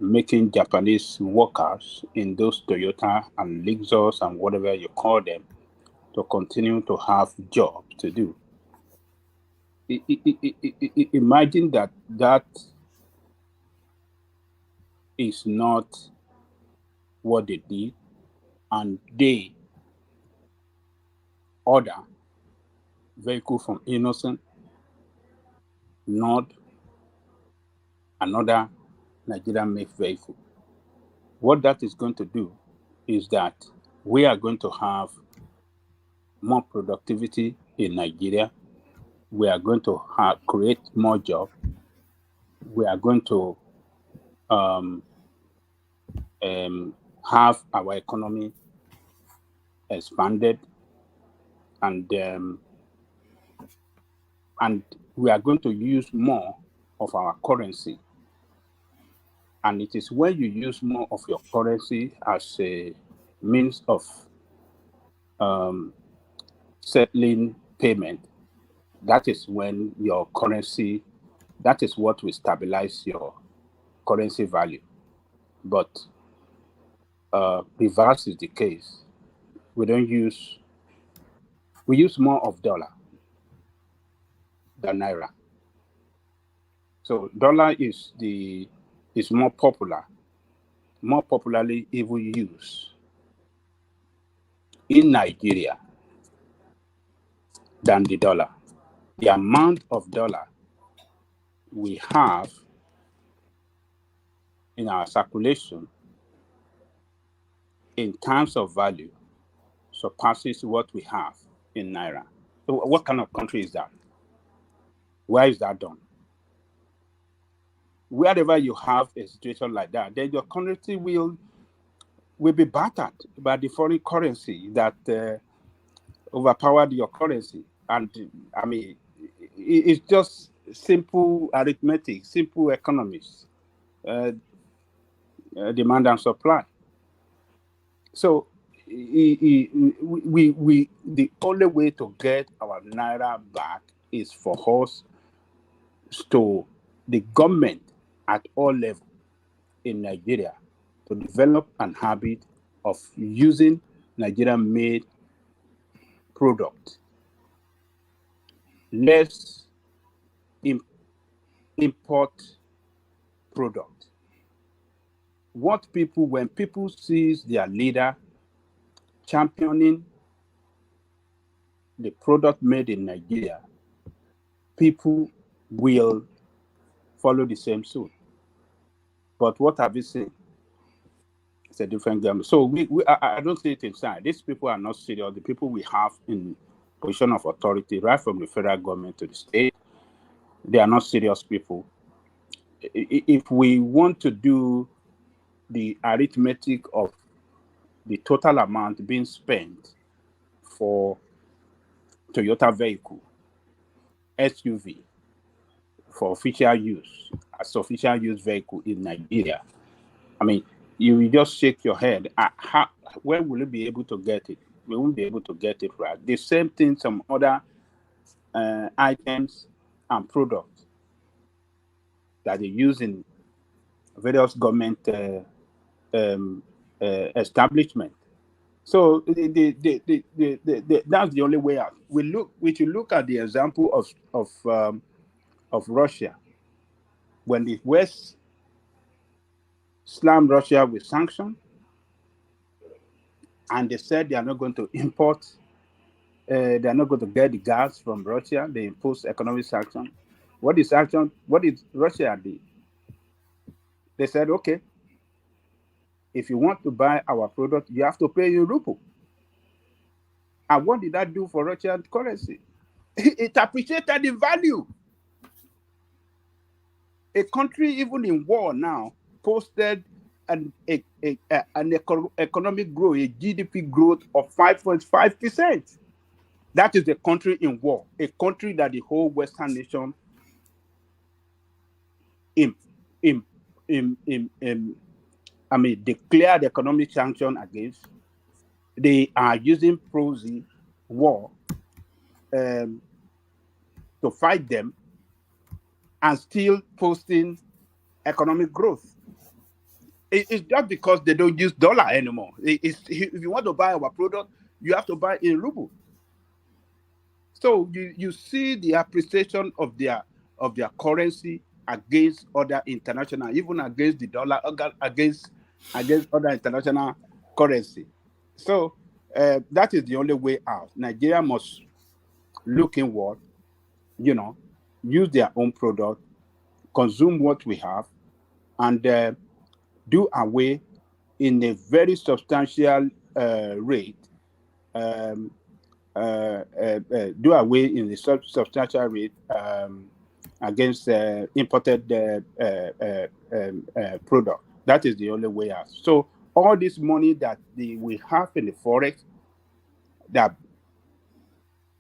making Japanese workers in those Toyota and Lexus and whatever you call them to continue to have jobs to do. Imagine that is not what they did, and they order vehicle from innocent, not another Nigerian-made vehicle. What that is going to do is that we are going to have more productivity in Nigeria. We are going to create more jobs. We are going to have our economy expanded, and we are going to use more of our currency. And it is when you use more of your currency as a means of settling payment, that is when your currency, that is what will stabilize your currency value. But reverse is the case. We use more of dollar than naira. So dollar is more popularly even used in Nigeria than the dollar. The amount of dollar we have in our circulation in terms of value surpasses what we have in naira. So what kind of country is that? Where is that done? Wherever you have a situation like that, then your currency will be battered by the foreign currency that overpowered your currency. And I mean, it's just simple arithmetic, simple economics, demand and supply. So the only way to get our naira back is for us to, the government at all levels in Nigeria, to develop an habit of using Nigerian-made product, less import product. When people see their leader championing the product made in Nigeria, people will follow the same suit. But what have we seen? It's a different game. So I don't see it inside. These people are not serious. The people we have in position of authority, right from the federal government to the state, they are not serious people. If we want to do the arithmetic of the total amount being spent for Toyota vehicle, SUV, for official use, as official use vehicle in Nigeria, I mean, you will just shake your head. When will you be able to get it? We won't be able to get it right. The same thing, some other items and products that they use in various government establishment. So that's the only way out. We should look at the example of Russia. When the West slammed Russia with sanctions, and they said they are not going to import, they are not going to get the gas from Russia. They imposed economic sanctions. What is Russia did? They said, okay, if you want to buy our product, you have to pay in ruble. And what did that do for Russian currency? It appreciated in value. A country, even in war now, posted an economic growth, a GDP growth of 5.5%. That is a country in war, a country that the whole Western nation declared economic sanction against. They are using proxy war to fight them and still posting economic growth. It's just because they don't use dollar anymore. If you want to buy our product, you have to buy in ruble. So you see the appreciation of their currency against other international, even against the dollar, against other international currency. So that is the only way out. Nigeria must look inward, use their own product, consume what we have, and do away in a very substantial rate. Do away in the substantial rate against imported product. That is the only way out. So all this money that we have in the forex that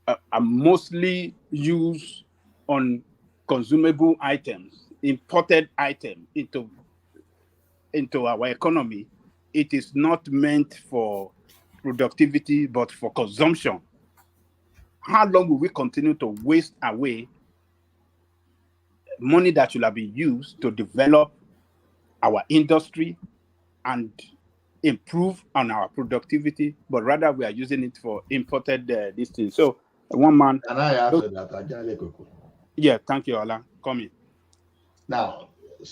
are mostly used on consumable items, imported items into our economy, it is not meant for productivity but for consumption. How long will we continue to waste away money that should have been used to develop our industry and improve on our productivity, but rather we are using it for imported this thing. So one man. Can I answer that? Yeah, thank you, Ola. Come in. Now,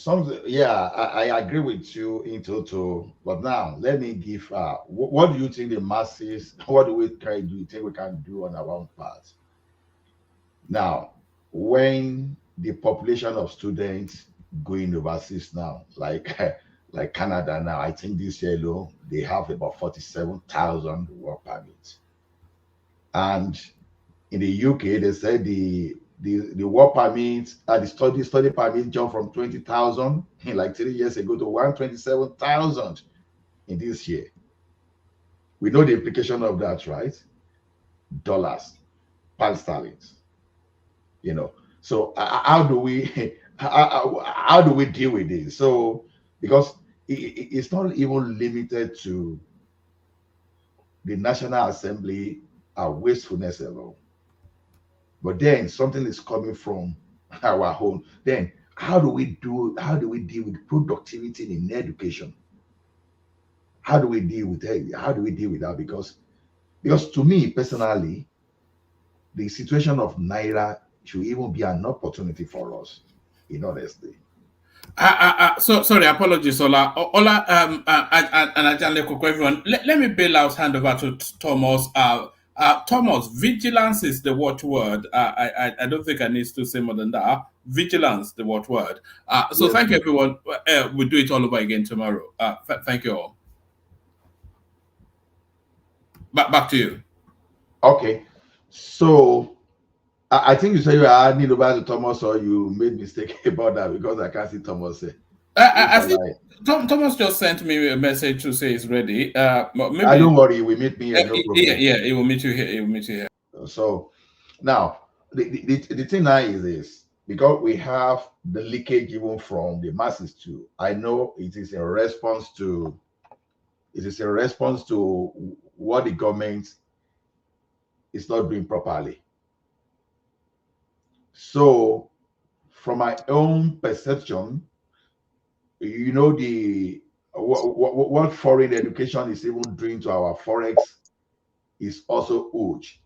I agree with you in total. But now, let me give. What do you think the masses? What do you think we can do on our own part? Now, when the population of students going overseas now, like Canada now, I think this year alone they have about 47,000 work permits, and in the UK they said the work permits, the study permit jumped from 20,000 like 3 years ago to 127,000 in this year. We know the implication of that, right? Dollars, pound sterling. So how do we how do we deal with this? So because it's not even limited to the National Assembly wastefulness alone. But then something is coming from our home. Then how do we deal with productivity in education? How do we deal with that? Because to me personally, the situation of Naira should even be an opportunity for us, in honesty. So sorry, apologies, Ola. Ola, and everyone. Let me bail out, hand over to Thomas. Thomas, vigilance is the watchword. I don't think I need to say more than that. Vigilance, the watchword. So yes. Thank you, everyone. We'll do it all over again tomorrow. Thank you all. Back to you. Okay. So I think you said you are handing over to Thomas, or you made mistake about that, because I can't see Thomas say. I think Thomas just sent me a message to say it's ready. Maybe I don't worry, we meet me here, no problem. Yeah, it will meet you here. It will meet you here. So now the thing now is this, because we have the leakage even from the masses too. I know it is a response to what the government is not doing properly. So from my own perception, what foreign education is even doing to our forex is also huge.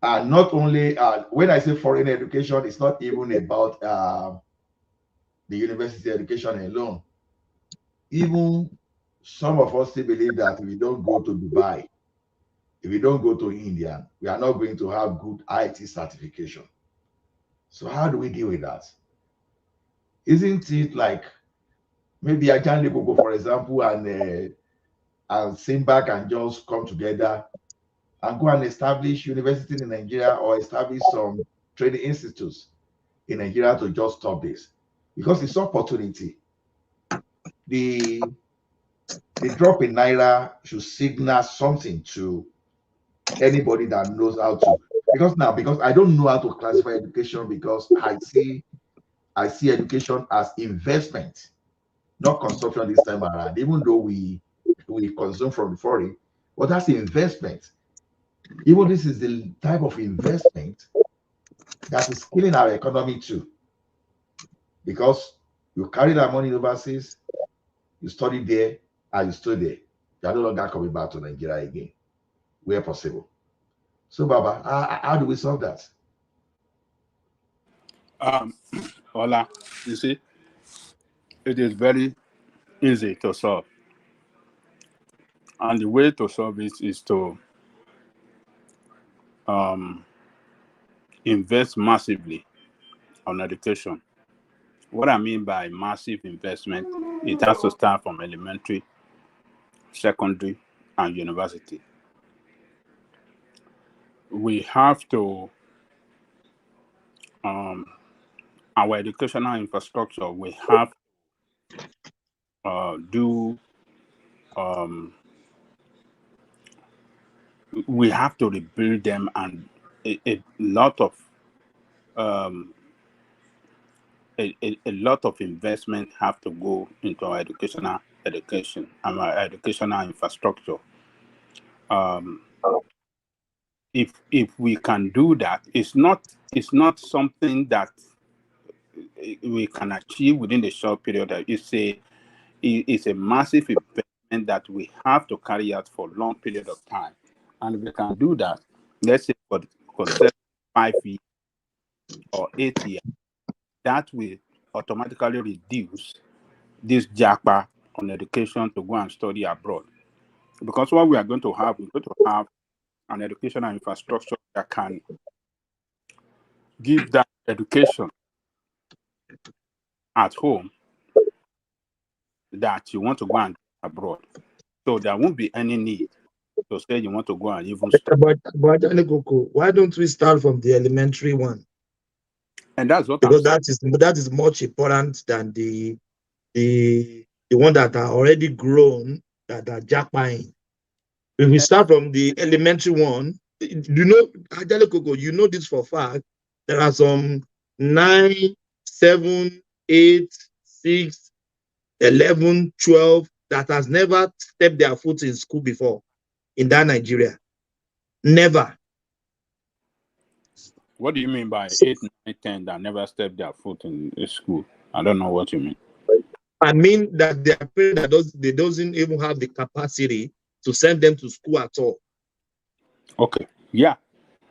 And not only when I say foreign education, it's not even about the university education alone. even some of us still believe that if we don't go to Dubai, if we don't go to India, we are not going to have good IT certification. So how do we deal with that? Isn't it like maybe Ajahn Gogo, for example, and Simba can just come together and go and establish university in Nigeria or establish some training institutes in Nigeria to just stop this? Because it's opportunity. The drop in Naira should signal something to anybody that knows how to. Because I don't know how to classify education, because I see education as investment, not consumption this time around, even though we consume from the foreign, but that's investment. Even this is the type of investment that is killing our economy too. Because you carry that money overseas, you study there, and you stay there. You are no longer coming back to Nigeria again, where possible. So, Baba, how do we solve that? Ola, you see, it is very easy to solve. And the way to solve it is to invest massively on education. What I mean by massive investment, it has to start from elementary, secondary, and university. We have to, our educational infrastructure, we have we have to rebuild them, and a lot of investment have to go into our educational infrastructure. If we can do that, it's not something that we can achieve within the short period. It's a massive investment that we have to carry out for a long period of time. And if we can do that, let's say for 5 years or 8 years, that will automatically reduce this japa on education to go and study abroad. Because what we are going to have, we're going to have an educational infrastructure that can give that education at home that you want to go and abroad. So there won't be any need to say you want to go and even study. But why don't we start from the elementary one? And that's what because that is much important than the one that are already grown, that are jackpying. If we start from the elementary one, you know, you know this for a fact. There are some 9, 7, 8, 6, 11, 12 that has never stepped their foot in school before in that Nigeria. Never. What do you mean by 8, 9, 10 that never stepped their foot in school? I don't know what you mean. I mean that their parents they doesn't even have the capacity to send them to school at all. Okay. Yeah.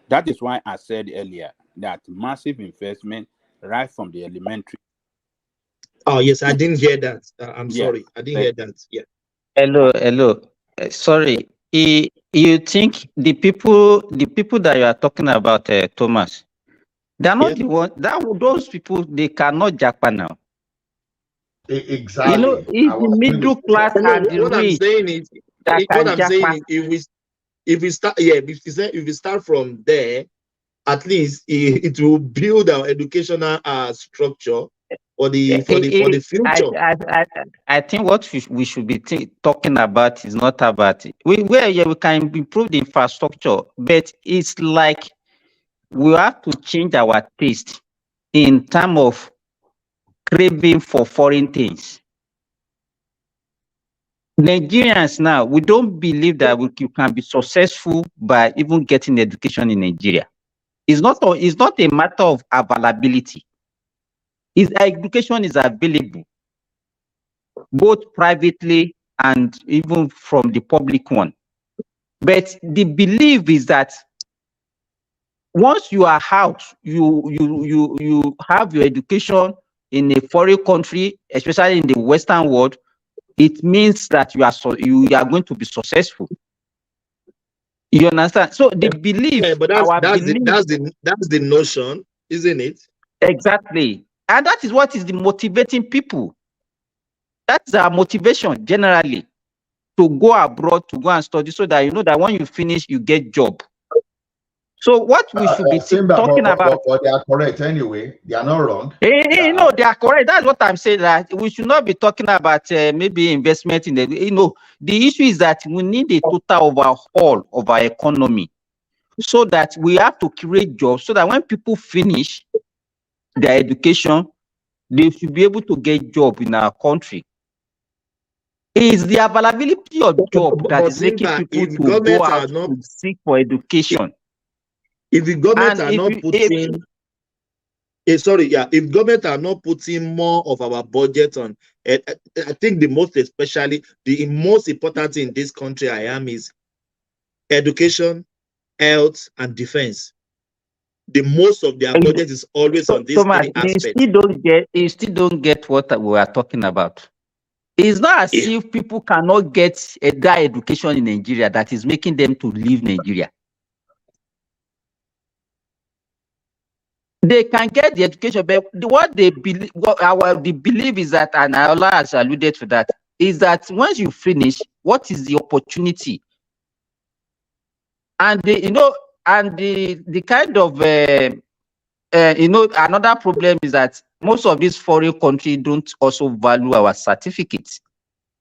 That is why I said earlier that massive investment right from the elementary. Oh, yes, I didn't hear that. I'm sorry. I didn't hear that. Yeah. Hello. Sorry. You think the people that you are talking about, Thomas, they are not the one those people, they cannot japa now. Exactly. You know, if the middle class and the what rich, I'm saying is, if we start from there, at least it will build our educational structure for the future. I think what we should be talking about is not about it. We can improve the infrastructure, but it's like we have to change our taste in terms of craving for foreign things. Nigerians now, we don't believe that you can be successful by even getting education in Nigeria. It's not a matter of availability. Education is available, both privately and even from the public one. But the belief is that once you are out, you have your education in a foreign country, especially in the Western world, it means that you are going to be successful. You understand? So the belief, yeah, but that's the notion, isn't it? Exactly. And that is what is the motivating people. That's our motivation generally, to go abroad, to go and study, so that you know that when you finish, you get job. So what we should be talking about. But they are correct anyway. They are not wrong. No, they are correct. That's what I'm saying. That we should not be talking about maybe investment in the. The issue is that we need a total overhaul of our economy, so that we have to create jobs, so that when people finish their education, they should be able to get job in our country. It's the availability of job that is making people to go out to seek for education. If the government are not putting, if government are not putting more of our budget on, I think the most important thing in this country is education, health, and defense. The most of their budget is always on these three aspects. You still don't get what we are talking about. It's not as if people cannot get that education in Nigeria that is making them to leave Nigeria. They can get the education, but what they believe, the belief is that, and Allah has alluded to that, is that once you finish, what is the opportunity? And the kind of another problem is that most of these foreign countries don't also value our certificates.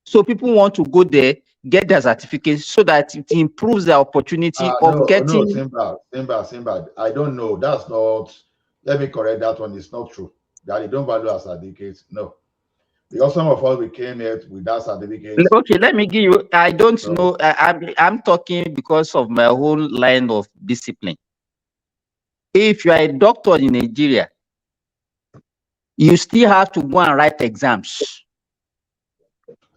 So people want to go there, get their certificates, so that it improves the opportunity of getting. No, Simba. I don't know. That's not. Let me correct that one. It's not true that they don't value our certificates. No, because some of us we came here with that certificate. Okay, let me give you. I don't know. I'm talking because of my whole line of discipline. If you are a doctor in Nigeria, you still have to go and write exams.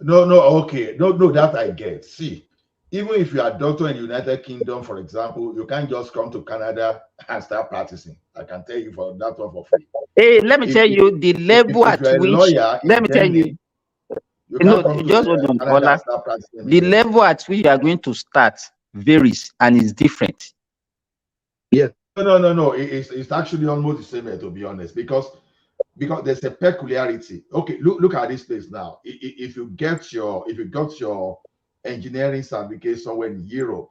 No, okay. No, that I get. See, even if you are a doctor in the United Kingdom, for example, you can't just come to Canada and start practicing. I can tell you for that one for free. Hey, let me tell you the level at which. Let me tell you. Just hold on, Ola. The level at which you are going to start varies and is different. Yeah. No. It's actually almost the same, to be honest, because there's a peculiarity. Okay, look at this place now. If you got your engineering certificate somewhere in Europe,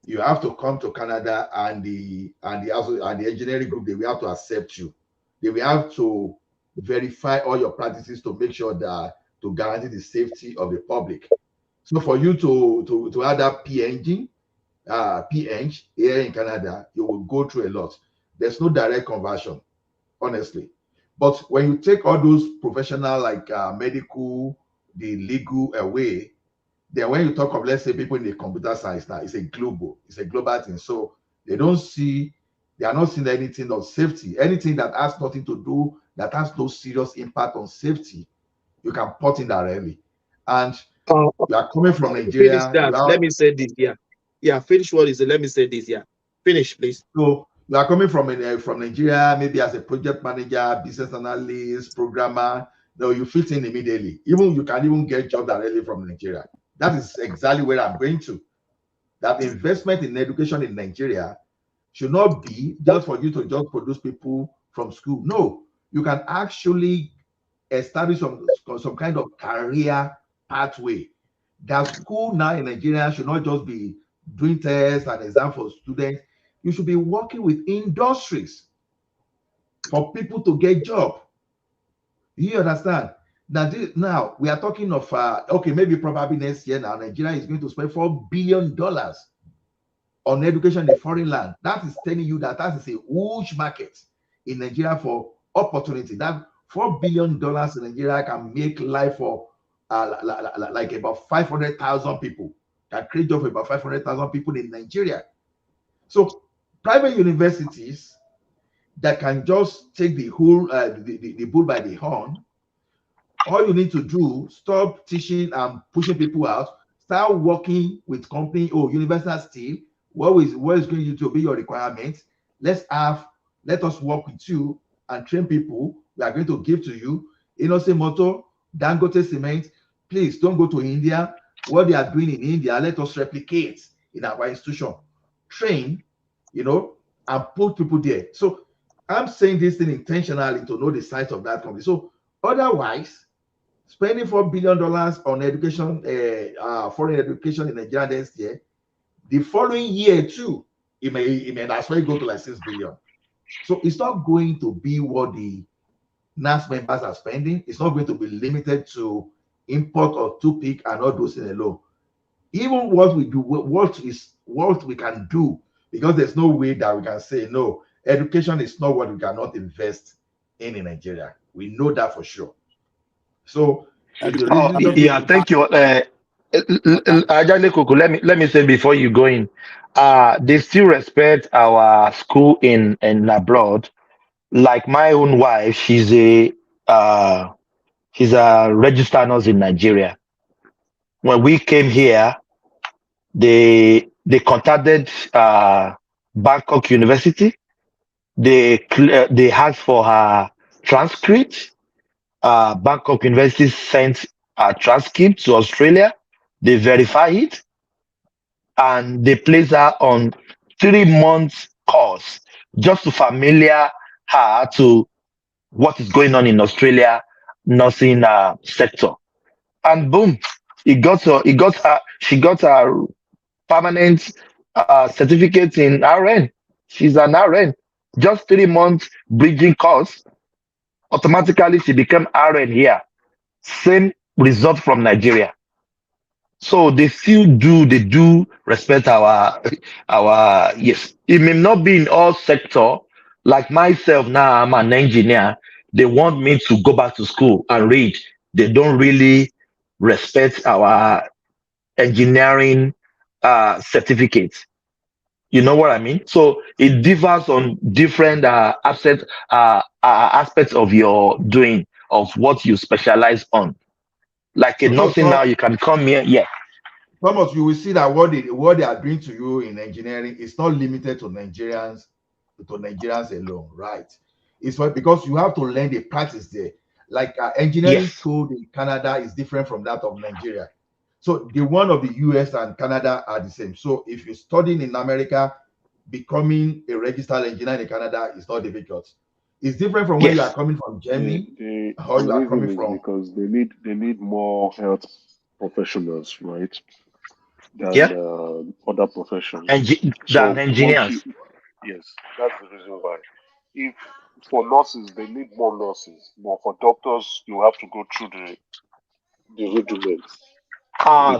you have to come to Canada, and the engineering group, they will have to accept you. They will have to verify all your practices to make sure that to guarantee the safety of the public. So for you to add that PhD here in Canada, you will go through a lot. There's no direct conversion, honestly. But when you take all those professional, like medical, the legal away, then when you talk of, let's say, people in the computer science now, it's a global thing. So they are not seeing anything of safety, anything that has nothing to do, that has no serious impact on safety, you can put in directly. And you are coming from Nigeria. Let me say this. Finish what is it? Let me say this. Finish, please. So you are coming from Nigeria, maybe as a project manager, business analyst, programmer. No, you fit in immediately. You can even get job directly from Nigeria. That is exactly where I'm going to. That investment in education in Nigeria should not be just for you to just produce people from school. No, you can actually establish some kind of career pathway. That school now in Nigeria should not just be doing tests and exams for students. You should be working with industries for people to get job. You understand? Now we are talking of okay, maybe probably next year now Nigeria is going to spend $4 billion on education in foreign land. That is telling you that is a huge market in Nigeria for opportunity. That $4 billion in Nigeria can make life for like about 500,000 people. Can create job for about 500,000 people in Nigeria. So private universities that can just take the whole the bull by the horn. All you need to do, stop teaching and pushing people out. Start working with company. Universal Steel. What is going to be your requirements? Let us work with you and train people. We are going to give to you Innocent Motor, Dangote Cement, please don't go to India. What they are doing in India, let us replicate in our institution. Train, and put people there. So I'm saying this thing intentionally to know the size of that company. So otherwise, spending $4 billion on education, foreign education in Nigeria next year, the following year too, it may as well go to like 6 billion. So it's not going to be what the NAS members are spending. It's not going to be limited to import or toothpick and all those things alone. Even what we do, what we can do, because there's no way that we can say no, education is not what we cannot invest in Nigeria. We know that for sure. So thank you. Let me say before you go in, they still respect our school in abroad. Like my own wife, she's a registered nurse in Nigeria. When we came here, they contacted Bangkok University. They asked for her transcript. Bangkok University sent a transcript to Australia. They verify it, and they place her on 3 months course just to familiar her to what is going on in Australia nursing sector. And boom, she got her permanent certificate in RN. She's an RN. Just 3 months bridging course. Automatically, she became RN here. Same result from Nigeria. So they do respect our yes. It may not be in all sector. Like myself now, I'm an engineer. They want me to go back to school and read. They don't really respect our engineering certificates. You know what I mean? So it differs on different aspects of your doing, of what you specialize on. Like in nursing now, you can come here, yeah. Thomas, you will see that what they are doing to you in engineering is not limited to Nigerians alone, right? It's because you have to learn the practice there. Like engineering school in Canada is different from that of Nigeria. So the one of the US and Canada are the same. So if you're studying in America, becoming a registered engineer in Canada is not difficult. It's different from where you are coming from, Germany, or you are coming from. Because they need more health professionals, right? Than other professions. Than engineers. Yes, that's the reason why. If for nurses, they need more nurses, but for doctors, you have to go through the regiments.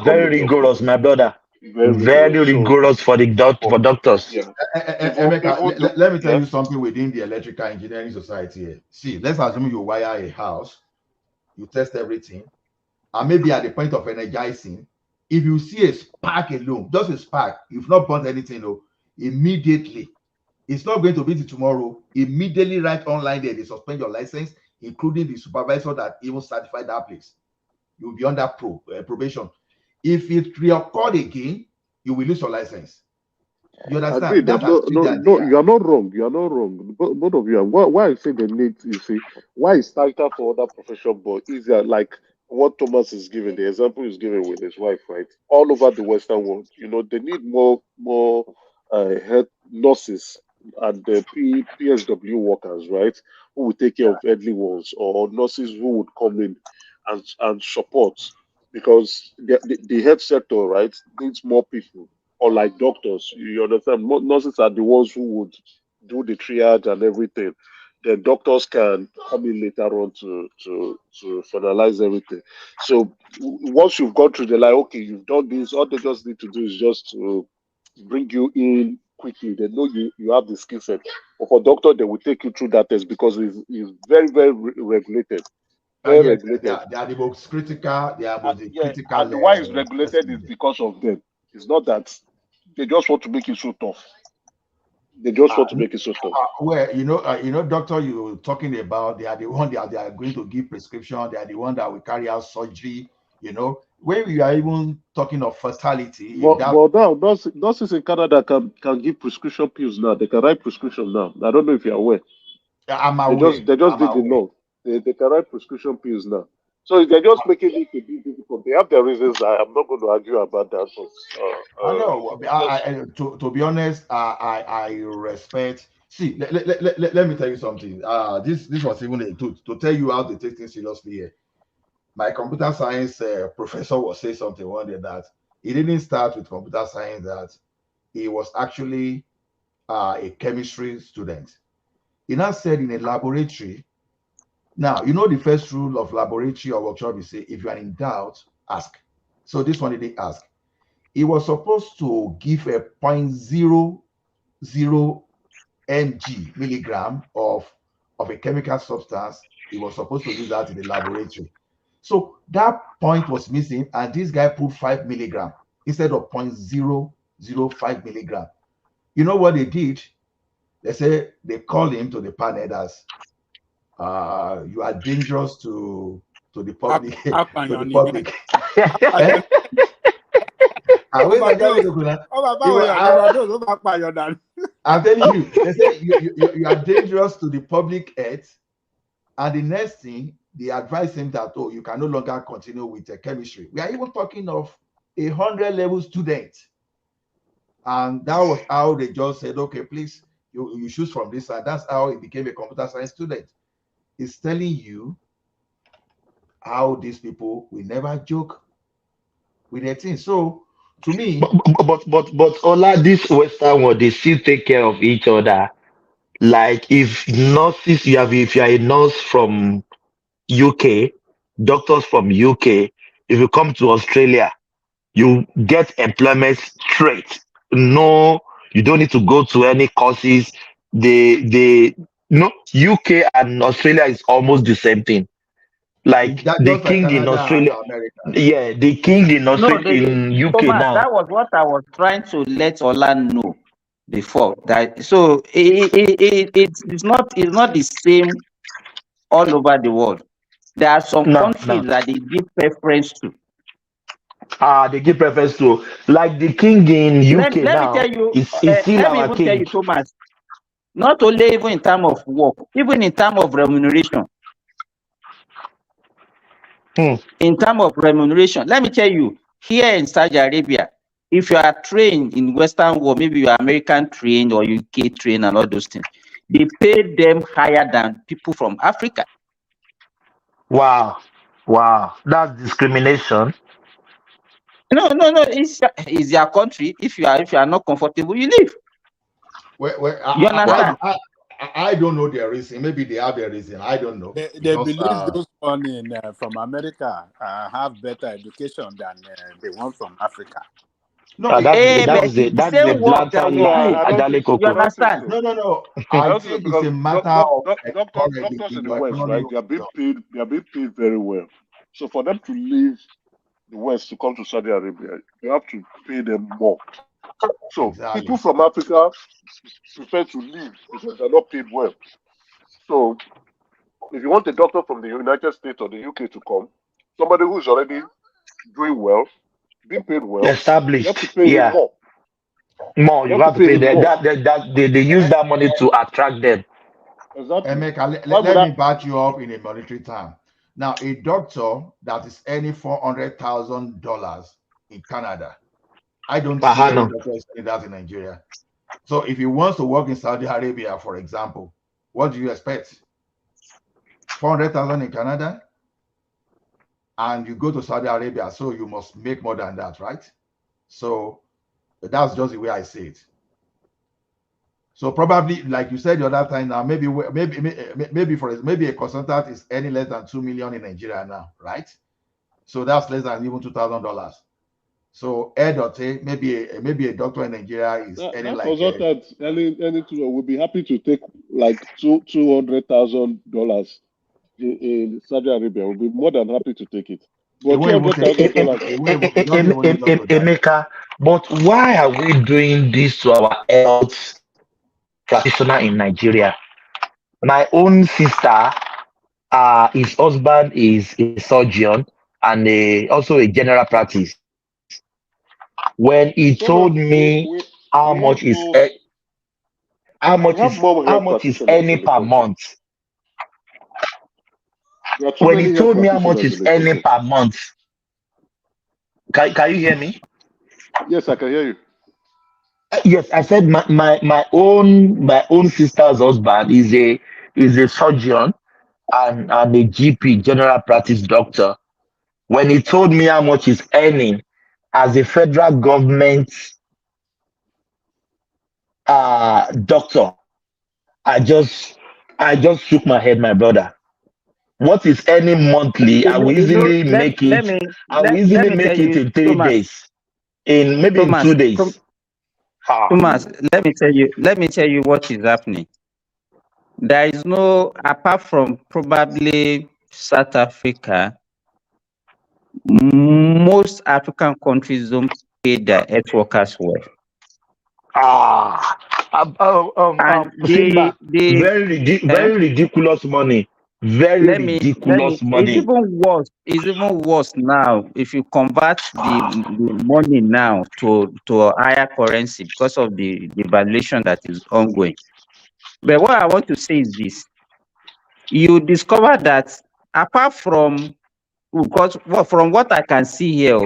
Very rigorous, my brother. Very rigorous for doctors. Yeah. Emeka, let me tell you something within the Electrical Engineering Society here. See, let's assume you wire a house, you test everything, and maybe at the point of energizing, if you see a spark alone, just a spark, you've not burnt anything, immediately, it's not going to be tomorrow. Immediately, right online there, they suspend your license, including the supervisor that even certified that place. You'll be under probation. If it reoccurred again, you will lose your license. You understand? No, you are not wrong. You are not wrong. Both of you are. Why I say the need, you see, why is tighter for other profession but easier? Like what Thomas is giving, the example he's giving with his wife, right? All over the Western world, they need more health nurses and the PSW workers, right? Who will take care of elderly ones, or nurses who would come in and support, because the health sector, right, needs more people. Or like doctors, you understand? Nurses are the ones who would do the triage and everything. Then doctors can come in later on to finalize everything. So once you've gone through the line, okay, you've done this. All they just need to do is just to bring you in quickly. They know you have the skill set. But for doctor, they will take you through that test because it's very, very regulated. Very regulated. They are the most critical. They are the critical. And why it's regulated is because of them. It's not that they just want to make it so tough. They just want to make it so tough. Well, doctor, you're talking about, they are the one that they are going to give prescription. They are the one that will carry out surgery. When we are even talking of fertility. But now, nurses in Canada can give prescription pills now. They can write prescription now. I don't know if you're aware. I'm aware. They just did the law. They can write prescription pills now. So they're just making it a bit difficult. They have their reasons. I'm not going to argue about that. But, I know. To be honest, I respect. See, let me tell you something. This was even to tell you how they take things seriously here. My computer science professor was saying something one day that he didn't start with computer science, that he was actually a chemistry student. He now said in a laboratory. Now, you know the first rule of laboratory or workshop is say, if you are in doubt, ask. So this one he didn't ask. He was supposed to give a 0.00 milligram of a chemical substance. He was supposed to use that in the laboratory. So that point was missing, and this guy put 5 milligram instead of 0.005 milligram. You know what they did? They say they called him to the panel as you are dangerous to the public. To the public. I'm telling you, they say you are dangerous to the public health. And the next thing, they advise him that, oh, you can no longer continue with the chemistry. We are even talking of 100 level student. And that was how they just said, okay, please, you choose from this side. That's how he became a computer science student. It's telling you how these people will never joke with their things. So to me, but Ola, this Western world, they still take care of each other. Like if nurses, if you are a nurse from UK, doctors from UK, if you come to Australia, you get employment straight. No, you don't need to go to any courses. No, UK and Australia is almost the same thing. Like the king in Australia, yeah, the king in Australia, in UK Thomas, now. that was what I was trying to let Ola know before. That so it's not the same all over the world. There are some countries that they give preference to. They give preference to, like the king in UK let now. Me tell you, is still let me our even king. tell you, Thomas. Not only even in terms of work, even in terms of remuneration. In terms of remuneration, let me tell you, here in Saudi Arabia, if you are trained in Western world, maybe you are American trained or UK trained and all those things, they pay them higher than people from Africa. Wow, that's discrimination. No, it's your country. If you are not comfortable, you leave. You understand? I don't know their reason. Maybe they have their reason. I don't know. They believe those one from America have better education than the one from Africa. No, that's the blatant lie. You understand? No. I think it's a matter of doctors in the West, right? They are being paid very well. So for them to leave the West to come to Saudi Arabia, you have to pay them more. So people from Africa prefer to leave because they're not paid well. So if you want a doctor from the United States or the UK to come, somebody who's already doing well, being paid well, established, you have to pay him more. You have to pay them. They use that money to attract them. Exactly. Emeka, let me back you up in a monetary term. Now, a doctor that is earning $400,000 in Canada, I don't see any doctor is earning that in Nigeria. So if he wants to work in Saudi Arabia, for example, what do you expect? 400,000 in Canada? And you go to Saudi Arabia, so you must make more than that, right? So that's just the way I see it. So probably, like you said the other time, now maybe a consultant is earning less than 2 million in Nigeria now, right? So that's less than even $2,000. So maybe a doctor in Nigeria is earning like consultant will be happy to take like $200,000 in Saudi Arabia. Will be more than happy to take it. But Emeka, but why are we doing this to our health practitioner in Nigeria? My own sister, his husband is a surgeon and also a general practice. When he told me how much is any per month, when he told me how much is earning per month. Can you hear me? Yes, I can hear you. Yes, I said my own sister's husband is a surgeon and a GP, general practice doctor. When he told me how much he's earning as a federal government doctor, I just shook my head, my brother. What is earning monthly? I will easily make it. I will easily make it in 3 days. Maybe in 2 days. Thomas, let me tell you what is happening. There is no, apart from probably South Africa, most African countries don't pay their health workers well. Simba, very ridiculous money. Very ridiculous money. It's even worse now if you convert the money now to a higher currency because of the valuation that is ongoing. But what I want to say is this: you discover that apart from, because from what I can see here,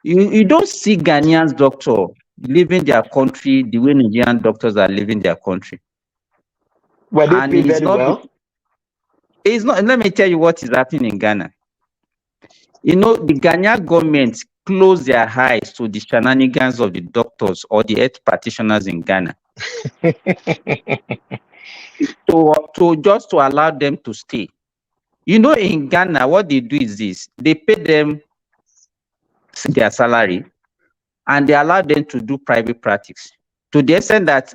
you don't see Ghanaian doctors leaving their country the way Nigerian doctors are leaving their country. Well, they pay very well. It's not. Let me tell you what is happening in Ghana. You know, the Ghanaian government closed their eyes to the shenanigans of the doctors or the health practitioners in Ghana. to allow them to stay. You know, in Ghana, what they do is this: they pay them their salary, and they allow them to do private practice. To the extent that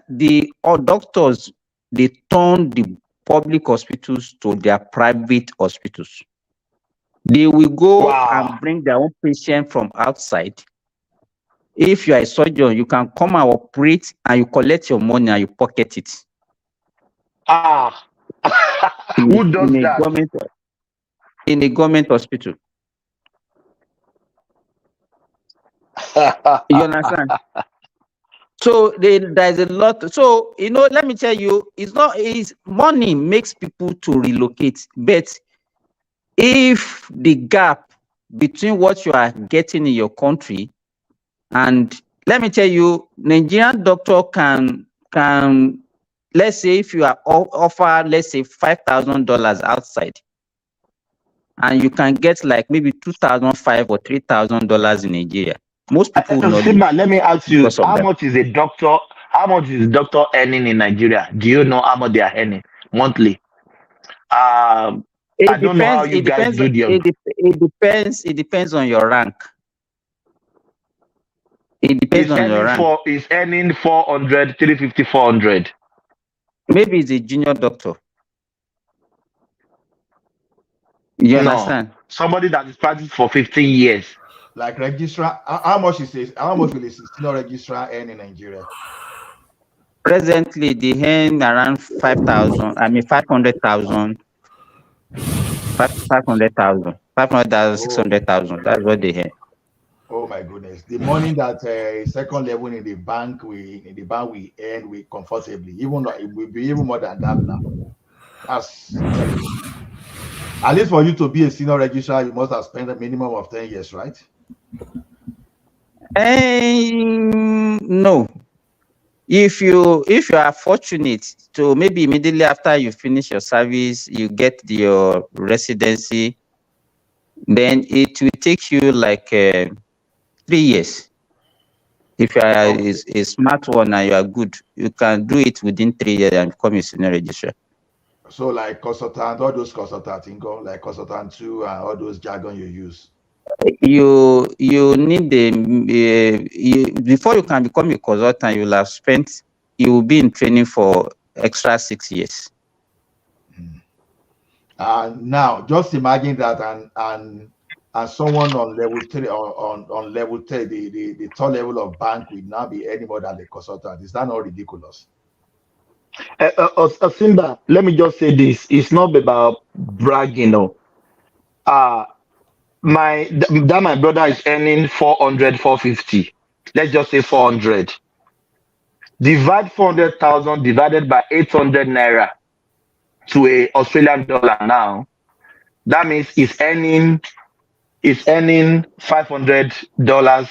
all doctors, they turn the public hospitals to their private hospitals. They will go and bring their own patient from outside. If you are a surgeon, you can come and operate, and you collect your money and you pocket it. Who does that? In a government hospital. You understand? So there's a lot. So, you know, let me tell you, money makes people to relocate. But if the gap between what you are getting in your country, and let me tell you, Nigerian doctor can let's say if you are offer, let's say $5,000 outside, and you can get like maybe $2,500 or $3,000 in Nigeria. Most people will not. Simba, let me ask you, how much is a doctor earning in Nigeria? Do you know how much they are earning monthly? I don't know how you guys do the. It depends on your rank. It depends on your rank. It's earning 400, 350, 400. Maybe it's a junior doctor. You understand? Somebody that is practicing for 15 years. Like registrar, how much will a senior registrar earn in Nigeria? Presently, they earn around 5,000. I mean, 500,000. 500,000. 500,000, 600,000. That's what they earn. Oh my goodness! The money that second level in the bank we earn we comfortably, even though it will be even more than that now. That's terrible. At least for you to be a senior registrar, you must have spent a minimum of 10 years, right? No. If you are fortunate to maybe immediately after you finish your service, you get your residency, then it will take you like 3 years. If you are a smart one and you are good, you can do it within 3 years and become a senior registrar. So like consultant, all those consultant income, like consultant 2 and all those jargon you use. You need before you can become a consultant, you will be in training for extra 6 years. Now just imagine that and someone on level 3 on level 3, the top level of bank will now be any more than the consultant. Is that not ridiculous? Simba, let me just say this. It's not about bragging, no. My brother is earning 400, 450. Let's just say 400. Divide 400,000 divided by 800 naira to a Australian dollar now. That means it's earning $500.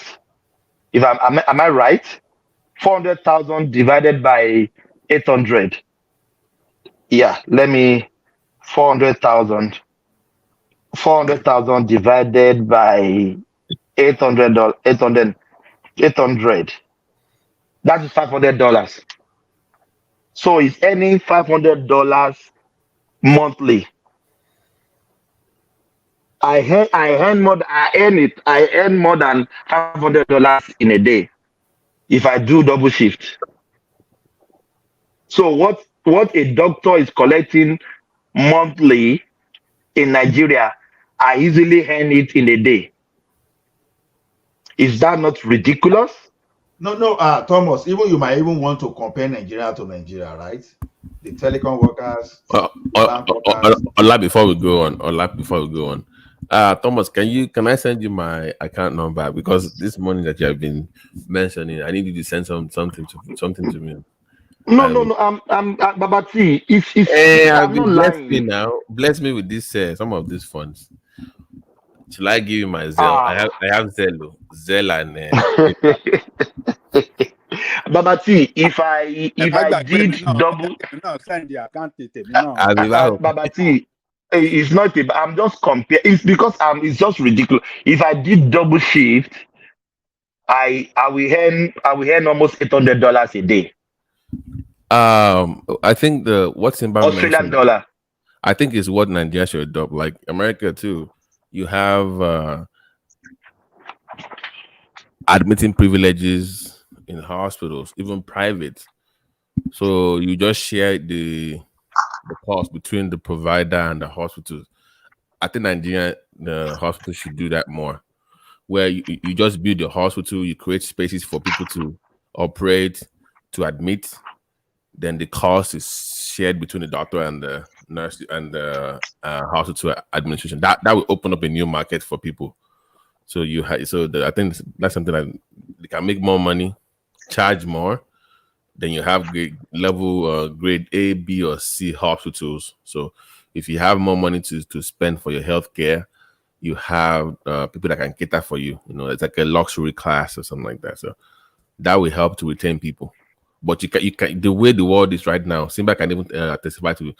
If am I right? 400,000 divided by 800. Yeah, let me 400,000. 400,000 divided by 800. That is $500. So it's earning $500 monthly. I earn more than $500 in a day if I do double shift. So what a doctor is collecting monthly in Nigeria, I easily earn it in a day. Is that not ridiculous? No, Thomas, you might even want to compare Nigeria to Nigeria, right? The telecom workers, the bank workers. Before we go on, Thomas, can I send you my account number? Because this morning that you have been mentioning, I need you to send something to me. No, I'm Babati. I'm not lying. Bless me with this some of these funds. Shall I give you my Zelle? I have Zelle and Babati, if I did double, Babati, it's not. I'm just comparing. It's because it's just ridiculous. If I did double shift, I will earn almost $800 a day. I think what's in Australian dollar. I think is what Nigeria should adopt. Like America too. You have admitting privileges in hospitals, even private. So you just share the cost between the provider and the hospitals. I think Nigeria, the hospital should do that more, where you just build the hospital, you create spaces for people to operate, to admit. Then the cost is shared between the doctor and the nurse and the hospital administration. That will open up a new market for people. So I think that's something that they can make more money, charge more. Then you have grade A, B, or C hospitals. So if you have more money to spend for your healthcare, you have people that can cater for you. You know, it's like a luxury class or something like that. So that will help to retain people. But you can the way the world is right now, Simba can even testify to.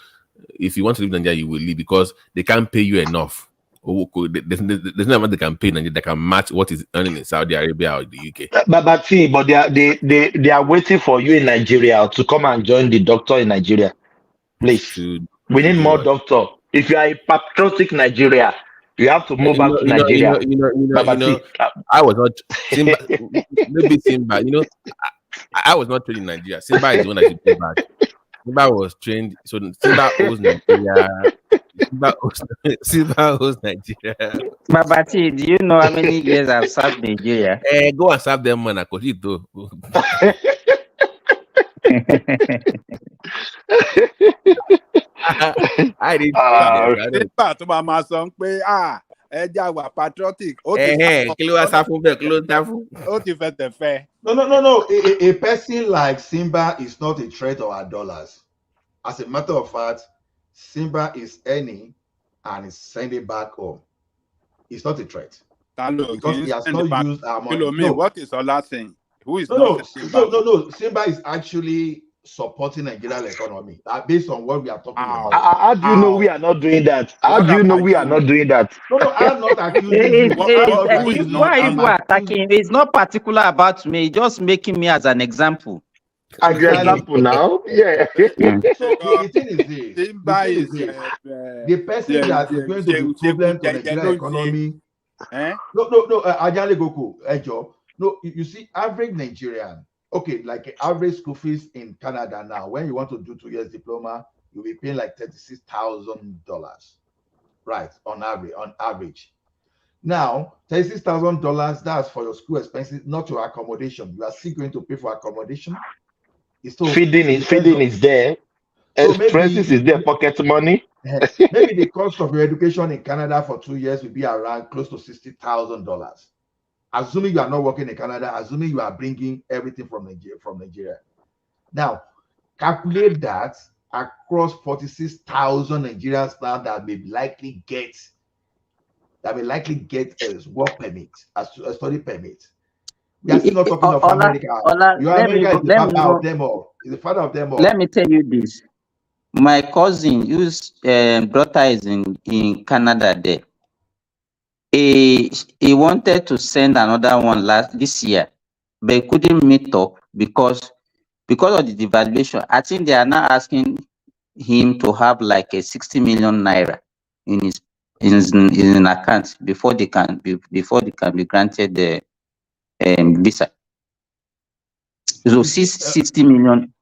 If you want to live in Nigeria, you will leave because they can't pay you enough. There's no amount they can pay Nigeria that can match what is earning in Saudi Arabia or the UK. But they are waiting for you in Nigeria to come and join the doctor in Nigeria. Please, we need more doctor. If you are a patriotic Nigeria, you have to move back to Nigeria. I was not Simba. Maybe Simba. I was not trained in Nigeria. Simba is the one that should go back. Simba was trained, so Simba owes Nigeria. Simba owes Nigeria. Babati, do you know how many years I've served Nigeria? Go and serve them, man. I didn't. Patriotic. No. A person like Simba is not a threat to our dollars. As a matter of fact, Simba is earning and is sending back home. It's not a threat. Because he has not used our money. No. What is Ola saying? Who is no. Simba is actually supporting Nigerian economy based on what we are talking about. How do you know we are not doing that? How do you know we are not doing that? No, I'm not accusing you. Why you are attacking? It's not particular about me. Just making me as an example. As an example now, yeah. So the thing is this: the person that is going to be problem to Nigerian economy. No, Ajale Goku, Ejo. No, you see, average Nigerian. Okay, like average school fees in Canada now, when you want to do 2 years diploma, you'll be paying like $36,000, right? On average. Now, $36,000, that's for your school expenses, not your accommodation. You are still going to pay for accommodation. Feeding is there. So expenses is there, pocket money. Maybe the cost of your education in Canada for 2 years will be around close to $60,000. Assuming you are not working in Canada, assuming you are bringing everything from Nigeria. Now, calculate that across 46,000 Nigerians now that may likely get a work permit, a study permit. We are still not talking of America. America is the father of them all. Is the father of them all. Let me tell you this. My cousin, whose daughter is in Canada there, he wanted to send another one this year, but he couldn't meet up because of the devaluation. I think they are now asking him to have like a 60 million naira in his account before they can be granted the visa. So 60 million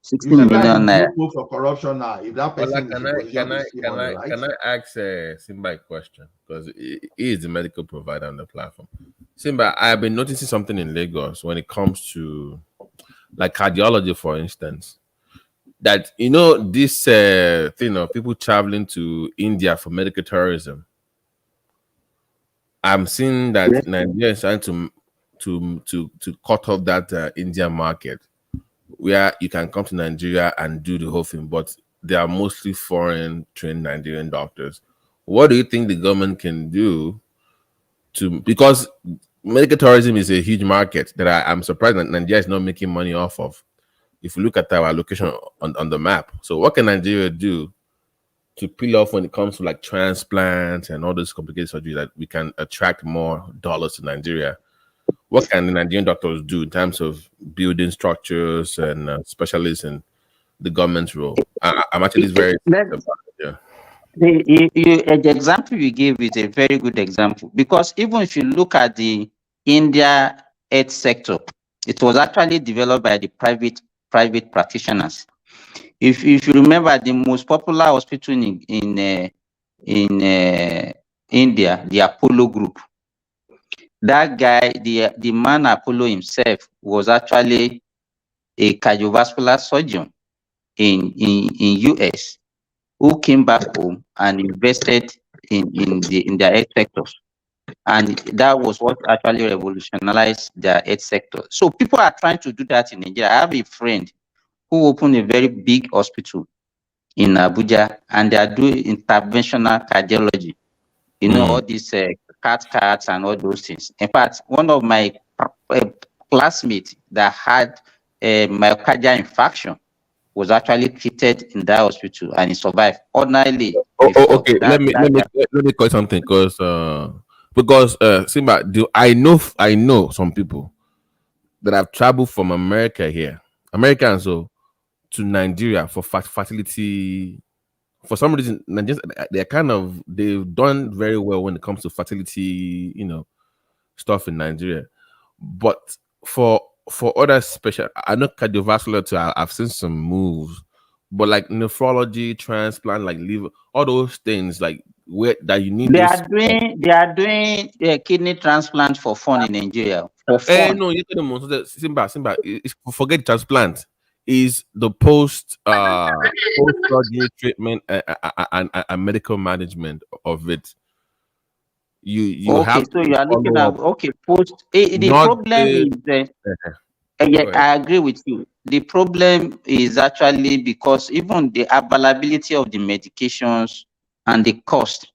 naira. Go for corruption now. If that person is in position to see money, right? Can I ask Simba a question? Because he is the medical provider on the platform. Simba, I've been noticing something in Lagos when it comes to like cardiology, for instance. That this thing of people traveling to India for medical tourism. I'm seeing that Nigeria is trying to cut off that Indian market, where you can come to Nigeria and do the whole thing, but they are mostly foreign trained Nigerian doctors. What do you think the government can do because medical tourism is a huge market that I'm surprised that Nigeria is not making money off of, if you look at our location on the map. So what can Nigeria do to peel off when it comes to like transplants and all those complicated surgery that we can attract more dollars to Nigeria? What can the Nigerian doctors do in terms of building structures and specialists in the government's role? I'm actually very The example you gave is a very good example, because even if you look at the India health sector, it was actually developed by the private practitioners. If you remember, the most popular hospital in India, the Apollo Group, that guy, the man Apollo himself, was actually a cardiovascular surgeon in US, who came back home and invested in their health sectors. And that was what actually revolutionized their health sector. So people are trying to do that in Nigeria. I have a friend who opened a very big hospital in Abuja, and they are doing interventional cardiology. All these CAT and all those things. In fact, one of my classmates that had a myocardial infarction was actually treated in that hospital, and he survived. Ordinarily, okay. Let me call something, because Simba, I know some people that have traveled from America here, Americans, to Nigeria for fertility. For some reason, they've done very well when it comes to fertility, stuff in Nigeria. But for other special, I know cardiovascular too. I've seen some moves, but like nephrology, transplant, like liver, all those things, like that you need. They are doing kidney transplant for fun in Nigeria. For fun. No, Simba. Forget transplant. Is the post surgery treatment and medical management of it. You okay, have so you are looking at post. The problem is I agree with you. The problem is actually because even the availability of the medications and the cost.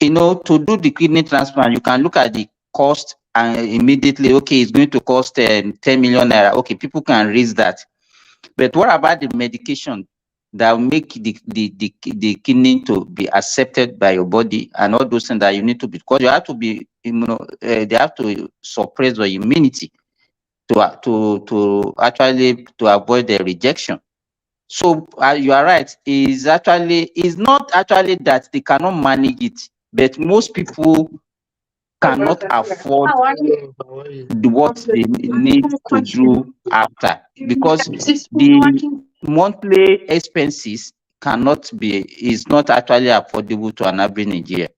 To do the kidney transplant, you can look at the cost and immediately, it's going to cost 10 million naira. Okay, people can raise that. But what about the medication that will make the kidney to be accepted by your body and all those things that you need to be, because you have to be, they have to suppress your immunity to actually to avoid the rejection. So you are right. It's not actually that they cannot manage it, but most people cannot afford what they need to do after, because the monthly expenses is not actually affordable to an average Nigerian.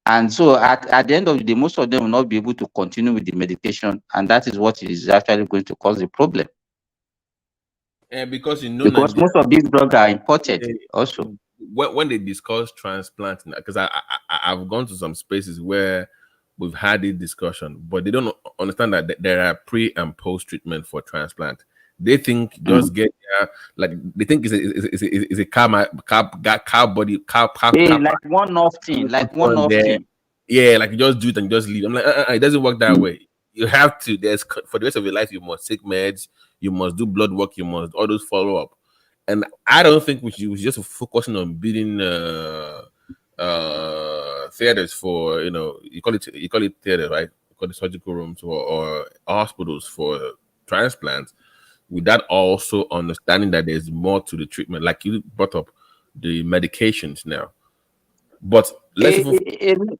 And so at the end of the day, most of them will not be able to continue with the medication, and that is what is actually going to cause the problem. Because because most of these drugs are imported also. When they discuss transplant, because I've gone to some spaces where we've had this discussion, but they don't understand that there are pre and post treatment for transplant. They think just get there, like they think it's a car body, like one-off thing, like one-off thing. Yeah, like you just do it and just leave. I'm like, it doesn't work that way. You have to. There's for the rest of your life, you must take meds, you must do blood work, you must all those follow up. And I don't think we should just focusing on building theaters for, you call it theater, right? You call it surgical rooms or hospitals for transplants, without also understanding that there's more to the treatment, like you brought up the medications now. But let's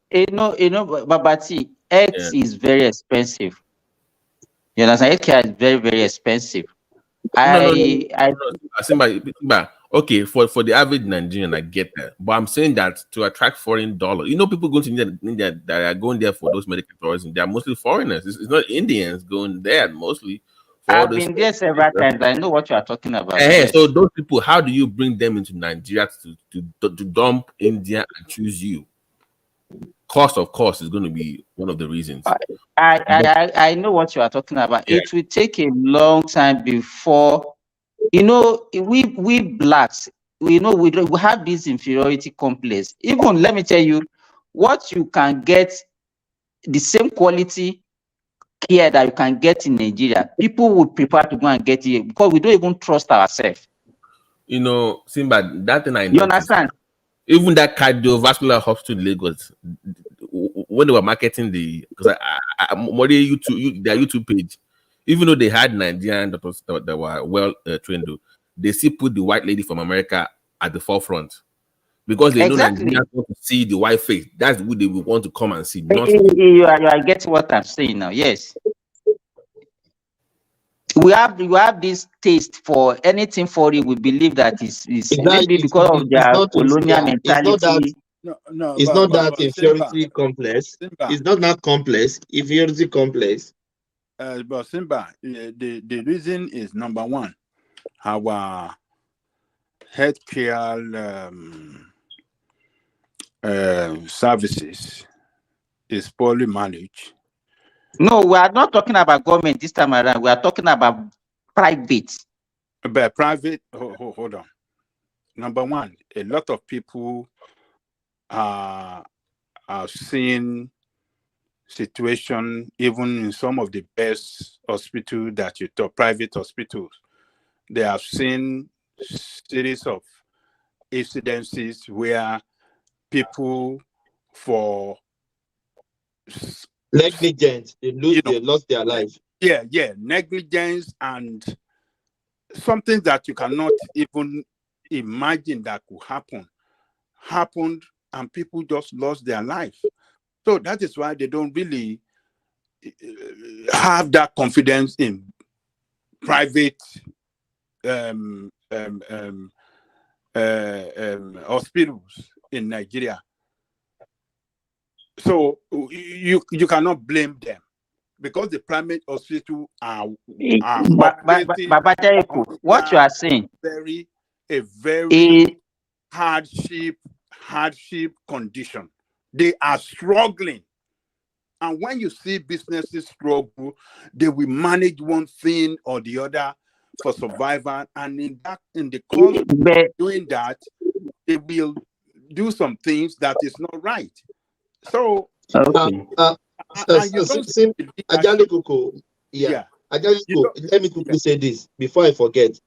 Babati, X is very expensive. You understand? Healthcare is very, very expensive. Simba, okay, for the average Nigerian, I get that, but I'm saying that to attract foreign dollars, people going to India that are going there for those medical tourism, they are mostly foreigners. It's not Indians going there mostly. I've been there several times. I know what you are talking about. Yes. So those people, how do you bring them into Nigeria to dump India and choose you? Cost, of course, is going to be one of the reasons. I know what you are talking about. Yeah. It will take a long time before, we blacks, we have this inferiority complex. Even, let me tell you, what you can get, the same quality care that you can get in Nigeria, people would prefer to go and get it because we don't even trust ourselves. Simba, that thing I noticed, you understand? Even that cardiovascular hospital in Lagos, when they were marketing because their YouTube page, even though they had Nigerian doctors that were well trained, they still put the white lady from America at the forefront because they know Nigerians want to see the white face. That's who they will want to come and see. You are getting what I'm saying now. Yes, we have this taste for anything foreign. We believe that is maybe because of their colonial mentality. It's not that inferiority complex. It's not that complex. Inferiority complex. But Simba, the reason is number one, our healthcare services is poorly managed. No, we are not talking about government this time around. We are talking about private. But private, hold on. Number one, a lot of people are seeing situation even in some of the best hospitals that you talk, private hospitals. They have seen series of incidences where people for negligence, they lost their life. Yeah, negligence and something that you cannot even imagine that could happened, and people just lost their life. So that is why they don't really have that confidence in private hospitals in Nigeria. So you cannot blame them because the private hospital are what you are saying a very hardship condition. They are struggling, and when you see businesses struggle, they will manage one thing or the other for survival, and in the course of doing that, they will do some things that is not right. So let me quickly say this before I forget.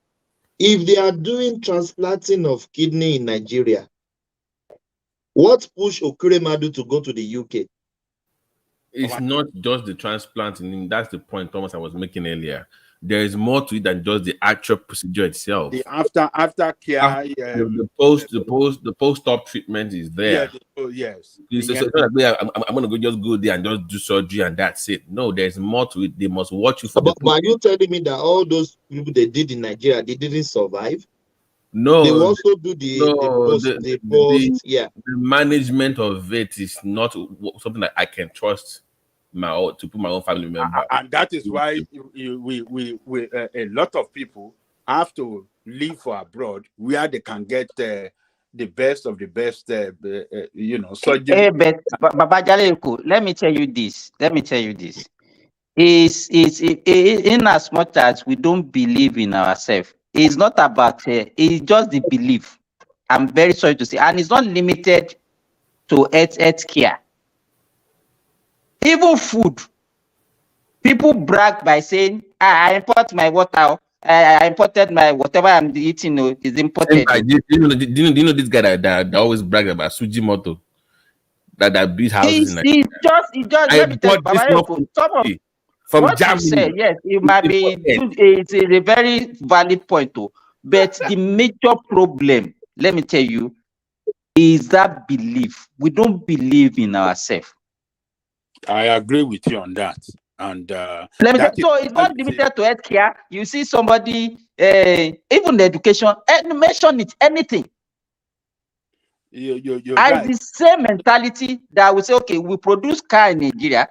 If they are doing transplanting of kidney in Nigeria, what pushed Okuremadu to go to the UK? It's not just the transplanting. That's the point, Thomas, I was making earlier. There is more to it than just the actual procedure itself. The after care, the post-op treatment is there. Yes. It's not like I'm going to just go there and just do surgery and that's it. No, there's more to it. They must watch you for. But are you telling me that all those people they did in Nigeria, they didn't survive? No, they also do the management of it is not something that I can trust to put my own family member. And that is why we a lot of people have to leave for abroad where they can get the best of the best, surgery. But Baba Jaleku, let me tell you this. is in as much as we don't believe in ourselves. It's not about it's just the belief. I'm very sorry to say, and it's not limited to health care. Even food. People brag by saying, I import my water. I imported my whatever I'm eating is imported. Do you know this guy that always brag about Sujimoto? That built houses in Nigeria. It's just let me tell you, Baba, from what Germany. you say, yes, it might be it's a very valid point too. But the major problem, let me tell you, is that belief. We don't believe in ourselves. I agree with you on that. And so it's not limited to healthcare. You see somebody, even the education, mention it, anything. You're right. The same mentality that we say, okay, we produce car in Nigeria.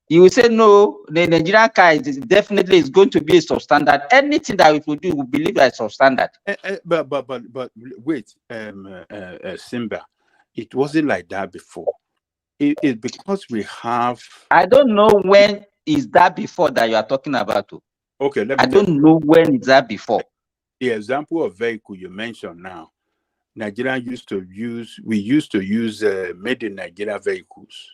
You will say no, the Nigerian car is definitely is going to be a substandard. Anything that we produce, we believe that is substandard. But wait, Simba, it wasn't like that before. It's because we have. I don't know when is that before that you are talking about. Okay, I don't know when is that before. The example of vehicle you mentioned now, Nigeria used to use made in Nigeria vehicles.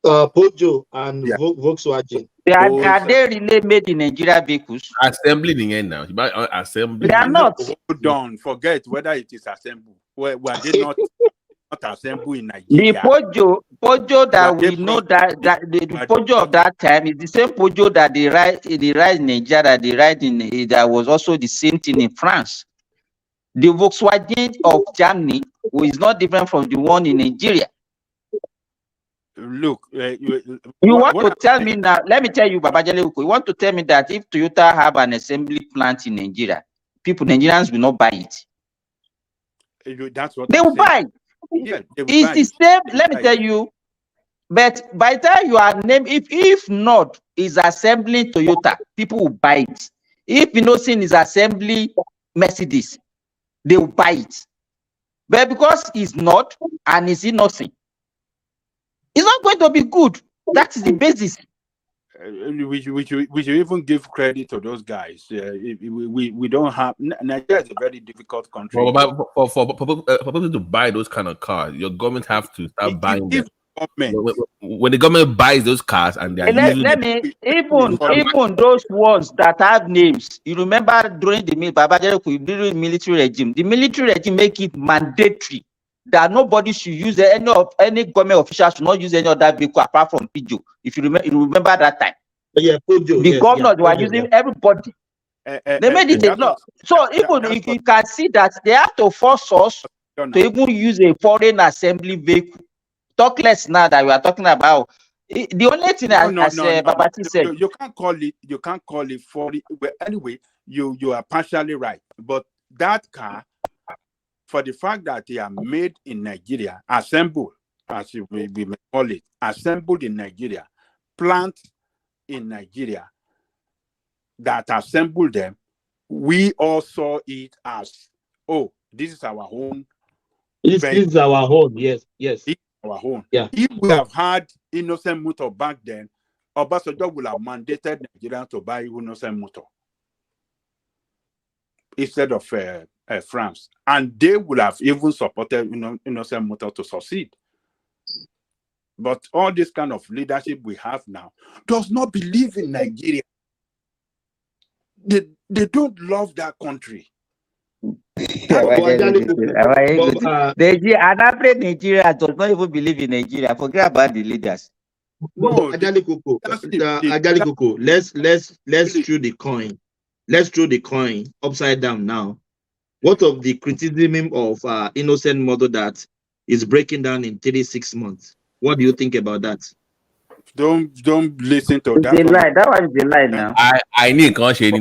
Peugeot and Volkswagen. Are they really made in Nigeria vehicles? Assembly in the end now. Assembly. They are not. Hold on. Forget whether it is assembled. Were they not assembled in Nigeria? The Peugeot that we know that the Peugeot of that time is the same Peugeot that they ride in Nigeria, that they ride in that was also the same thing in France. The Volkswagen of Germany is not different from the one in Nigeria. Look, you want to tell me now? Let me tell you, Babajale, you want to tell me that if Toyota have an assembly plant in Nigeria, Nigerians will not buy it. That's what they will buy. Yeah, it's the same. Let me tell you. But by the time you are named, if not is assembling Toyota, people will buy it. If Innocent is assembling Mercedes, they will buy it. But because it's not and it's innocent, it's not going to be good. That is the basis. We should even give credit to those guys. We don't have. Nigeria is a very difficult country. For people to buy those kind of cars, your government have to start buying them. When the government buys those cars and they are even those ones that have names. You remember during the military regime, the military regime make it mandatory that nobody should use any government official should not use any other vehicle apart from Peugeot. If you remember that time, Peugeot, the governors were using everybody. They made it a law. So even if you can see that they have to force us to even use a foreign assembly vehicle. Talk less now that we are talking about. The only thing Babati said, you can't call it foreign. But anyway, you are partially right. But that car, for the fact that they are made in Nigeria, assembled, as we may call it, assembled in Nigeria, plant in Nigeria, that assembled them, we all saw it as, oh, this is our own. This is our own, yes. This is our own. Yeah. If we have had Innocent Motor back then, Obasanjo would have mandated Nigerians to buy Innocent Motor instead of France, and they would have even supported Innocent Motor to succeed. But all this kind of leadership we have now does not believe in Nigeria. They don't love that country. Nigeria does not even believe in Nigeria. Forget about the leaders. No, Ajali Koko, let's throw the coin. Let's throw the coin upside down now. What of the criticism of Innocent Mother that is breaking down in 36 months? What do you think about that? Don't listen to that. That one is the lie now. I need conscience.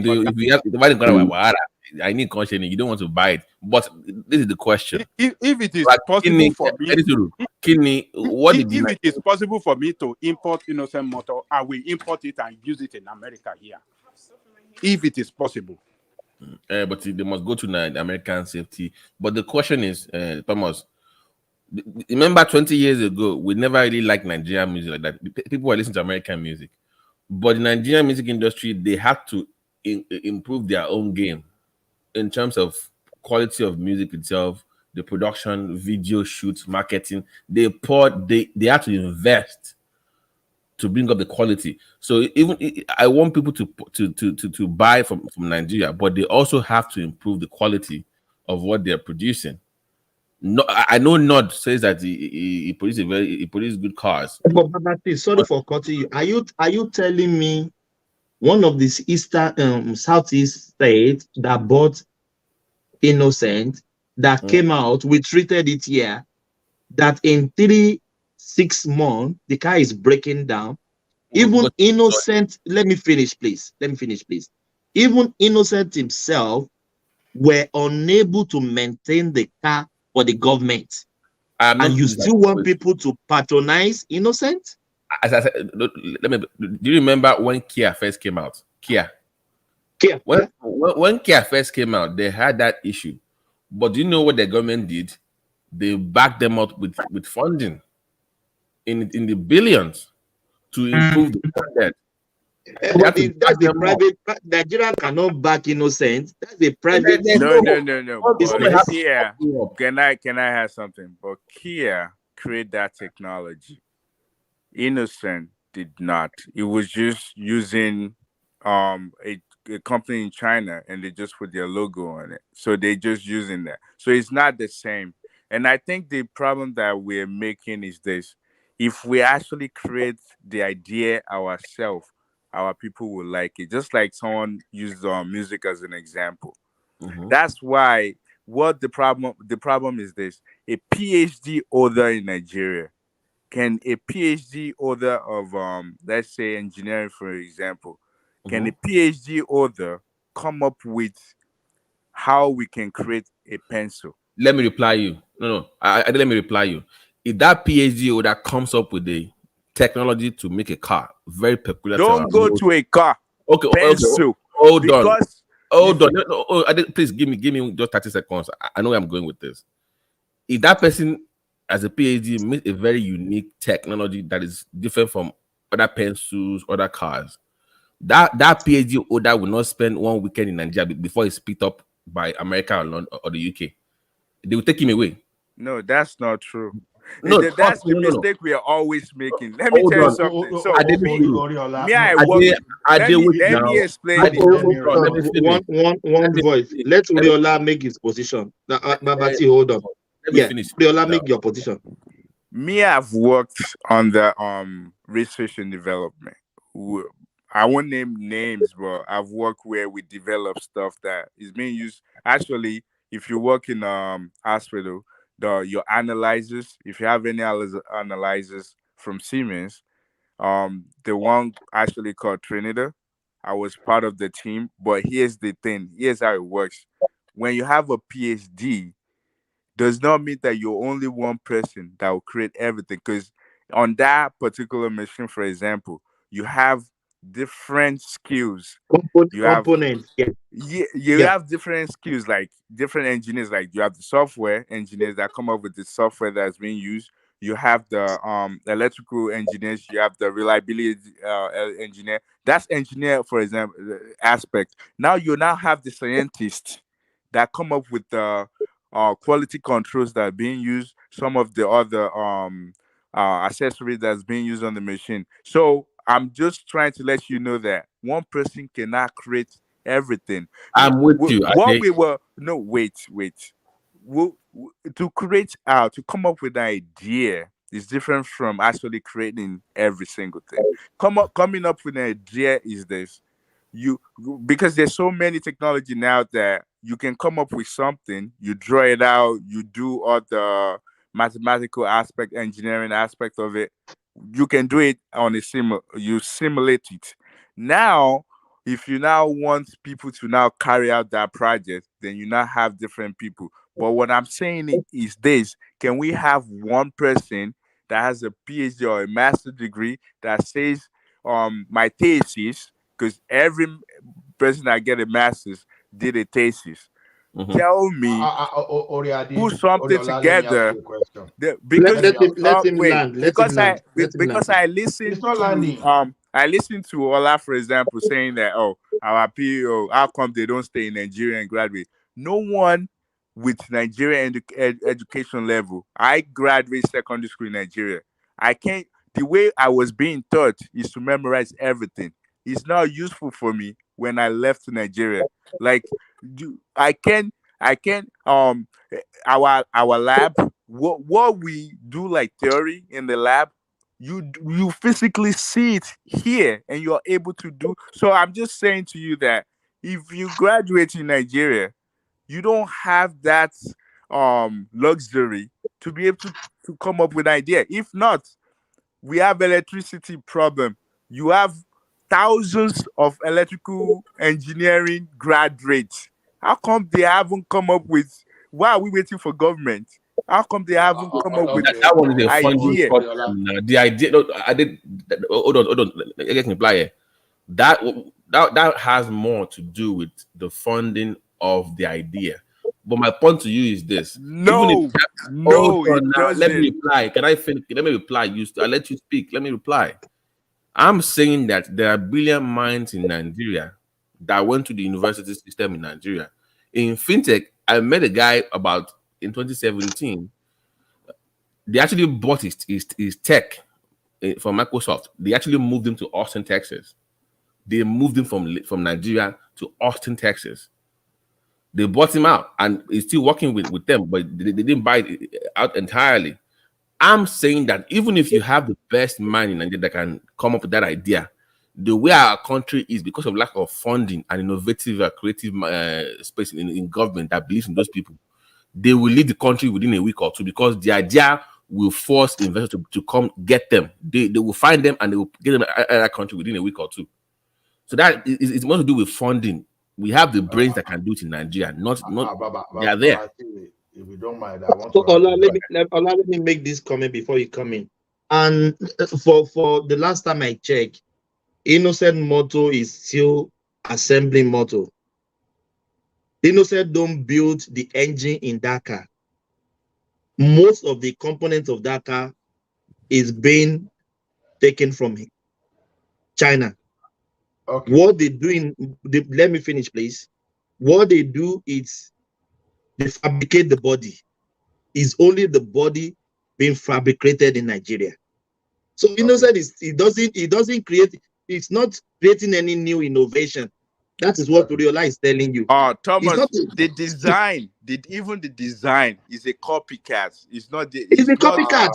I need conscience. You don't want to buy it, but this is the question: if it is possible for me, if it is possible for me to import Innocent Motor, I will import it and use it in America here. If it is possible. But they must go to the American safety. But the question is, Thomas, remember 20 years ago, we never really liked Nigerian music like that. People were listening to American music. But the Nigerian music industry, they have to improve their own game in terms of quality of music itself, the production, video shoots, marketing. They have to invest to bring up the quality. So even I want people to buy from Nigeria, but they also have to improve the quality of what they're producing. No, I know Nod says that he produces good cars. But sorry for cutting you. Are you telling me one of these southeast states that bought Innocent that came out, we treated it here, that in 3-6 months the car is breaking down? Even Innocent, let me finish, please. Even Innocent himself were unable to maintain the car for the government. And you still want people to patronize Innocent? As I said, do you remember when Kia first came out? Kia. When Kia first came out, they had that issue. But do you know what the government did? They backed them up with funding in the billions to improve the standard. But that's the private. Nigeria cannot back Innocent. That's a private. No. But Kia, can I have something? But Kia created that technology. Innocent did not. It was just using a company in China, and they just put their logo on it. So they're just using that. So it's not the same. And I think the problem that we're making is this: if we actually create the idea ourselves, our people will like it. Just like someone used music as an example. That's why the problem is this: a PhD holder in Nigeria, can a PhD holder of let's say engineering, for example, can a PhD holder come up with how we can create a pencil? Let me reply you. Let me reply you. If that PhD holder comes up with the technology to make a car, very peculiar. Don't go to a car. Pencil. Okay. Hold on. No, please give me just 30 seconds. I know where I'm going with this. If that person as a PhD made a very unique technology that is different from other pencils, other cars, that PhD holder will not spend 1 weekend in Nigeria before it's picked up by America or the UK. They will take him away. No, that's not true. No, that's the mistake we are always making. Let me tell you something. So let me explain it. One voice. Let Uriola make his position. Babati, hold on. Uriola, make your position. Me, I've worked on the research and development. I won't name names, but I've worked where we develop stuff that is being used. Actually, if you work in hospital, your analyzers, if you have any analyzers from Siemens, the one actually called Trinidad, I was part of the team. But here's the thing: here's how it works. When you have a PhD, does not mean that you're only one person that will create everything. Because on that particular machine, for example, you have different skills. You have different skills, like different engineers. Like you have the software engineers that come up with the software that's being used. You have the electrical engineers. You have the reliability engineer. That's engineer, for example, aspect. Now you have the scientists that come up with the quality controls that are being used. Some of the other accessories that's being used on the machine. So I'm just trying to let you know that one person cannot create everything. I'm with you. To create to come up with an idea is different from actually creating every single thing. Coming up with an idea is this. Because there's so many technology now that you can come up with something, you draw it out, you do all the mathematical aspect, engineering aspect of it. You can do it on you simulate it. Now, if you now want people to now carry out that project, then you now have different people. But what I'm saying is this: can we have one person that has a PhD or a master's degree that says, my thesis, because every person that get a master's did a thesis. Tell me, put something together. Because I listen to I listened to Ola, for example, saying that, oh, our PO, how come they don't stay in Nigeria and graduate? No one with Nigerian education level. I graduate secondary school in Nigeria. I can't. The way I was being taught is to memorize everything. It's not useful for me when I left Nigeria. Like, I can our lab, what we do like theory in the lab, you physically see it here and you're able to do. So I'm just saying to you that if you graduate in Nigeria, you don't have that luxury to be able to come up with an idea. If not, we have electricity problem. You have thousands of electrical engineering graduates. How come they haven't come up with? Why are we waiting for government? How come they haven't come up with That one is a funding idea? problem. The idea. No, I did. Hold on. I can reply here. That has more to do with the funding of the idea. But my point to you is this: no, even if let me reply. Can I finish? Let me reply. I let you speak. Let me reply. I'm saying that there are brilliant minds in Nigeria that went to the university system in Nigeria. In fintech, I met a guy about in 2017. They actually bought his tech from Microsoft. They actually moved him to Austin, Texas. They moved him from Nigeria to Austin, Texas. They bought him out, and he's still working with them, but they didn't buy it out entirely. I'm saying that even if you have the best mind in Nigeria that can come up with that idea, the way our country is, because of lack of funding and innovative, creative space in government that believes in those people, they will leave the country within a week or two because the idea will force investors to come get them. They will find them and they will get them out of that country within a week or two. So that it's more to do with funding. We have the brains that can do it in Nigeria. They are there. If you don't mind, I want So to. let me make this comment before you come in. And for the last time I checked, Innocent Motor is still assembling motor. Innocent don't build the engine in that car. Most of the components of that car is being taken from China. Okay. What they do let me finish, please. What they do is they fabricate the body. It's only the body being fabricated in Nigeria. So Innocent it doesn't create, it's not creating any new innovation. That is what Uriola is telling you. Thomas, the design is a copycat. It's not it's a copycat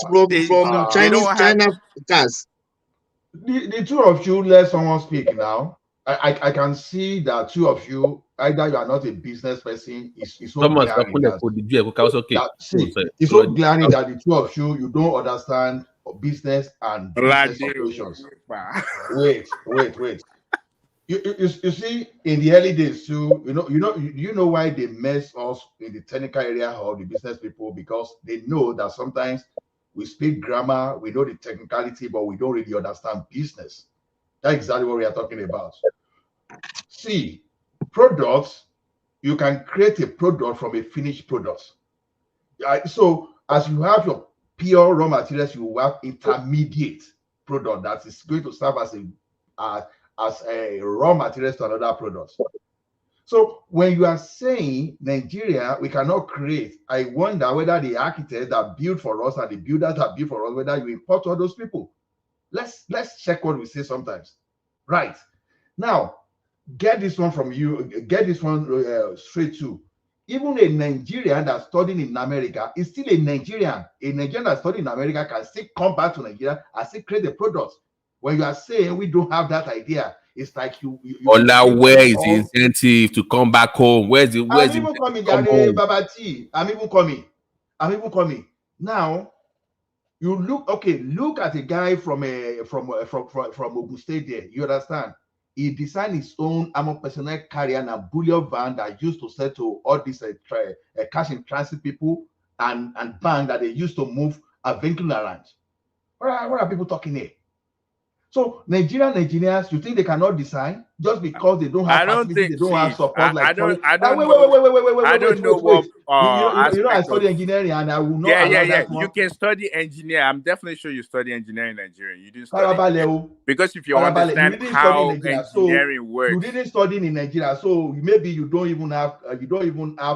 from China cars. The two of you let someone speak now. I can see that two of you, either you are not a business person, it's so glaring it's so glaring that the two of you don't understand business and business operations. Wait. You see, in the early days too, you know why they mess us in the technical area of the business people, because they know that sometimes we speak grammar, we know the technicality, but we don't really understand business. That's exactly what we are talking about. See, products, you can create a product from a finished product. So as you have your pure raw materials, you have intermediate product that is going to serve as a raw materials to another product. So when you are saying Nigeria, we cannot create, I wonder whether the architects that build for us and the builders that build for us, whether you import all those people. Let's check what we say sometimes. Right. Now, get this one from you, get this one straight to. Even a Nigerian that's studying in America is still a Nigerian. A Nigerian that's studying in America can still come back to Nigeria and still create the product. When you are saying we don't have that idea, it's like you where is the incentive to come back home? Where's the I'm even coming, Babati. I'm even coming. Now, you look at a guy from Ogun State there. You understand? He designed his own armored personnel carrier and a bullion van that used to settle all these cash in transit people and bank that they used to move a vehicle around. What are people talking here? So Nigerian engineers, you think they cannot design just because they don't have facilities, they don't have support like foreign? I don't know what. I study engineering and I will not allow that one. You can study engineer. I'm definitely sure you study engineering in Nigeria. You didn't study engineering. Because if you understand how engineering works, you didn't study in Nigeria, so maybe you don't even have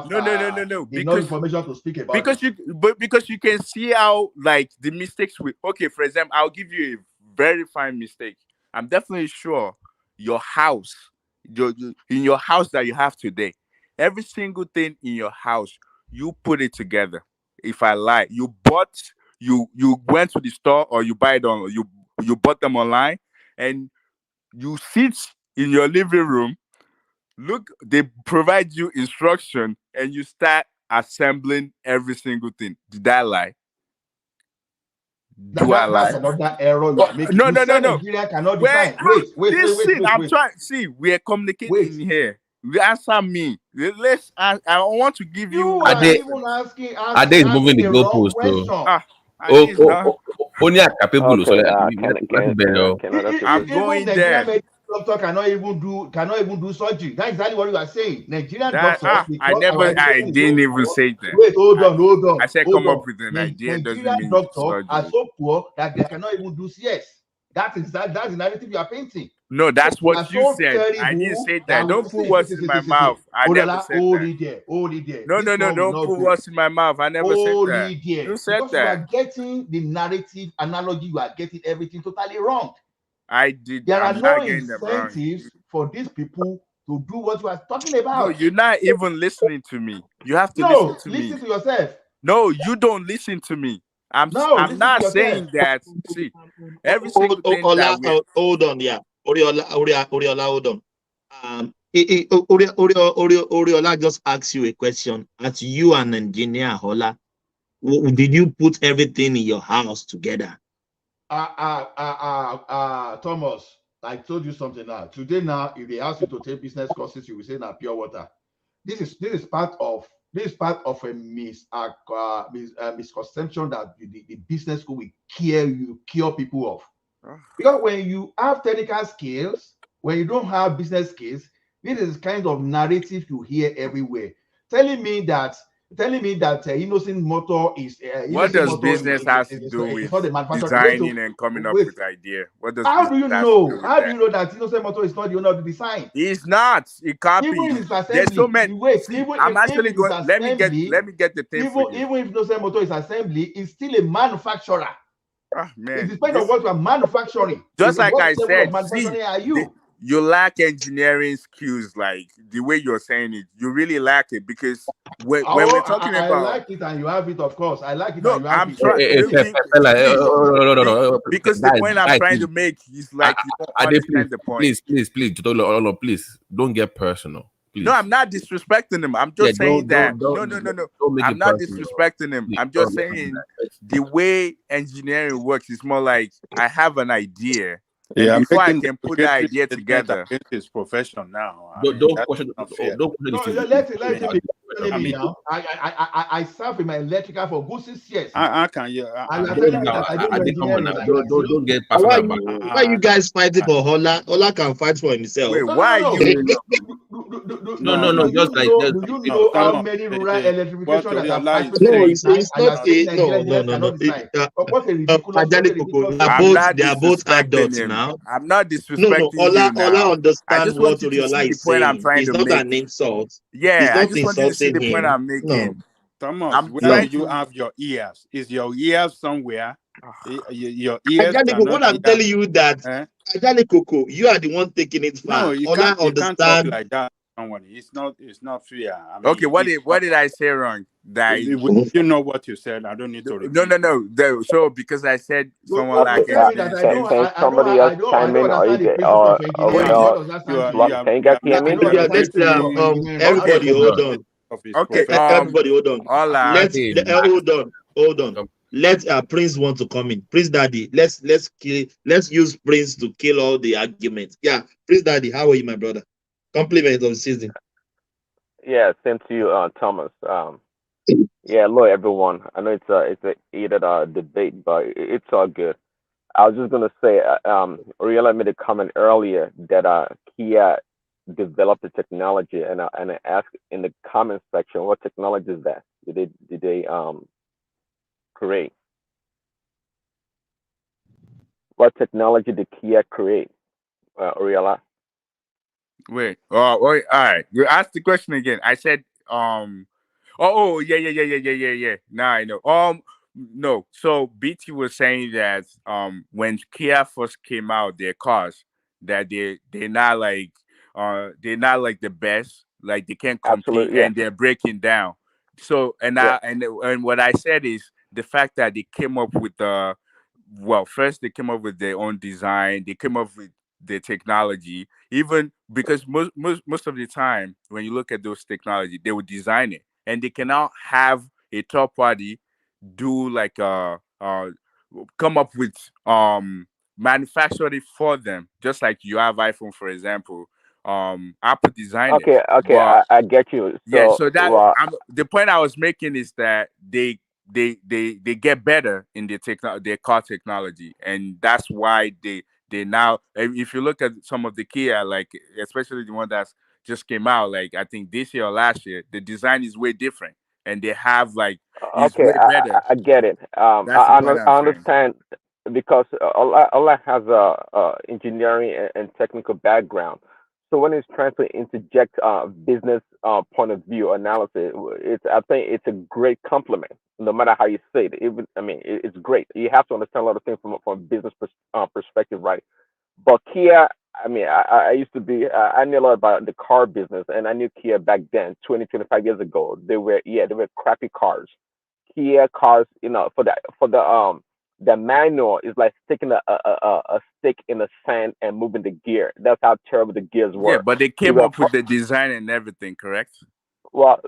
no. Enough information to speak about because you can see how like the mistakes with. Okay, for example, I'll give you a very fine mistake. I'm definitely sure your house, in your house that you have today, every single thing in your house, you put it together. If I lie, you went to the store or you buy it on you bought them online, and you sit in your living room. Look, they provide you instruction, and you start assembling every single thing. Did I lie? That's another error you are making. No. Nigeria cannot design. Wait. I'm trying. See, we are communicating here. Answer me. I want to give you. Ade is moving the goalpost, though. Only a capable. I'm going there. Doctor cannot even do surgery. That's exactly what you are saying. Nigerian doctors. I didn't even say that. Wait, hold on. I said come up with an idea. Nigerian doctors are so poor that they cannot even do CS. That's the narrative you are painting. No, that's what you said. I didn't say that. Don't put words in my mouth. I never said that. Hold it there. No. Don't put words in my mouth. I never said that. You said that. You are getting the narrative analogy. You are getting everything totally wrong. I did. There are no incentives for these people to do what you are talking about. No, you're not even listening to me. You have to listen to me. Listen to yourself. No, you don't listen to me. I'm not saying that. See, every single thing that we... Hold on, yeah. Oriola, hold on. Oriola just asked you a question. As you an engineer, Hola, did you put everything in your house together? Thomas, I told you something now. Today now, if they ask you to take business courses, you will say now pure water. This is part of a misconception that the business school will cure people of. Because when you have technical skills, when you don't have business skills, this is kind of narrative you hear everywhere, telling me that Innocent Motor is what does business have to do with designing and coming up with idea? What does how do you know that Innocent Motor is not the owner of the design? He's not. It can't be. There's so many. I'm actually going. Let me get the thing. Even if Innocent Motor is assembly, it's still a manufacturer. Man, it depends on what you are manufacturing. Just like I said, you lack engineering skills, like the way you're saying it. You really lack it because when we're talking about, I like it and you have it, of course. I like it. No, and you have I'm trying. No. Because the point I'm trying to make is like you don't understand the point. Please, don't get personal. Please. No, I'm not disrespecting him. I'm just saying that. No. I'm not disrespecting him. I'm just saying the way engineering works is more like I have an idea. Yeah, before I can put that idea together. It's profession now. Don't question. I serve in my electrical for good 6 years. How can you? Don't get personal. Why you guys fighting for Hola? Hola can fight for himself. Wait, why are you? No. Just like do you know how many rural electrification that have happened? No, it's not a no. They are both adults now. I'm not disrespecting you now. Ola understands what Oriola is saying. It's not an insult. Yeah, I just want you to see the point I'm making. No. Thomas, where do you have your ears? Is your ears somewhere? Your ears. What I'm telling you that, Ajali Coco, you are the one taking it far. No, you can't talk like that. It's not fair. I mean, okay, what did I say wrong? That you know what you said. I don't need to repeat. No. So because I said someone like somebody else chime in, or you can get everybody hold on. Okay, everybody hold on. Hold on. Let Prince want to come in. Prince Daddy, let's use Prince to kill all the arguments. Yeah, Prince Daddy, how are you, my brother? Compliment of the season. Yeah, same to you, Thomas. Yeah, hello everyone. I know it's a heated debate, but it's all good. I was just gonna say, Oriela made a comment earlier that Kia developed the technology, and I asked in the comment section, what technology is that? Did they create? What technology did Kia create, Oriela? Wait. All right. You asked the question again. I said, yeah. Now I know. No. So BT was saying that when Kia first came out, their cars, that they're not like the best. Like they can't compete, Absolutely, yeah. and they're breaking down. So Yeah. and what I said is the fact that they came up with first they came up with their own design. They came up with the technology, even because most of the time when you look at those technology, they would design it, and they cannot have a third party do like come up with manufacture it for them, just like you have iPhone, for example. Apple design it, Okay, but I get you. yeah, So, so that the point I was making is that they get better in their car technology, and that's why they now, if you look at some of the Kia, like especially the one that's just came out, like I think this year or last year, the design is way different, and they have like is okay, way better. I get it. That's the point I'm I saying. understand because Allah has a engineering and technical background. So when he's trying to interject business point of view analysis, I think it's a great compliment. No matter how you say it, even I mean, it's great. You have to understand a lot of things from a business perspective, right? But Kia, I mean, I used to be, I knew a lot about the car business, and I knew Kia back then, 25 years ago. They were crappy cars. Kia cars, the manual is like sticking a stick in the sand and moving the gear. That's how terrible the gears Yeah, were. but they They came were up with the design and everything, correct? well,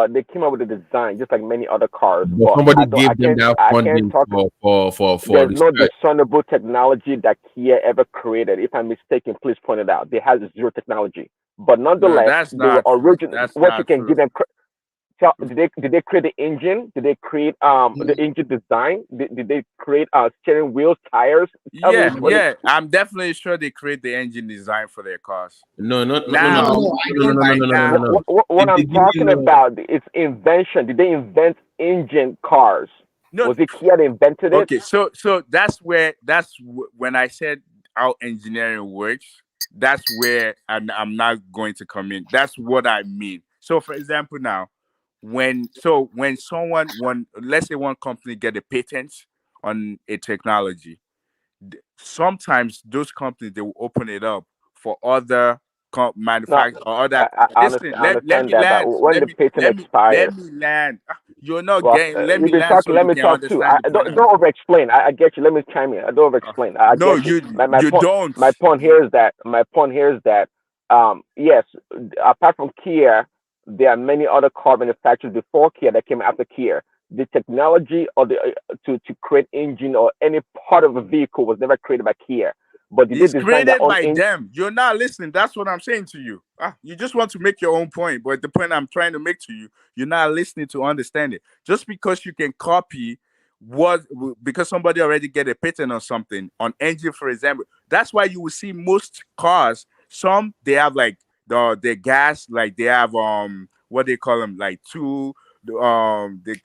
they came up with a design just like many other cars, But but somebody gave them that I can't funding talk. for There's no research. discernible technology that Kia ever created. If I'm mistaken, please point it out. They have zero technology, but No, nonetheless, that's they were not true. original. That's What you not can true. give them. Did they create the engine? Did they create the engine design? Did they create steering wheels, tires? Tell me Yeah, which one. I'm definitely sure they create the engine design for their cars. No. Now, What I'm talking about is invention. Did they invent engine cars? No. Was it Kia that invented it? Okay, so when I said how engineering works, that's where I'm not going to come in. That's what I mean. So, for example, now when let's say one company get a patent on a technology, sometimes those companies they will open it up for other No, manufacturers or other. I Listen, understand, let me that, but land. when the patent Let expires, me land. You're not well, getting. Let you've me been land talking. so Let you me can talk too. understand the point Don't over explain. I get you. Let me chime in. I don't over explain. I No, get you. you My you point. don't. My point here is that yes, apart from Kia, there are many other car manufacturers before Kia that came after Kia. The technology or to create engine or any part of a vehicle was never created by Kia. But did they It's design their created own by engine? them. You're not listening. That's what I'm saying to you. You just want to make your own point, but the point I'm trying to make to you, you're not listening to understand it. Just because you can copy because somebody already get a patent on something on engine, for example. That's why you will see most cars. Some they have like the gas, like they have what they call them, like two they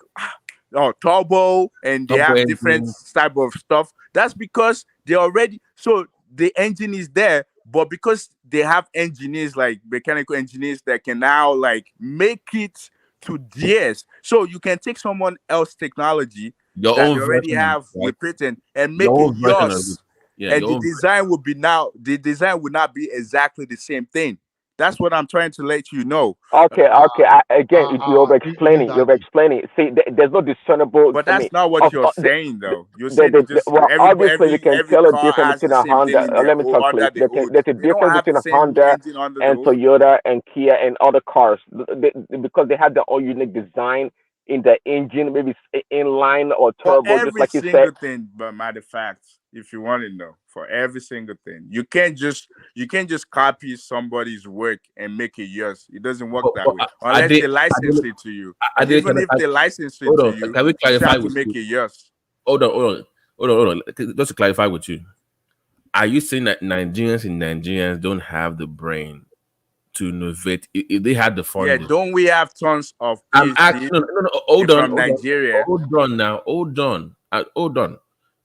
turbo, and they Turbo have different engine. type of stuff. That's because they already the engine is there, but because they have engineers like mechanical engineers that can now like make it to theirs. So you can take someone else's technology Your that own they already version of it, have right? with patent and make Your it own version of it. yours. Yeah, And your own the design would not be exactly the same thing. That's what I'm trying to let you know. Okay. Again, you're over explaining. You're over Exactly. explaining. See, there's no discernible. But I mean, that's not what of you're saying, though. You're saying it just well, obviously you can every tell a car difference has between the a same thing Honda. in their Let me talk, please. under the hood. There's a They don't difference have the between a same Honda engine under the and hood. Toyota and Kia and other cars because they have their own unique design in the engine, maybe inline or For turbo, just every like you said. single thing, but matter of fact, if you want to know, for every single thing, you can't just copy somebody's work and make it yours. It doesn't work that way unless they license it to you. And even if they license it hold to on. you, Can we you still clarify have to with make you? it yours. Hold on. hold on. Just to clarify with you, are you saying that Nigerians don't have the brain to innovate if they had the funding? Yeah, don't we have tons of I'm PhD asking. No. Hold on. Nigeria? Hold on now. Hold on.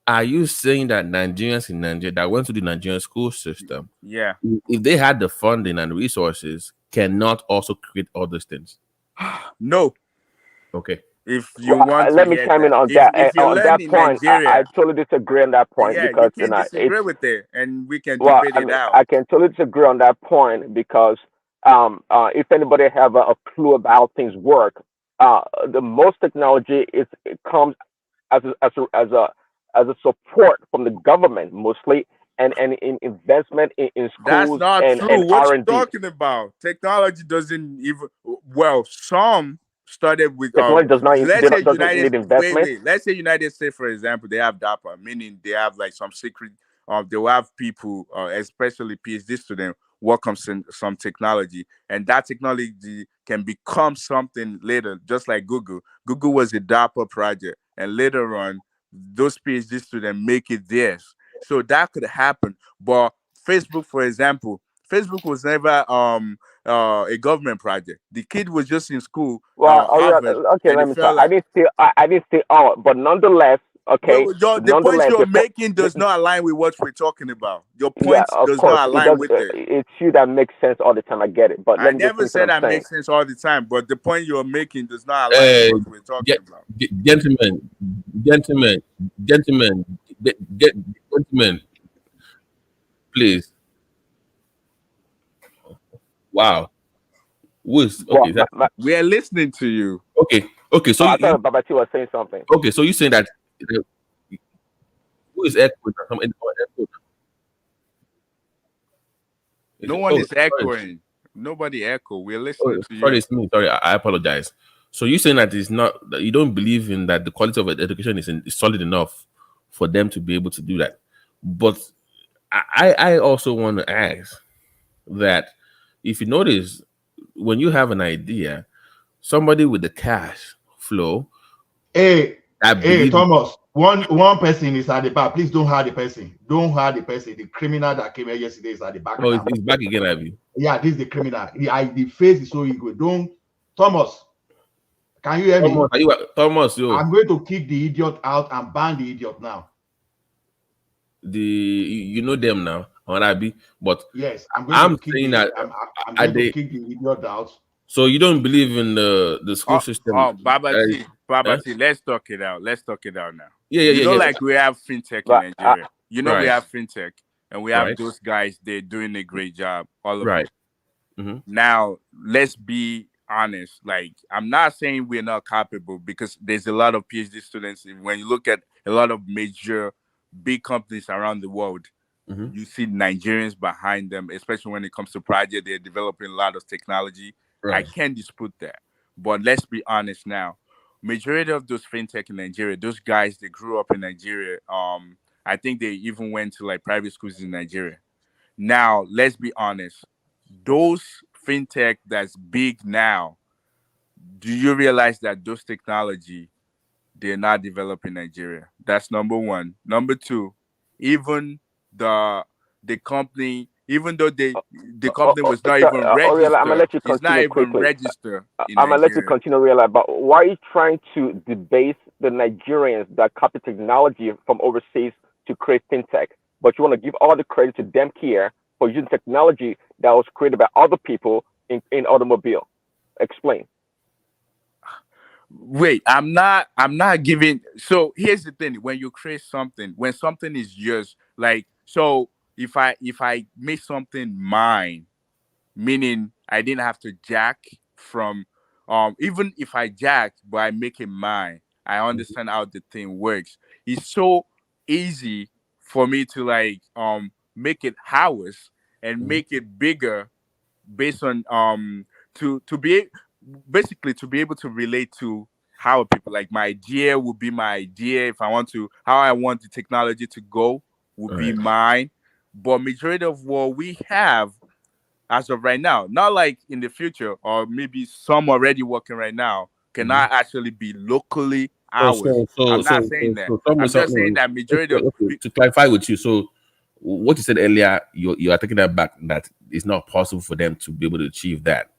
Are you saying that Nigerians in Nigeria that went to the Nigerian school system, yeah, if they had the funding and resources, cannot also create all those things? No. Okay. If you want to let me hear chime in that, on if that. you On learn that in point, Nigeria, I totally disagree on that point yeah, you because can disagree it's with it, and we can well, debate I it mean, out. I can totally disagree on that point because if anybody have a clue about how things work, the most technology it comes as a support from the government mostly, and in investment in That's schools not and true. What you R&D. talking about? Technology doesn't even, well, some started with Technology does not let's say doesn't need investment. Let's say United States, for example, they have DAPA, meaning they have like some secret they will have people, especially PhD students, work on some technology, and that technology can become something later, just like Google. Google was a DAPA project, and later on those PhD students make it theirs. So that could happen. But Facebook, for example, Facebook was never a government project. The kid was just in school, Well, Harvard, okay, and let it me try. felt like, I didn't say all, but nonetheless, okay, the point nonetheless, you're making does not align with what we're talking about. Your yeah, point of does course, not it align does. with it. It's you that makes sense all the time. I get it, but I let me just never finish what said I'm that saying. makes sense all the time, but the point you're making does not align with what we're talking about. Gentlemen, please. Wow. Okay? We are listening to you. Okay. So I thought Babati was saying something. okay. So you're saying that who is echoing? No one is echoing. Nobody echo. We're listening to you. Sorry, it's me. Sorry, I apologize. So you're saying that it's not that you don't believe in that the quality of education is solid enough for them to be able to do that. But I also want to ask that if you notice when you have an idea, somebody with the cash flow. Hey, believe Thomas. One person is at the back. Please don't hurt the person. Don't hurt the person. The criminal that came here yesterday is at the back. Oh, he's back again, Abby. Yeah, this is the criminal. The face is so equal. Don't, Thomas. Can you hear me? Thomas, yo. I'm going to kick the idiot out and ban the idiot now. You know them now, on Abby, but yes, I'm going to saying that I'm going to kick the idiot out. So you don't believe in the school system? Babati, let's talk it out. Let's talk it out now. Yeah. Like we have fintech in Nigeria. We have fintech, and we have those guys. They're doing a great job. All of them. Mm-hmm. Now, let's be honest. Like, I'm not saying we're not capable because there's a lot of PhD students. When you look at a lot of major big companies around the world, you see Nigerians behind them, especially when it comes to project. They're developing a lot of technology. I can't dispute that. But let's be honest now. Majority of those fintech in Nigeria, those guys, they grew up in Nigeria. I think they even went to like private schools in Nigeria. Now, let's be honest. Those fintech that's big now, do you realize that those technology, they're not developed in Nigeria? That's number one. Number two, even the company, even though the company was not even registered, I'm gonna let you it's not continue even quickly. registered in I'm gonna let you Nigeria. continue, realize. But why are you trying to debase the Nigerians that copy technology from overseas to create fintech? But you want to give all the credit to them here for using technology that was created by other people in automobile. Explain. Wait, I'm not giving. So here's the thing: when you create something, when something is yours, like, so if I make something mine, meaning I didn't have to jack from, even if I jack but I make it mine, I understand how the thing works. It's so easy for me to like make it ours and make it bigger based on to be basically to be able to relate to how people, like, my idea would be my idea. If I want to, how I want the technology to go would be mine. But majority of what we have as of right now, not like in the future, or maybe some already working right now, cannot actually be locally hours. I'm not saying that. I'm just saying that majority of to clarify with you. So what you said earlier, you are taking that back, that it's not possible for them to be able to achieve that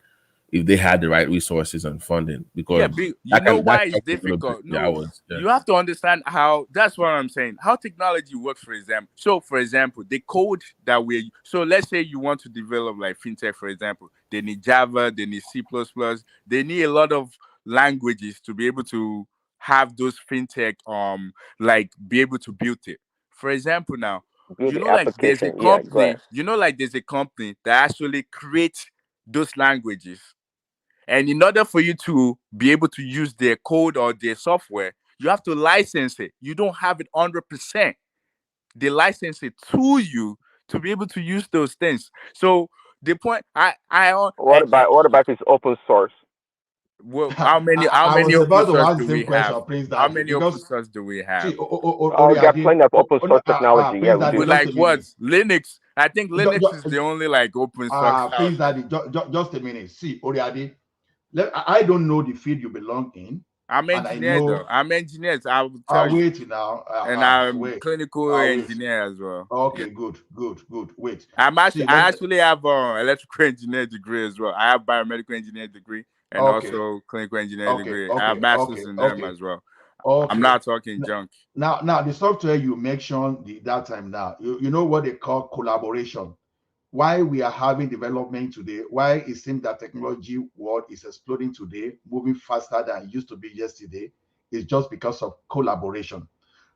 if they had the right resources and funding. Because you know why it's difficult. No, you have to understand how. That's what I'm saying. How technology works, for example. So, for example, the code that so let's say you want to develop like fintech, for example. They need Java, they need C++, they need a lot of languages to be able to have those fintech like be able to build it. For example, now you know like there's a company, there's a company that actually creates those languages. And in order for you to be able to use their code or their software, you have to license it. You don't have it 100%. They license it to you to be able to use those things. So the point, what about if it's open source? Well, how many open source do we have? How many open source do we have? We got plenty of open source technology. Yeah, we do. Like what? Linux. I think Linux is the only like open source. Prince Daddy, just a minute. See, Oriadi, I don't know the field you belong in. I'm engineer though. I'm engineer. I will tell you. Wait now. And I'm clinical engineer as well. Okay, good. Wait. I actually have electrical engineer degree as well. I have biomedical engineer degree and also clinical engineer degree. I have masters in them as well. I'm not talking junk. Now the software you mentioned that time now, you know what they call collaboration. Why we are having development today, why it seems that technology world is exploding today, moving faster than it used to be yesterday, is just because of collaboration.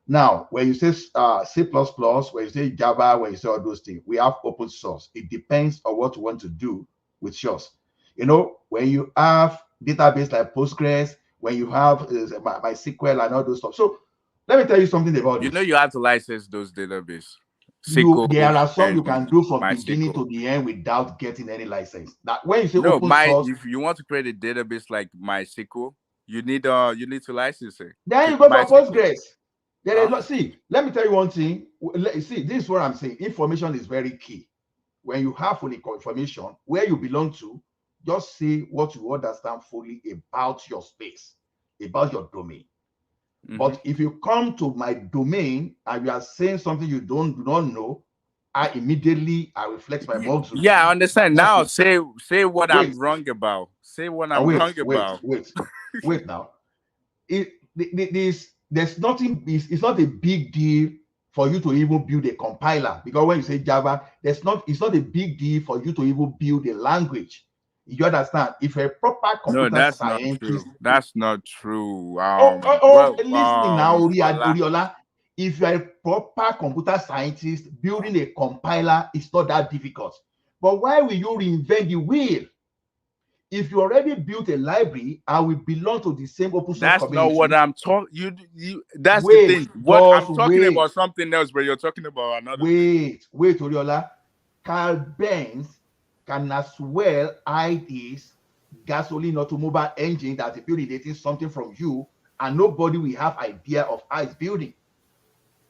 Now, when you say C++, when you say Java, when you say all those things, we have open source. It depends on what you want to do with yours. You know, when you have database like Postgres, when you have MySQL and all those stuff. So let me tell you something about You know, you have to license those databases. There are some you can do from beginning to the end without getting any license. That when you say open source, if you want to create a database like MySQL, you need to license it. Then you go for Postgres. See, let me tell you one thing. See, this is what I'm saying. Information is very key. When you have full information where you belong to, just say what you understand fully about your space, about your domain. But if you come to my domain and you are saying something you do not know, I reflect my mugs. Yeah, I understand. Now say what I'm wrong about. Say what I'm wrong about. Wait now. There's nothing. It's not a big deal for you to even build a compiler, because when you say Java, it's not a big deal for you to even build a language. You understand? If a proper computer scientist, that's not true. Listen now, Oriola. If you're a proper computer scientist, building a compiler is not that difficult. But why will you reinvent the wheel? If you already built a library and we belong to the same open source community, that's not what I'm talking. That's the thing. What I'm talking about something else, but you're talking about another. Wait, Oriola. Carl Benz can as well hide his gasoline automobile engine that is building something from you, and nobody will have idea of how it's building.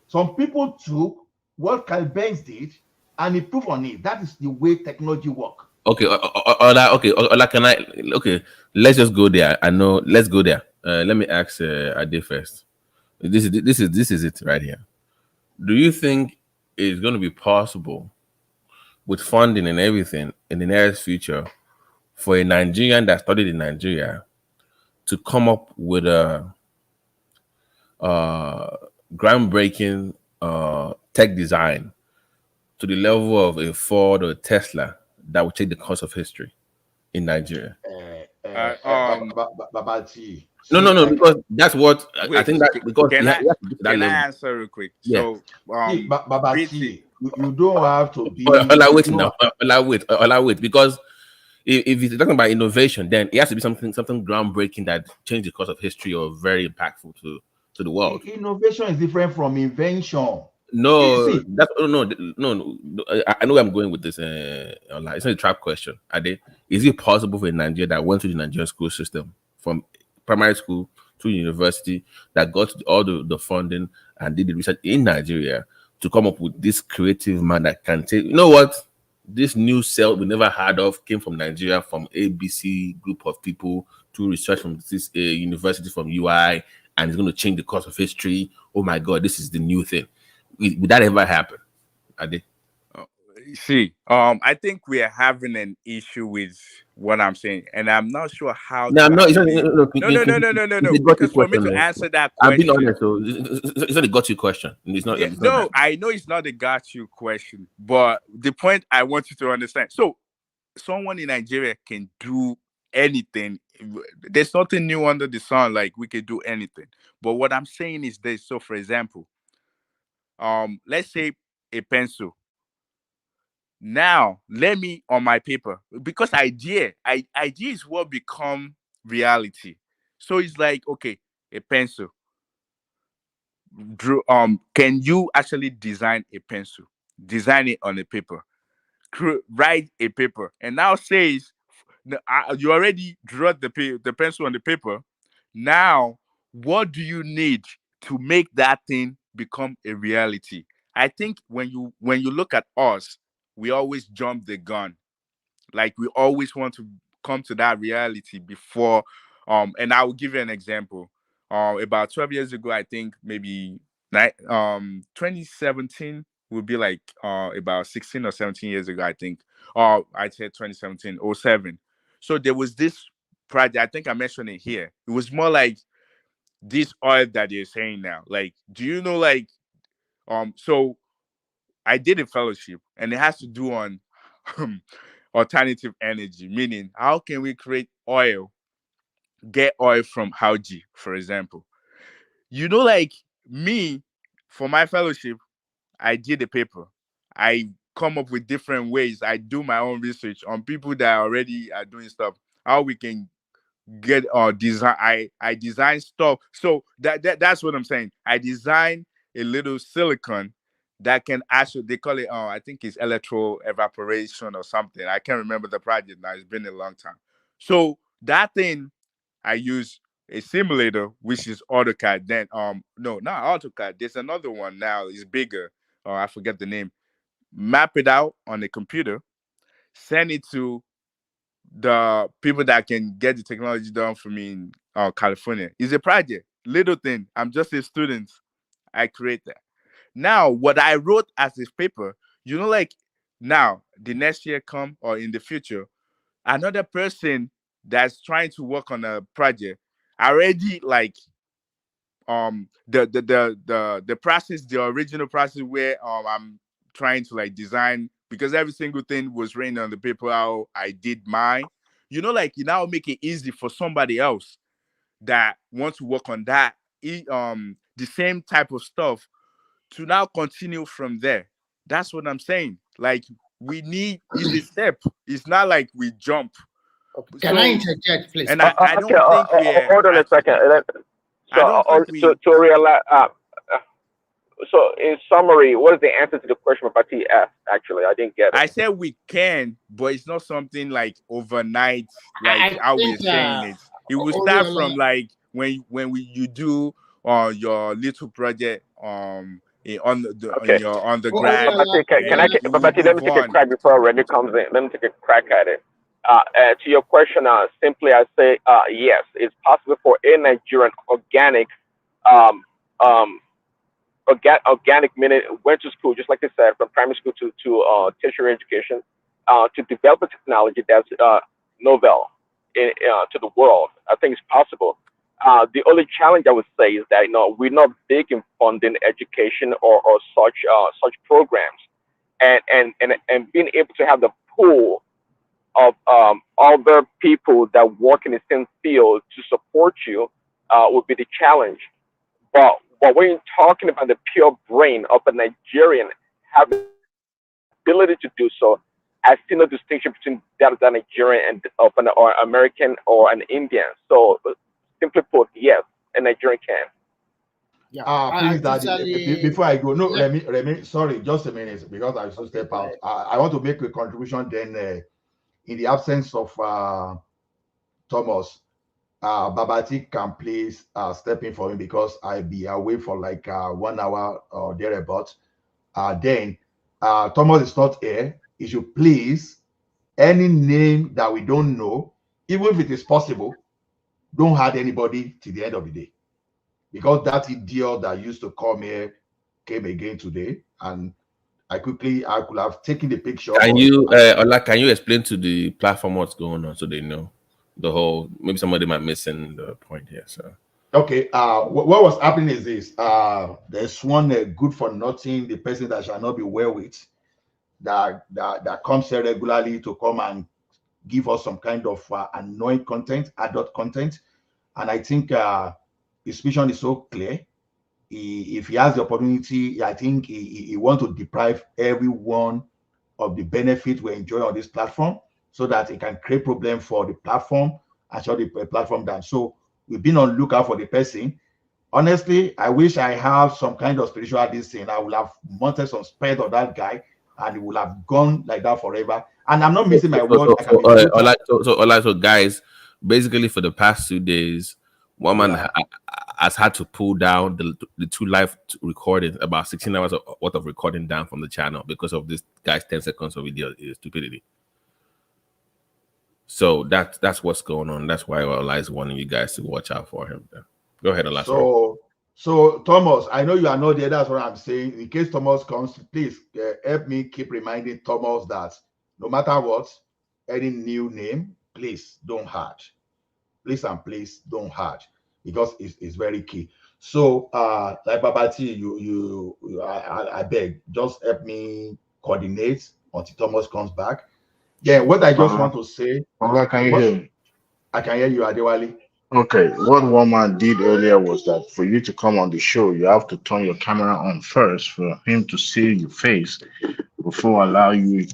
Some people took what Carl Benz did and improved on it. That is the way technology works. Okay, let's just go there. I know. Let's go there. Let me ask Ade first. This is it right here. Do you think it's going to be possible, with funding and everything in the nearest future, for a Nigerian that studied in Nigeria to come up with a groundbreaking tech design to the level of a Ford or a Tesla that would take the course of history in Nigeria? No, because that's what I think. That because can I answer real quick? Yeah. So, Babati, you don't have to be. Wait, because if you're talking about innovation, then it has to be something groundbreaking that changed the course of history or very impactful to the world. Innovation is different from invention. No, no. I know where I'm going with this. It's not a trap question. Is it possible for a Nigerian that went to the Nigerian school system from primary school to university, that got all the funding and did the research in Nigeria, to come up with this creative man that can take, you know what, this new cell we never heard of came from Nigeria, from ABC group of people, to research from this university, from UI, and it's going to change the course of history. Oh my God, this is the new thing. Would that ever happen? Ade? See, I think we are having an issue with what I'm saying, and I'm not sure how No, to no, actually. No. It's a got you Because for me question. to answer that I've been question, honest, so it's not a got you question. It's not. yeah, It's not no, that. I know it's not a got you question, but the point I want you to understand. So, someone in Nigeria can do anything. There's nothing new under the sun. Like we can do anything. But what I'm saying is this. So, for example, let's say a pencil. Now, let me on my paper because idea is what become reality. So it's like, okay, a pencil. Drew, can you actually design a pencil? Design it on a paper. Write a paper, and now says you already drew the pencil on the paper. Now, what do you need to make that thing become a reality? I think when you look at us, we always jump the gun. Like we always want to come to that reality before. And I will give you an example. About 12 years ago, I think maybe 2017 would be like about 16 or 17 years ago, I think. I said 2017, 07. So there was this project, I think I mentioned it here. It was more like this oil that you're saying now. Like, do you know, like, so I did a fellowship and it has to do on alternative energy, meaning how can we create oil, get oil from algae, for example. You know, like me, for my fellowship, I did a paper. I come up with different ways. I do my own research on people that already are doing stuff. How we can get design. I design stuff. So that's what I'm saying. I design a little silicon that can actually, they call it I think it's electro evaporation or something. I can't remember the project now. It's been a long time. So that thing, I use a simulator, which is AutoCAD. Then no, not AutoCAD. There's another one now. It's bigger. I forget the name. Map it out on the computer, send it to the people that can get the technology done for me in California. It's a project, little thing. I'm just a student. I create that. Now, what I wrote as this paper, you know, like now the next year come or in the future, another person that's trying to work on a project already like the process, the original process where I'm trying to like design, because every single thing was written on the paper how I did mine. You know, like you now make it easy for somebody else that wants to work on that the same type of stuff to now continue from there. That's what I'm saying. Like we need is a step. It's not like we jump. Can I interject, please? And I don't think we're hold on a second. I don't think we to realize. So, in summary, what is the answer to the question Mapati asked? Actually, I didn't get it. I said we can, but it's not something like overnight, like how we're saying it. It will start from like when you do your little project on your undergrad. Mapati, let me take a crack before Randy comes in. Let me take a crack at it. To your question, simply I say yes, it's possible for a Nigerian organic organic meaning went to school, just like I said, from primary school to tertiary education, to develop a technology that's novel to the world. I think it's possible. The only challenge I would say is that we're not big in funding education or such programs, and being able to have the pool of other people that work in the same field to support you would be the challenge. But when you're talking about the pure brain of a Nigerian having the ability to do so, I see no distinction between that of a Nigerian and of an or American or an Indian. So simply put, yes, a Nigerian can. Please, Daddy, before I go, no, Remy, sorry, just a minute, because I should step out. I want to make a contribution then in the absence of Thomas. Babati can please step in for him because I'll be away for like 1 hour or thereabout. Then Thomas is not here. He should please, any name that we don't know, even if it is possible, don't hurt anybody till the end of the day. because that idiot that used to come here came again today, and I could have taken the picture. Can you, Ola, can you explain to the platform what's going on so they know the whole? Maybe somebody might missing the point here. So okay, what was happening is this: there's one good for nothing, the person that shall not be well with, that comes here regularly to come and give us some kind of annoying content, adult content, and I think his vision is so clear. If he has the opportunity, I think he wants to deprive everyone of the benefit we enjoy on this platform, so that it can create problem for the platform and shut the platform down. So we've been on lookout for the person. Honestly, I wish I have some kind of spiritual this thing. I would have mounted some spell of that guy, and it would have gone like that forever. And I'm not missing my word. So guys, basically for the past 2 days, one man has had to pull down the 2 live recordings, about 16 hours worth of recording down from the channel because of this guy's 10 seconds of video stupidity. So that's what's going on. That's why Ola is wanting you guys to watch out for him. Go ahead, Ola. So Thomas, I know you are not there. That's what I'm saying. In case Thomas comes, please help me keep reminding Thomas that no matter what, any new name, please don't hard. Please and please don't hard, because it's very key. So like Babati, I beg, just help me coordinate until Thomas comes back. Yeah, what I just want to say. Can you hear me? I can hear you, Adewale. Okay, what one man did earlier was that for you to come on the show, you have to turn your camera on first for him to see your face before allow you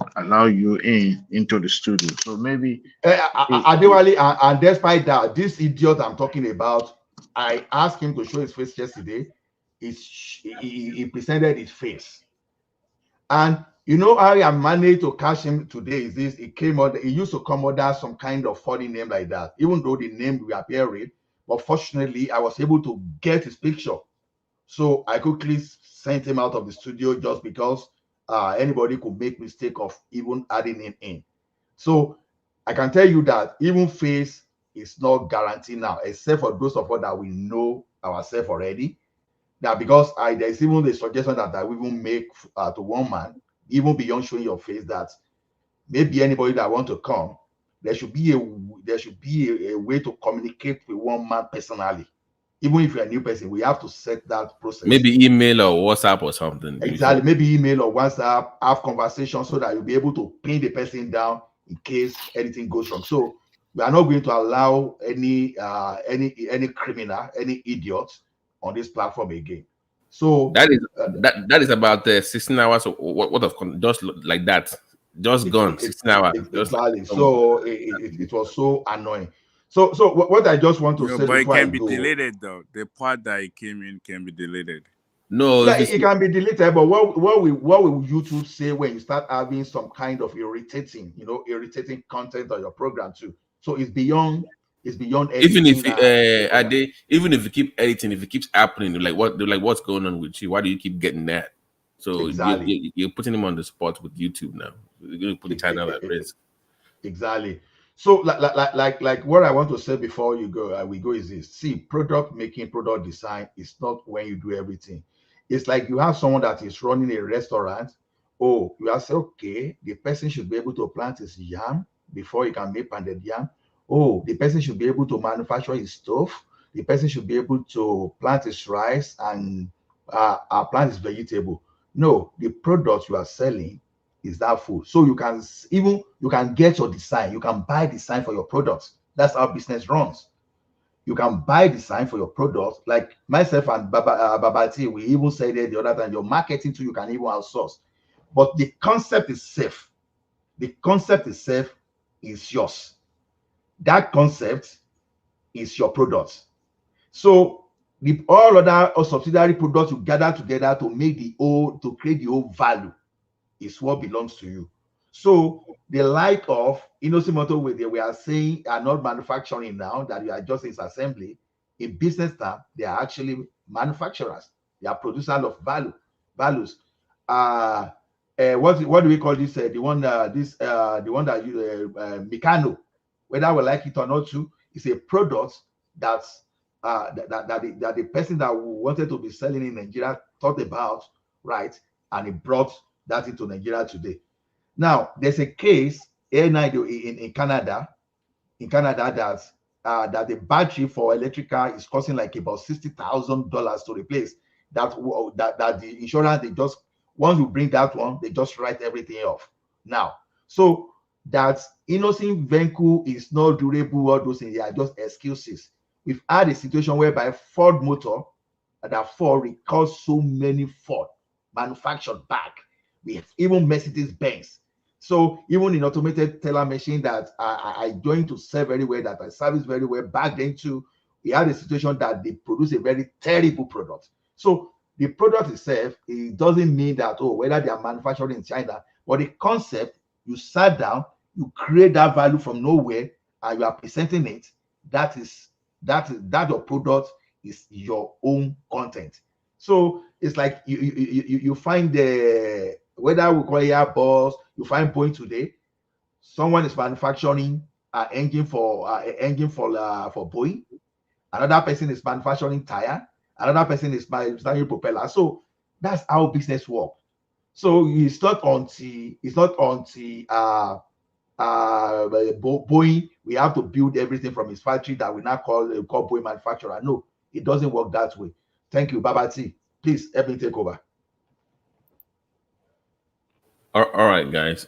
into the studio. So maybe Adewale, and despite that, this idiot I'm talking about, I asked him to show his face yesterday. He presented his face, and you know how I managed to catch him today is this: he used to come under some kind of funny name like that, even though the name we appear with. But fortunately, I was able to get his picture, so I quickly sent him out of the studio, just because anybody could make mistake of even adding him in. So I can tell you that even face is not guaranteed now, except for those of us that we know ourselves already. Now, because there's even the suggestion that I will even make to one man, even beyond showing your face, that maybe anybody that want to come, there should be a way to communicate with one man personally. Even if you're a new person, we have to set that process. Maybe email or WhatsApp or something. Exactly. Maybe email or WhatsApp, have conversation, so that you'll be able to pin the person down in case anything goes wrong. So we are not going to allow any criminal, any idiot on this platform again. So that is about 16 hours of what of just like that, just gone 16 hours. Exactly. So it was so annoying. So what I just want to say, but it can be deleted though. The part that it came in can be deleted. No, yeah, it can be deleted. But what will YouTube say when you start having some kind of irritating content on your program too? So it's beyond editing. Even if you keep editing, if it keeps happening, what's going on with you? Why do you keep getting that? So exactly. You're putting him on the spot with YouTube now. You're going to put the channel at risk. Exactly. So like what I want to say before we go is this: see, product making, product design is not when you do everything. It's like you have someone that is running a restaurant. Oh, you have said, okay, the person should be able to plant his yam before he can make pounded yam. Oh, the person should be able to manufacture his stove. The person should be able to plant his rice and plant his vegetable. No, the product you are selling is that food. So you can get your design. You can buy design for your products. That's how business runs. You can buy design for your products. Like myself and Babati, we even said it the other time, your marketing too, you can even outsource. But the concept is safe. The concept itself is yours. That concept is your product. So all other subsidiary products you gather together to create the whole value is what belongs to you. So the like of Inosimoto, we are saying are not manufacturing now, that you are just in assembly. In business term, they are actually manufacturers. They are producers of values. What do we call this? The one that Mikano, whether we like it or not, too, is a product that that the person that wanted to be selling in Nigeria thought about, right? And he brought that into Nigeria today. Now, there's a case in Canada, that the battery for electric car is costing like about $60,000 to replace. That the insurance, they just, once you bring that one, they just write everything off. Now, so that innocent vehicle is not durable, all those things, they are just excuses. We've had a situation whereby Ford Motor, that Ford recalls so many Ford manufactured back. We have even Mercedes-Benz. So even in automated teller machine that I joined to sell very well, that I service very well, back then too, we had a situation that they produce a very terrible product. So the product itself, it doesn't mean that, oh, whether they are manufactured in China, but the concept, you sat down, you create that value from nowhere, and you are presenting it. That your product is your own content. So it's like you find the, whether we call it Airbus, you find Boeing today, someone is manufacturing an engine for Boeing, another person is manufacturing tire, another person is manufacturing propeller. So that's how business works. So it's not until Boeing, we have to build everything from his factory that we now call Boeing manufacturer. No, it doesn't work that way. Thank you, Babati. Please help me take over. All right, guys.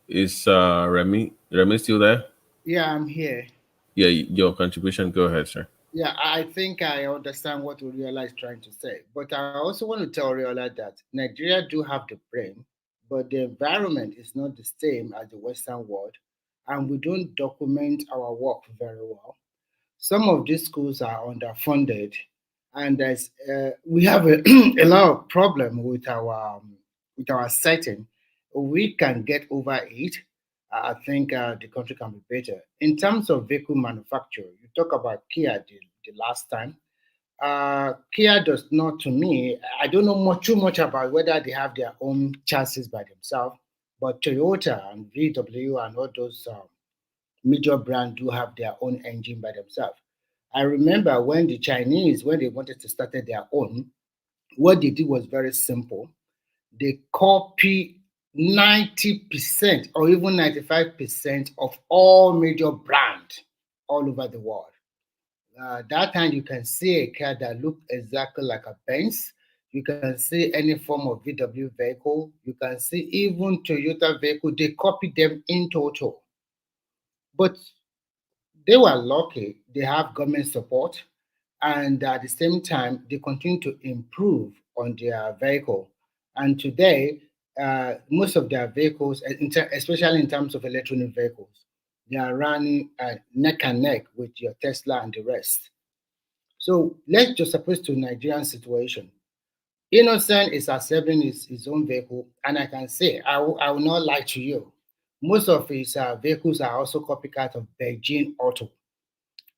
Is Remy still there? Yeah, I'm here. Yeah, your contribution. Go ahead, sir. Yeah, I think I understand what Oriola is trying to say, but I also want to tell Oriola that Nigeria do have the brain, but the environment is not the same as the Western world, and we don't document our work very well. Some of these schools are underfunded, and we have a, a lot of problem with our setting. We can get over it. I think the country can be better. In terms of vehicle manufacture, you talk about Kia the last time. Kia does not, to me, I don't know too much about whether they have their own chassis by themselves, but Toyota and VW and all those major brands do have their own engine by themselves. I remember when the Chinese, when they wanted to start their own, what they did was very simple. They copy 90% or even 95% of all major brands all over the world. That time you can see a car that looks exactly like a Benz. You can see any form of VW vehicle. You can see even Toyota vehicle. They copy them in total. But they were lucky. They have government support. And at the same time, they continue to improve on their vehicle. And today, most of their vehicles, especially in terms of electronic vehicles, they are running neck and neck with your Tesla and the rest. So let's just suppose to Nigerian situation. Innocent is assembling his own vehicle, and I can say, I will not lie to you. Most of his vehicles are also copycat of Beijing Auto.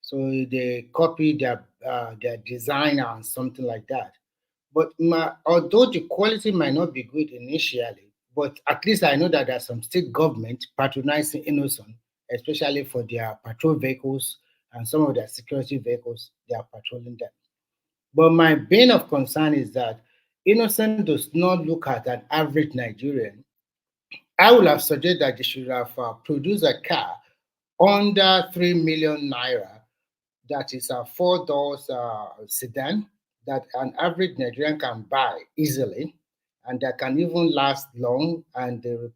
So they copy their design and something like that. But although the quality might not be good initially, but at least I know that there's some state government patronizing Innocent, especially for their patrol vehicles and some of their security vehicles, they are patrolling them. But my bane of concern is that Innocent does not look at an average Nigerian. I would have suggested that they should have produced a car under 3 million naira. That is a 4-door sedan that an average Nigerian can buy easily, and that can even last long. And the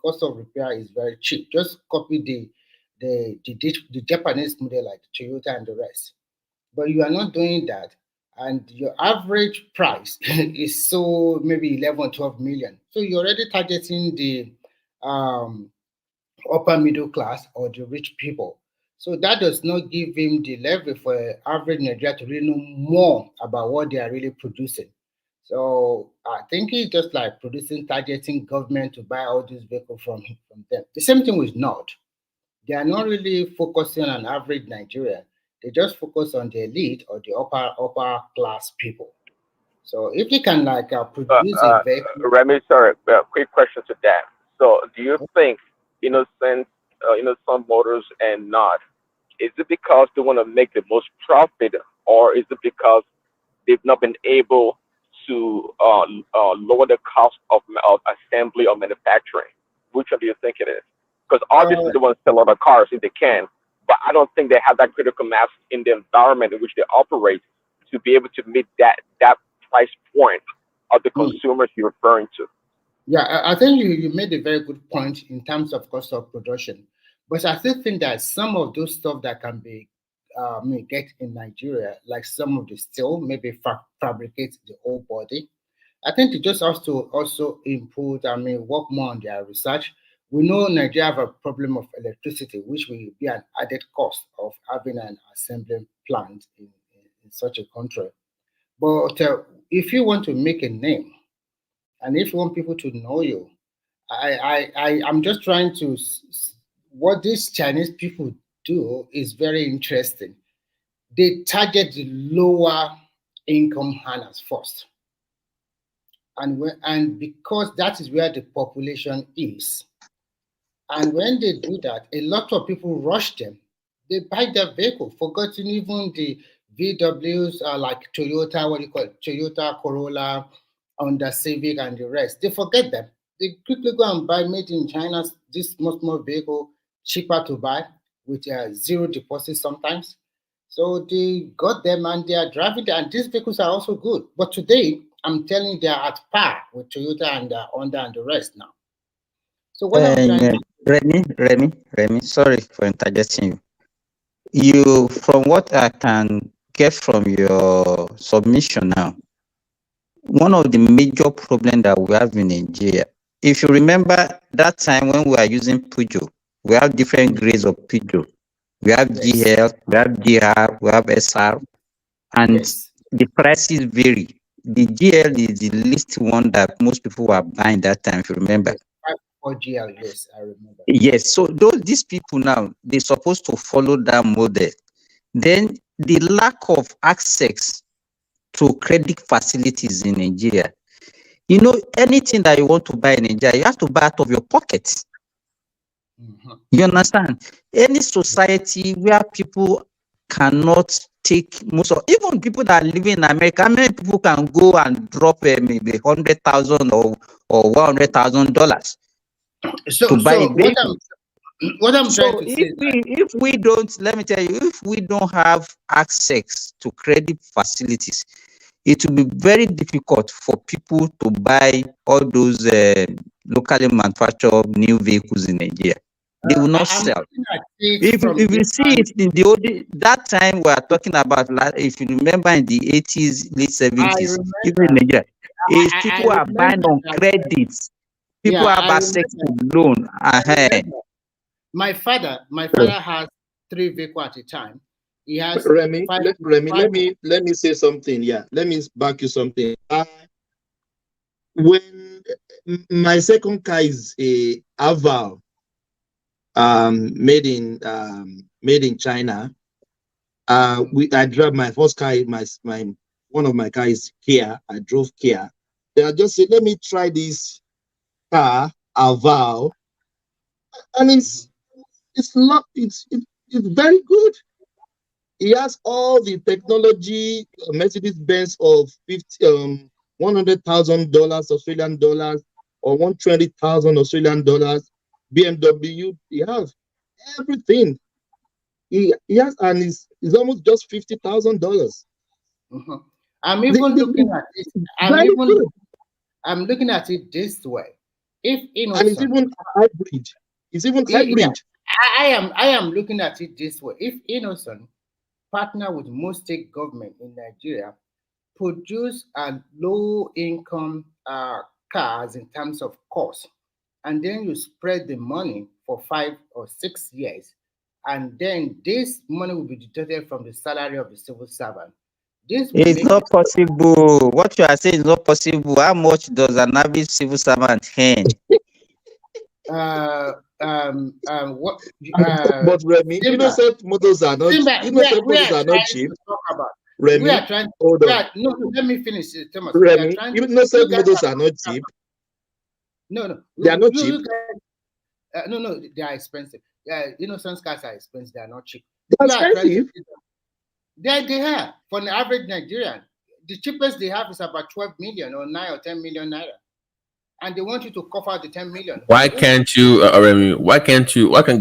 cost of repair is very cheap. Just copy the Japanese model like Toyota and the rest. But you are not doing that, and your average price is so maybe 11 or 12 million. So you're already targeting the upper middle class or the rich people. So that does not give him the level for average Nigeria to really know more about what they are really producing. So I think it's just like targeting government to buy all these vehicles from them. The same thing with Nord. They are not really focusing on average Nigeria. They just focus on the elite or the upper class people. So if you can produce a vehicle. Remy, sorry, quick question to that. So do you think Innocent Motors and Nord Is it because they want to make the most profit, or is it because they've not been able to lower the cost of assembly or manufacturing? Which one do you think it is? Because obviously they want to sell other cars if they can, but I don't think they have that critical mass in the environment in which they operate to be able to meet that price point of the consumers you're referring to. Yeah, I think you made a very good point in terms of cost of production. But I still think that some of those stuff that can be get in Nigeria, like some of the steel, maybe fabricate the whole body. I think it just has to also improve, work more on their research. We know Nigeria have a problem of electricity, which will be an added cost of having an assembly plant in such a country. But if you want to make a name, and if you want people to know you, I'm just trying to, what these Chinese people do is very interesting. They target the lower income earners first. And because that is where the population is. And when they do that, a lot of people rush them. They buy their vehicle, forgetting even the VWs like Toyota, what do you call it? Toyota Corolla, Honda Civic, and the rest. They forget them. They quickly go and buy made in China, this small vehicle, cheaper to buy with zero deposit sometimes. So they got them and they are driving them, and these vehicles are also good. But today, I'm telling you, they are at par with Toyota and Honda and the rest now. So what I'm trying to... Remy, sorry for interjecting you. From what I can get from your submission now, one of the major problems that we have in Nigeria, if you remember that time when we are using Peugeot, we have different grades of Peugeot. We have GL, we have DR, we have SR, and the prices vary. The GL is the least one that most people were buying that time, if you remember. For GL, yes, I remember. Yes, so these people now, they're supposed to follow that model. Then the lack of access to credit facilities in Nigeria. You know, anything that you want to buy in Nigeria, you have to buy out of your pocket. You understand? Any society where people cannot take most of, even people that are living in America, how many people can go and drop maybe $100,000 or $100,000 to buy a vehicle? What I'm trying to say, if we don't, let me tell you, if we don't have access to credit facilities, it will be very difficult for people to buy all those locally manufactured new vehicles in Nigeria. They will not sell. If you see it in the old, that time we are talking about, if you remember in the 80s, late 70s, even in Nigeria, people are buying on credits. People have access to loan. My father has 3 vehicles at a time. He has Remy, let me say something. Yeah, let me back you something. When my second car is a Aval, made in China. I drive my first car. One of my cars is Kia. I drove Kia. Then I just said, let me try this car, Aval, and it's very good. It has all the technology, Mercedes-Benz of $100,000 Australian dollars or 120,000 Australian dollars. BMW, he has everything. He has, and it's almost just $50,000. I'm looking at it this way. If and it's even hybrid. It's even hybrid. Yeah, I am looking at it this way. If Innocent partner with most state government in Nigeria, produce a low income cars in terms of cost, and then you spread the money for 5 or 6 years, and then this money will be deducted from the salary of the civil servant. It's not possible. What you are saying is not possible. How much does an average civil servant earn? But Remy, innocent motors are not. Innocent motors are not cheap. Remy, we are trying. Hold on. No, let me finish, Thomas. Remy, innocent motors are not cheap. No, they are not cheap. No, they are expensive. Innocent cars are expensive. They are not cheap. Expensive. They have for an average Nigerian. The cheapest they have is about 12 million or 9 or 10 million naira, and they want you to cover the 10 million. Why can't you, Remy? Why can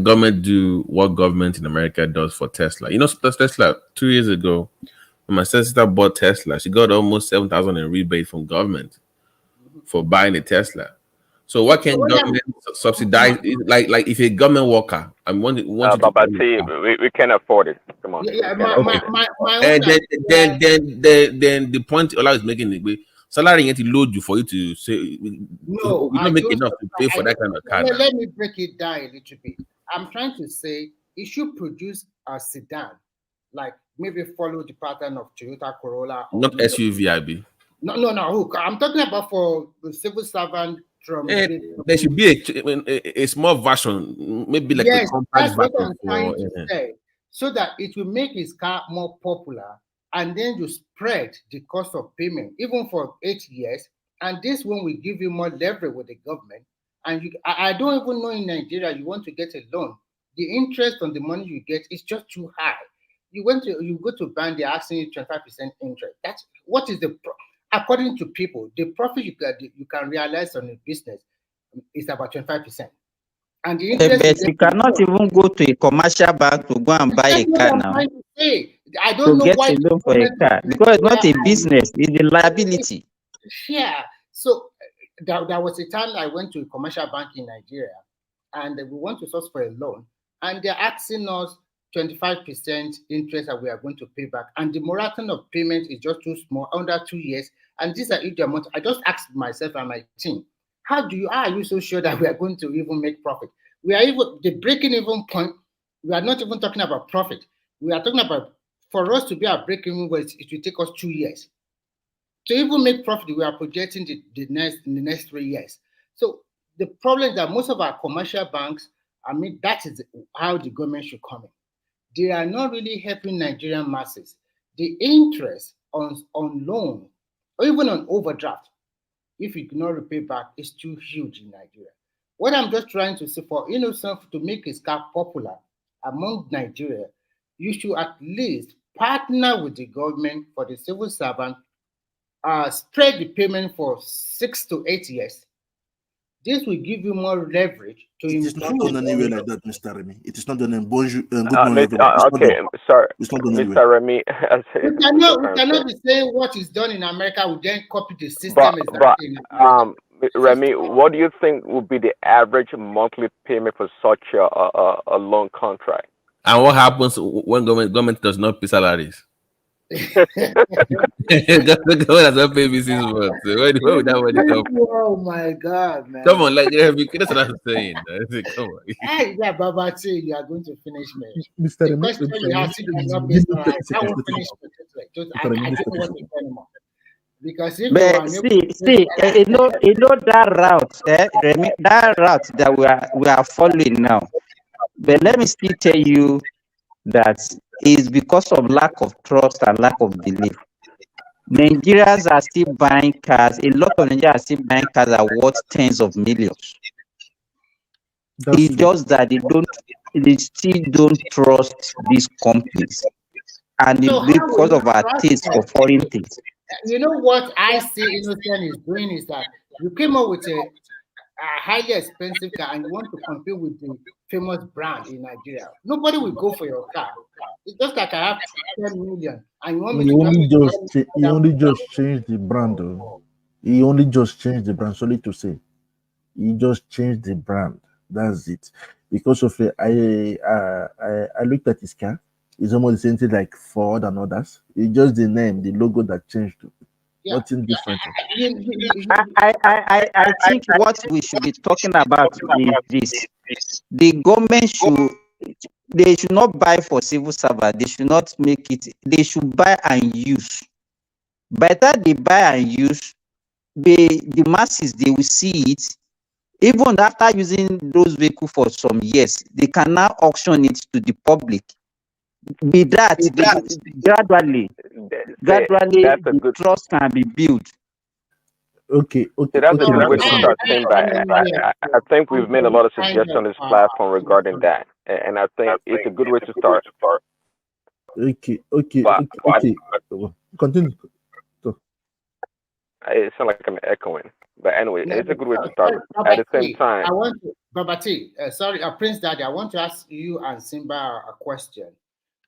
government do what government in America does for Tesla? You know, Tesla 2 years ago, when my sister bought Tesla, she got almost 7,000 in rebate from government for buying a Tesla. So why can't government subsidize? Like if a government worker, I want you to. But see, we can't afford it. Come on. Yeah, and then the point Ola is making is salary ain't load you for you to say no, we don't make enough to pay for that kind of car. Let me break it down a little bit. I'm trying to say it should produce a sedan, like maybe follow the pattern of Toyota Corolla. Not SUV, IB. No. I'm talking about for the civil servant. There should be a small version, maybe like a compact version. That's what I'm trying to say, so that it will make his car more popular, and then you spread the cost of payment even for 8 years, and this one will give you more leverage with the government. And I don't even know in Nigeria you want to get a loan, the interest on the money you get is just too high. You go to bank, they're asking you 25% interest. That's what is the according to people, the profit you can realize on a business is about 25%. And the interest you cannot even go to a commercial bank to go and buy a car now. I don't know why to get a loan for a car because it's not a business, it's a liability. Yeah. So there was a time I went to a commercial bank in Nigeria, and we want to source for a loan, and they're asking us 25% interest that we are going to pay back, and the moratorium of payment is just too small, under 2 years, and these are huge amounts. I just asked myself and my team, how are you so sure that we are going to even make profit? We are even the breaking even point. We are not even talking about profit. We are talking about for us to be a breaking even, it will take us 2 years to even make profit. We are projecting the next 3 years. So the problem is that most of our commercial banks, that is how the government should come in. They are not really helping Nigerian masses. The interest on loan or even on overdraft, if you cannot repay back, is too huge in Nigeria. What I'm just trying to say for to make his car popular among Nigeria, you should at least partner with the government for the civil servant, spread the payment for 6 to 8 years. This will give you more leverage to improve. It is not done anywhere like that, Mr. Remy. It is not done in bonjour. Okay, sorry, Mr. Remy. We cannot be saying what is done in America. We then copy the system. Remy, what do you think would be the average monthly payment for such a loan contract? And what happens when government does not pay salaries? Government does not pay me 6 months. Where would that money come from? Oh my God, man! Come on, that's what I'm saying. Come on. Hey, yeah, Baba, you are going to finish me. Mr. The question you asked me is not based on I will finish it. I don't want to say anymore. Because if you know that route, Remy, that route that we are following now. But let me still tell you that is because of lack of trust and lack of belief. Nigerians are still buying cars. A lot of Nigerians are still buying cars that are worth tens of millions. It's just that they still don't trust these companies, and it's because of our taste for foreign things. You know what I see Innocent is doing is that you came up with a highly expensive car and you want to compete with the famous brand in Nigeria. Nobody will go for your car. It's just like I have 10 million and you want me to he only just changed the brand though. He only just changed the brand, sorry to say. He just changed the brand. That's it. Because of it, I looked at his car. It's almost the same thing like Ford and others. It's just the name, the logo that changed. Nothing different. I think what we should be talking about is this. The government should not buy for civil servants. They should not make it. They should buy and use. By the time they buy and use, the masses, they will see it. Even after using those vehicles for some years, they can now auction it to the public. Gradually, the trust can be built. Okay. So that's a good way to start saying that. I think we've made a lot of suggestions on this platform regarding that, and I think it's a good way to start. Okay. Continue. It sounds like I'm echoing. But anyway, No, it's a good way to sorry, start. At the same time, I want to, Babati, sorry, Prince Daddy, I want to ask you and Simba a question.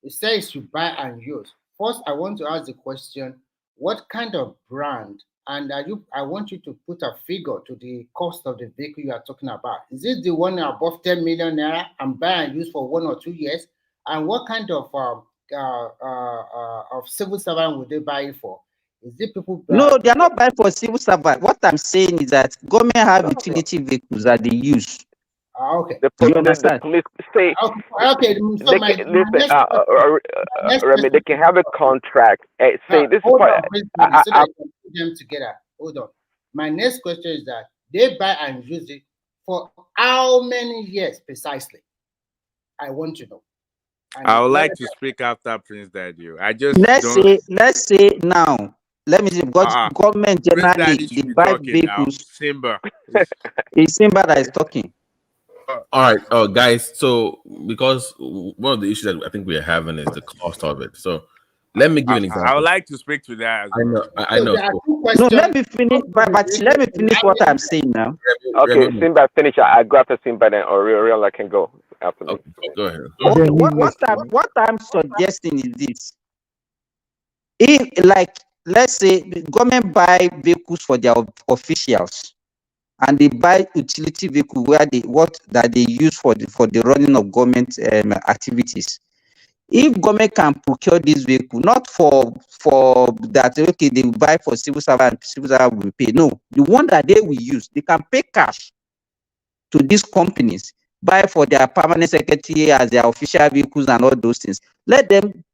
It says to buy and use. First, I want to ask the question, what kind of brand, and I want you to put a figure to the cost of the vehicle you are talking about. Is it the one above 10 million naira and buy and use for 1 or 2 years? And what kind of civil servant would they buy it for? Is it people? No, they are not buying for civil servant. What I'm saying is that government have utility vehicles that they use. Okay. You understand? The police say okay. So they can, listen, Remy, they can have a contract. Say this is hold part. on, please, so that you can put them together. Hold on. My next question is that they buy and use it for how many years precisely? I want to know. And I would like to speak after Prince Daddy. I just let's say now. Let me see. Because government generally they buy vehicles. Simba. It's Simba that is talking. All right, guys. So because one of the issues that I think we are having is the cost of it. So let me give an example. I would like to speak to that as well. I know. No, let me finish. But let me finish what I'm saying now. Okay, Simba, finish. I go after Simba, then Oriol can go after me. Go ahead. Okay, what I'm suggesting is this. If, like, let's say the government buy vehicles for their officials, and they buy utility vehicle where they use for the running of government activities. If government can procure this vehicle, not for that, okay, they buy for civil servant will pay. No, the one that they will use, they can pay cash to these companies, buy for their permanent secretary as their official vehicles and all those things. Let them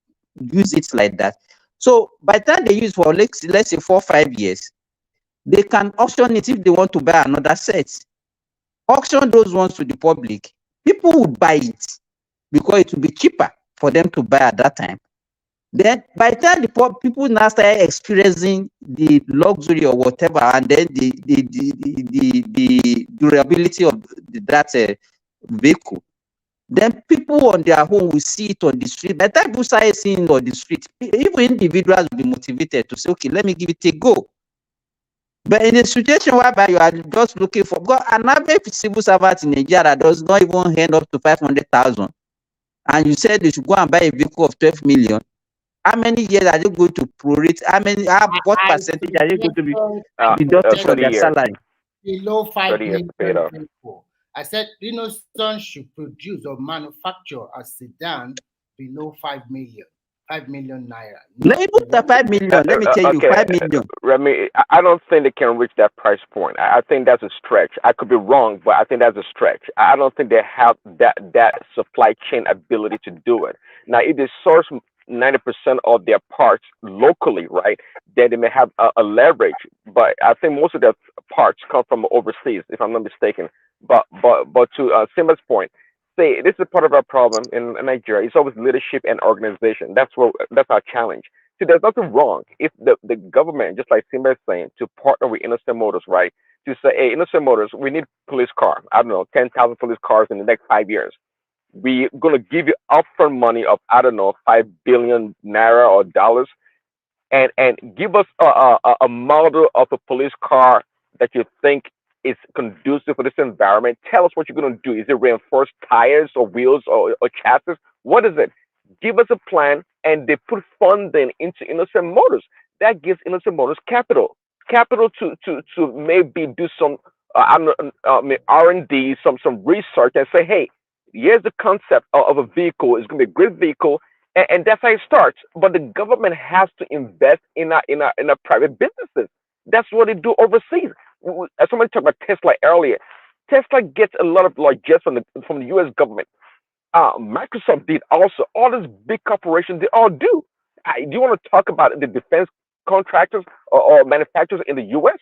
use it like that. So by the time they use for let's say 4 or 5 years, they can auction it if they want to buy another set. Auction those ones to the public. People would buy it because it will be cheaper for them to buy at that time. Then by the time the people now start experiencing the luxury or whatever, and then the durability of that vehicle, then people on their own will see it on the street. By the time people start seeing it on the street, even individuals will be motivated to say, okay, let me give it a go. But in a situation whereby you are just looking for, because an average civil servant in Nigeria that does not even hand up to 500,000, and you said they should go and buy a vehicle of 12 million, how many years are they going to prorate? What percentage are they going to be deducted from their salary? Below 5 million people. I said Innoson should produce or manufacture a sedan below 5 million. 5 million naira. Let me put the 5 million. Let me tell you, 5 million. Remy, I don't think they can reach that price point. I think that's a stretch. I could be wrong, but I think that's a stretch. I don't think they have that supply chain ability to do it. Now, if they source 90% of their parts locally, right, then they may have a leverage. But I think most of their parts come from overseas, if I'm not mistaken. But to Simba's point, say this is part of our problem in Nigeria. It's always leadership and organization. That's our challenge. See, there's nothing wrong if the government, just like Simba is saying, to partner with Innocent Motors, right? To say, hey, Innocent Motors, we need police car. I don't know, 10,000 police cars in the next 5 years. We're gonna give you upfront money of 5 billion naira or dollars, and give us a model of a police car that you think is conducive for this environment. Tell us what you're going to do. Is it reinforced tires or wheels or chassis? What is it? Give us a plan, and they put funding into Innocent Motors. That gives Innocent Motors capital to maybe do some R&D, some research, and say, hey, here's the concept of a vehicle. It's going to be a great vehicle, and that's how it starts. But the government has to invest in a private businesses. That's what they do overseas. Somebody talked about Tesla earlier. Tesla gets a lot of largesse from the U.S. government. Microsoft did also. All these big corporations, they all do. Do you want to talk about the defense contractors or manufacturers in the U.S.?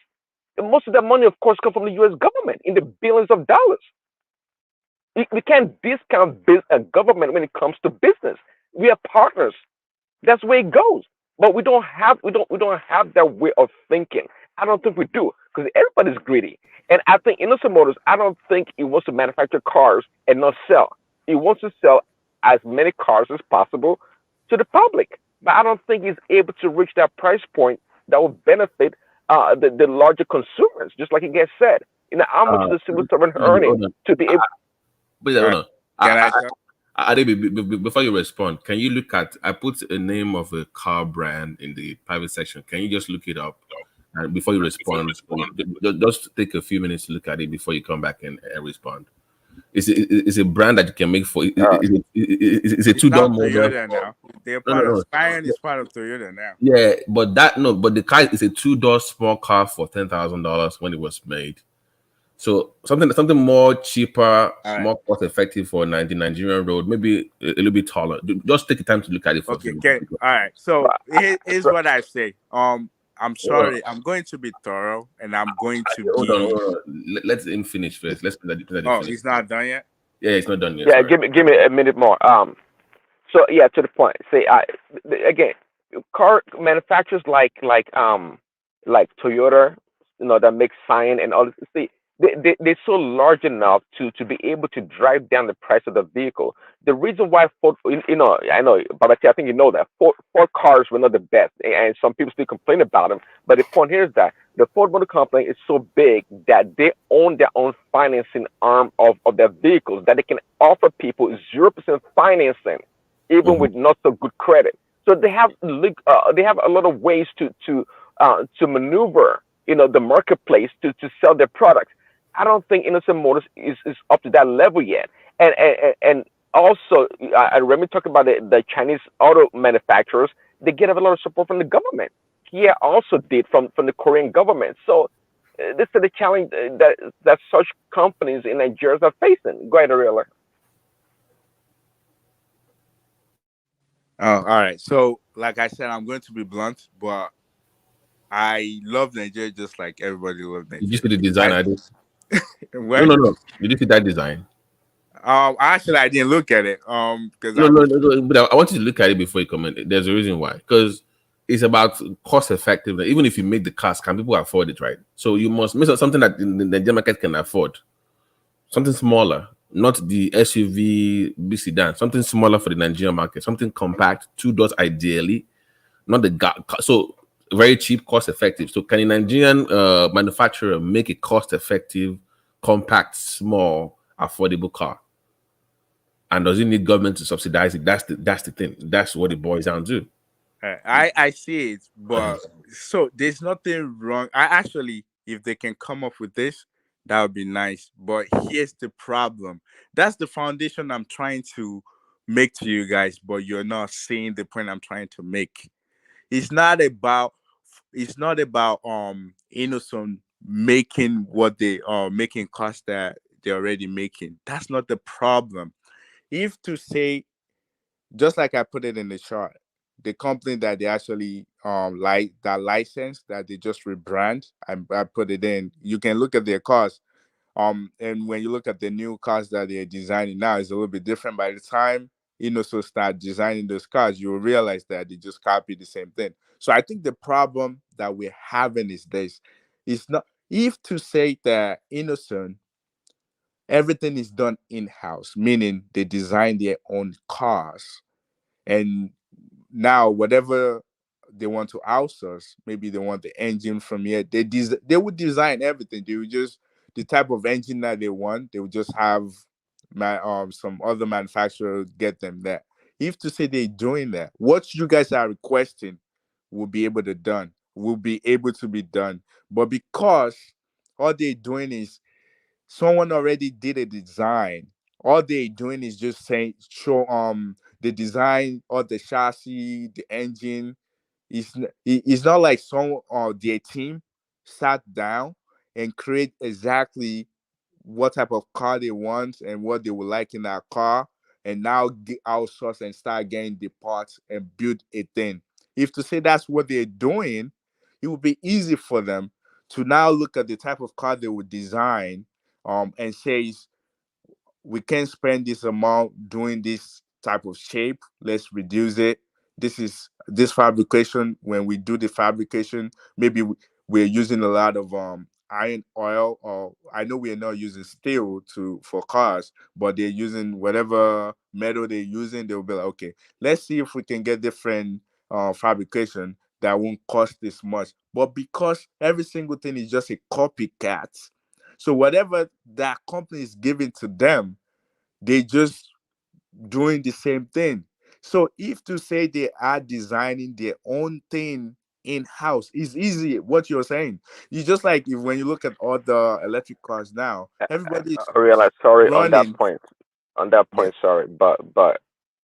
Most of that money, of course, comes from the U.S. government in the billions of dollars. We can't discount a government when it comes to business. We are partners. That's the way it goes. But we don't have that way of thinking. I don't think we do, because everybody's greedy. And I think Innocent Motors, I don't think it wants to manufacture cars and not sell. It wants to sell as many cars as possible to the public. But I don't think it's able to reach that price point that will benefit the larger consumers, just like it gets said. How much is the civil servant earning to be able? But hold on. Can Before you respond, can you look at? I put a name of a car brand in the private section. Can you just look it up? And before you respond, just take a few minutes to look at it before you come back and respond. It's a brand that you can make for. It's a two-door model. Now. They're part of Scion is part of Toyota now. Yeah, but the car is a two-door small car for $10,000 when it was made. So something more cheaper, more cost effective for the Nigerian road, maybe a little bit taller. Just take the time to look at it. Okay. All right. So here's what I say. I'm sorry. I'm going to be thorough, and I'm going to hold on. Let him finish first. Let's let finish. He's not done yet. Yeah, it's not done yet. Yeah, sorry. give me a minute more. So yeah, to the point. Say again, car manufacturers like Toyota, that make Scion and all this. See, they're so large enough to be able to drive down the price of the vehicle. The reason why Ford, I know, but I think you know that Ford cars were not the best, and some people still complain about them. But the point here is that the Ford Motor Company is so big that they own their own financing arm of their vehicles, that they can offer people 0% financing, even with not so good credit. So they have a lot of ways to maneuver, the marketplace to sell their products. I don't think Innocent Motors is up to that level yet. And also, let me talk about the Chinese auto manufacturers. They get a lot of support from the government. Kia also did from the Korean government. So this is the challenge that such companies in Nigeria are facing. Go ahead, Ariella. Oh, all right. So, like I said, I'm going to be blunt, but I love Nigeria just like everybody loves Nigeria. Did you see the design I did? No. Did you see that design? Actually, I didn't look at it. Because no. But I want you to look at it before you comment. There's a reason why. Because it's about cost effectiveness. Even if you make the cars, can people afford it, right? So you must make something that the Nigerian market can afford. Something smaller, not the SUV, big sedan. Something smaller for the Nigerian market. Something compact, 2 doors ideally, not the so very cheap, cost effective. So can a Nigerian manufacturer make a cost effective, compact, small, affordable car? And does it need government to subsidize it? That's the thing. That's what it boils down to. I see it, but so there's nothing wrong. If they can come up with this, that would be nice. But here's the problem. That's the foundation I'm trying to make to you guys, but you're not seeing the point I'm trying to make. It's not about Innocent making what they are making costs that they're already making. That's not the problem. If to say, just like I put it in the chart, the company that they actually license that they just rebrand, I put it in. You can look at their cars. And when you look at the new cars that they're designing now, it's a little bit different. By the time Innocent start designing those cars, you will realize that they just copy the same thing. So I think the problem that we're having is this. It's not if to say that Innocent, everything is done in-house, meaning they design their own cars. And now whatever they want to outsource, maybe they want the engine from here. They would design everything. They would just the type of engine that they want, they would just have some other manufacturer get them that. If to say they're doing that, what you guys are requesting will be able to be done. But because all they're doing is someone already did a design, all they're doing is just show the design or the chassis, the engine. It's not like their team sat down and create exactly what type of car they want and what they would like in that car, and now get outsource and start getting the parts and build a thing. If to say that's what they're doing, it would be easy for them to now look at the type of car they would design and say, we can spend this amount doing this type of shape. Let's reduce it. This fabrication. When we do the fabrication, maybe we're using a lot of iron oil, or I know we are not using steel for cars, but they're using whatever metal they're using. They'll be like, okay, let's see if we can get different fabrication that won't cost this much. But because every single thing is just a copycat, so whatever that company is giving to them, they just doing the same thing. So if to say they are designing their own thing in-house is easy, what you're saying. You just like if when you look at all the electric cars now, everybody's I realize, sorry, on that running. point. On that Yeah. point, sorry, but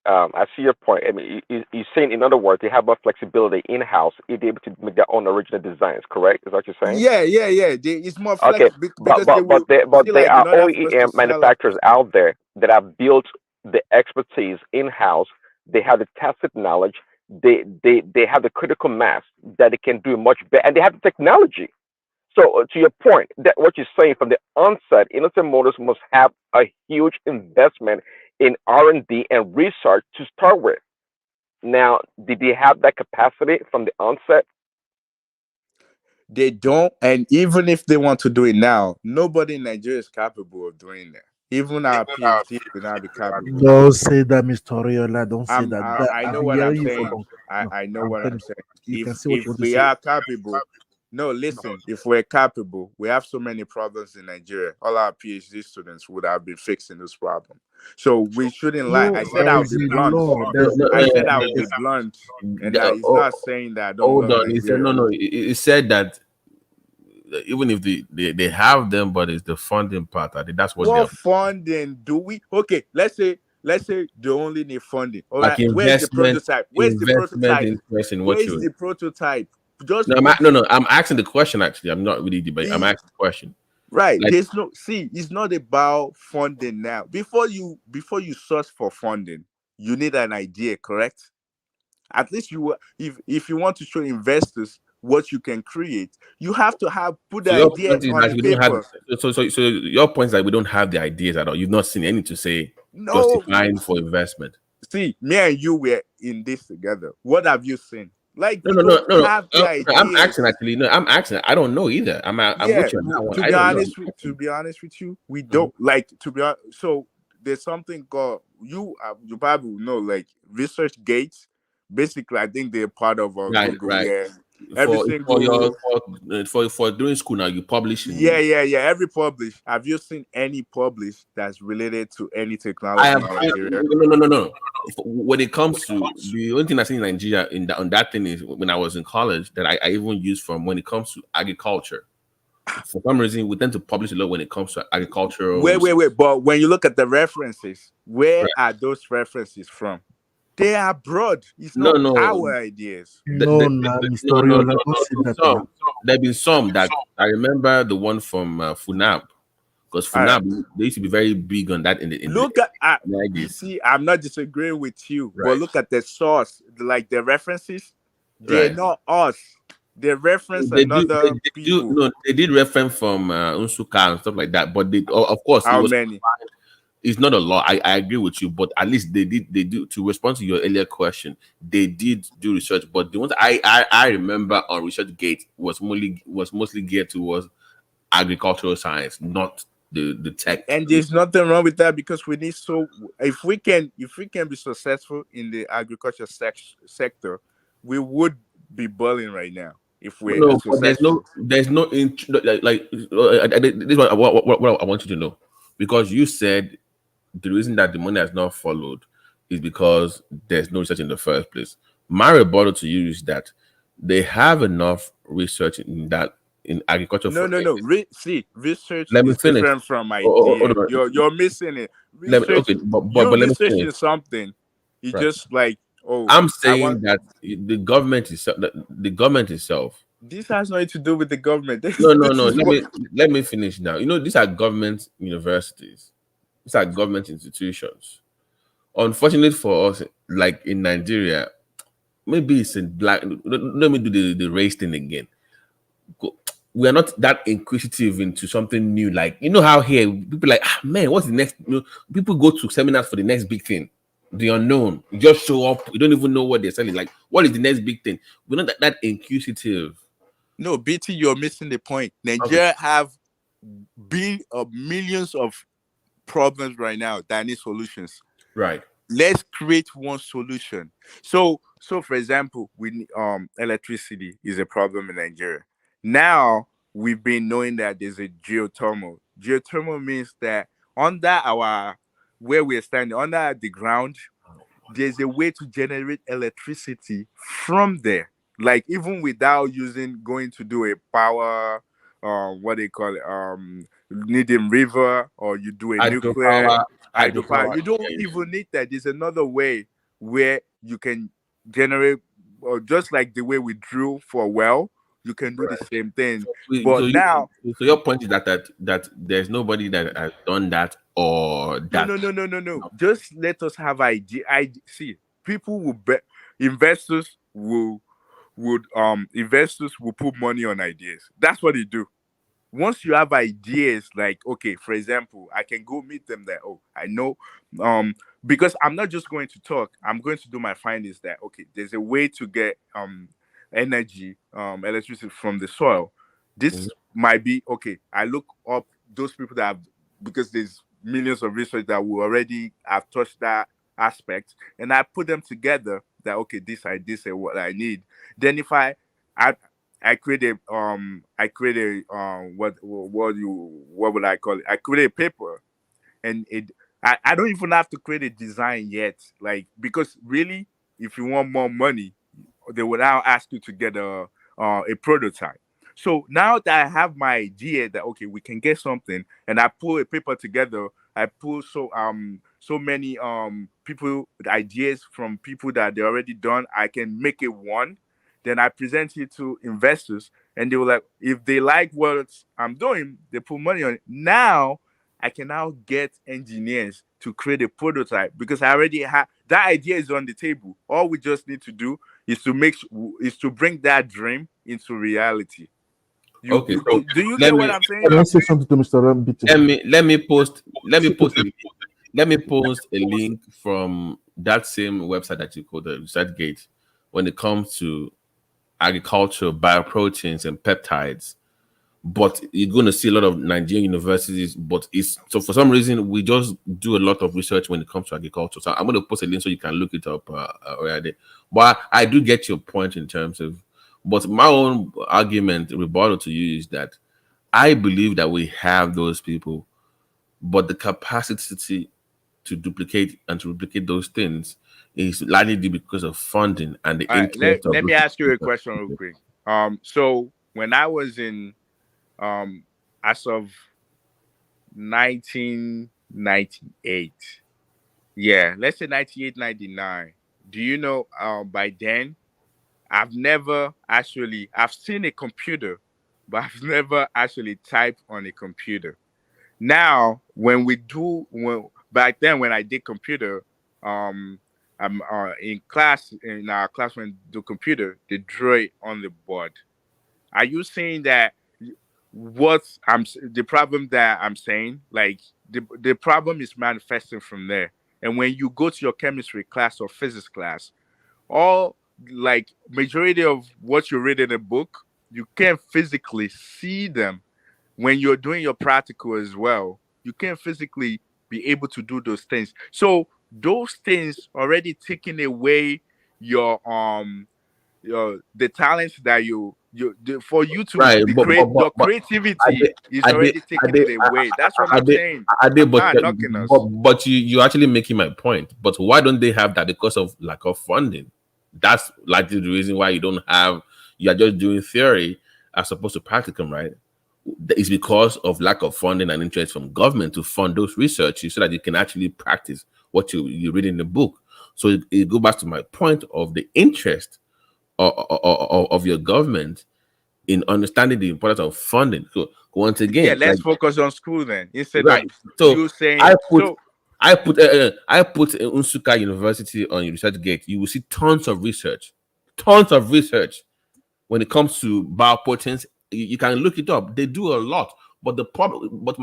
I see your point. I mean, you're saying, in other words, they have more flexibility in-house if they're able to make their own original designs. Correct? Is that what you're saying? Yeah. It's more Okay, flexible because they will see, there like, in are order for us to OEM sell our manufacturers out there that have built the expertise in-house. They have the tacit knowledge. They have the critical mass that they can do much better, and they have the technology. So to your point, that what you're saying from the onset, Innocent Motors must have a huge investment in R&D and research to start with. Now, did they have that capacity from the onset? They don't, and even if they want to do it now, nobody in Nigeria is capable of doing that. Even our PhD will not be capable. Don't say that, Mr. Oriola. Don't say that. I know I've been what I'm hearing you for saying. long. No, I know I'm what telling I'm saying. you, you can say what If you want to we say. are capable, no, listen. If we're capable, we have so many problems in Nigeria. All our PhD students would have been fixing this problem. So we shouldn't lie. No, I said there I'll is be a blunt. law. There's I a said I would be blunt, and it's not saying that I don't Hold love on. He said Nigeria. no. He said that even if they have them, but it's the funding part. I think that's what What they're funding do we? Okay, let's say they only need funding. All like right, where's the investment, prototype? investment interest in what Where's you. the prototype? Just No, put no. I'm asking the question. Actually, I'm not really debating. I'm asking the question. right. Like, There's no it's not about funding now. Before you search for funding, you need an idea, correct? At least if you want to show investors what you can create, you have to put the so your point ideas is on that the we don't have. paper. So your point is that we don't have the ideas at all. You've not seen any to say No, justifying for investment. see, me and you were in this together. What have you seen? Like, we No. don't have the I'm ideas. asking actually. No, I'm asking. I don't know either. I'm Yeah, with you on that one. to I be don't know. honest with you, we don't like to be honest. So there's something called you probably will know, like research gates. Basically, I think they're part of Google. Right. Yeah, every single For doing school now, you publish in. yeah. Every publish. Have you seen any publish that's related to any I technology have in Nigeria? no. When it comes to the only thing I see in Nigeria on that thing is when I was in college that I even use from when it comes to agriculture. For some reason, we tend to publish a lot when it comes to agricultural. Wait. But when you look at the references, where are those references from? They are broad. It's not our ideas. No, Mr. Oriola, don't say that now. There have been some that I remember the one from Funab, because Funab they used to be very big on that in the you see, I'm not disagreeing with you, but look at the source, like the references. They're not us. They reference another people. They did reference from Unsuka and stuff like that, but of course How many? It's not a lot. I agree with you, but at least they do to respond to your earlier question. They did do research, but the ones I remember on ResearchGate was mostly geared towards agricultural science, not the tech. And there's nothing wrong with that, because we need if we can be successful in the agriculture sector, we would be balling right now. If we're successful. There's no this is what I want you to know, because you said the reason that the money has not followed is because there's no research in the first place. My rebuttal to you is that they have enough research in agriculture. Research Let me is finish. different from idea. You're missing it. Research, but let me researching finish. something. You just like, I'm saying that the government itself. This has nothing to do with the government. No. Let me finish now. These are government universities. These are government institutions. Unfortunately for us, like in Nigeria, maybe it's in black. Let me do the race thing again. We are not that inquisitive into something new. Like, how here people like, man, what's the next? People go to seminars for the next big thing, the unknown. You just show up. You don't even know what they're selling. Like, what is the next big thing? We're not that inquisitive. No, BT, you're missing the point. Nigeria have millions of problems right now that need solutions. Right. Let's create one solution. So for example, we electricity is a problem in Nigeria. Now we've been knowing that there's a geothermal. Geothermal means that under where we're standing, under the ground, there's a way to generate electricity from there. Like even without going to do a power, what they call it, needing river, or you do a nuclear hydropower. You don't even need that. There's another way where you can generate, or just like the way we drill for a well, you can do the same thing. So your point is that there's nobody that has done that, or that no. Just let us have idea. I see people will bet, investors will put money on ideas. That's what they do. Once you have ideas, like, okay, for example, I can go meet them there. Oh, I know, because I'm not just going to talk, I'm going to do my findings that, okay, there's a way to get energy, electricity from the soil. This might be, okay, I look up those people that have, because there's millions of research that will already have touched that aspect, and I put them together that, okay, this is what I need. Then if I create a what would I call it? I create a paper, and I don't even have to create a design yet, like, because really, if you want more money, they will now ask you to get a prototype. So now that I have my idea that, okay, we can get something, and I pull a paper together, I pull so many people ideas from people that they already done, I can make it one. Then I present it to investors, and they will, like, if they like what I'm doing, they put money on it. Now I can now get engineers to create a prototype, because I already have that idea is on the table. All we just need to do is to bring that dream into reality. Do you get what I'm saying? Can I say something to Mr. Rambiti? Let me post a link from that same website that you quoted, ResearchGate, when it comes to agriculture, bioproteins, and peptides. But you're going to see a lot of Nigerian universities, but so for some reason we just do a lot of research when it comes to agriculture. So I'm going to post a link so you can look it up already. But I do get your point in terms of, but my own argument, rebuttal to you, is that I believe that we have those people, but the capacity to duplicate and to replicate those things is largely because of funding and the interest. Let me ask you a question real quick. So when I was in as of 1998, let's say 98, 99, do you know, by then I've seen a computer, but I've never actually typed on a computer. Now back then when I did computer, I'm in our class when the computer, they draw it on the board. Are you saying that the problem that I'm saying, like, the problem is manifesting from there? And when you go to your chemistry class or physics class, all, like, majority of what you read in a book, you can't physically see them. When you're doing your practical as well, you can't physically be able to do those things. So those things already taking away your the talents that for you to create, your creativity is already taking it away. That's what I'm saying. But you're actually making my point. But why don't they have that? Because of lack of funding. That's likely the reason why you are just doing theory as opposed to practicum, right? It's because of lack of funding and interest from government to fund those researches so that you can actually practice what you read in the book. So it goes back to my point of the interest of your government in understanding the importance of funding. So once again, let's focus on school then, instead of you saying. I put Nsukka University on your ResearchGate. You will see tons of research when it comes to biopotence. You can look it up. They do a lot. But the problem, but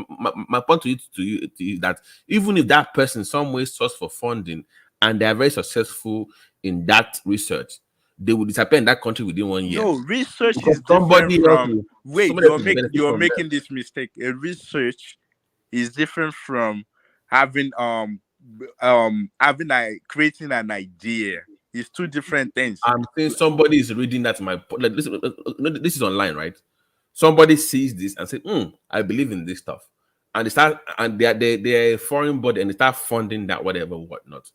my point to you is that even if that person some way source for funding and they are very successful in that research, they will disappear in that country within 1 year. No, research Because is different from. Wait, somebody else will benefit you're from making this mistake. A research is different from having creating an idea. It's two different things. I'm saying somebody is reading that like this is online, right? Somebody sees this and says, I believe in this stuff. And they start, and they're a foreign body and they start funding that, whatever, whatnot.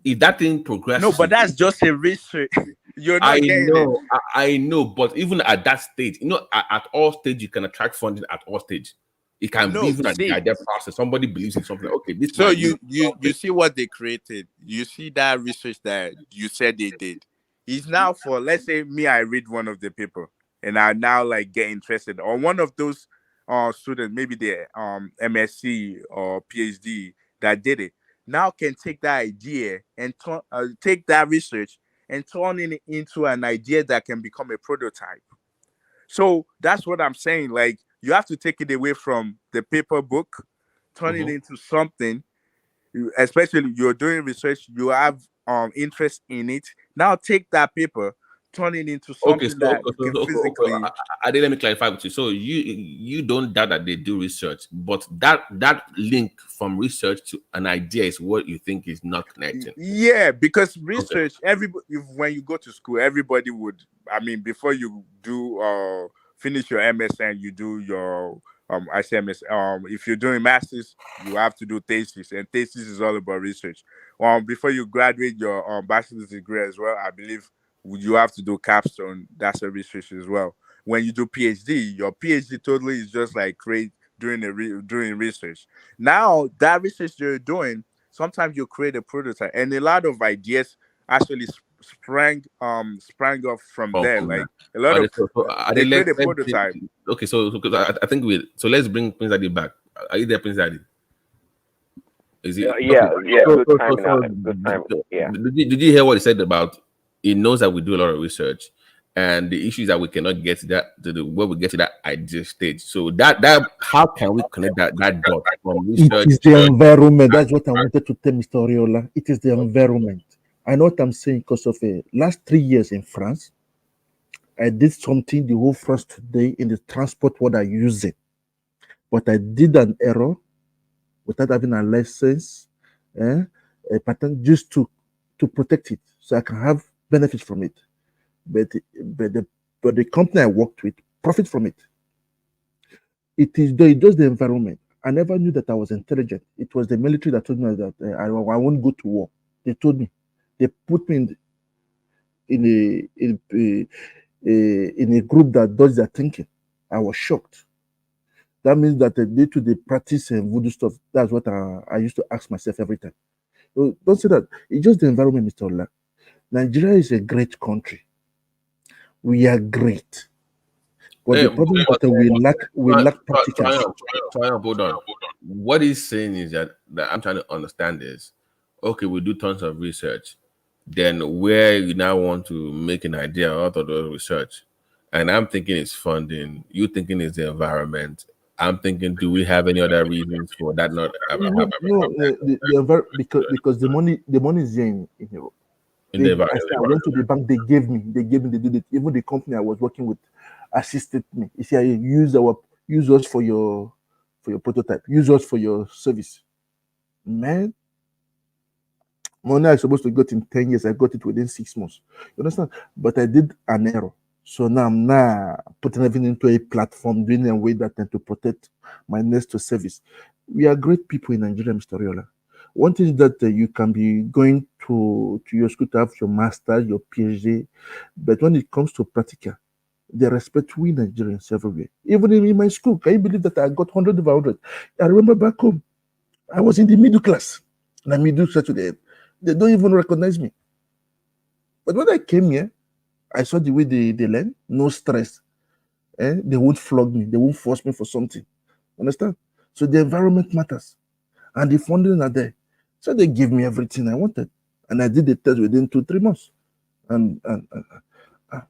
If that thing progresses. No, but that's just a research. You're not getting it. I know, but even at that stage, at all stage, you can attract funding at all stage. It can be even at the idea process. Somebody believes in something. Okay, this. So you see what they created. You see that research that you said they did. It's now for, let's say me, I read one of the paper and I now like get interested, or one of those students, maybe the MSc or PhD that did it, now can take that idea and take that research and turn it into an idea that can become a prototype. So that's what I'm saying. Like, you have to take it away from the paper book, turn it into something. Especially you're doing research, you have interest in it. Now take that paper, turn it into something that can physically. Let me clarify with you. So you don't doubt that they do research, but that link from research to an idea is what you think is not connecting. Yeah, because research, everybody, when you go to school, everybody would. I mean, before you do finish your MSN, you do your ICMS. If you're doing masters, you have to do thesis, and thesis is all about research. Before you graduate your bachelor's degree as well, I believe you have to do capstone. That's a research as well. When you do PhD, your PhD totally is just like doing research. Now that research you're doing, sometimes you create a prototype, and a lot of ideas actually sprang off from there. Like a lot of they create a prototype. Okay, so I think let's bring Prince Daddy back. Are you there, Prince Daddy? Is it? Yeah. Good timing. Yeah. Did you hear what he said about? He knows that we do a lot of research, and the issue is that we cannot get to where we get to that ideal stage. So that how can we connect that dot from research? It is the environment. That's what I wanted to tell Mr. Oriola. It is the environment. I know what I'm saying because of last 3 years in France. I did something the whole France today in the transport world I use it. But I did an error without having a license, a patent, just to protect it so I can have benefits from it. But the company I worked with profit from it. It is just the environment. I never knew that I was intelligent. It was the military that told me that I won't go to war. They told me. They put me in a group that does their thinking. I was shocked. That means that they practice voodoo stuff. That's what I used to ask myself every time. So don't say that. It's just the environment, Mr. Ola. Nigeria is a great country. We are great. But the problem is that we lack practicals. Hold on. What he's saying is that I'm trying to understand is, okay, we do tons of research. Then where you now want to make an idea out of the research, and I'm thinking it's funding. You thinking it's the environment. I'm thinking, do we have any other reasons for that? Not because the money is here in Europe. I went to the bank. They gave me. They did it. Even the company I was working with assisted me. You see, use us for your prototype. Use us for your service, man. Money I supposed to get in 10 years, I got it within 6 months. You understand? But I did an error. So now I'm putting everything into a platform, doing a way that to protect my next to service. We are great people in Nigeria, Mr. Riola. One thing is that you can be going to your school to have your master, your PhD, but when it comes to practical, they respect we Nigerians everywhere. Even in my school, can you believe that I got 100 over 100? I remember back home, I was in the middle class, and I middle class to the end. They don't even recognize me. But when I came here, I saw the way they learn, no stress. They won't flog me. They won't force me for something. Understand? So the environment matters. And the funding are there. So they give me everything I wanted. And I did the test within 2-3 months. And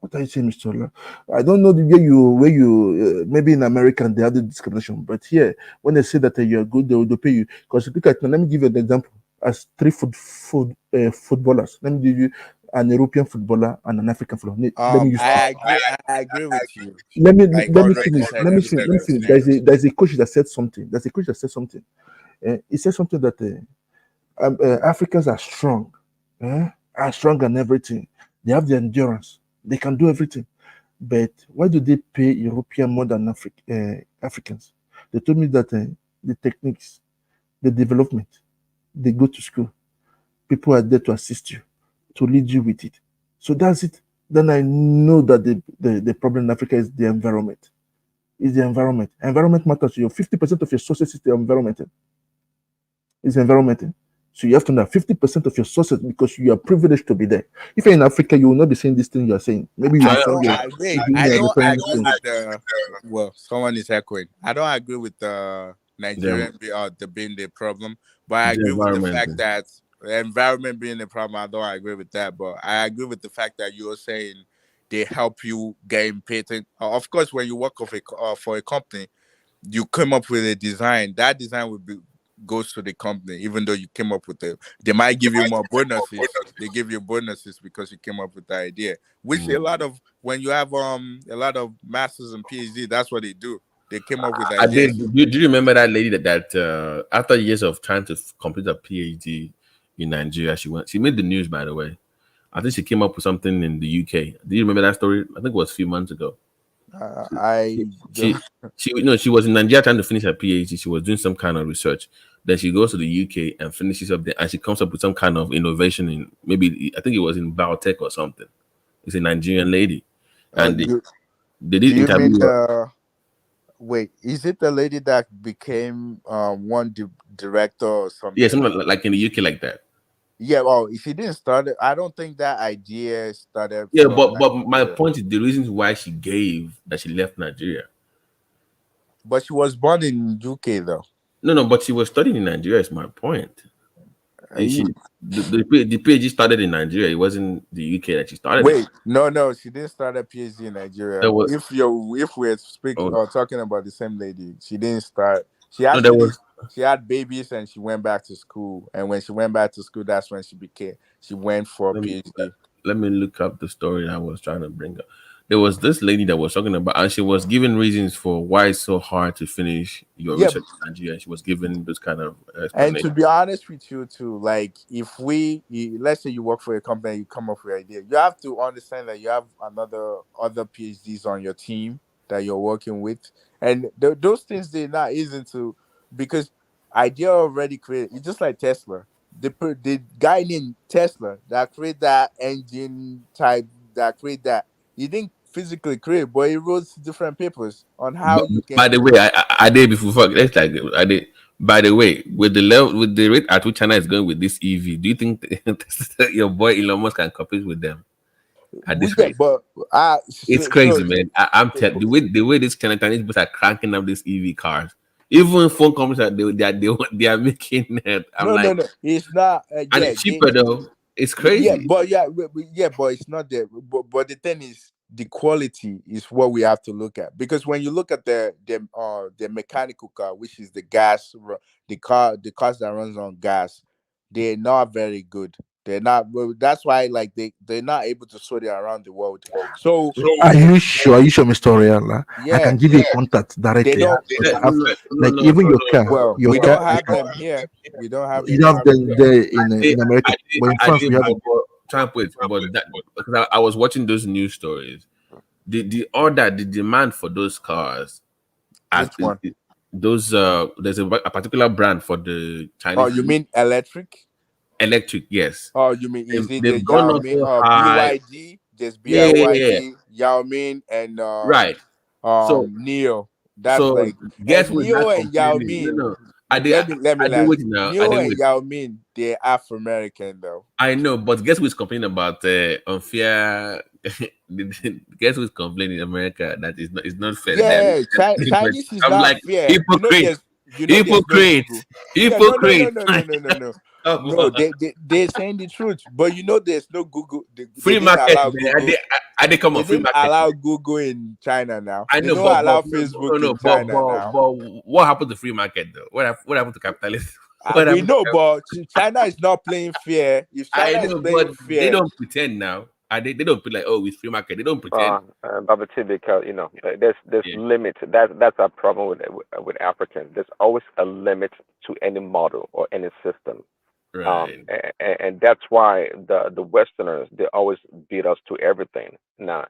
what are you saying, Mr. Ola? I don't know the way you maybe in America they have the discrimination. But here, when they say that you are good, they will pay you. Because look at, let me give you an example. As 3 footballers, let me give you an European footballer and an African footballer. Let me use. I agree with you. Let me Like finish. 100% Let me finish. There's a coach that said something. There's a coach that said something. He said something that Africans are strong, are strong and everything. They have the endurance. They can do everything. But why do they pay European more than Africans? They told me that the techniques, the development, they go to school. People are there to assist you, to lead you with it. So that's it. Then I know that the problem in Africa is the environment. Is the environment. Environment matters to you. 50% of your sources is the environment. It's environment. So you have to know 50% of your sources because you are privileged to be there. If you're in Africa, you will not be saying this thing you are saying. Maybe you will find your I don't agree with the someone is echoing. I don't agree with the Nigerian being the problem, but I agree with the fact that the environment being the problem. I don't agree with that, but I agree with the fact that you're saying they help you gain patent. Of course, when you work for a company, you come up with a design. That design goes to the company, even though you came up with it. They might give you more bonuses. They give you bonuses because you came up with the idea. Which a lot of when you have a lot of masters and PhD, that's what they do. They came up with ideas. Do you remember that lady that after years of trying to complete a PhD in Nigeria, she made the news, by the way. I think she came up with something in the UK. Do you remember that story? I think it was a few months ago. She was in Nigeria trying to finish her PhD. She was doing some kind of research. Then she goes to the UK and finishes up there, and she comes up with some kind of innovation in maybe I think it was in biotech or something. It's a Nigerian lady, and they did interview her. Wait, is it the lady that became one director or something? Yeah, something like in the UK like that. Yeah, well, she didn't start it. I don't think that idea started. Yeah, but my point is the reasons why she gave that she left Nigeria. But she was born in UK though. No, but she was studying in Nigeria. Is my point. The PhD started in Nigeria. It wasn't the UK that she started. Wait, no, she didn't start a PhD in Nigeria. If we're speaking or talking about the same lady, she didn't start. She had babies and she went back to school. And when she went back to school, that's when she went for a PhD. Let me look up the story I was trying to bring up. There was this lady that was talking about, and she was giving reasons for why it's so hard to finish your research in Nigeria. She was giving those kind of and to be honest with you too, like if let's say you work for a company, you come up with an idea, you have to understand that you have other PhDs on your team that you're working with, and those things they're not easy to, because idea already created. It's just like Tesla. The guy named Tesla that created that engine type, that created that, he didn't physically create, but he wrote different papers on how you can. By the way, I did before. Let's like I did. By the way, with the rate at which China is going with this EV, do you think your boy Elon Musk can compete with them at this rate? But it's crazy, man. I'm telling the way these Chinese people are cranking up these EV cars. Even phone companies they are making it. No, it's not. And it's cheaper though. It's crazy. But it's not there. But the thing is, the quality is what we have to look at, because when you look at the mechanical car, which is the cars that runs on gas, they're not very good. They're not. That's why, like they're not able to sort it around the world. So are you sure, Mr. Oriala? I can give you a contact directly. Even your car. Well, we don't have them here. We don't have. You have them there in America. But in France, we have them. Because I was watching those news stories. The demand for those cars. Which one? Those there's a particular brand for the Chinese. Oh, you mean electric? Electric, yes. Oh, you mean is it the Yao Ming BYD? There's BYD, Yao Ming, and right. Neo. That's like guess Neo and Yao Ming. Let me Neo and Yao Ming, they're Afro-American though. I know, but guess who's complaining about unfair? Guess who's complaining in America that it's not fair? Yeah, Chinese is not like, fair. Hypocrite. No. No, they're saying the truth, but there's no Google. Free market. They come on free market. Allow Google in China now. I know, they don't allow Facebook in China now. But what happened to free market though? What happened to capitalism? We know, but China is not playing fair. If China is playing fair, they don't pretend now. They don't put like, oh, it's free market. They don't pretend. Baba T, because there's limit. That's our problem with Africans. There's always a limit to any model or any system. Right. And that's why the Westerners, they always beat us to everything. Now,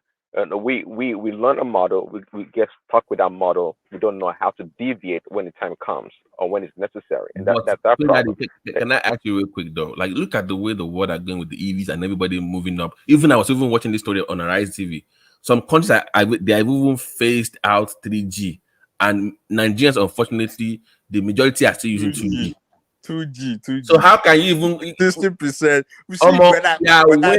we learn a model, we get stuck with that model. We don't know how to deviate when the time comes or when it's necessary, and that's our problem. Can I ask you real quick though? Like, look at the way the world are going with the EVs and everybody moving up. Even I was even watching this story on Arise TV. Some countries they have even phased out 3G, and Nigerians, unfortunately, the majority are still using 2G. 2G. So how can you even 60%? We see, when I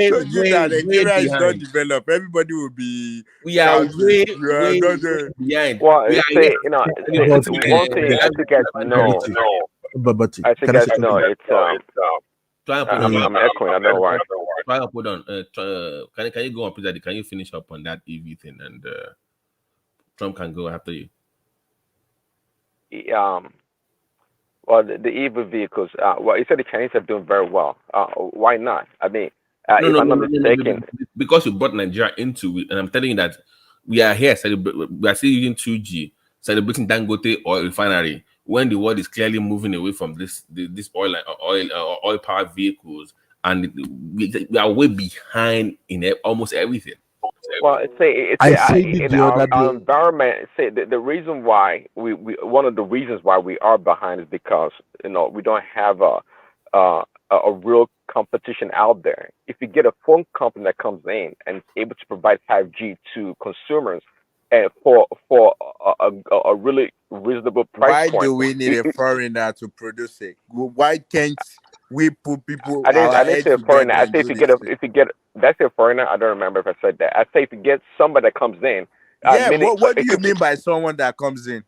told you that Nigeria is not developed, everybody will be. We are way behind. Well, one thing as you guys know, it's I'm echoing. I know why. Hold on. Can you go on, please? Can you finish up on that EV thing, and Trump can go after you? Well, the EV vehicles. Well, you said the Chinese are doing very well. Why not? I mean, if I'm not mistaken, because you brought Nigeria into it, and I'm telling you that we are here. We are still using 2G, celebrating Dangote oil refinery, when the world is clearly moving away from this oil powered vehicles, and we are way behind in almost everything. Well, in our environment. Say the reason why one of the reasons why we are behind is because we don't have a real competition out there. If you get a phone company that comes in and is able to provide 5G to consumers and for a really reasonable price point, why do we need a foreigner to produce it? Why can't we put people? I didn't say a foreigner. I say if you get that's a foreigner. I don't remember if I said that. I say if you get somebody that comes in. What do you mean by someone that comes in?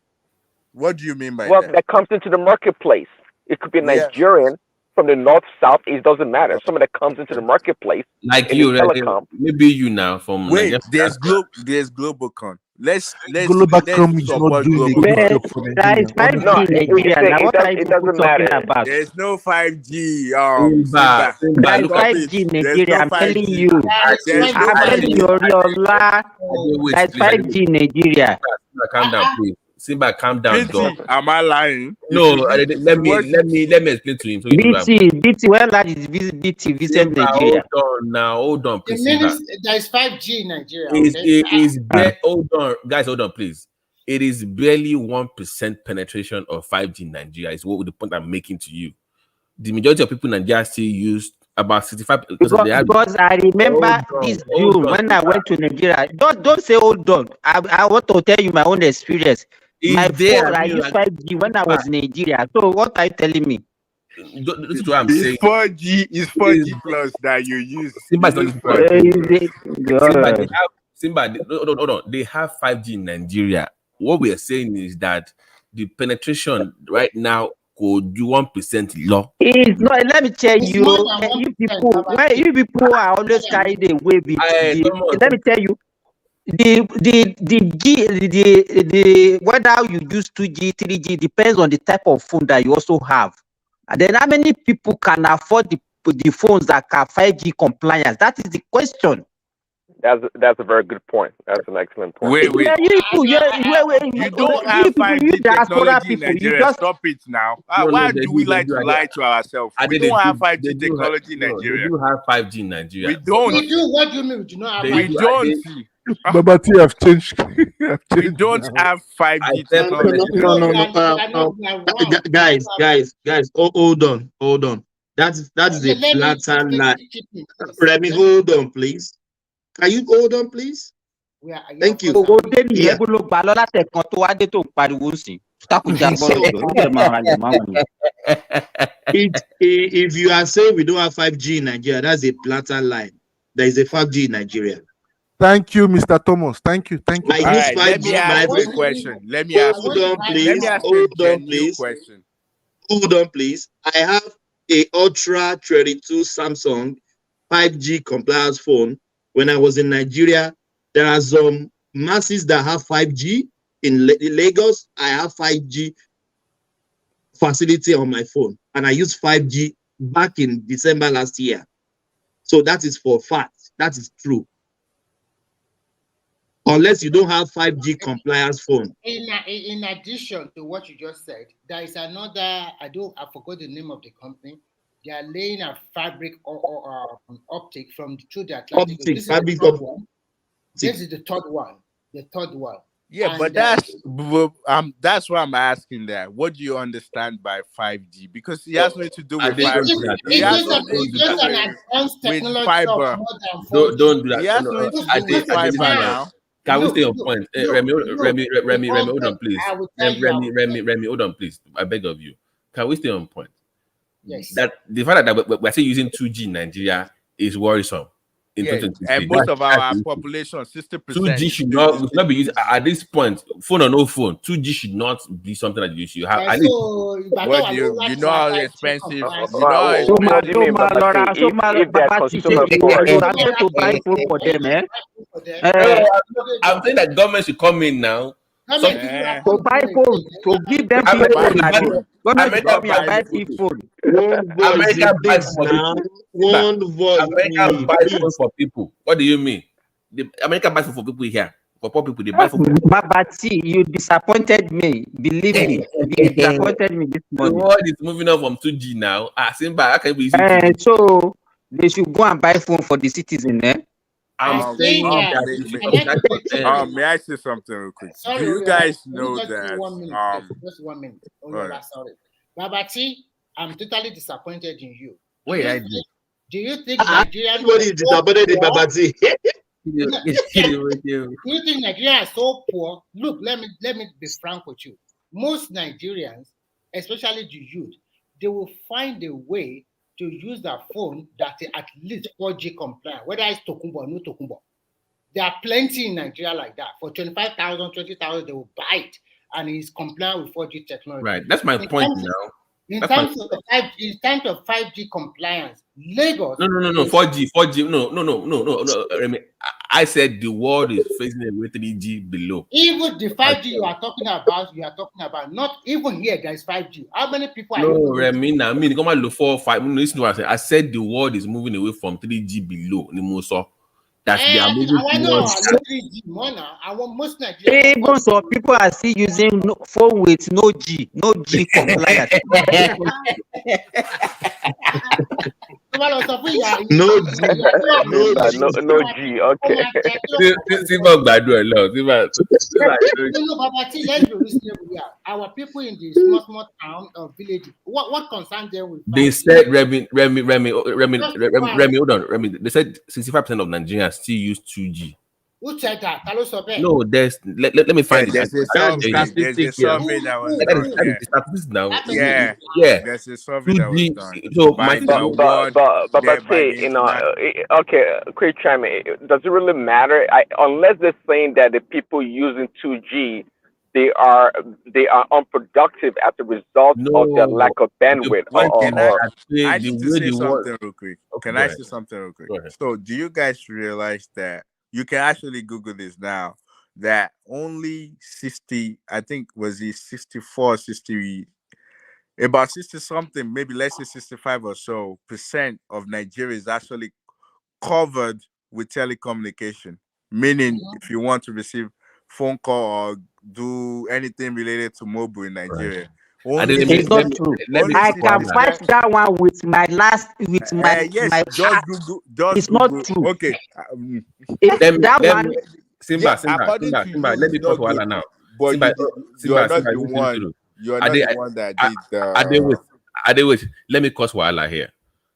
What do you mean by that? That comes into the marketplace. It could be a Nigerian from the north, south, east. Doesn't matter. Someone that comes into the marketplace, like you, telecom. Maybe you now from. Wait, there's Globalcon. Let's Globalcon is not doing Globalcon. There is 5G in Nigeria. Now, what are you people talking about? There's no 5G. There is 5G in Nigeria. I'm telling you. I'm telling you, Oriola. There is 5G in Nigeria. Calm down, please. Simba, calm down. Am I lying? No, let me explain to him. So BT, where that is BT visit Nigeria. Hold on, please. There is 5G in Nigeria. Hold on, guys, hold on, please. It is barely 1% penetration of 5G in Nigeria. Is what the point I'm making to you. The majority of people in Nigeria still use about 65%. Because I remember this June when I went to Nigeria. Don't say hold on. I want to tell you my own experience. My phone, I used 5G when I was in Nigeria. So what are you telling me? This is what I'm saying. 4G is 4G plus that you use. Simba, hold on. They have 5G in Nigeria. What we are saying is that the penetration right now could do 1% low. It's not. Let me tell you, you people are always carried away with let me tell you. The whether you use 2G, 3G depends on the type of phone that you also have. And then how many people can afford the phones that are 5G compliant? That is the question. That's a very good point. That's an excellent point. Wait. You don't have 5G technology in Nigeria. Stop it now. Why do we like to lie to ourselves? We don't have 5G technology in Nigeria. We do have 5G in Nigeria. We don't. We do. What do you mean we do not have 5G? We don't. Baba T have changed. We don't have 5G technology. No. Guys. Hold on. That's a flatter lie. Remy, hold on, please. Can you hold on, please? Thank you. If you are saying we don't have 5G in Nigeria, that's a blatant lie. There is a 5G in Nigeria. Thank you, Mr. Thomas. Thank you. Let me ask a question. Hold on, please. I have a Ultra 32 Samsung 5G compliance phone. When I was in Nigeria, there are some masses that have 5G. In Lagos, I have 5G facility on my phone. and I used 5G back in December last year. So that is for fact. That is true. Unless you don't have 5G compliance phone. In addition to what you just said, there is another, I forgot the name of the company. They are laying a fabric or optic through the Atlantic. Optic, this is the third one. This is the third one. The third one. Yeah, and that's why I'm asking that. What do you understand by 5G? Because it has nothing to do with 5G. It has nothing to do with fiber. Don't do that. It has nothing to do with fiber now. Can we stay on point? Remy, hold on, please. Remy, hold on, please. I beg of you. Can we stay on point? Yes. That the fact that we're still using 2G in Nigeria is worrisome. And most of our population, 60%. 2G should not be used at this point. Phone or no phone, 2G should not be something that you should have. What do you know how expensive? You know what do you mean, if they're consumer to buy phone for them, I'm saying that government should come in now. To buy phone, to give them phone. America buy phone. America buys phone for people. What do you mean? America buys phone for people here. For poor people, they buy phone. But see, you disappointed me. Believe me, you disappointed me this morning. The world is moving on from 2G now. Simba, how can we use so they should go and buy phone for the citizen, I'm saying that. May I say something real quick? Sorry, do you guys know just that? Just 1 minute. Sorry. Babati, I'm totally disappointed in you. Wait, do you think Nigeria is disappointed in Babati? Do you think Nigeria is so poor? Look, let me be frank with you. Most Nigerians, especially the youth, they will find a way to use their phone that is at least 4G compliant, whether it's Tokumbo or no Tokumbo. There are plenty in Nigeria like that. For 25,000, 20,000, they will buy it, and it's compliant with 4G technology. Right, that's my point now. In terms of 5G compliance, Lagos. No. 4G. No. I said the world is facing a 3G below. Even the 5G you are talking about, not even here, there is 5G. How many people are no, Remy, come on, look 4 or 5. Listen to what I said. I said the world is moving away from 3G below. That's they are moving towards. I want most Nigerians. Even so, people are still using phone with no G compliance. No G. Okay. Our people in the small town or village. What concerns them with? They said Remy, hold on, Remy. They said 65% of Nigerians still use 2G. Who said that? No, there's let me find it. There's a survey that was done. Yeah. There's a survey that was done. So but okay, quick chime in. Does it really matter? Unless they're saying that the people using 2G, they are unproductive as a result of their lack of bandwidth. I need to say something real quick. Can I say something real quick? So, do you guys realize that you can actually Google this now? That only 60, I think, was it 64, 60, about 60 something, maybe let's say 65 or so % of Nigeria is actually covered with telecommunication. Meaning, if you want to receive phone call or do anything related to mobile in Nigeria. It's not true. I can fight that one with my just Google. It's not true. Okay. Simba, let me pause Wala now. But you're not the one. You're not the one that did Adewis, let me cause Wala here.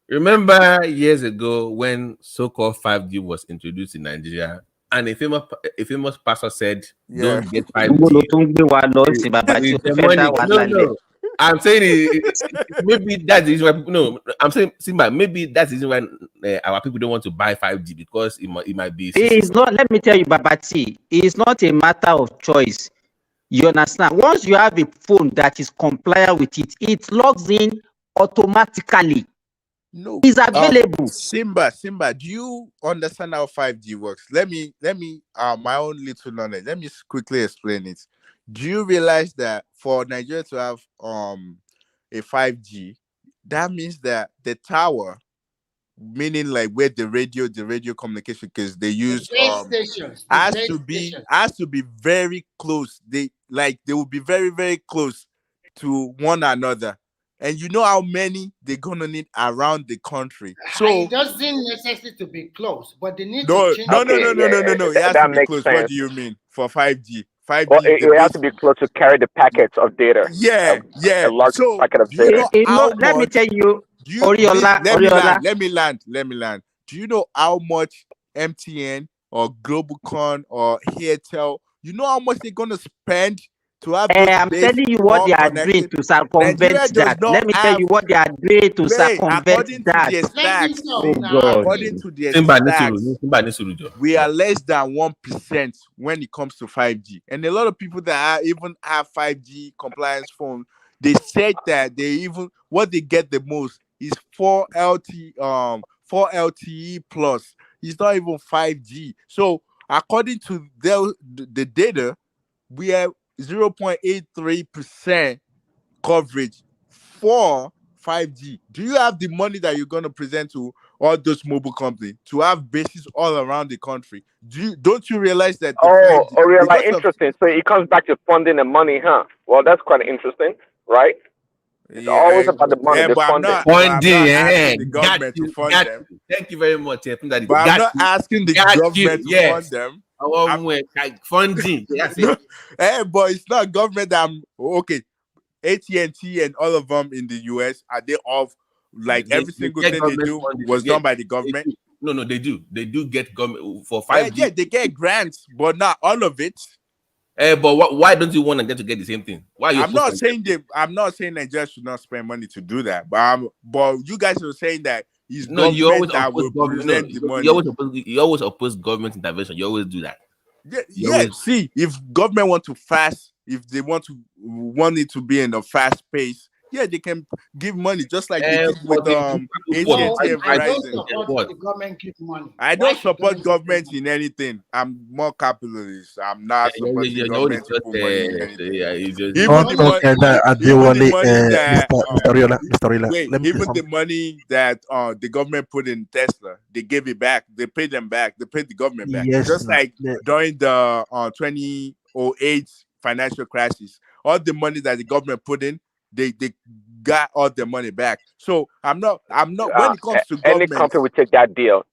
Remember years ago when so-called 5G was introduced in Nigeria, and a famous pastor said, "Don't get 5G." No. I'm saying maybe that's the reason why. No, I'm saying Simba. Maybe that's the reason why our people don't want to buy 5G because it might be. It's not. Let me tell you, Babati. It's not a matter of choice. You understand? Once you have a phone that is compliant with it, it logs in automatically. No, it's available. Simba, do you understand how 5G works? Let me my own little knowledge. Let me quickly explain it. Do you realize that for Nigeria to have a 5G, that means that the tower, meaning like where the radio communication, because they use has to be very close. They will be very, very close to one another. And you know how many they're gonna need around the country. So it doesn't necessarily to be close, but they need no, to change. No. It has to be close. Sense. What do you mean for 5G? 5G. Well, it has to be close to carry the packets of data. Yeah. A large packet of do you data. know how let me much? tell you, Let me land. Do you know how much MTN or Globalcon or Airtel? You know how much they're gonna spend to have those I'm telling you what they are doing to circumvent that. Let me tell you what they are doing to circumvent that. To their stacks, oh God. according to their stacks, we are less than 1% when it comes to 5G. And a lot of people that even have 5G compliance phones, they said that what they get the most is 4 LTE plus. It's not even 5G. So according to the data, we have 0.83% coverage for 5G. Do you have the money that you're going to present to all those mobile companies to have bases all around the country? Don't you realize that? Interesting. So it comes back to funding and money, huh? Well, that's quite interesting, right? It's always about the money. But I'm not asking the government to fund them. Thank you very much. But I'm not asking the government to fund them. Funding. That's it. But it's not government that okay. AT&T and all of them in the US, are they off? Every single thing they do was done by the government? No, they do. They do get government for 5G. Yeah, they get grants, but not all of it. But why don't you want them to get the same thing? Why? I'm not saying Nigeria should not spend money to do that. But you guys are saying that it's government that will present the money. You always oppose government intervention. You always do that. Yeah. See, if government want to fast, if they want it to be in a fast pace, yeah, they can give money just like they did with AT&T and Verizon. The government give money. I don't support government in anything. I'm more capitalist. I'm not supporting government to put money in anything. Even the money that the government put in Tesla, they gave it back. They paid them back. They paid the government back. Just like during the 2008 financial crisis, all the money that the government put in, they got all their money back. So I'm not when it comes to government, any company would take that deal.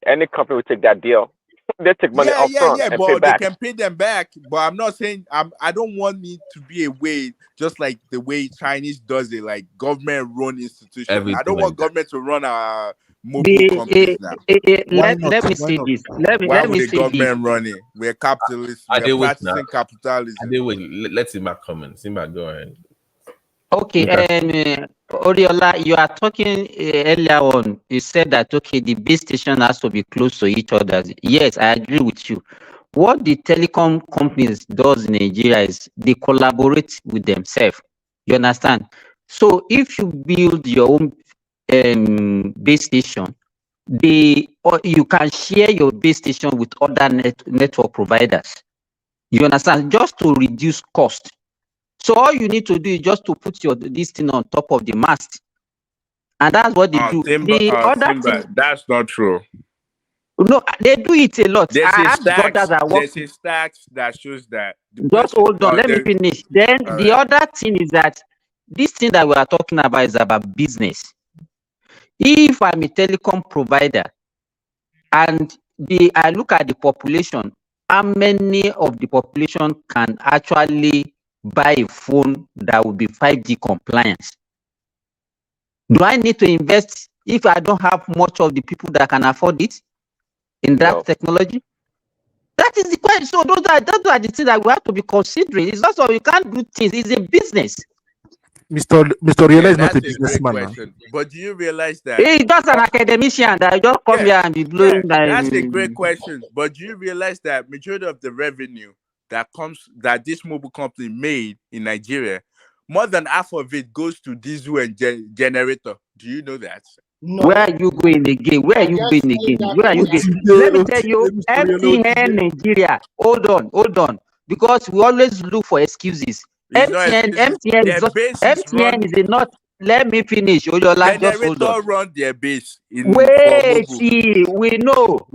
They take money up front and but pay back. They can pay them back. But I'm not saying I don't want it to be a way just like the way Chinese does it, like government run institutions. I don't want government to run our mobile companies now. Let me say this. Why would the government run it? We're capitalists. We're practicing capitalism. Let's see my comments. Go ahead. Okay, Oriola, you are talking earlier on. You said that the base station has to be close to each other. Yes, I agree with you. What the telecom companies does in Nigeria is they collaborate with themselves. You understand? So if you build your own base station, you can share your base station with other network providers. You understand? Just to reduce cost. So all you need to do is just to put this thing on top of the mast, and that's what they do. That's not true. No, they do it a lot. There's a stats that shows that. Just hold on, let me finish. Then the other thing is that this thing that we are talking about is about business. If I'm a telecom provider and I look at the population, how many of the population can actually buy a phone that will be 5G compliant? Do I need to invest if I don't have much of the people that can afford it in that technology? That is the question. So those are the things that we have to be considering. It's not so you can't do things. It's a business. Mr. Riola is not a businessman. But do you realize that he's just an academician that just come here and be blowing? That's a great question. But do you realize that majority of the revenue that this mobile company made in Nigeria, more than half of it goes to diesel and generator? Do you know that? No. Where are you going again? Where are you going again? Where are you going? Let me tell you, MTN Nigeria. Hold on. Because we always look for excuses. MTN is not. let me finish. Oyola, just hold on. Run their base in Wait, see, we know.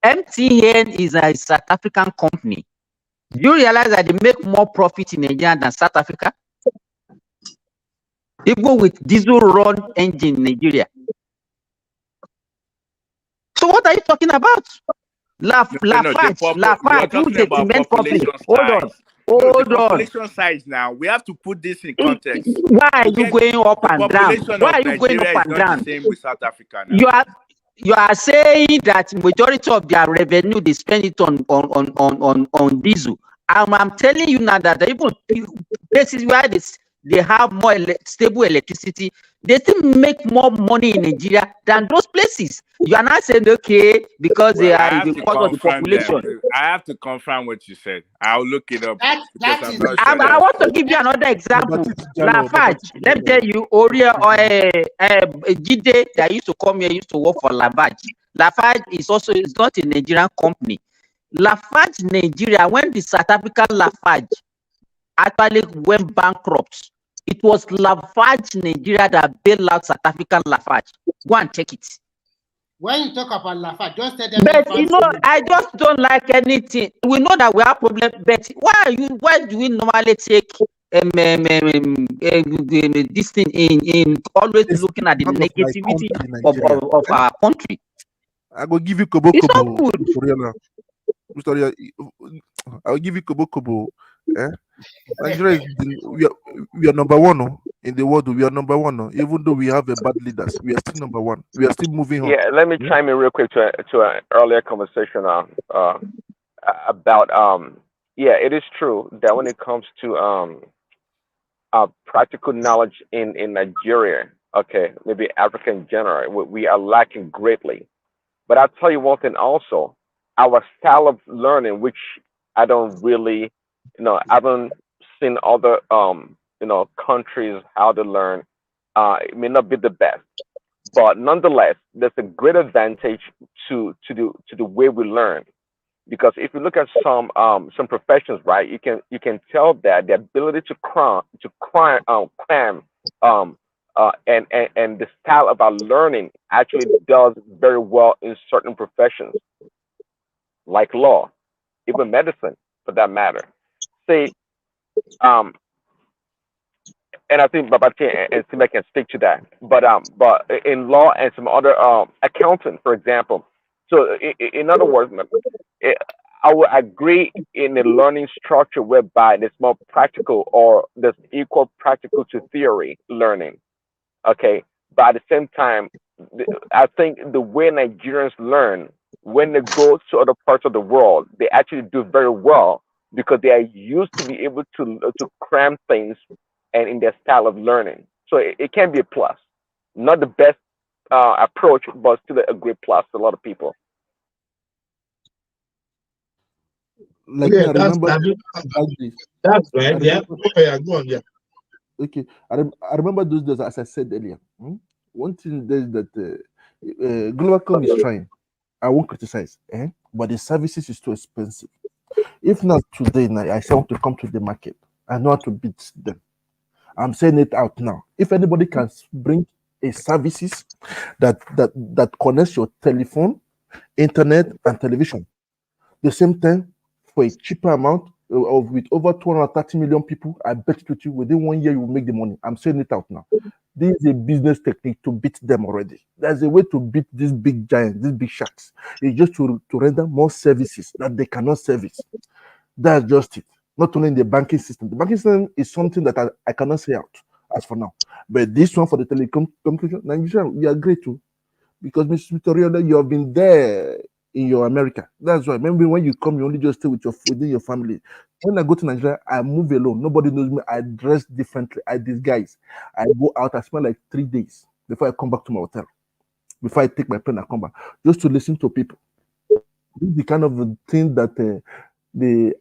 MTN is a South African company. Do you realize that they make more profit in Nigeria than South Africa? Even with diesel run engine in Nigeria. So what are you talking about? Lafarge, who's the cement company? Hold on. The population size now. We have to put this in context. Why are you going up and down? Why are you going up and down? The same with South Africa now. You are saying that majority of their revenue they spend it on diesel. I'm telling you now that even places where they have more stable electricity, they still make more money in Nigeria than those places. You are not saying okay because they are because of the population. I have to confirm what you said. I'll look it up. I want to give you another example. Lafarge, let me tell you, Oria or Jide that used to come here used to work for Lafarge. Lafarge is not a Nigerian company. Lafarge Nigeria, when the South African Lafarge actually went bankrupt, it was Lafarge Nigeria that bailed out South African Lafarge. Go and check it. When you talk about Lafarge, just tell them. But you know, I just don't like anything. We know that we have problem, but why do we normally take this thing in always looking at the negativity of our country? I will give you Kobo. I'll give you Kobo. Nigeria, we are number one in the world. We are number one. Even though we have a bad leaders, we are still number one. We are still moving on. Yeah, let me chime in real quick to an earlier conversation about yeah, it is true that when it comes to practical knowledge in Nigeria, okay, maybe Africa in general, we are lacking greatly. But I'll tell you one thing also, our style of learning, which I don't really, I haven't seen other, countries how to learn. It may not be the best, but nonetheless, there's a great advantage to the way we learn. Because if you look at some professions, right, you can tell that the ability to cram, and the style of our learning actually does very well in certain professions, like law, even medicine, for that matter. Say, and I think Babati and Sima can stick to that. But in law and some other accounting, for example. So in other words, I would agree in the learning structure whereby there's more practical or there's equal practical to theory learning. Okay, but at the same time, I think the way Nigerians learn when they go to other parts of the world, they actually do very well because they are used to be able to cram things and in their style of learning. So it can be a plus, not the best approach, but still a great plus to a lot of people. Like yeah, I remember that's right. Yeah, go on. Yeah. Okay, I remember those days, as I said earlier. One thing is that Globacom is trying. I won't criticize, but the services is too expensive. If not today, I want to come to the market. I know how to beat them. I'm saying it out now. If anybody can bring a services that connects your telephone, internet, and television, the same time for a cheaper amount, with over 230 million people, I bet you within 1 year you will make the money. I'm saying it out now. This is a business technique to beat them already. There's a way to beat these big giants, these big sharks. It's just to render more services that they cannot service. That's just it. Not only in the banking system. The banking system is something that I cannot say out as for now. But this one for the telecommunication, Nigeria, we are great too. Because Mr. Toriola, you have been there in your America. That's why. Remember when you come, you only just stay within your family. When I go to Nigeria, I move alone. Nobody knows me. I dress differently. I disguise. I go out. I spend like 3 days before I come back to my hotel. Before I take my plane, I come back just to listen to people. This is the kind of thing that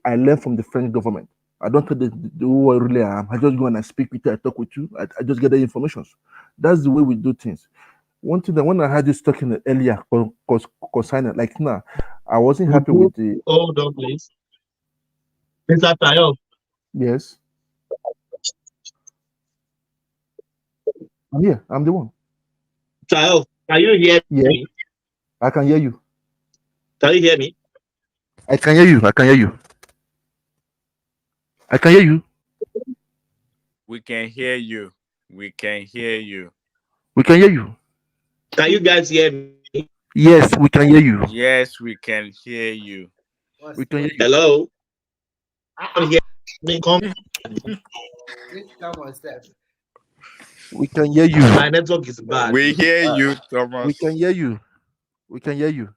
I learned from the French government. I don't tell who I really am. I just go and I speak with you. I talk with you. I just get the information. That's the way we do things. One thing that when I had this talking earlier concerning like now, I wasn't happy with the. Hold on, please. Mr. Tayo. Yes. I'm here. I'm the one. Child, can you hear me? I can hear you. Can you hear me? I can hear you. I can hear you. I can hear you. We can hear you. We can hear you. We can hear you. Can you guys hear me? Yes, we can hear you. Yes, we can hear you. We can hear you. Hello. Hear me? We can hear you. My network is bad. We hear you, Thomas. We can hear you. We can hear you.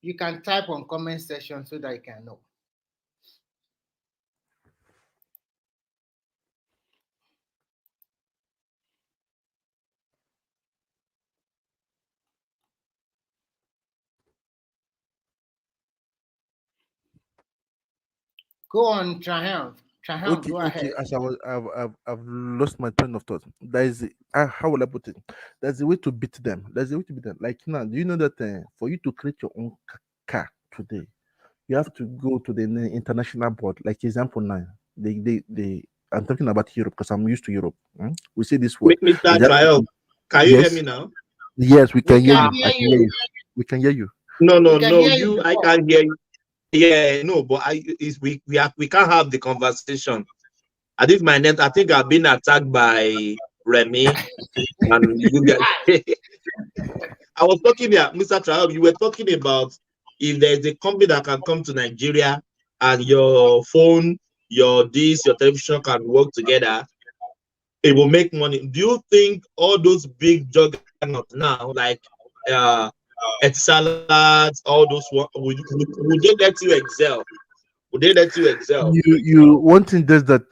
You can type on comment section so that I can know. Go on, Triumph. Triumph, Okay, go ahead. as I've lost my train of thought. There is how will I put it? There's a way to beat them. There's a way to beat them. Like now, do you know that for you to create your own car today, you have to go to the international board. Like example now, I'm talking about Europe because I'm used to Europe. We say this word. Mr. Triumph, can you hear me now? Yes, we can hear you. I can hear you. We can hear you. No, I can't hear you. Yeah, no, but we can't have the conversation. I think my net. I think I've been attacked by Remy and you guys. I was talking here, Mr. Traub. You were talking about if there's a company that can come to Nigeria and your phone, your television can work together, it will make money. Do you think all those big juggernauts now, like Etisalat, all those would they let you excel? Would they let you excel? You one thing is that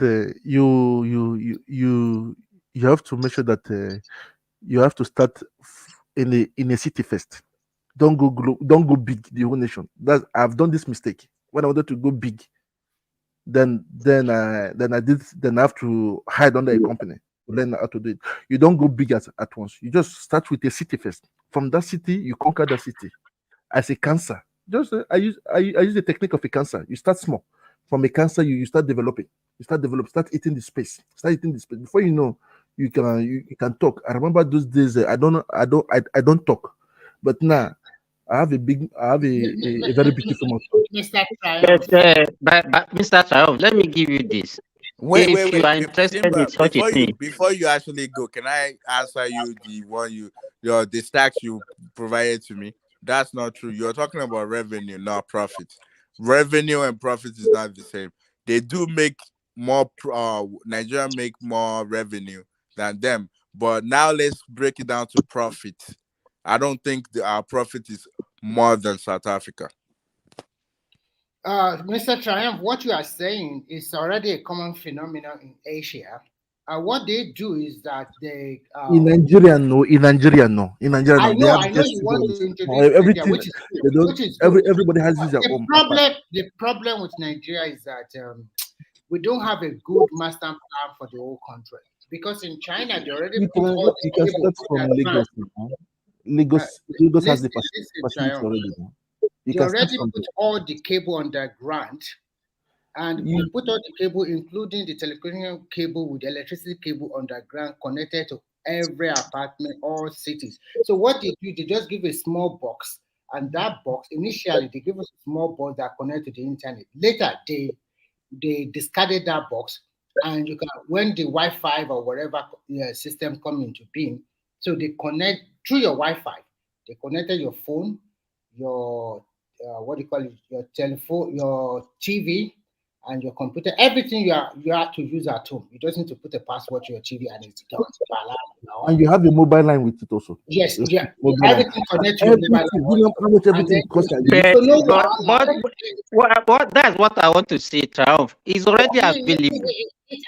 you have to make sure that you have to start in a city first. Don't go big the whole nation. I've done this mistake when I wanted to go big. Then I have to hide under a company to learn how to do it. You don't go big at once. You just start with a city first. From that city, you conquer the city. As a cancer, just I use the technique of a cancer. You start small. From a cancer, you start developing. Start eating the space. Before you know, you can talk. I remember those days. I don't talk, but now I have a very beautiful mouth. Mr. Triumph, let me give you this. Wait. You are interested Timber, in such a thing, before you actually go, can I answer you the stacks you provided to me? That's not true. You're talking about revenue, not profit. Revenue and profit is not the same. They do make more. Nigeria make more revenue than them, but now let's break it down to profit. I don't think our profit is more than South Africa. Mr. Triumph, what you are saying is already a common phenomenon in Asia. What they do is that they in Nigeria, no. I know they you want to introduce everything. Nigeria, Everybody has their own. The problem with Nigeria is that we don't have a good master plan for the whole country. Because in China, they already put all the cable from Lagos. Lagos has the facility already. They already put all the cable underground, and we put all the cable, including the telecommunication cable with the electricity cable underground, connected to every apartment, all cities. So what they do, they just give a small box, and that box, initially, they give us a small box that connects to the internet. Later, they discarded that box, and you can, when the Wi-Fi or whatever system come into being, so they connect through your Wi-Fi. They connected your phone, your your telephone, your TV, and your computer. Everything you have to use at home. You just need to put a password to your TV, and it's done. And you have a mobile line with it also. Yes, yeah. Everything connects to your mobile line. How much everything costs? But that's what I want to say, Triumph. It's already available.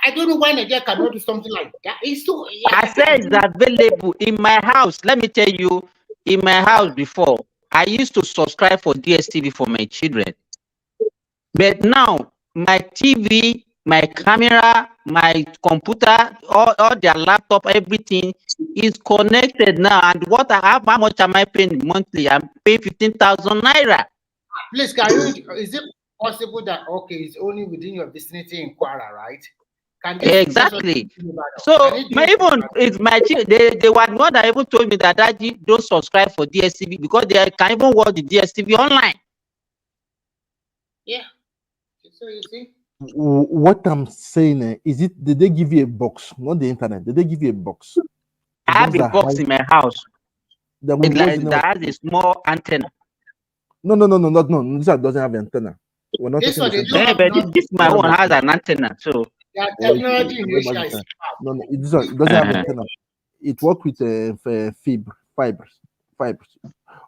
I don't know why Nigeria cannot do something like that. It's so. I said it's available in my house. Let me tell you, in my house before, I used to subscribe for DSTV for my children. But now, my TV, my camera, my computer, all their laptop, everything is connected now. And what I have, how much am I paying monthly? I'm paying 15,000 naira. Please, is it possible that, okay, it's only within your vicinity in Kwara, right? Exactly. So even it's my they were one that even told me that Daddy don't subscribe for DSTV because they can even watch the DSTV online. Yeah. So you see. What I'm saying is, did they give you a box, not the internet? Did they give you a box? I have a box in my house. That has a small antenna. No. This doesn't have antenna. We're not talking this my one has an antenna, so technology in Asia is no, it doesn't have antenna. It works with fibers,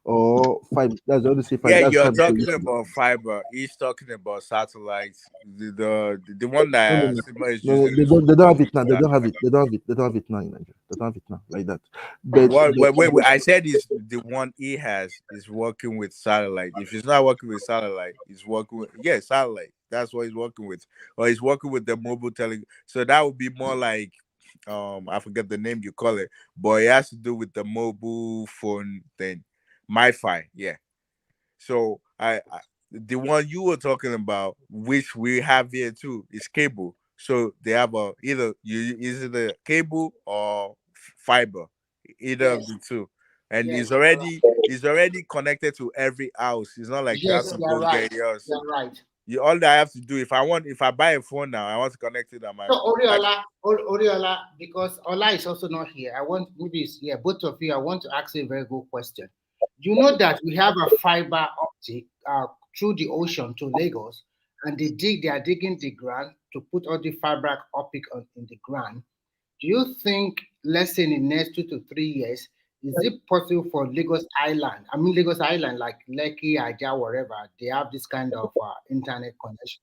or fiber. That's the only say fiber. Yeah, That's you're fiber. talking about fiber. He's talking about satellites. The one that is using. They don't have it now. They don't have it. They don't have it now in Nigeria. They don't have it now like that. But wait. I said is the one he has is working with satellite. If he's not working with satellite, he's working with satellite. That's what he's working with, or he's working with the mobile tele. So that would be more like, I forget the name you call it, but it has to do with the mobile phone thing, MiFi. Yeah. So the one you were talking about, which we have here too, is cable. So they have either the cable or fiber, either of the two, and it's already connected to every house. It's not like you have to go get yours. You're right. All that I have to do, if I buy a phone now, I want to connect it on my. So Oriola, because Ola is also not here. I want both of you. I want to ask you a very good question. You know that we have a fiber optic through the ocean to Lagos, and they are digging the ground to put all the fiber optic in the ground. Do you think, let's say in the next 2 to 3 years, is it possible for Lagos Island, like Lekki, Aja, wherever, they have this kind of internet connection?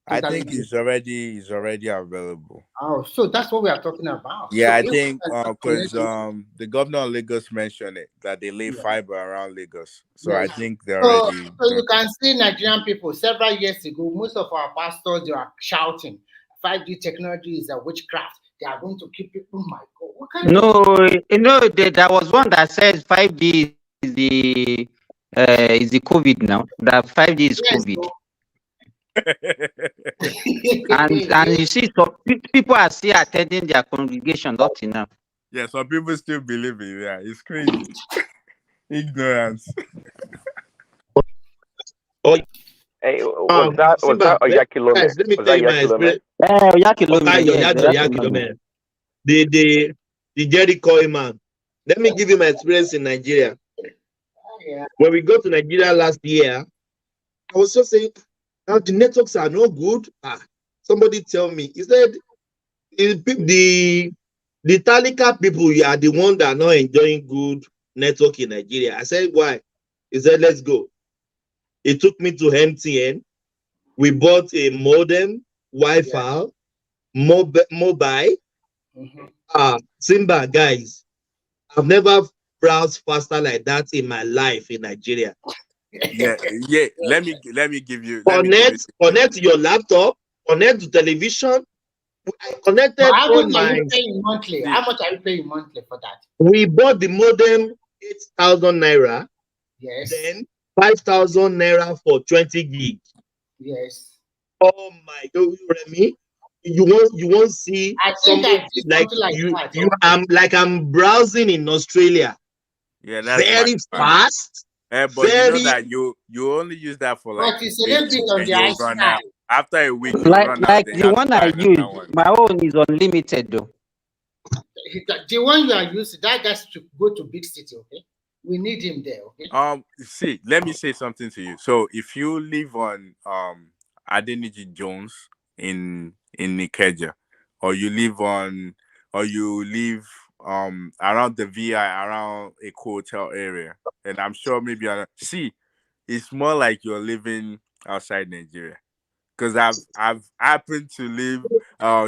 I think it's already available. Oh, so that's what we are talking about. Yeah, so I think because the governor of Lagos mentioned it, that they lay fiber around Lagos. So yes. I think they're already. So you can see Nigerian people several years ago, most of our pastors, they are shouting 5G technology is a witchcraft. They are going to keep people. Oh my God! What kind of... there was one that says 5G is the COVID now. That 5G is COVID. and you see, so people are still attending their congregation up to now. Yeah, some people still believe it. Yeah, it's crazy. Ignorance. Hey, was that Oyakilome? Let me tell you my experience. Oyakilome. The Jericho man. Let me give you my experience in Nigeria. When we go to Nigeria last year, I was just saying, now the networks are no good. Somebody tell me. He said, the Talika people are the one that are not enjoying good network in Nigeria. I said, why? He said, let's go. He took me to MTN. We bought a modem, Wi-Fi, mobile. Simba, guys, I've never browsed faster like that in my life in Nigeria. Yeah. Let me give you. Connect your laptop. Connect to television. I connected. How much are you paying monthly? How much are you paying monthly for that? We bought the modem 8,000 naira. Yes. Then 5,000 naira for 20 gig. Yes. Oh my God, Remy. You won't see something like you. I'm browsing in Australia. Yeah, that's very fast. But you know that you only use that for like. But it's a little bit on the high side. After a week, like the one I use, my own is unlimited though. The one you are using, that guy's to go to big city, okay? We need him there, okay? See, let me say something to you. So if you live on Adeniji Jones in Nikeja, or you live around the VI, around a hotel area, and I'm sure maybe it's more like you're living outside Nigeria. Because I've happened to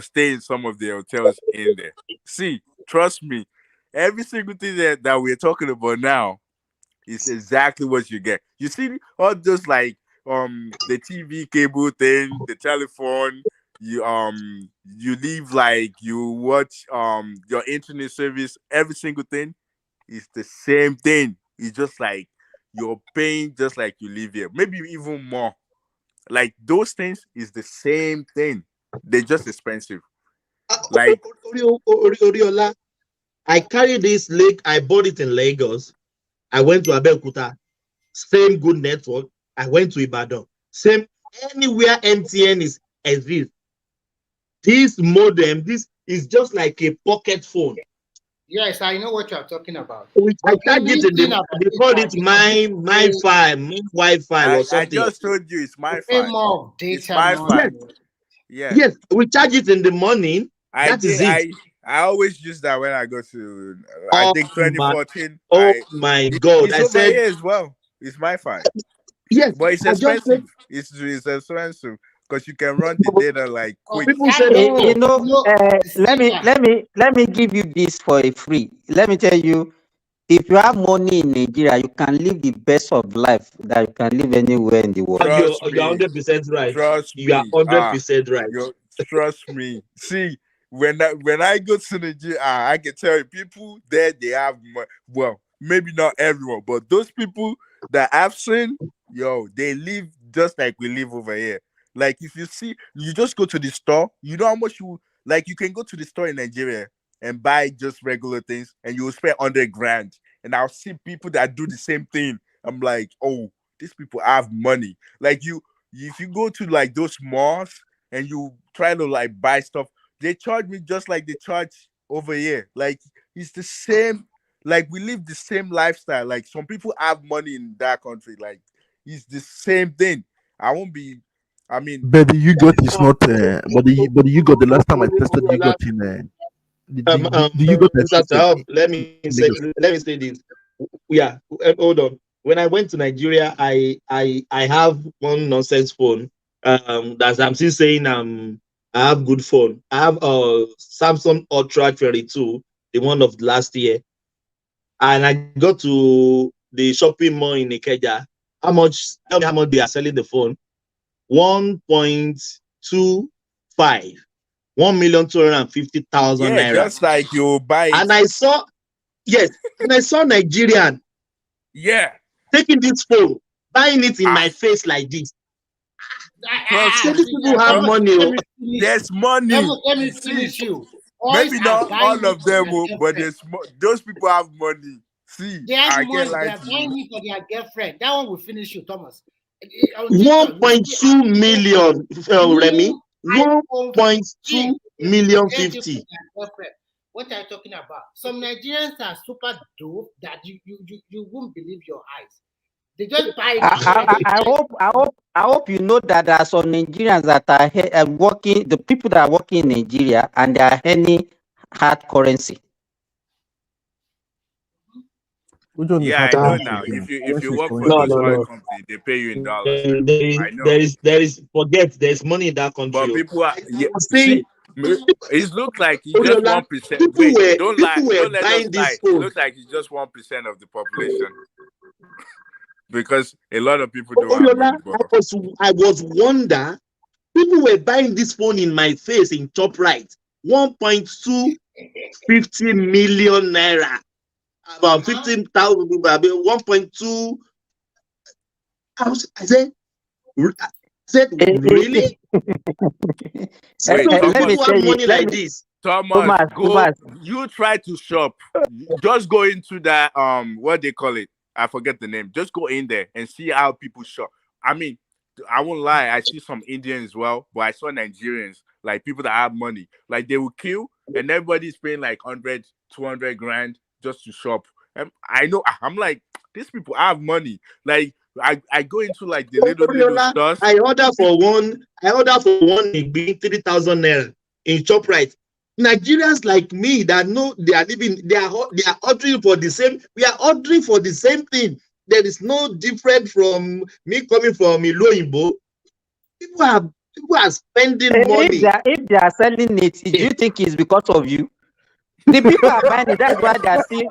stay in some of the hotels in there. See, trust me, every single thing that we're talking about now is exactly what you get. You see, all those like the TV cable thing, the telephone, you leave like you watch your internet service, every single thing is the same thing. It's just like you're paying just like you live here, maybe even more. Like those things is the same thing. They're just expensive. Like Oriola, I carried this lake. I bought it in Lagos. I went to Abeokuta. Same good network. I went to Ibadan. Same anywhere MTN is exists. This modem, this is just like a pocket phone. Yes, I know what you are talking about. I charge it in the, they call it my Wi-Fi or something. I just told you it's my Pay fi. more of data. It's my fi. Yeah. Yes, we charge it in the morning. That is it. I always use that when I go to. I think 2014. My God! It's over here as well. It's my fi. Yes, but it's expensive. It's expensive because you can run the data like quick. People say, let me give you this for a free. Let me tell you, if you have money in Nigeria, you can live the best of life that you can live anywhere in the world. You're 100% right. Trust you are 100% right. Trust me. See, when I go to Nigeria, I can tell you, people there, they have money. Well, maybe not everyone, but those people that I've seen, they live just like we live over here. Like, if you see, you just go to the store, you know how much you can go to the store in Nigeria and buy just regular things, and you will spend 100 grand. And I'll see people that do the same thing. I'm like, oh, these people have money. Like, if you go to like those malls and you try to like buy stuff, they charge me just like they charge over here. Like, it's the same. Like, we live the same lifestyle. Like, some people have money in that country. Like, it's the same thing. But the YouGot is not. But the YouGot, the last time I tested YouGot in. The YouGot let me say this. Yeah, hold on. When I went to Nigeria, I have one nonsense phone. That I'm still saying I have good phone. I have a Samsung Ultra 22, the one of last year, and I go to the shopping mall in Ikeja. Tell me how much they are selling the phone? 1.25, 1,250,000 naira. Just like you buy it. And I saw Nigerian. Yeah. Taking this phone, buying it in my face like this. These people have money. There's money. Let me finish you. Maybe not all of them, but those people have money. See, they have money. They are buying it for their girlfriend. That one will finish you, Thomas. 1.2 million, Remy. 1.2 million 50. What are you talking about? Some Nigerians are super dope that you won't believe your eyes. They just buy it. I hope you know that there are some Nigerians that are working. The people that are working in Nigeria and they are earning hard currency. Yeah, I know now. If you work for those oil companies, they pay you in dollars. I know. There's money in that country. But people are see. It looks like it's just 1%. Wait, don't lie. Don't let us lie. It looks like it's just 1% of the population. Because a lot of people don't have money. I was wonder. People were buying this phone in my face in top right. 1.250 million naira. About 15,000 people. 1.2. I said, really? Wait, let me tell you, like this. Thomas, you try to shop. Just go into that what they call it. I forget the name. Just go in there and see how people shop. I mean, I won't lie. I see some Indians as well, but I saw Nigerians, like people that have money. Like, they will queue and everybody's paying like 100, 200 grand just to shop. And I know, I'm like, these people have money. Like, I go into like the little stores. I order for one being 3,000 naira in ShopRite. Nigerians like me that know they are ordering for the same. We are ordering for the same thing. There is no different from me coming from Iloimbo. People are spending money. If they are selling it, do you think it's because of you? The people are buying it. That's why they are still.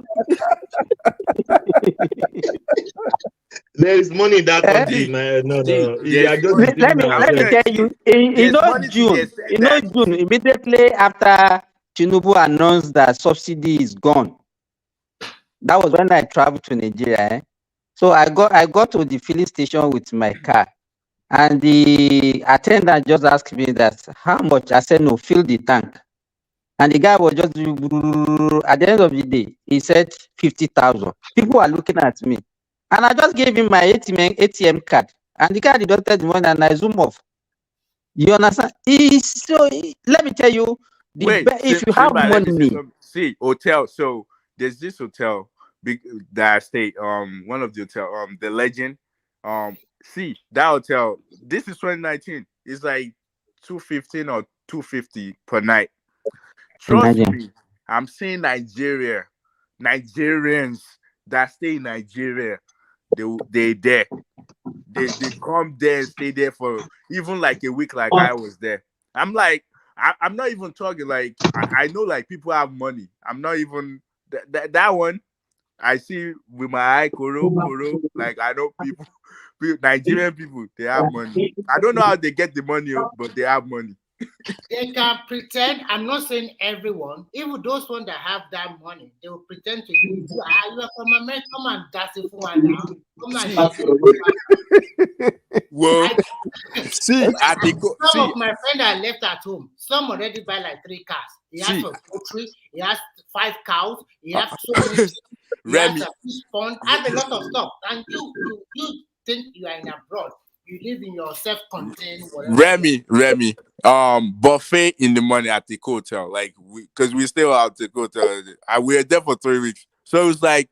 There is money in that country, man. No. Let me tell you. June, immediately after Tinubu announced that subsidy is gone, that was when I traveled to Nigeria. So I got to the filling station with my car, and the attendant just asked me that how much. I said no, fill the tank. And the guy was just at the end of the day, he said 50,000. People are looking at me. And I just gave him my ATM card. And the guy deducted the money and I zoom off. You understand? Let me tell you, if you have money. See, hotel. So there's this hotel that I stay. One of the hotel. The Legend. See that hotel. This is 2019. It's like 215 or 250 per night. Trust me, I'm seeing Nigerians that stay in Nigeria. They there. They come there and stay there for even like a week, like I was there. I'm like, I'm not even talking like I know like people have money. I'm not even that one. I see with my eye, Koro, like I know people, Nigerian people, they have money. I don't know how they get the money, but they have money. They can pretend. I'm not saying everyone. Even those ones that have that money, they will pretend to you. You are from America. Come and dance it for one now. Come and well, see, some of my friends are left at home. Some already buy like 3 cars. He has a poultry. He has 5 cows. He has so many. He has a fish pond. Has a lot of stuff. And you think you are in abroad. You live in your self-contained whatever. Remy, buffet in the morning at the hotel, like because we stay at the hotel, and we were there for 3 weeks. So it was like,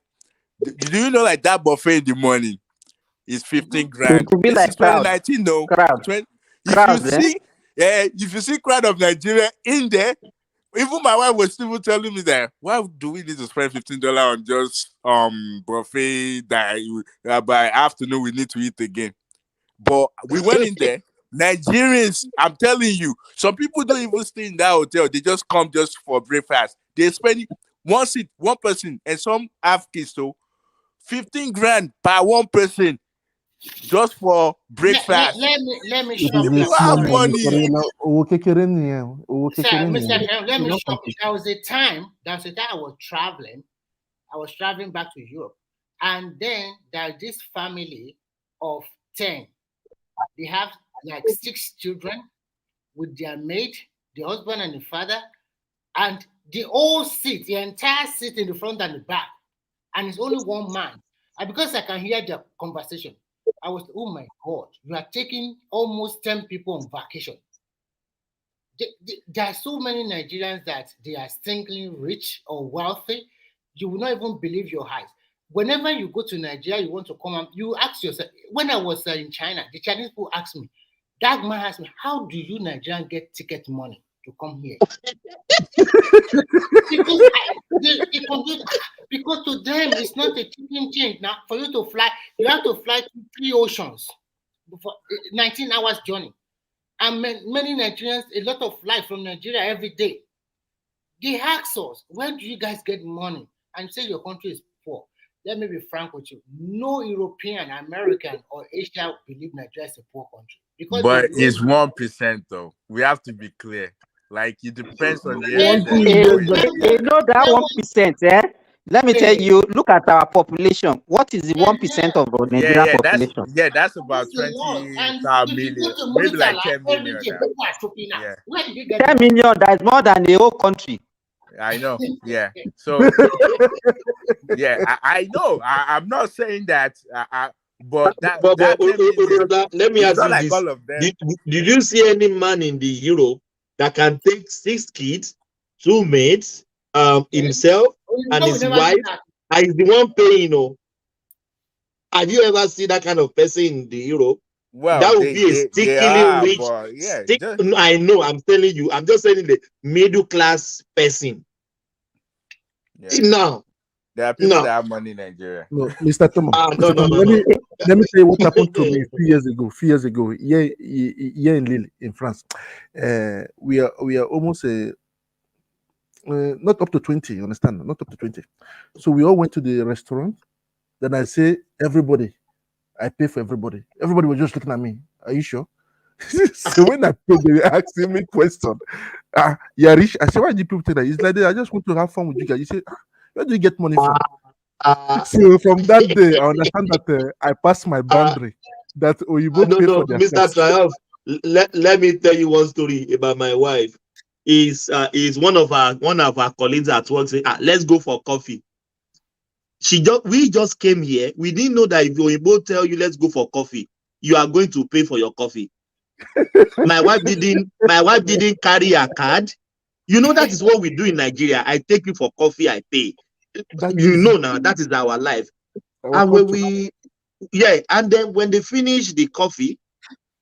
do you know like that buffet in the morning is 15 grand? This like is 2019, though. If you see crowd of Nigeria in there, even my wife was still telling me that why do we need to spend $15 on just buffet that by afternoon we need to eat again. But we went in there. Nigerians, I'm telling you, some people don't even stay in that hotel. They just come just for breakfast. They spend one seat, one person, and some have kids, so 15 grand per one person just for breakfast. Let me show you. People have money. Sir, Mr. Khan, let me show you. There was a time I was traveling. I was traveling back to Europe. And then there's this family of 10. They have like 6 children with their maid, the husband and the father, and the whole seat, the entire seat in the front and the back. And it's only one man. And because I can hear the conversation, I was, oh my God, you are taking almost 10 people on vacation. There are so many Nigerians that they are stinkingly rich or wealthy. You will not even believe your eyes. Whenever you go to Nigeria, you want to come out, you ask yourself, when I was in China, the Chinese people asked me, that man asked me, how do you Nigerians get ticket money to come here? because to them, it's not a chicken change. Now, for you to fly, you have to fly to 3 oceans for 19 hours journey. And many Nigerians, a lot of flights from Nigeria every day. They ask us, where do you guys get money? And you say your country is poor. Let me be frank with you. No European, American, or Asia believe Nigeria is a poor country. But it's 1% though. We have to be clear. Like it depends on the you know that 1%, eh? Let me tell you, look at our population. What is the 1% of the Nigerian population? That's about 20 million, maybe like 10 million. Yeah. 10 million, that's more than the whole country. I know. Yeah. So yeah, I know. I'm not saying that. But let me ask you this: all of them. Did you see any man in the Europe that can take 6 kids, 2 maids, himself and his wife, and is the one paying? Have you ever seen that kind of person in the Europe? Well, that would be a stickily rich. I know. I'm telling you. I'm just saying the middle class person. Yeah. Now, there are people that have money in Nigeria. No, Mr. Thomas. Let me tell you what happened to me a few years ago. Here in Lille, in France, we are almost not up to 20. You understand? Not up to 20. So we all went to the restaurant. Then I say, everybody, I pay for everybody. Everybody was just looking at me. Are you sure? So when I paid, they were asking me question. You're rich. I said, why do you people think that? It's like I just want to have fun with you guys. You say, where do you get money from? So from that day, I understand that I passed my boundary. That you both pay for their Mr. Triumph, let me tell you one story about my wife. is one of our colleagues at work saying, let's go for coffee. We just came here. We didn't know that if Oyibo tell you let's go for coffee, you are going to pay for your coffee. My wife didn't carry a card. You know, that is what we do in Nigeria. I take you for coffee, I pay. Now that is our life. And and then when they finish the coffee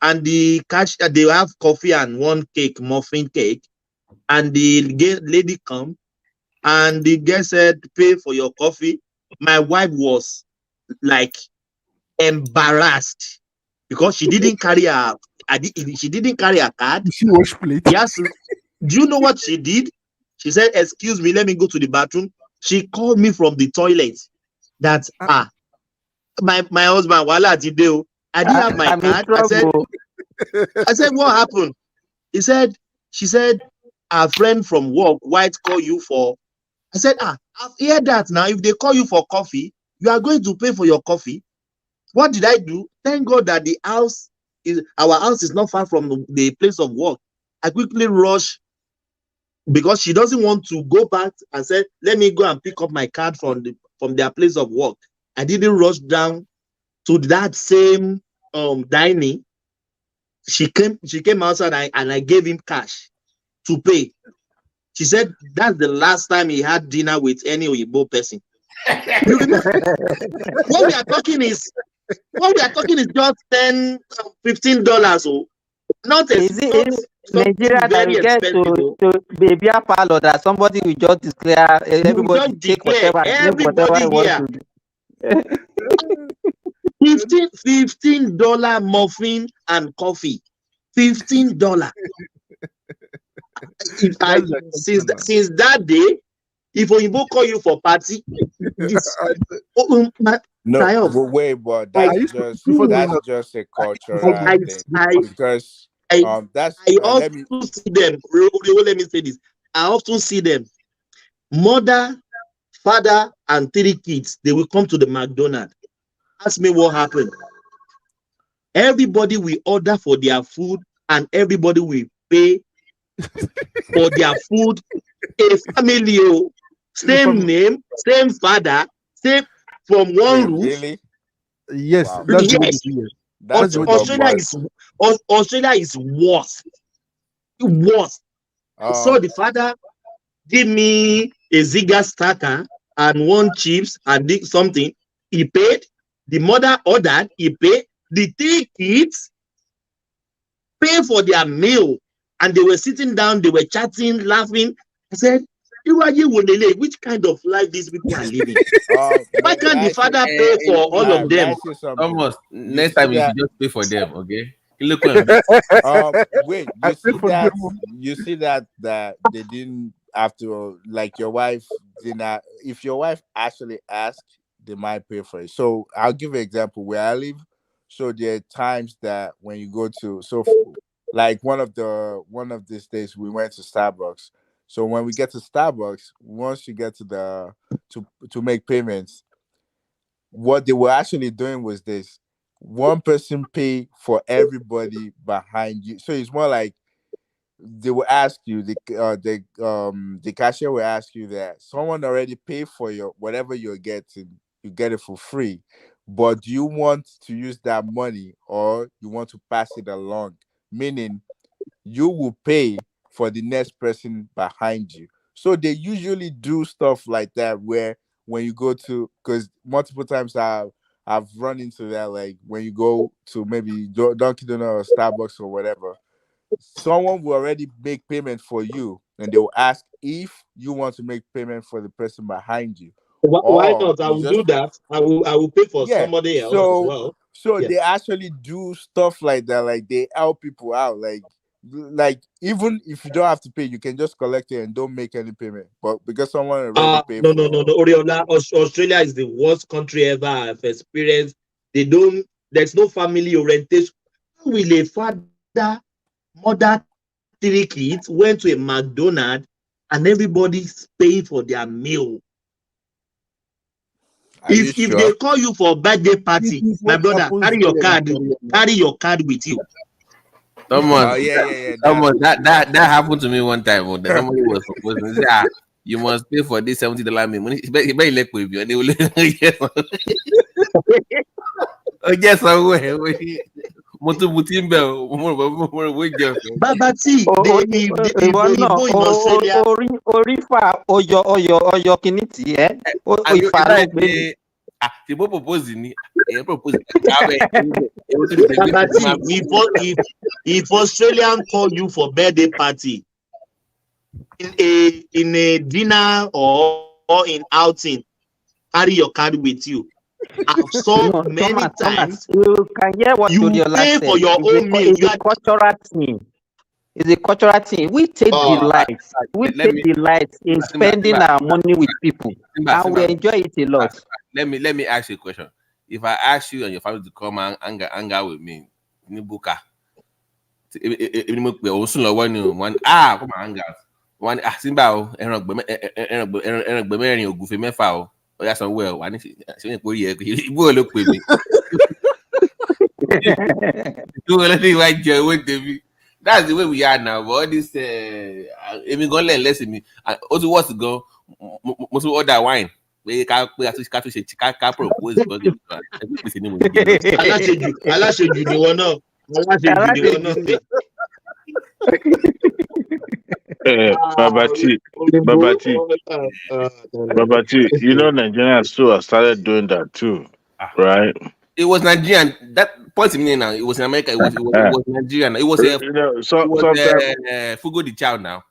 and the cash, they have coffee and one cake, muffin cake, and the lady come and the girl said, pay for your coffee. My wife was like embarrassed because she didn't carry a card. She wash plate. Yes. Do you know what she did? She said, excuse me, let me go to the bathroom. She called me from the toilet that my husband, wala today, I didn't have my card. I said, what happened? She said, our friend from work, White, call you for. I said, I've heard that now. If they call you for coffee, you are going to pay for your coffee. What did I do? Thank God that our house is not far from the place of work. I quickly rush because she doesn't want to go back and say, let me go and pick up my card from their place of work. I didn't rush down to that same dining. She came outside and I gave him cash to pay. She said that's the last time he had dinner with any Oyibo person. You remember? What we are talking is just $10, $15. Oh, not Nigeria that we get to baby parlor that somebody will just declare everybody take whatever, drink whatever he wants to do. $15 muffin and coffee. $15. Since that day, if Oyibo call you for party, wait, but that's just a cultural thing. Because I often see them. Let me say this. I often see them. Mother, father, and 3 kids. They will come to the McDonald's. Ask me what happened. Everybody will order for their food, and everybody will pay for their food. A family, same name, same father, same from one roof. Really? Yes, wow. That's Australia is worse. Worse. So the father give me a Ziga stacker and 1 chips and something. He paid. The mother ordered. He paid. The 3 kids pay for their meal, and they were sitting down. They were chatting, laughing. I said, which kind of life these people are living? Why can't the father pay for all of them? Almost next time you should just pay for them, okay? Look wait, you see that they didn't have to, like, your wife didn't. If your wife actually asked, they might pay for it. So I'll give an example where I live. So there are times that when you go to, like one of these days we went to Starbucks. So when we get to Starbucks, once you get to to make payments, what they were actually doing was this: one person pay for everybody behind you. So it's more like they will ask you, the cashier will ask you that someone already paid for your whatever you're getting, you get it for free. But do you want to use that money or you want to pass it along? Meaning you will pay for the next person behind you. So they usually do stuff like that where when you go to, because multiple times I've run into that, like when you go to maybe Dunkin' Donuts or Starbucks or whatever, someone will already make payment for you and they will ask if you want to make payment for the person behind you. Why not? I will do that. I will pay for somebody else as well. So they actually do stuff like that. Like they help people out. Like even if you don't have to pay, you can just collect it and don't make any payment. But because someone already paid. No. Oriola, Australia is the worst country ever I've experienced. There's no family orientation. How will a father, mother, 3 kids went to a McDonald's and everybody's paying for their meal? If they call you for a birthday party, my brother, carry your card with you. Thomas, yeah. Thomas, that happened to me one time. Somebody was supposed to say, you must pay for this $70 money. He better let with you, and they will yes, somewhere. Baba T, in Australia. Orifa oyo kiniti if propose ni propose if Australian call you for birthday party in a dinner or in outing, carry your card with you. I've saw many times. You can hear what you pay for your own meal. It's a cultural thing. It's a cultural thing. We take delight. We take delight in spending our money with people, and we enjoy it a lot. Let me ask you a question. If I ask you and your family to come and hang out with me, in Buka, come and hang out. One Simba, that's somewhere. One is look with me. That's the way we are now. But all this, even going to less in me. Also, what's to go? Most order wine. We can't propose. Babati, you know Nigerians too have started doing that too, right? It was Nigerian. That point in now. It was in America. It was Nigerian. It was Fugo the Child now.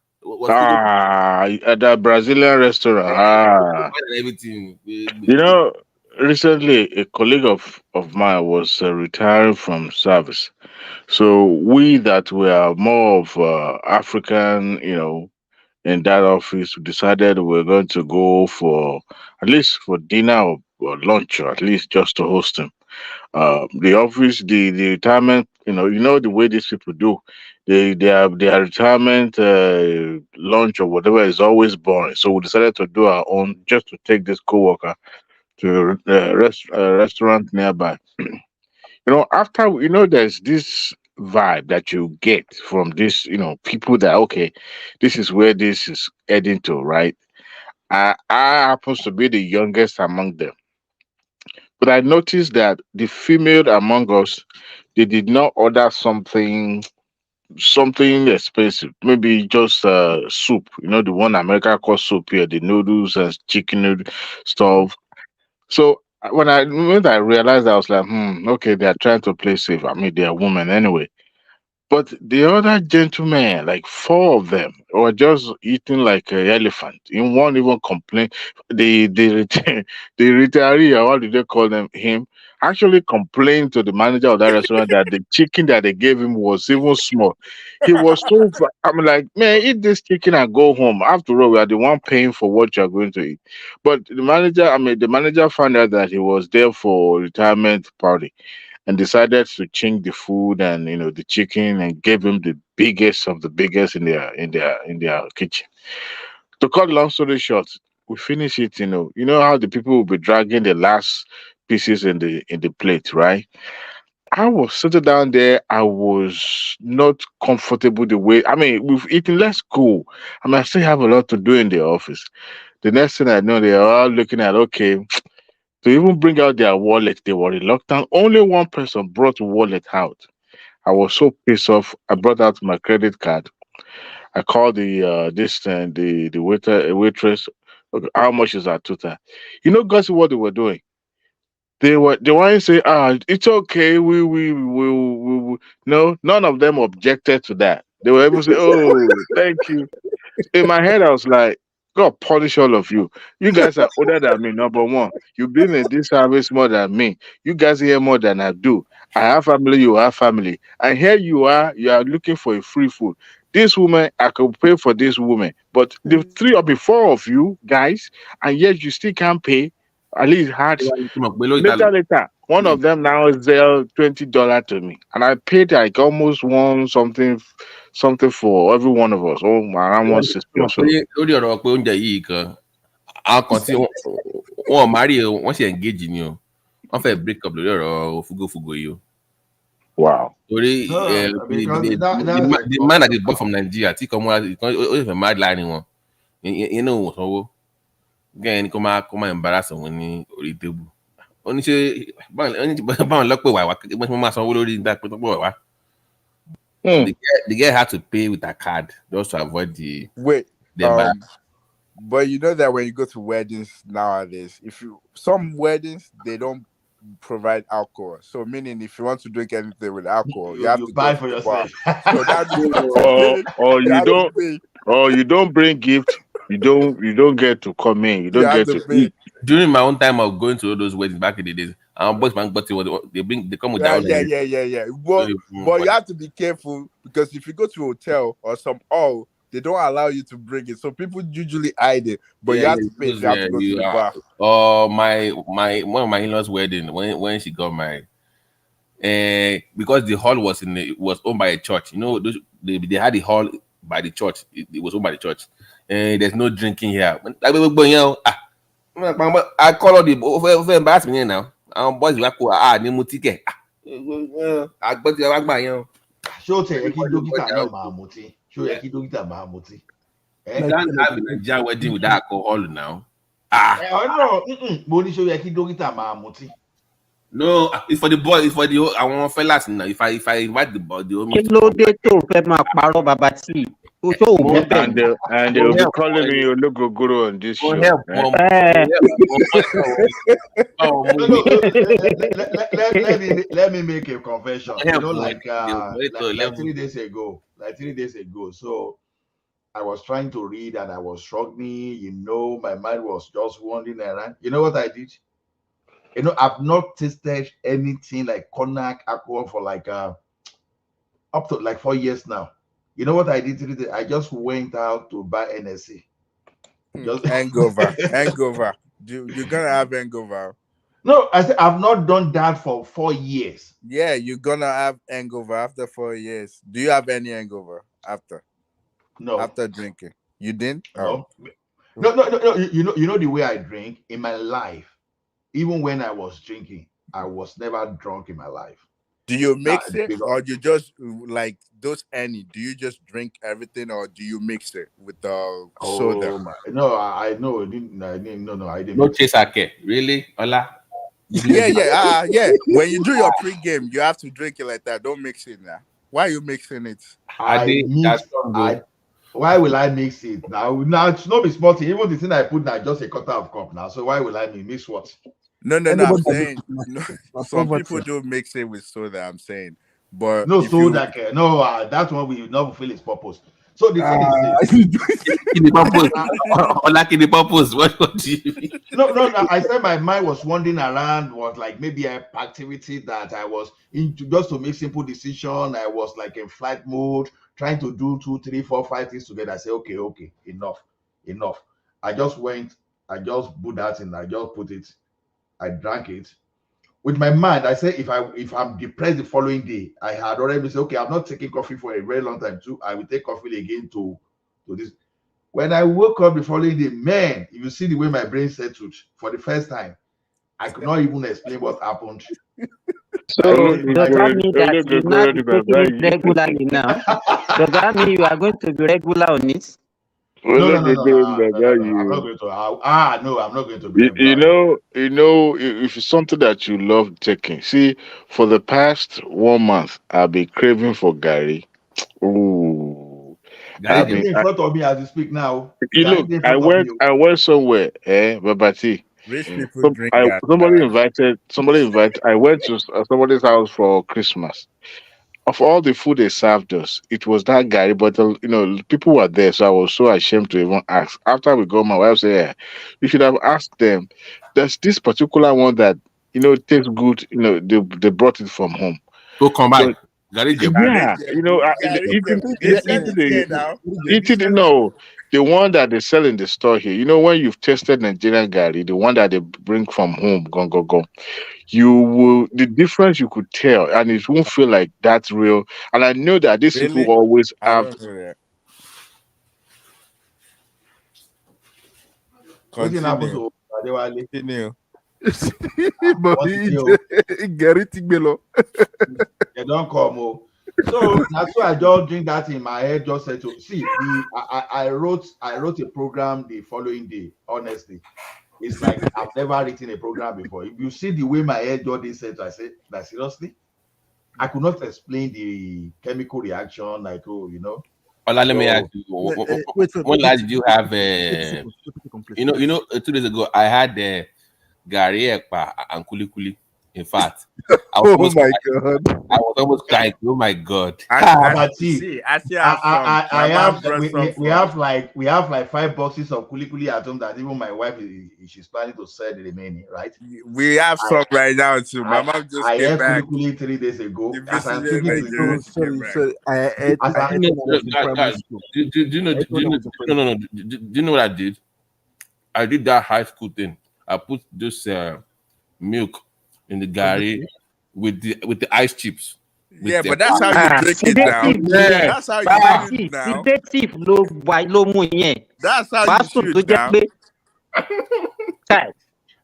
At that Brazilian restaurant. Everything. You know, recently a colleague of mine was retiring from service. So we that were more of African, in that office, we decided we were going to go for at least for dinner or lunch, or at least just to host him. The office, the retirement, you know the way these people do. Their retirement lunch or whatever is always boring. So we decided to do our own, just to take this coworker to a restaurant nearby. After there's this vibe that you get from this, people that okay, this is where this is heading to, right? I happens to be the youngest among them. But I noticed that the female among us, they did not order something expensive. Maybe just soup. The one America calls soup here, the noodles and chicken noodle stuff. So when I realized, I was like, okay, they are trying to play safe. I mean, they are women anyway. But the other gentlemen, like 4 of them, were just eating like an elephant. In one even complained. The retiree, or what did they call him, actually complained to the manager of that restaurant that the chicken that they gave him was even small. He was so, I'm like, man, eat this chicken and go home. After all, we are the one paying for what you're going to eat. But the manager found out that he was there for retirement party, and decided to change the food and the chicken, and gave him the biggest of the biggest in their kitchen. To cut long story short, we finish it. You know how the people will be dragging the last pieces in the plate, right? I was sitting down there. I was not comfortable the way. I mean, we've eaten. Let's go. I mean, I still have a lot to do in the office. The next thing I know, they are all looking at, okay, to even bring out their wallet, they were reluctant. Only one person brought wallet out. I was so pissed off. I brought out my credit card. I called the waitress. Okay, how much is our total? Guys, what they were doing? They weren't saying, it's okay. We no, none of them objected to that. They were able to say, oh, thank you. In my head, I was like, God punish all of you. You guys are older than me, number one. You've been in this service more than me. You guys hear more than I do. I have family, you have family. And here you are looking for a free food. This woman, I could pay for this woman. But the 3 or 4 of you guys, and yet you still can't pay. At least later, one of them now is there $20 to me. And I paid like almost something for every one of us. Oh, around 160 or so. Marry, once you engage in you, I break up the fugo you. Wow. The man that they bought from Nigeria, he come out, he mad line one. You know so again, come embarrass wọn ní orí table. Oníṣe báwọn lọ́pọ̀ wà wọ́n máa sanwó lórí nígbà pé tọ́pọ̀ wà. The girl had to pay with a card just to avoid the but you know that when you go to weddings nowadays, some weddings they don't provide alcohol. So meaning if you want to drink anything with alcohol, you have to buy go for to the yourself. bar. So that or you don't bring gift. You don't get to come in. You don't get to eat. During my own time of going to all those weddings back in the days, our boys man they come with their own. Yeah. But you have to be careful because if you go to a hotel or some hall, they don't allow you to bring it. So people usually hide it, but you have to pay. You have to go to the bar. My one of my in-laws' wedding when she got married, because the hall was owned by a church. You know, they had the hall by the church. It was owned by the church. There's no drinking here. I call all the over embarrassment now. Boys ni mo ticket. I got the wagba yan. Ṣó tẹ̀ yẹ kí dókítà náà máa mutí? Ṣó yẹ kí dókítà máa mutí? You can't have a Nigerian wedding without alcohol now. No, mo ní ṣó yẹ kí dókítà máa mutí? No, it's for the boys. It's for the àwọn fellas now. If I invite the homie. Kí ló dé tó fẹ́ máa parọ́ bàbá tí? And they'll be calling me Ologogoro on this show. Let me make a confession. You know, like 3 days ago. So I was trying to read and I was struggling. You know, my mind was just wandering around. You know what I did? You know, I've not tasted anything like cognac, alcohol for like up to like 4 years now. You know what I did today? I just went out to buy NSC. Just hangover. You're gonna have hangover. No, I said I've not done that for 4 years. Yeah, you're gonna have hangover after 4 years. Do you have any hangover after? No. After drinking, you didn't? No. No. You know the way I drink in my life. Even when I was drinking, I was never drunk in my life. Do you mix it or you just like those any? Do you just drink everything or do you mix it with soda? No, I didn't. No, I didn't. No chaser, really, Ola? Yeah. When you do your pre-game, you have to drink it like that. Don't mix it now. Why are you mixing it? Why will I mix it now? It's not be small thing. Even the thing I put now just a quarter of cup now. So why will I mix what? No. I'm saying some people do mix it with soda. I'm saying, but no soda. That one will not fulfill its purpose. So the thing is, the purpose. What do you mean? No. I said my mind was wandering around. Was like maybe an activity that I was into just to make simple decision. I was like in flight mode, trying to do 2, 3, 4, 5 things together. I said, okay, enough. I just went. I just put that in. I just put it. I drank it. With my mind, I said, if I'm depressed the following day, I had already said, okay, I'm not taking coffee for a very long time too. I will take coffee again to this. When I woke up the following day, man, if you see the way my brain settled for the first time, I could not even explain what happened. So does that mean that you not taking it regularly now? Does that mean you are going to be regular on it? No, I'm not going to. I'm not going to be. You know, if it's something that you love taking. See, for the past 1 month, I've been craving for Gary. Ooh, Gary in front of me as you speak now. You look, I went somewhere, Babati. Rich people drink that. Somebody invited. I went to somebody's house for Christmas. Of all the food they served us, it was that Gary. But people were there, so I was so ashamed to even ask. After we go, my wife said, "Yeah, you should have asked them." There's this particular one that tastes good. They brought it from home. Go come back. Gary, yeah, eating. No, the one that they sell in the store here. When you've tasted Nigerian Gary, the one that they bring from home, go. The difference you could tell, and it won't feel like that's real. And I know that these people always have. Continue. Gary Tigbelo. don't come. Oh. So that's why I just drink that in my head. Just said to see I wrote a program the following day. Honestly, it's like I've never written a program before. If you see the way my head just said, I said, like seriously, I could not explain the chemical reaction. Like Ola, let me ask you. When last did you have you know 2 days ago I had Gary Ekpa and Kuli Kuli. In fact, I was almost crying. Oh my God! We have like 5 boxes of kuli kuli at home that even my wife she's planning to sell the remaining. Right? We have some right now too. My mom just I came ate back. kuli 3 days ago. As I'm thinking to you, sorry. I ate when I was in primary school. Do you know what I did? I did that high school thing. I put this milk in the gari with the ice chips. Yeah, but that's how you drink it now. That's how you drink it now. That's how you shoot now.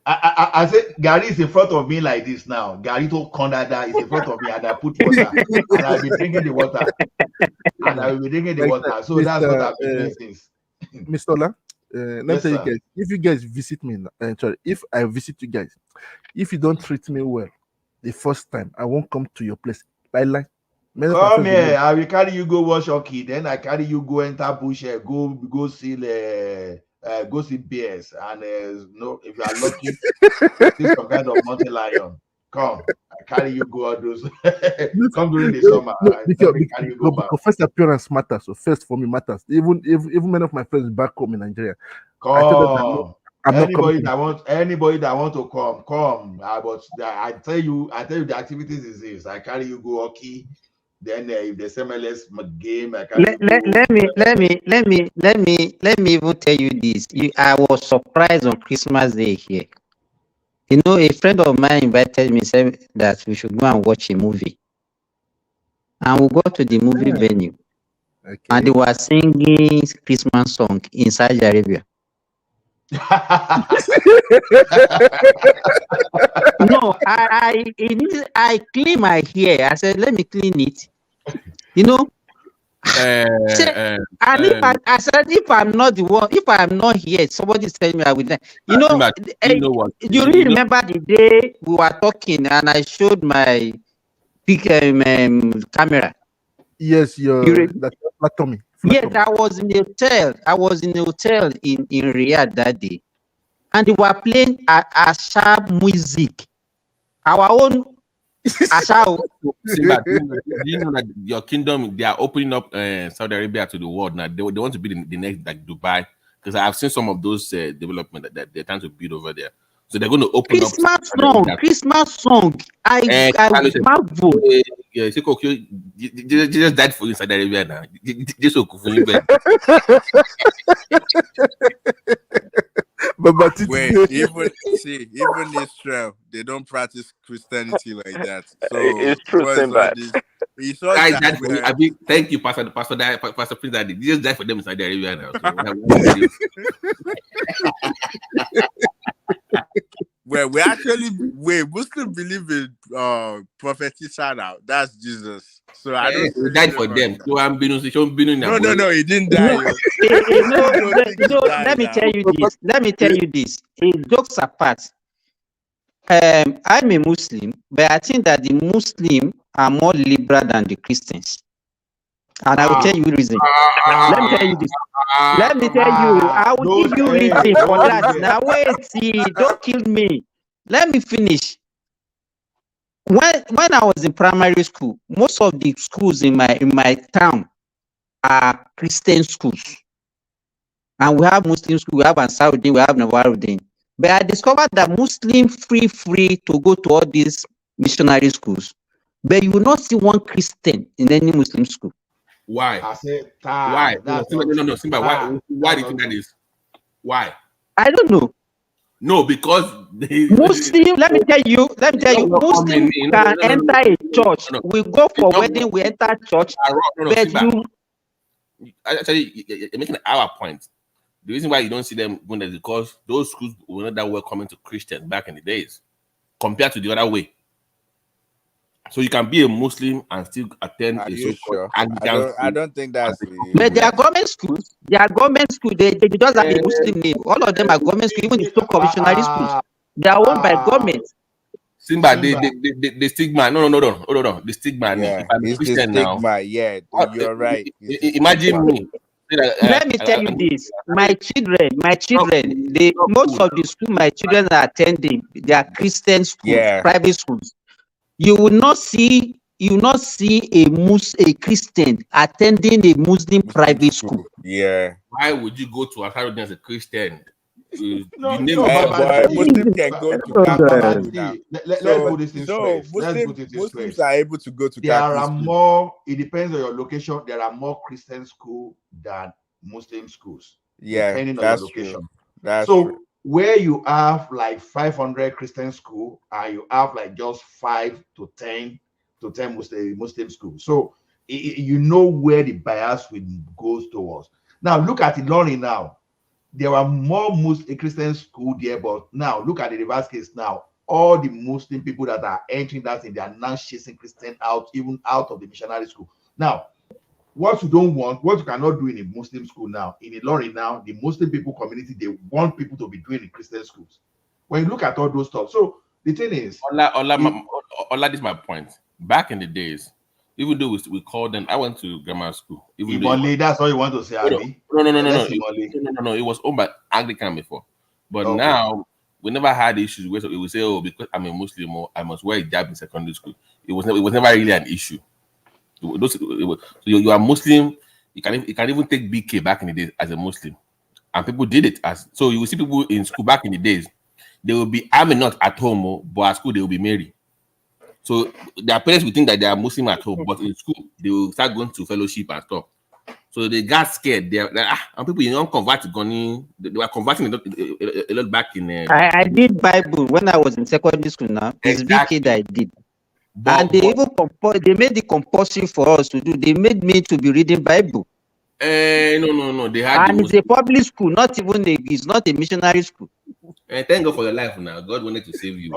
I said Gary is in front of me like this now. Gary to Condada is in front of me, and I put water, and I'll be drinking the water, and I will be drinking the water. So that's what I've been doing since. Mr. Ola, let me tell you guys, if you guys visit me, if I visit you guys, if you don't treat me well the first time, I won't come to your place. Come here, I will carry you go wash your kid, then I carry you go enter bush, go see bears, and if you are lucky, see some kind of mountain lion. Come, I carry you go all those. Come during the summer. Carry you go back. First appearance matters. So first for me matters. Even many of my friends back home in Nigeria. Come. Anybody that want to come. But I tell you the activities is this. I carry you go hockey. Then if there's MLS game, I carry let me even tell you this. I was surprised on Christmas Day here. You know, a friend of mine invited me, said that we should go and watch a movie. And we go to the movie venue. Okay. And they were singing Christmas song in Saudi Arabia. No, I clean my hair. I said, let me clean it. You know? I said, if I'm not the one, if I'm not here, somebody's telling me I will. You know, you really remember the day we were talking and I showed my camera? Yes, Tommy. Yes, I was in the hotel. I was in the hotel in Riyadh that day, and they were playing Asha music. Our own Asha. You know that your kingdom, they are opening up Saudi Arabia to the world now. They want to be the next like Dubai, because I've seen some of those development that they're trying to build over there. So they're going to open Christmas song. I marvel. Yeah, Jesus died for you in Saudi Arabia now. Jesus for you. Wait, even Israel, they don't practice Christianity like that. So it's true, thank you, Pastor Prince Daddy. Jesus died for them in Saudi Arabia now. Well, we Muslim believe in Prophet Isa now. That's Jesus. So I don't. He died for them. No, he didn't die. Let me tell you this. Jokes apart. I'm a Muslim, but I think that the Muslims are more liberal than the Christians. And I will tell you reason. Let me tell you this. Let me tell you. I will give you reason for that. Now wait, don't kill me. Let me finish. When I was in primary school, most of the schools in my town are Christian schools. And we have Muslim schools, we have Ansarudin, we have Nawaruddin. But I discovered that Muslims free to go to all these missionary schools. But you will not see one Christian in any Muslim school. Why? I said, why? No, Simba, why do you think that is? Why? I don't know. No, because Muslim, let me tell you, Muslim can enter a church. We go for wedding, we enter church. Actually, you're making our point. The reason why you don't see them going there is because those schools were not that welcoming to Christians back in the days, compared to the other way. So you can be a Muslim and still attend Are a you so-called sure? Anglican I don't think that's But they are government schools. They are government schools. They just have a Muslim name. All of them are government schools, even the so-called schools. They are owned by government. Simba, the stigma. No. The stigma. Yeah, If I'm a it's the Christian now, stigma. Yeah, you're right. It's the imagine stigma. me. Let me tell you this: my children, most of the school my children are attending, they are Christian schools, Yeah. private schools. You will not see a Christian attending a Muslim private school. Yeah. Why would you go to Asarudin as a Christian? No, but Muslim can go to Catholic school now. Let's put this in straight. Muslims are able to go to There Catholic are school. more. It depends on your location. There are more Christian schools than Muslim schools. Yeah, depending on your that's location. true. That's so true. where you have like 500 Christian school and you have like just 5 to 10 Muslim schools. So you know where the bias will goes towards. Now look at Ilorin now. There are more Muslim Christian school there, but now look at the reverse case now. All the Muslim people that are entering that in, they are now chasing Christian out, even out of the missionary school. Now, what you don't want, what you cannot do in a Muslim school now, in Ilorin now, the Muslim people community, they want people to be doing in Christian schools. When you look at all those stuff, so the thing is, Ola, this is my point. Back in the days, even though we called them, I went to grammar school. That's all you want to say, Abi? No. It was owned by Anglican before, but now we never had issues where we say, oh, because I'm a Muslim, or I must wear a hijab in secondary school. It was never really an issue. So you are Muslim, you can even take BK back in the days as a Muslim, and people did it as. So you will see people in school back in the days, they will be not at home, but at school they will be married. So their parents will think that they are Muslim at home, but in school they will start going to fellowship and stuff. So they got scared. They're like, and people don't convert to they were converting a lot back in. I did Bible when I was in secondary school. Now it's BK that I did. And they made it compulsory for us to do. They made me to be reading Bible. No. They had. And it's a public school, it's not a missionary school. Thank God for your life now. God wanted to save you.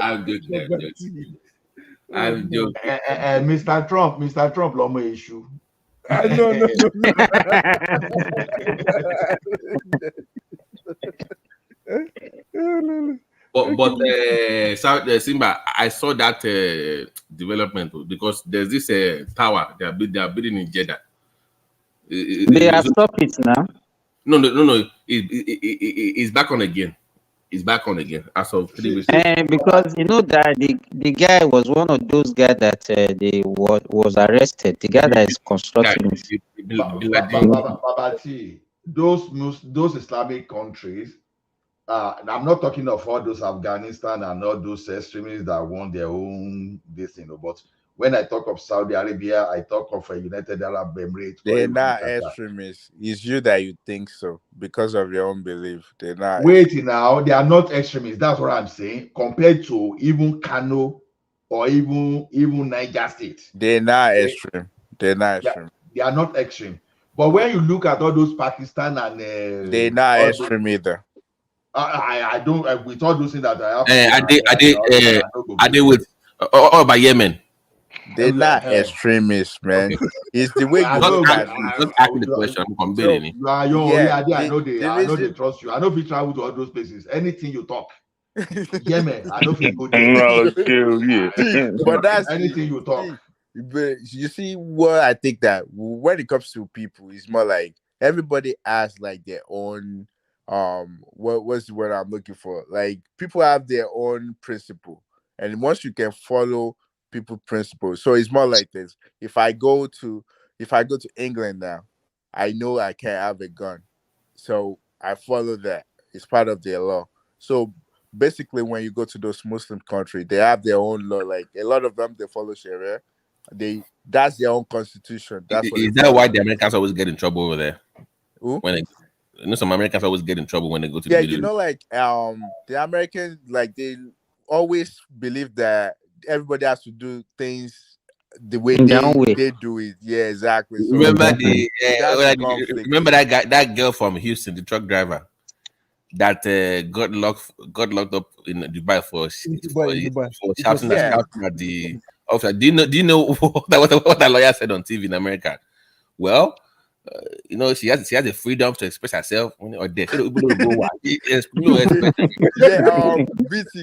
I'm joking. I'm joking. Mr. Trump, Lomo issue. No. But Simba, I saw that development because there's this tower they are building in Jeddah. They have stopped it now. No. It's back on again. It's back on again as of 3 weeks. Because you know that the guy was one of those guys that they was arrested. The guy that is constructing Babati, those Islamic countries. I'm not talking of all those Afghanistan and all those extremists that want their own this thing, but when I talk of Saudi Arabia, I talk of a United Arab Emirates. They're not extremists. It's you that you think so because of your own belief. They're not. Wait now, they are not extremists. That's what I'm saying. Compared to even Kano or even Niger State, they're not extreme. They're not extreme. They are not extreme. But when you look at all those Pakistan and they're not extreme either. I don't with all those things that I have. Are they with by Yemen? They're not extremists, man. Okay. It's the way you look at it. Just asking the question. I'm comparing. I know they trust you. I know if you travel to all those places, anything you talk. Yemen, I know if you go there. But that's anything you talk. But you see what I think that when it comes to people, it's more like everybody has like their own what's the word I'm looking for? Like people have their own principle, and once you can follow people's principles, so it's more like this. If I go to England now, I know I can't have a gun, so I follow that. It's part of their law. So basically, when you go to those Muslim countries, they have their own law. Like a lot of them, they follow Sharia. That's their own constitution. Is that why the Americans always get in trouble over there? Who? Some Americans always get in trouble when they go to the Middle East. Like the Americans, like they always believe that everybody has to do things the way they do it. Yeah, exactly. So remember remember that girl from Houston, the truck driver. that got locked up in Dubai for shouting at the officer. Do you know what that lawyer said on TV in America? Well, she has the freedom to express herself or they BT,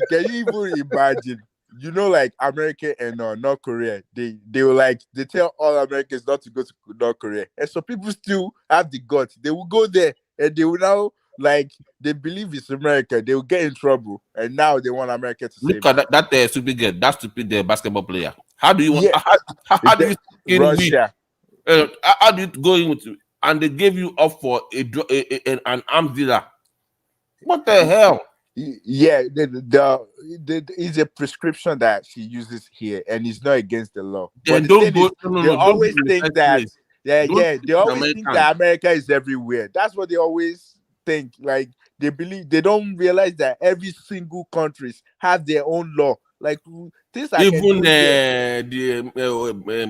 can you even imagine? Like America and North Korea, they will they tell all Americans not to go to North Korea, and so people still have the guts. They will go there, and they will now they believe it's America. They will get in trouble, and now they want America to look save at that stupid girl, that stupid basketball player. How do you want? How do you in Russia? How do you go in with and they gave you up for an arms dealer? What the hell? Yeah, it's a prescription that she uses here, and it's not against the law. Then But don't go. they always think that they always think that America is everywhere. That's what they always think. Like they believe, they don't realize that every single countries have their own law. Like things I even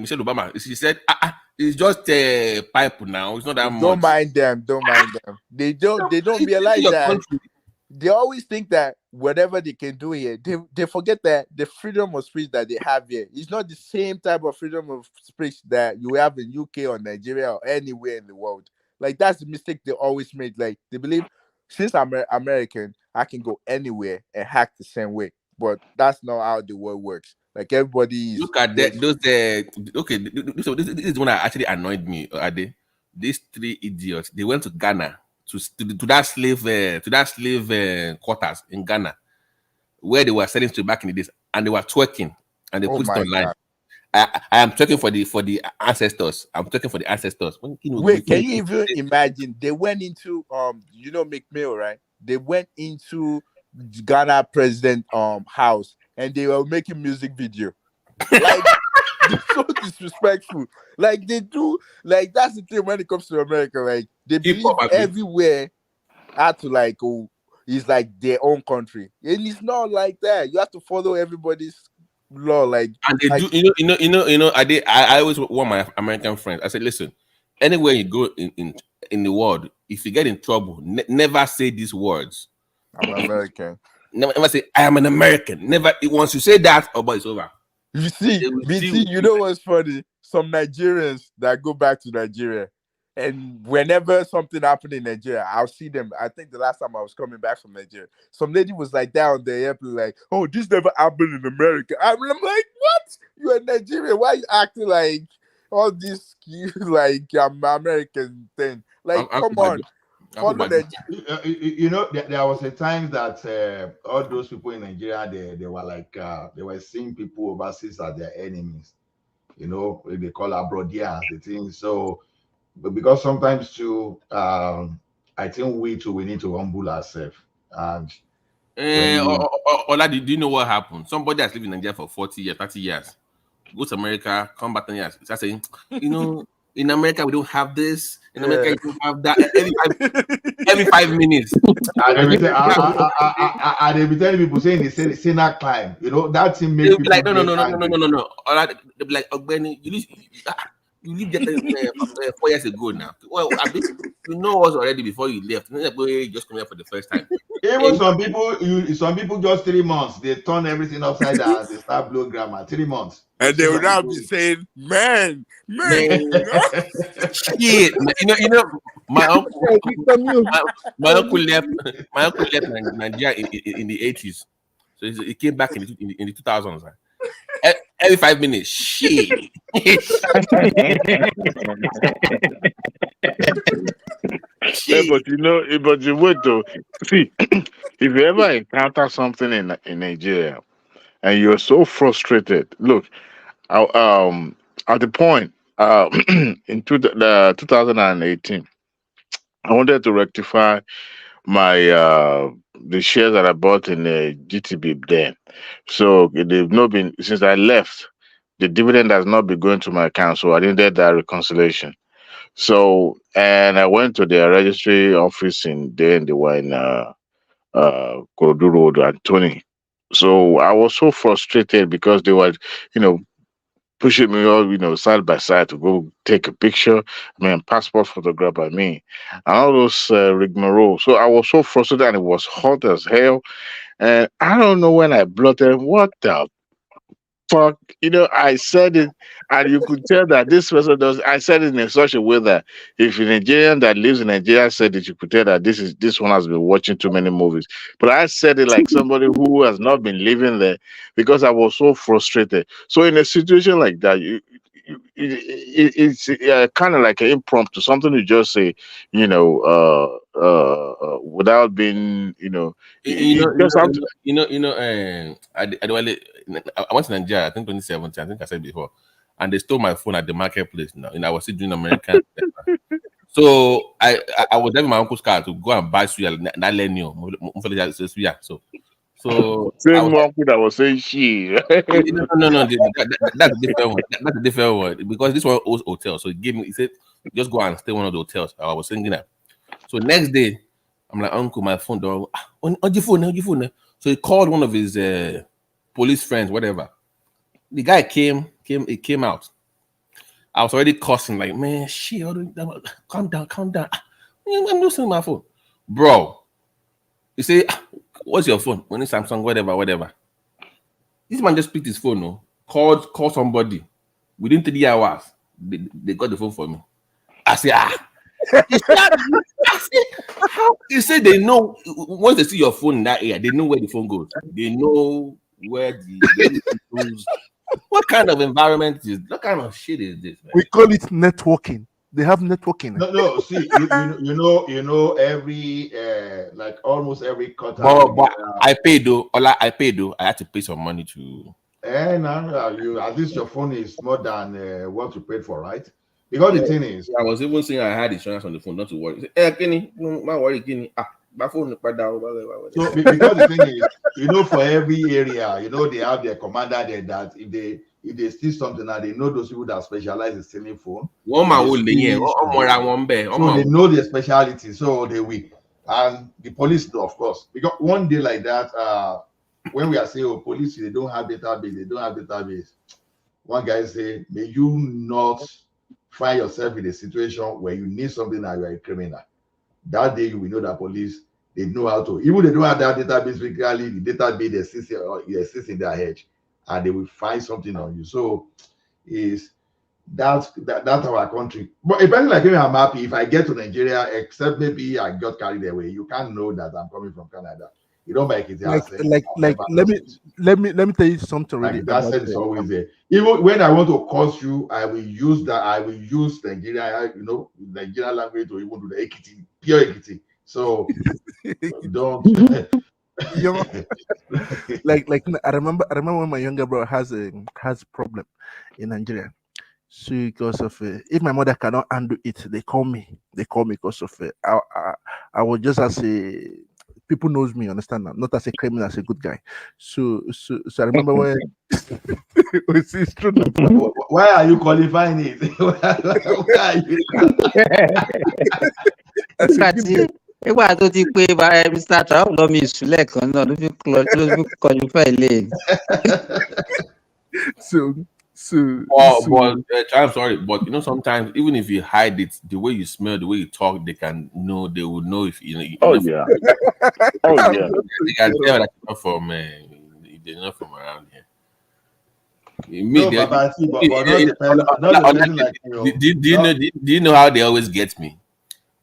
Michelle Obama, she said, it's just a pipe now. It's not that much. Don't mind them. They don't realize that. Country. They always think that whatever they can do here, they forget that the freedom of speech that they have here is not the same type of freedom of speech that you have in UK or Nigeria or anywhere in the world. Like that's the mistake they always make. Like they believe since I'm American, I can go anywhere and hack the same way. But that's not how the world works. Like everybody is. Look at that. Those okay. So this is one that actually annoyed me. Are they? These three idiots. They went to Ghana to that slave quarters in Ghana, where they were selling to back in the days, and they were twerking, and they put it online. I am talking for the ancestors. I'm talking for the ancestors. Wait, can you even imagine? They went into McMill, right? They went into Ghana president house, and they were making music video. Like they're so disrespectful. Like they do. Like that's the thing when it comes to America. Like they believe everywhere had to it's like their own country, and it's not like that. You have to follow everybody's law. Like and they do. I always want my American friends. I said, listen, anywhere you go in the world, if you get in trouble, never say these words. I'm American. Never say I am an American. Never. Once you say that, it's over. You see, BT, you know what's funny? Some Nigerians that go back to Nigeria, and whenever something happened in Nigeria, I'll see them. I think the last time I was coming back from Nigeria, some lady was like down the airplane, like, "Oh, this never happened in America." I'm like, "What? You're in Nigeria? Why are you acting like all this like American thing? Like, come on." There was a time that all those people in Nigeria, they were like they were seeing people overseas as their enemies. They call abroadians, the thing. So, but because sometimes too, I think we need to humble ourselves. And Ola, do you know what happened? Somebody that's lived in Nigeria for 40 years, 30 years, go to America, come back 10 years, start saying, in America we don't have this. In America you don't have that. Every 5 minutes. And they be telling people saying they say sinner climb. That thing makes people like no. They'll be like, Ogbeni, you lived there 4 years ago now. Well, you know us already before you left. You just come here for the first time. Even some people just 3 months, they turn everything upside down. They start blow grammar. 3 months. And they will now be saying, man. Shit. My uncle left Nigeria in the 80s. So he came back in the 2000s. Every 5 minutes. Shit. Yeah, but you wait though. See, if you ever encounter something in Nigeria and you're so frustrated, look, at the point in 2018, I wanted to rectify my the shares that I bought in GTB then. So they've not been since I left. The dividend has not been going to my account, so I needed that reconciliation. So, and I went to their registry office they were in Korodu Road and Tony. So I was so frustrated because they were, pushing me all, side by side to go take a picture. Passport photograph by me, and all those rigmarole. So I was so frustrated, and it was hot as hell. And I don't know when I blurted, what the fuck, I said it, and you could tell that this person does. I said it in such a way that if a Nigerian that lives in Nigeria said it, you could tell that this one has been watching too many movies. But I said it like somebody who has not been living there, because I was so frustrated. So in a situation like that, it's kind of like an impromptu, something you just say, without being, I went to Nigeria, I think 2017, I think I said before, and they stole my phone at the marketplace now. I was still doing American. So I was driving my uncle's car to go and buy suya. So same uncle that was saying she. No, that's a different one. That's a different one, because this one owns hotel. So he said, just go and stay one of the hotels. I was thinking that. So next day, I'm like, uncle, my phone door. On your phone. So he called one of his police friends, whatever. The guy came out. I was already cussing, like, man, shit, calm down. I'm losing my phone. Bro, you say, what's your phone? When it's Samsung, whatever. This man just picked his phone, no? Called somebody. Within 3 hours, they got the phone for me. I say, You say they know, once they see your phone in that area, they know where the phone goes. They know where the goes. What kind of environment is? What kind of shit is this, man? We call it networking. They have networking. No. See, you know, every like almost every quarter. But I paid though. I paid though. I had to pay some money to. You at least your phone is more than what you paid for, right? Because the thing is, I was even saying I had insurance on the phone, not to worry. Hey, Kenny, my worry, Kenny. My phone. So because the thing is, for every area, they have their commander there that if they steal something, and they know those people that specialize in stealing phone. So they know their specialty, so they will. And the police, of course, because one day like that, when we are saying, police, they don't have database. One guy said, may you not find yourself in a situation where you need something and you are a criminal. That day you will know that police, they know how to, even they don't have that database physically, the database exists in their head, and they will find something on you. So that's our country. But a person like me, I'm happy if I get to Nigeria, except maybe I got carried away. You can't know that I'm coming from Canada. You don't make it let me tell you something really. That said, it's always there. Even when I want to curse you, I will use Nigeria, Nigerian language, or even do the Ekiti, pure Ekiti. So you don't I remember when my younger brother has a problem in Nigeria. So because of if my mother cannot handle it, they call me because of I was just as a people knows me, understand that, not as a criminal, as a good guy. So I remember when it's true. Why are you qualifying it? Why are you? Nígbà tó ti pé Mr. Trump lọ mi ìsúlẹ̀ kan náà ló fi qualify lé. I'm sorry, but sometimes even if you hide it, the way you smell, the way you talk, they will know if yeah. They can tell that you're not from they're not from around here. Do you know how they always get me?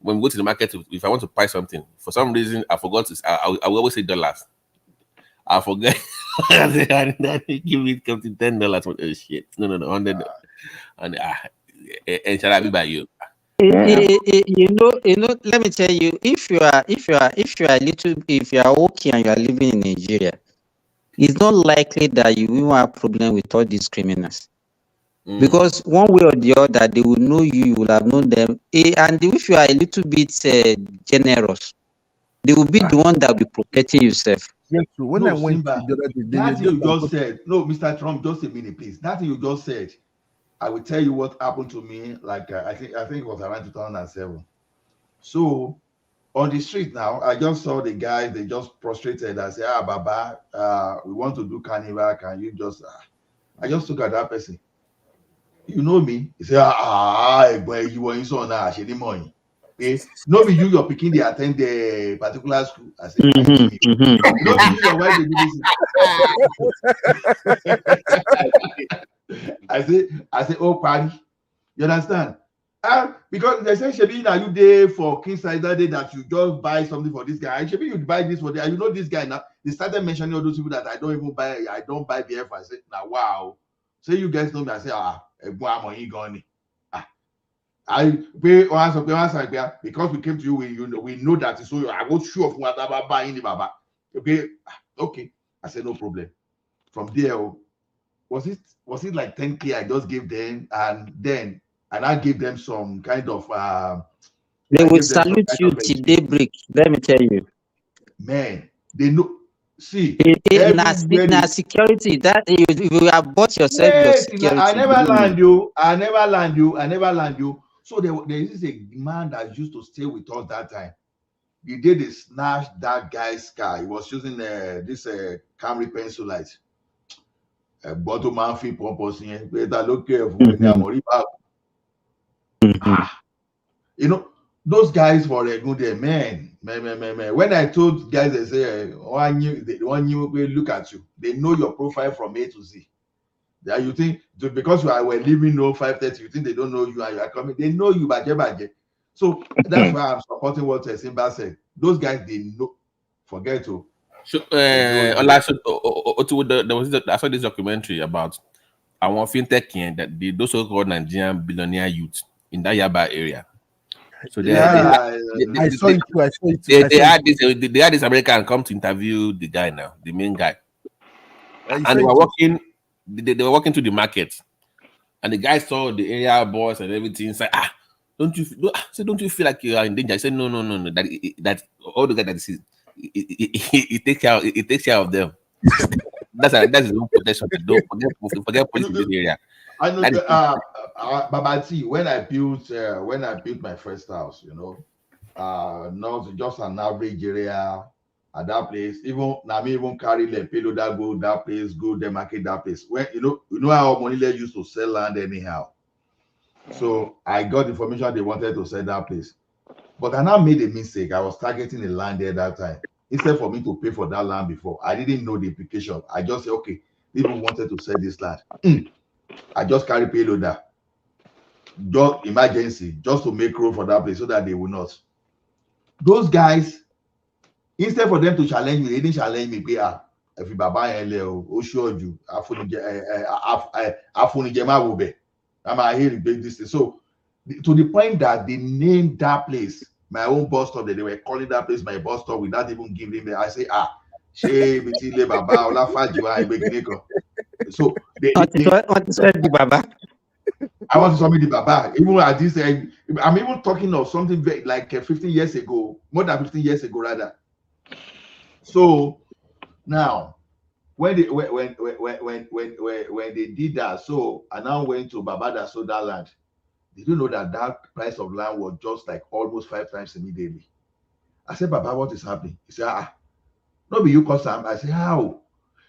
When we go to the market, if I want to buy something, for some reason I forgot to. I will always say dollars. I forget. Give me come to $10. Oh shit! No, $100. And shall I be by you? Let me tell you, if you are okay and you are living in Nigeria, it's not likely that you will have problem with all these criminals. Because one way or the other, they will know you will have known them. And if you are a little bit generous, they will be the one that will be protecting yourself. Yes, when I went Simba, that you just said, no, Mr. Trump, just a minute, please. That thing you just said, I will tell you what happened to me. Like I think it was around 2007. So on the street now, I just saw the guys. They just prostrated. I said, Baba, we want to do carnival. Can you just? I just look at that person. You know me. He say, boy, you were in so now, she money. Okay, no be you, your picking they attend the particular school. I say, are you me? No be you, your wife they do this. I say, oh, party. You understand? Because they say, Shebi, now you there for King Size that day that you just buy something for this guy. Shebi, you buy this for that. You know this guy now. They started mentioning all those people that I don't even buy. I don't buy BF. I say, now wow. Say you guys know me. I say, money gone. I pay once because we came to you. We know that. So I was sure of what I'm buying the baba. Okay. I said no problem. From there, was it like 10K I just gave them, and then I gave them some kind of they will salute you till daybreak. Let me tell you. Man, they know. See, na security that you have bought yourself your security. I never land you. So there is a man that used to stay with us that time. The day they snatched that guy's car, he was using this Camry pencil light. Bottom man fee purpose here. Better look careful when they are you know, those guys for a good day, man. When I told guys, they say, one you will look at you. They know your profile from A to Z. Yeah, you think because you were leaving 5:30, you think they don't know you and you are coming. They know you baje. So that's why I'm supporting what Simba said. Those guys, they know. Forget to. So, I saw this documentary about our fintech that those so-called Nigerian billionaire youth in that Yaba area. So they had this American come to interview the guy now, the main guy, and they were walking. They were walking to the market, and the guy saw the area boys and everything. Said, don't you feel like you are in danger? I said, no. That all the guy that is, he takes care of them. that's his own protection. Don't forget police in this area. I know Babati, when I built my first house, not just an average area at that place. Even carry the payload that go that place, go the market that place. When you know how money they used to sell land anyhow. So I got information they wanted to sell that place. But I now made a mistake. I was targeting the land there that time. Instead for me to pay for that land before, I didn't know the implication. I just said, okay, people wanted to sell this land. I just carry payload that. Just emergency, just to make room for that place so that they will not. Those guys, instead for them to challenge me, they didn't challenge me. If you baba you, I'm here to make this thing. So to the point that they named that place my own bus stop, that they were calling that place my bus stop without even giving me. I say, so I want to submit the Baba. Even at this, I'm even talking of something very, like 15 years ago, more than 15 years ago, rather. So now, when they did that, so I now went to Baba that sold that land. Did you know that price of land was just like almost 5 times immediately? I said, Baba, what is happening? He said, no be you cause I said, how?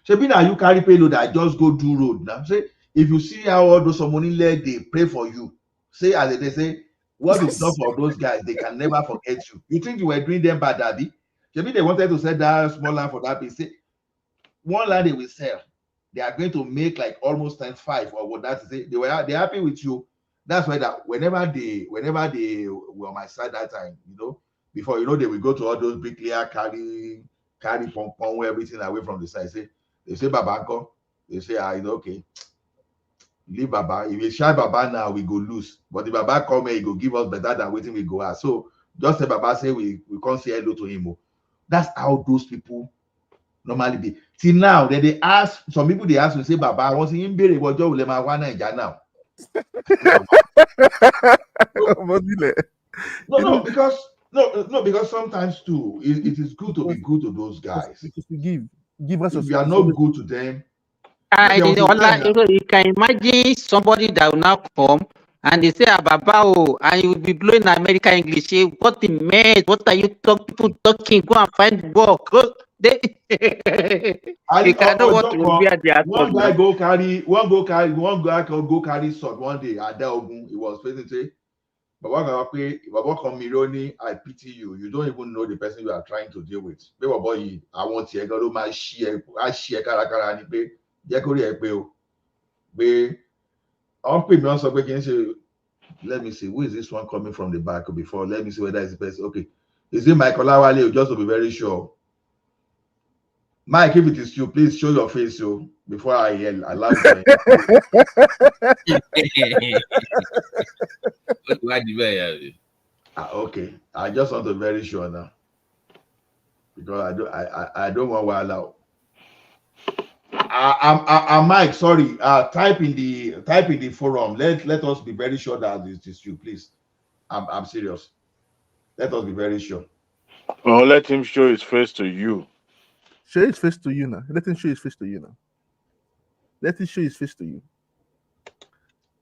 Shebi now you carry payload, I just go do road now. Say, if you see how all those money let they pray for you, say as they say, what is not for those guys, they can never forget you. You think you were doing them bad, Daddy? Maybe they wanted to sell that small land for that place. Say, one land they will sell, they are going to make like almost 5 or what that is. They're happy with you. That's why that whenever they were on my side that time, before they will go to all those bricklayer carry pom everything away from the side. They say Baba, they say okay. Leave Baba. If we shy Baba now, we go lose. But if Baba come here, he go give us better than waiting we go out. So just say Baba say we can't say hello to him. That's how those people normally be. Till now, then they ask some people. They ask me say Baba, I want to see him be what job will my one now. No, because sometimes too, it is good to be good to those guys. Give us. If you are not good to them. You can imagine somebody that will now come and they say Baba, and you will be blowing American English. What the mess? What are you people talking? Go and find work. They I you can know what will be at the one outcome guy now. go carry Adeogun. He was facing say, Baba Mironi, I pity you. You don't even know the person you are trying to deal with. Boy, I want you to my share. I share karakara ni pe. Jekori ekpe o. Be on pay me on so can say, let me see, who is this one coming from the back before? Let me see whether it's the person. Okay. Is it Michael Awale? Just to be very sure. Mike, if it is you, please show your face, so before I allow you to. Okay, I just want to be very sure now because I don't want to allow. I'm Mike. Sorry. Type in the forum. Let us be very sure that it is you, please. I'm serious. Let us be very sure. Oh, let him show his face to you. Show his face to you now. Let him show his face to you now. Let him show his face to you.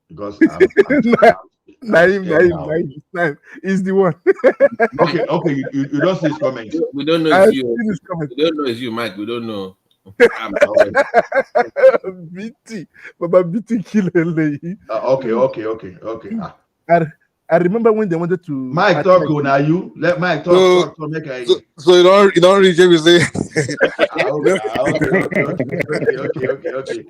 Because Naim is the one. Okay. You don't see his comments. We don't know it's you. We don't know it's you, Mike. We don't know. BT, Baba BT killer. Okay. I remember when they wanted to. Mike talk now you let Mike talk so make I. So you don't reach him. You say. Okay.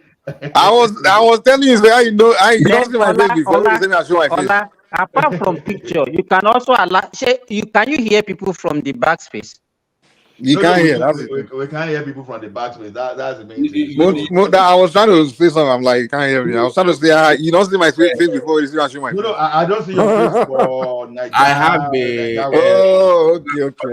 I was telling you, say, you don't see my face before. You say me I show my face. Apart from picture, you can also allow. Can you hear people from the backspace? You can't hear. We can't hear people from the backspace. That's the main thing. I was trying to say something. I'm like, you can't hear me. I was trying to say, you don't see my face before you see I show my face. No, I don't see your face for Nigeria. I have a. Okay.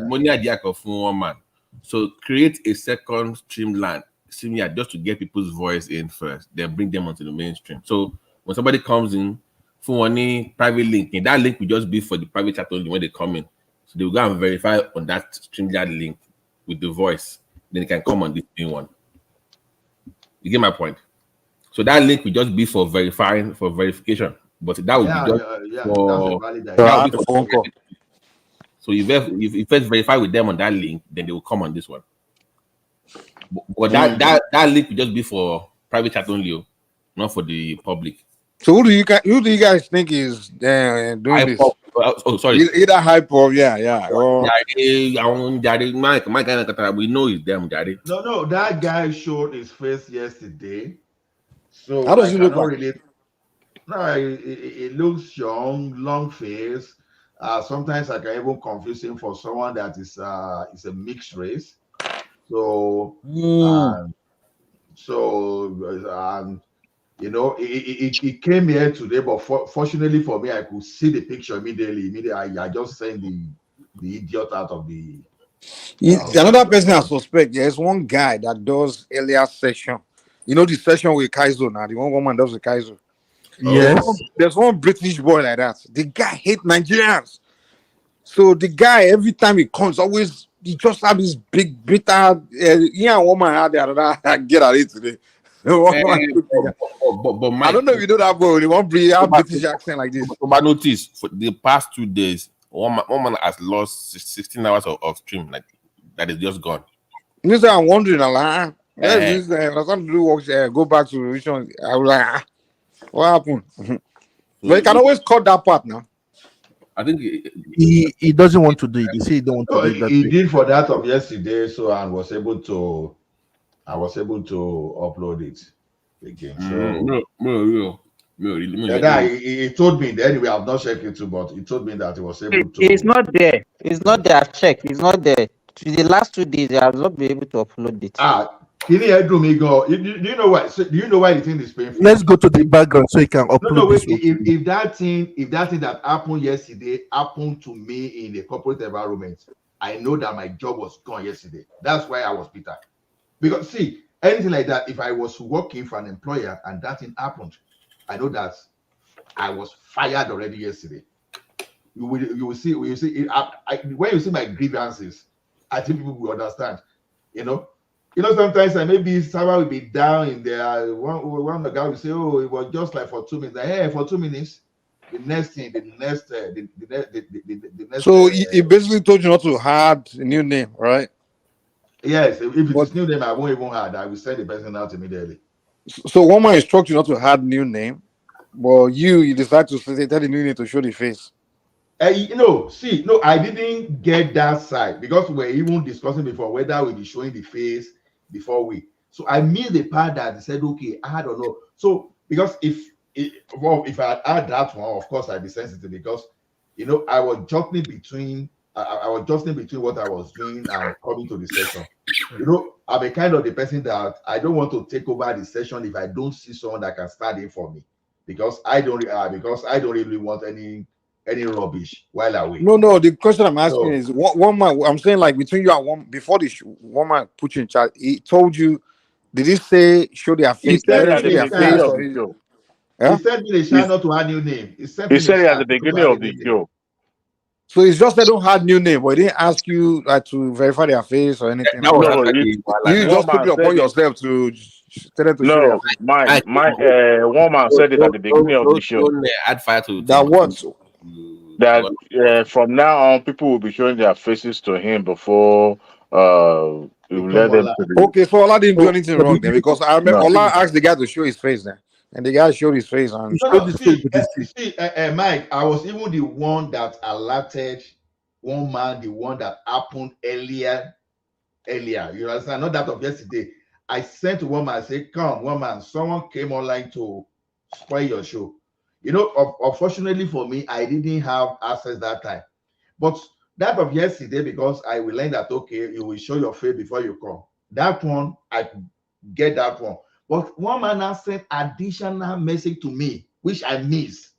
Monia Diako for one man. So create a second streamline just to get people's voice in first, then bring them onto the mainstream. So when somebody comes in for any private link, that link will just be for the private chat only when they come in. So they will go and verify on that StreamYard link with the voice. Then they can come on this new one. You get my point? So that link will just be for verification. But that would be just for phone call. So you first verify with them on that link, then they will come on this one. But that link will just be for private chat only, not for the public. So who do you guys think is doing this? Oh, sorry. Either hype or yeah. Or we know it's them, Daddy. No, that guy showed his face yesterday. So how does he look like? Really, no, it looks young, long face. Sometimes I can even confuse him for someone that is a mixed race. So he came here today, but fortunately for me, I could see the picture immediately. I just sent the idiot out of the. Another person I suspect. There's one guy that does earlier session. You know the session with Kaizo now. The one woman does the Kaizo. Yes. There's one British boy like that. The guy hates Nigerians. So the guy, every time he comes, he just have this big bitter. Woman out there. Get at it today. But I don't know if you know that boy. They won't bring a British accent like this. But notice for the past 2 days, one man has lost 16 hours of stream. Like that is just gone. You know, I'm wondering, like, something to do. Go back to which one? I was like, what happened? But you can always cut that part now. I think he doesn't want to do it. He said he don't want to do it. That he did for that of yesterday, so I was able to upload it again. So he told me anyway. I've not checked it too, but he told me that he was able to. It's not there. It's not there. I've checked. It's not there. To the last 2 days, I have not been able to upload it. Can you do me go? Do you know why? So, do you know why the thing is painful? Let's go to the background so you can upload. No, wait. If that thing that happened yesterday happened to me in a corporate environment, I know that my job was gone yesterday. That's why I was bitter. Because see, anything like that, if I was working for an employer and that thing happened, I know that I was fired already yesterday. You will see. When you see my grievances, I think people will understand. Sometimes maybe someone will be down in there. One of the guys will say, "Oh, it was just like for 2 minutes." Hey, for 2 minutes. The next. So he basically told you not to add a new name, right? Yes, if it is new name, I won't even add. I will send the person out immediately. So one man instruct you not to add new name, but you decide to say tell the new name to show the face. No, I didn't get that side because we were even discussing before whether we'll be showing the face before we. So I missed the part that they said, okay, I don't know. So because if I add that one, of course I'd be sensitive because I was juggling between I was juggling between what I was doing and coming to the session. I'm a kind of the person that I don't want to take over the session if I don't see someone that can stand in for me because I don't really want any rubbish while away. No. The question I'm asking is one man. I'm saying like between you and one before the one man put you in charge. He told you. Did he say show their face? He said at the beginning of the show. He sent me the channel to add new name. He said it at the beginning of the show. So it's just they don't have new name, but he didn't ask you to verify their face or anything. No, you just took it upon yourself to tell them to show their face. One man said it at the beginning of the show. Don't add fire to that what? That from now on, people will be showing their faces to him before he will let them. Okay, so Ola didn't do anything wrong then because I remember Ola asked the guy to show his face then, and the guy showed his face. And Mike, I was even the one that alerted one man, the one that happened earlier. You understand? Not that of yesterday. I sent to one man, I said, come, one man, someone came online to spoil your show. Unfortunately for me, I didn't have access that time. But that of yesterday, because I will learn that, okay, you will show your face before you come. That one, I get that one. But one man has sent additional message to me, which I missed.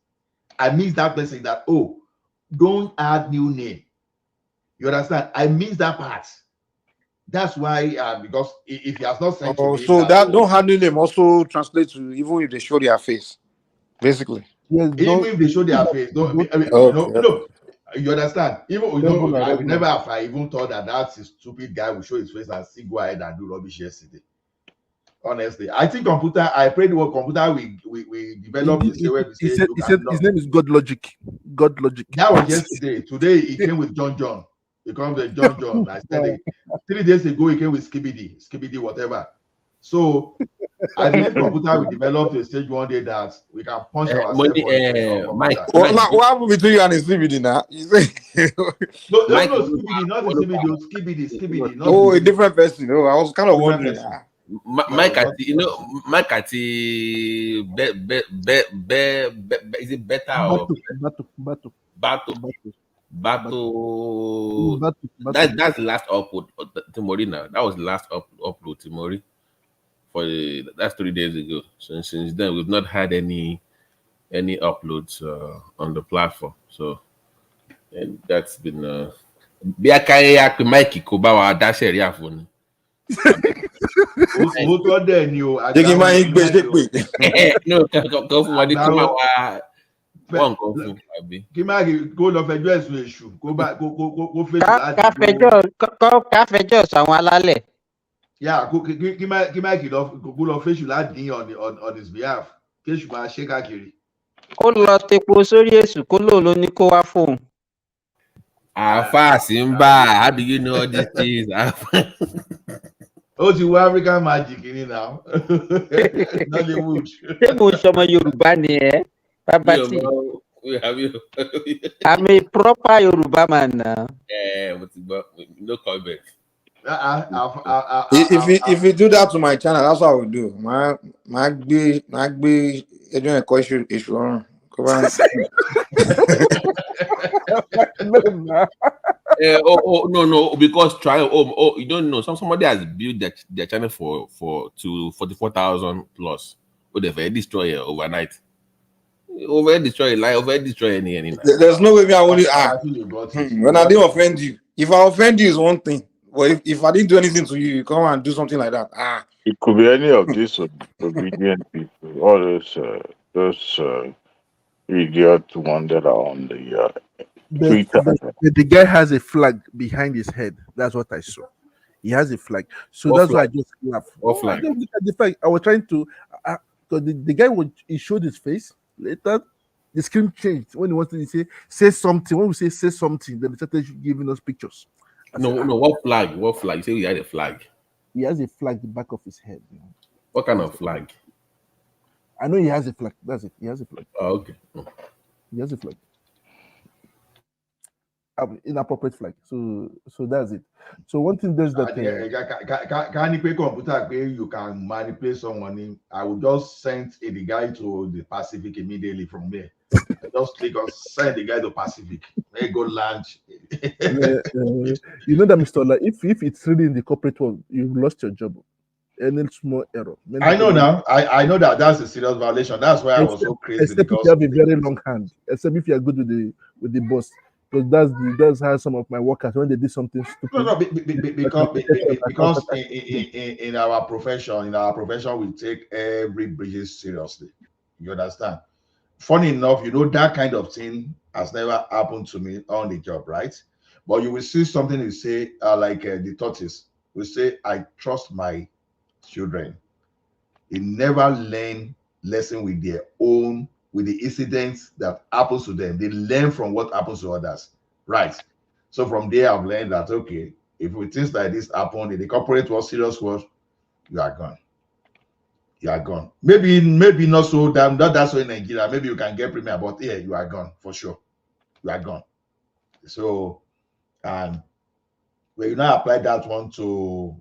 I missed that message that, don't add new name. You understand? I missed that part. That's why, because if he has not sent to me, so that don't have new name also translate to even if they show their face, basically. Yes, even if they show their face, you understand? Even I would never have I even thought that stupid guy will show his face and still go ahead and do rubbish yesterday. Honestly, I think I prayed what computer we developed. He said his name is God Logic. God Logic. That was yesterday. Today he came with John. He comes with John. I said 3 days ago he came with Skibidi whatever. So I think computer we developed a stage one day that we can punch ourselves. Mike, what happened between you and the Skibidi now? No, Skibidi, not the Skibidi. Oh, a different person. Oh, I was kind of wondering. Mike at Mike at is it better or Bato? That's the last upload to Morina. That was the last upload to Mori. That's 3 days ago. So since then we've not had any uploads on the platform. So and that's been Mike Kobawa that's area phone. Mo tó dẹ̀ ni o. Jẹ́ kí n máa ń gbé ṣépè. No, kan fún wa ní kó máa wá wọ́n nǹkan fún àbí. Kí má kó lọ fẹjọ́ ẹ̀sùn èṣù kó fèsì láti. Ká fẹjọ́ sọ àwọn alálẹ̀. Yeah, kí má kí lọ fèsì láti dín on his behalf kí èṣù máa ṣe káàkiri. Kó lọ tepo sórí èṣù kó lóò ló ní kó wá fóun. Àáfàá sí ń bá how do you know all these things? Ó ti wá African magic ni now. Nollywood. Ṣé mo sọmọ Yorùbá ni ẹ? Bàbá tí. I'm a proper Yoruba man now. No comment. If you do that to my channel, that's what I will do. My gbé ẹjọ́ ẹ̀kọ́ èṣù ọ̀run. No, because you don't know. Somebody has built their channel for 44,000 plus. Would they destroy it overnight? Destroy any. There's no way I only when I didn't offend you. If I offend you is one thing, but if I didn't do anything to you, you come and do something like that. It could be any of these obedient people, all those idiot ones that are on the Twitter. The guy has a flag behind his head. That's what I saw. He has a flag, so What that's flag? why I just laughed. What flag? I look at the flag. I was trying to, because the guy he showed his face. Later, the screen changed when he wanted to say something. When we say something, then they started giving us pictures. No. What flag? What flag? You say he had a flag. He has a flag at the back of his head. What kind of flag? I know he has a flag. That's it. He has a flag. Oh, okay. He has a flag. Inappropriate flag. So that's it. So one thing does that. Can you create computer where you can manipulate someone? I will just send the guy to the Pacific immediately from there. I just click on send the guy to Pacific. May go lunch. You know that, Mr. Ola, if it's really in the corporate world, you've lost your job. Any small error. I know now. I know that's a serious violation. That's why I was so crazy. Except if you have a very long hand. Except if you are good with the boss. Because that's how some of my workers, when they do something stupid. No, because in our profession, we take every breach seriously. You understand? Funny enough, that kind of thing has never happened to me on the job, right? But you will see something you say like the tortoise. We say, I trust my children. They never learn lesson with the incidents that happens to them. They learn from what happens to others, right? So from there, I've learned that, okay, if things like this happen in the corporate world, serious world, you are gone. You are gone. Maybe not so damn, not that so in Nigeria. Maybe you can get premium, but yeah, you are gone for sure. You are gone. So, and when you now apply that one to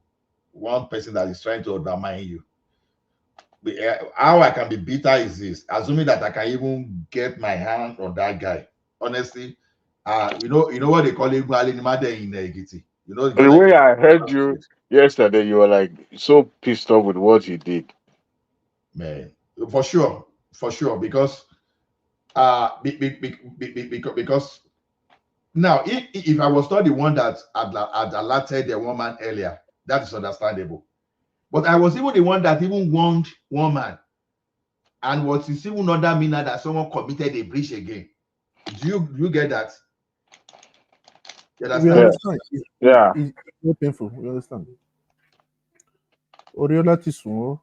one person that is trying to undermine you, how I can be bitter is this, assuming that I can even get my hand on that guy. Honestly, you know what they call it in Ekiti. The way I heard you yesterday, you were like so pissed off with what he did. Man, for sure, because because now if I was not the one that had alerted the woman earlier, that is understandable. But I was even the one that even warned one man. And what is even not that mean that someone committed a breach again. Do you get that? You understand? Yeah. It's so painful. You understand? Oriola Tisun.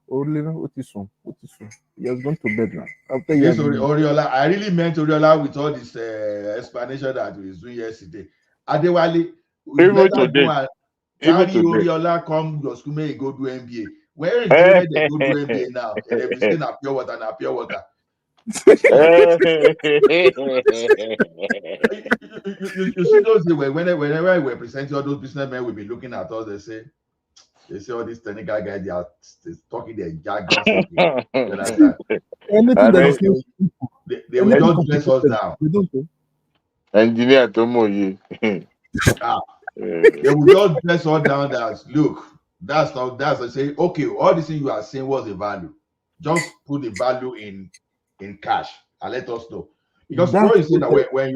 He has gone to bed now. After yes, Oriola. I really meant Oriola with all this explanation that we was doing yesterday. Adewale, even today. Carry Oriola come your school, may go do MBA. Where in Germany they go do MBA now? And they will say na pure water. You see those whenever we present all those businessmen, we'll be looking at us. They say all these technical guys, they are talking their jargon. You understand? Anything that is they will just dress us down. Engineer Tomo, they will just dress us down. That's I say, okay, all these things you are saying was the value. Just put the value in cash and let us know. Because what you say that when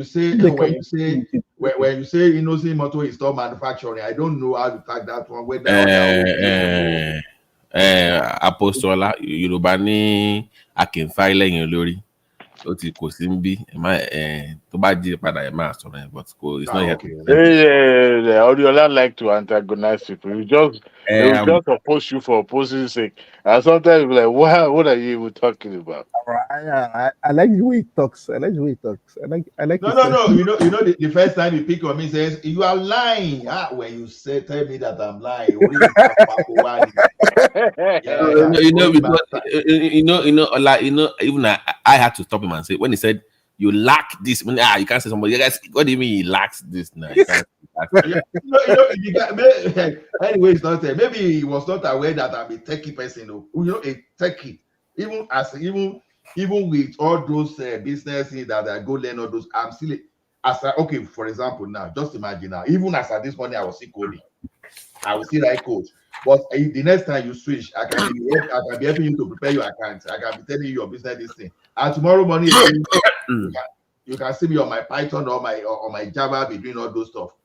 you say Innocent Motor is still manufacturing, I don't know how to tag that one. Apostola Yorùbá ní Akínfà lẹ́yìn olórí ó ti kò sí ń bí tó bá jí padà ẹ máa sọ̀rọ̀ ẹ̀ but it's not yet. Oriola like to antagonize people. He just oppose you for opposing sake, and sometimes you're like, what are you even talking about? I like the way he talks. I like. No. You know the first time he pick on me says you are lying. When you tell me that I'm lying, even I had to stop him and say when he said you lack this. You can't say somebody. Guys, what do you mean he lacks this now? Anyway, it's not maybe he was not aware that I'm a techie person. A techie. Even with all those businesses that I go learn all those, I'm still for example, now just imagine now, even as at this morning I was still coding, I will still write code. But the next time you switch, I can be helping you to prepare your account. I can be telling you your business this thing. And tomorrow morning, you can see me on my Python or my Java, be doing all those stuff.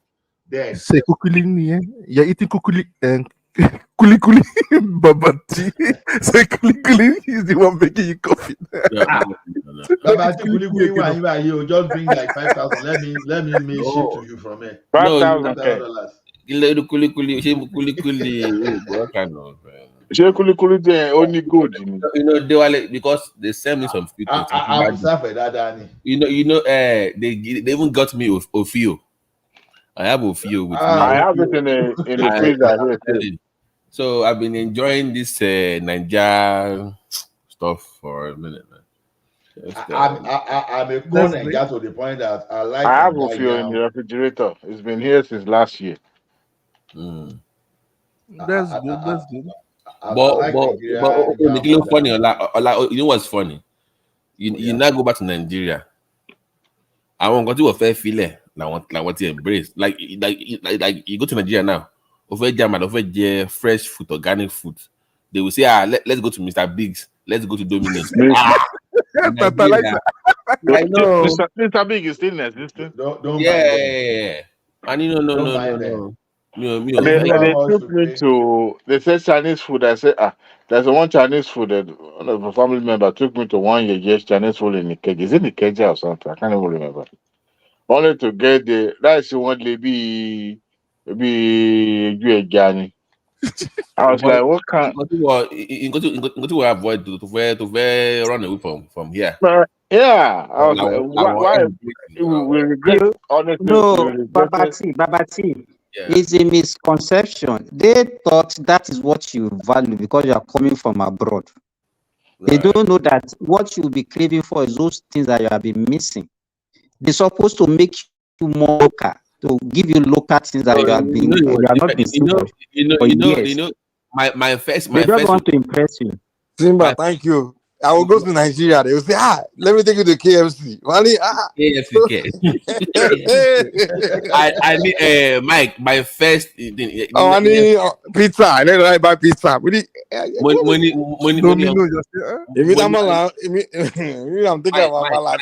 Then say kukuli, you're eating kukuli and kuli babati. Say kuli is the one making you coffee. Babati kuli you just bring like 5,000. Let me make ship to you from here. $5,000. What kind of? Only good. They because they send me some few things. I'm sorry that, Danny. They even got me Ofio. I have a few with me. I have it in the freezer here too. So I've been enjoying this Niger stuff for a minute, man. I'm a corn and got to the point that I like I have a Niger few in yam. the refrigerator. It's been here since last year. That's good. That's good. I like Nigeria yam more than funny, you know what's funny? You now go back to Nigeria. I won't go to a fair feel like what you embrace. Like you go to Nigeria now, over jam and over fresh food, organic food. They will say, let's go to Mr. Biggs, let's go to Domino's. Nigeria. I know. Mr. Big is still in existence. Don't mind them. Yeah. And you know, Don't mind them. They took me to, they said Chinese food. I said, there's one Chinese food that one of a family member took me to one year Chinese food in Ikeja. Is it Ikeja or something? I can't even remember. Only to get the rice one be Johnny. I was like, what kind? You go to avoid to run away from here. Yeah, I was like, why we regret? Honestly, No, we regret it. Babati. It's a misconception. They thought that is what you value because you are coming from abroad. They don't know that what you'll be craving for is those things that you have been missing. They're supposed to make you more local, to give you local things that you have been you have not been seeing for years. My first They just want to impress you. Simba, thank you. I will go to Nigeria. They will say, let me take you to KFC. I need Mike, my first I need pizza. I need to buy pizza. Money. I'm thinking about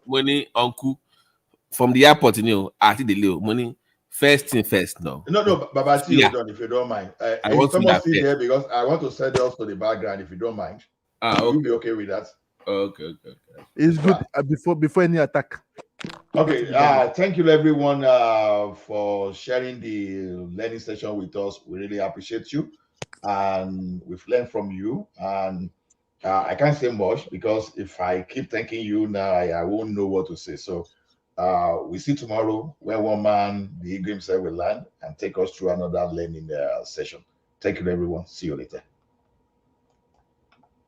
money, uncle. From the airport, I think the little money. First thing first, no. No, Babati, hold on, if you don't mind. I want someone sit there because I want to set off to the background, if you don't mind. Okay. You'll be okay with that. Okay. It's good before any attack. Okay. Thank you, everyone, for sharing the learning session with us. We really appreciate you, and we've learned from you. And I can't say much because if I keep thanking you now, I won't know what to say. So. We see tomorrow where one man, the eagle himself, will land and take us through another learning session. Thank you, everyone. See you later.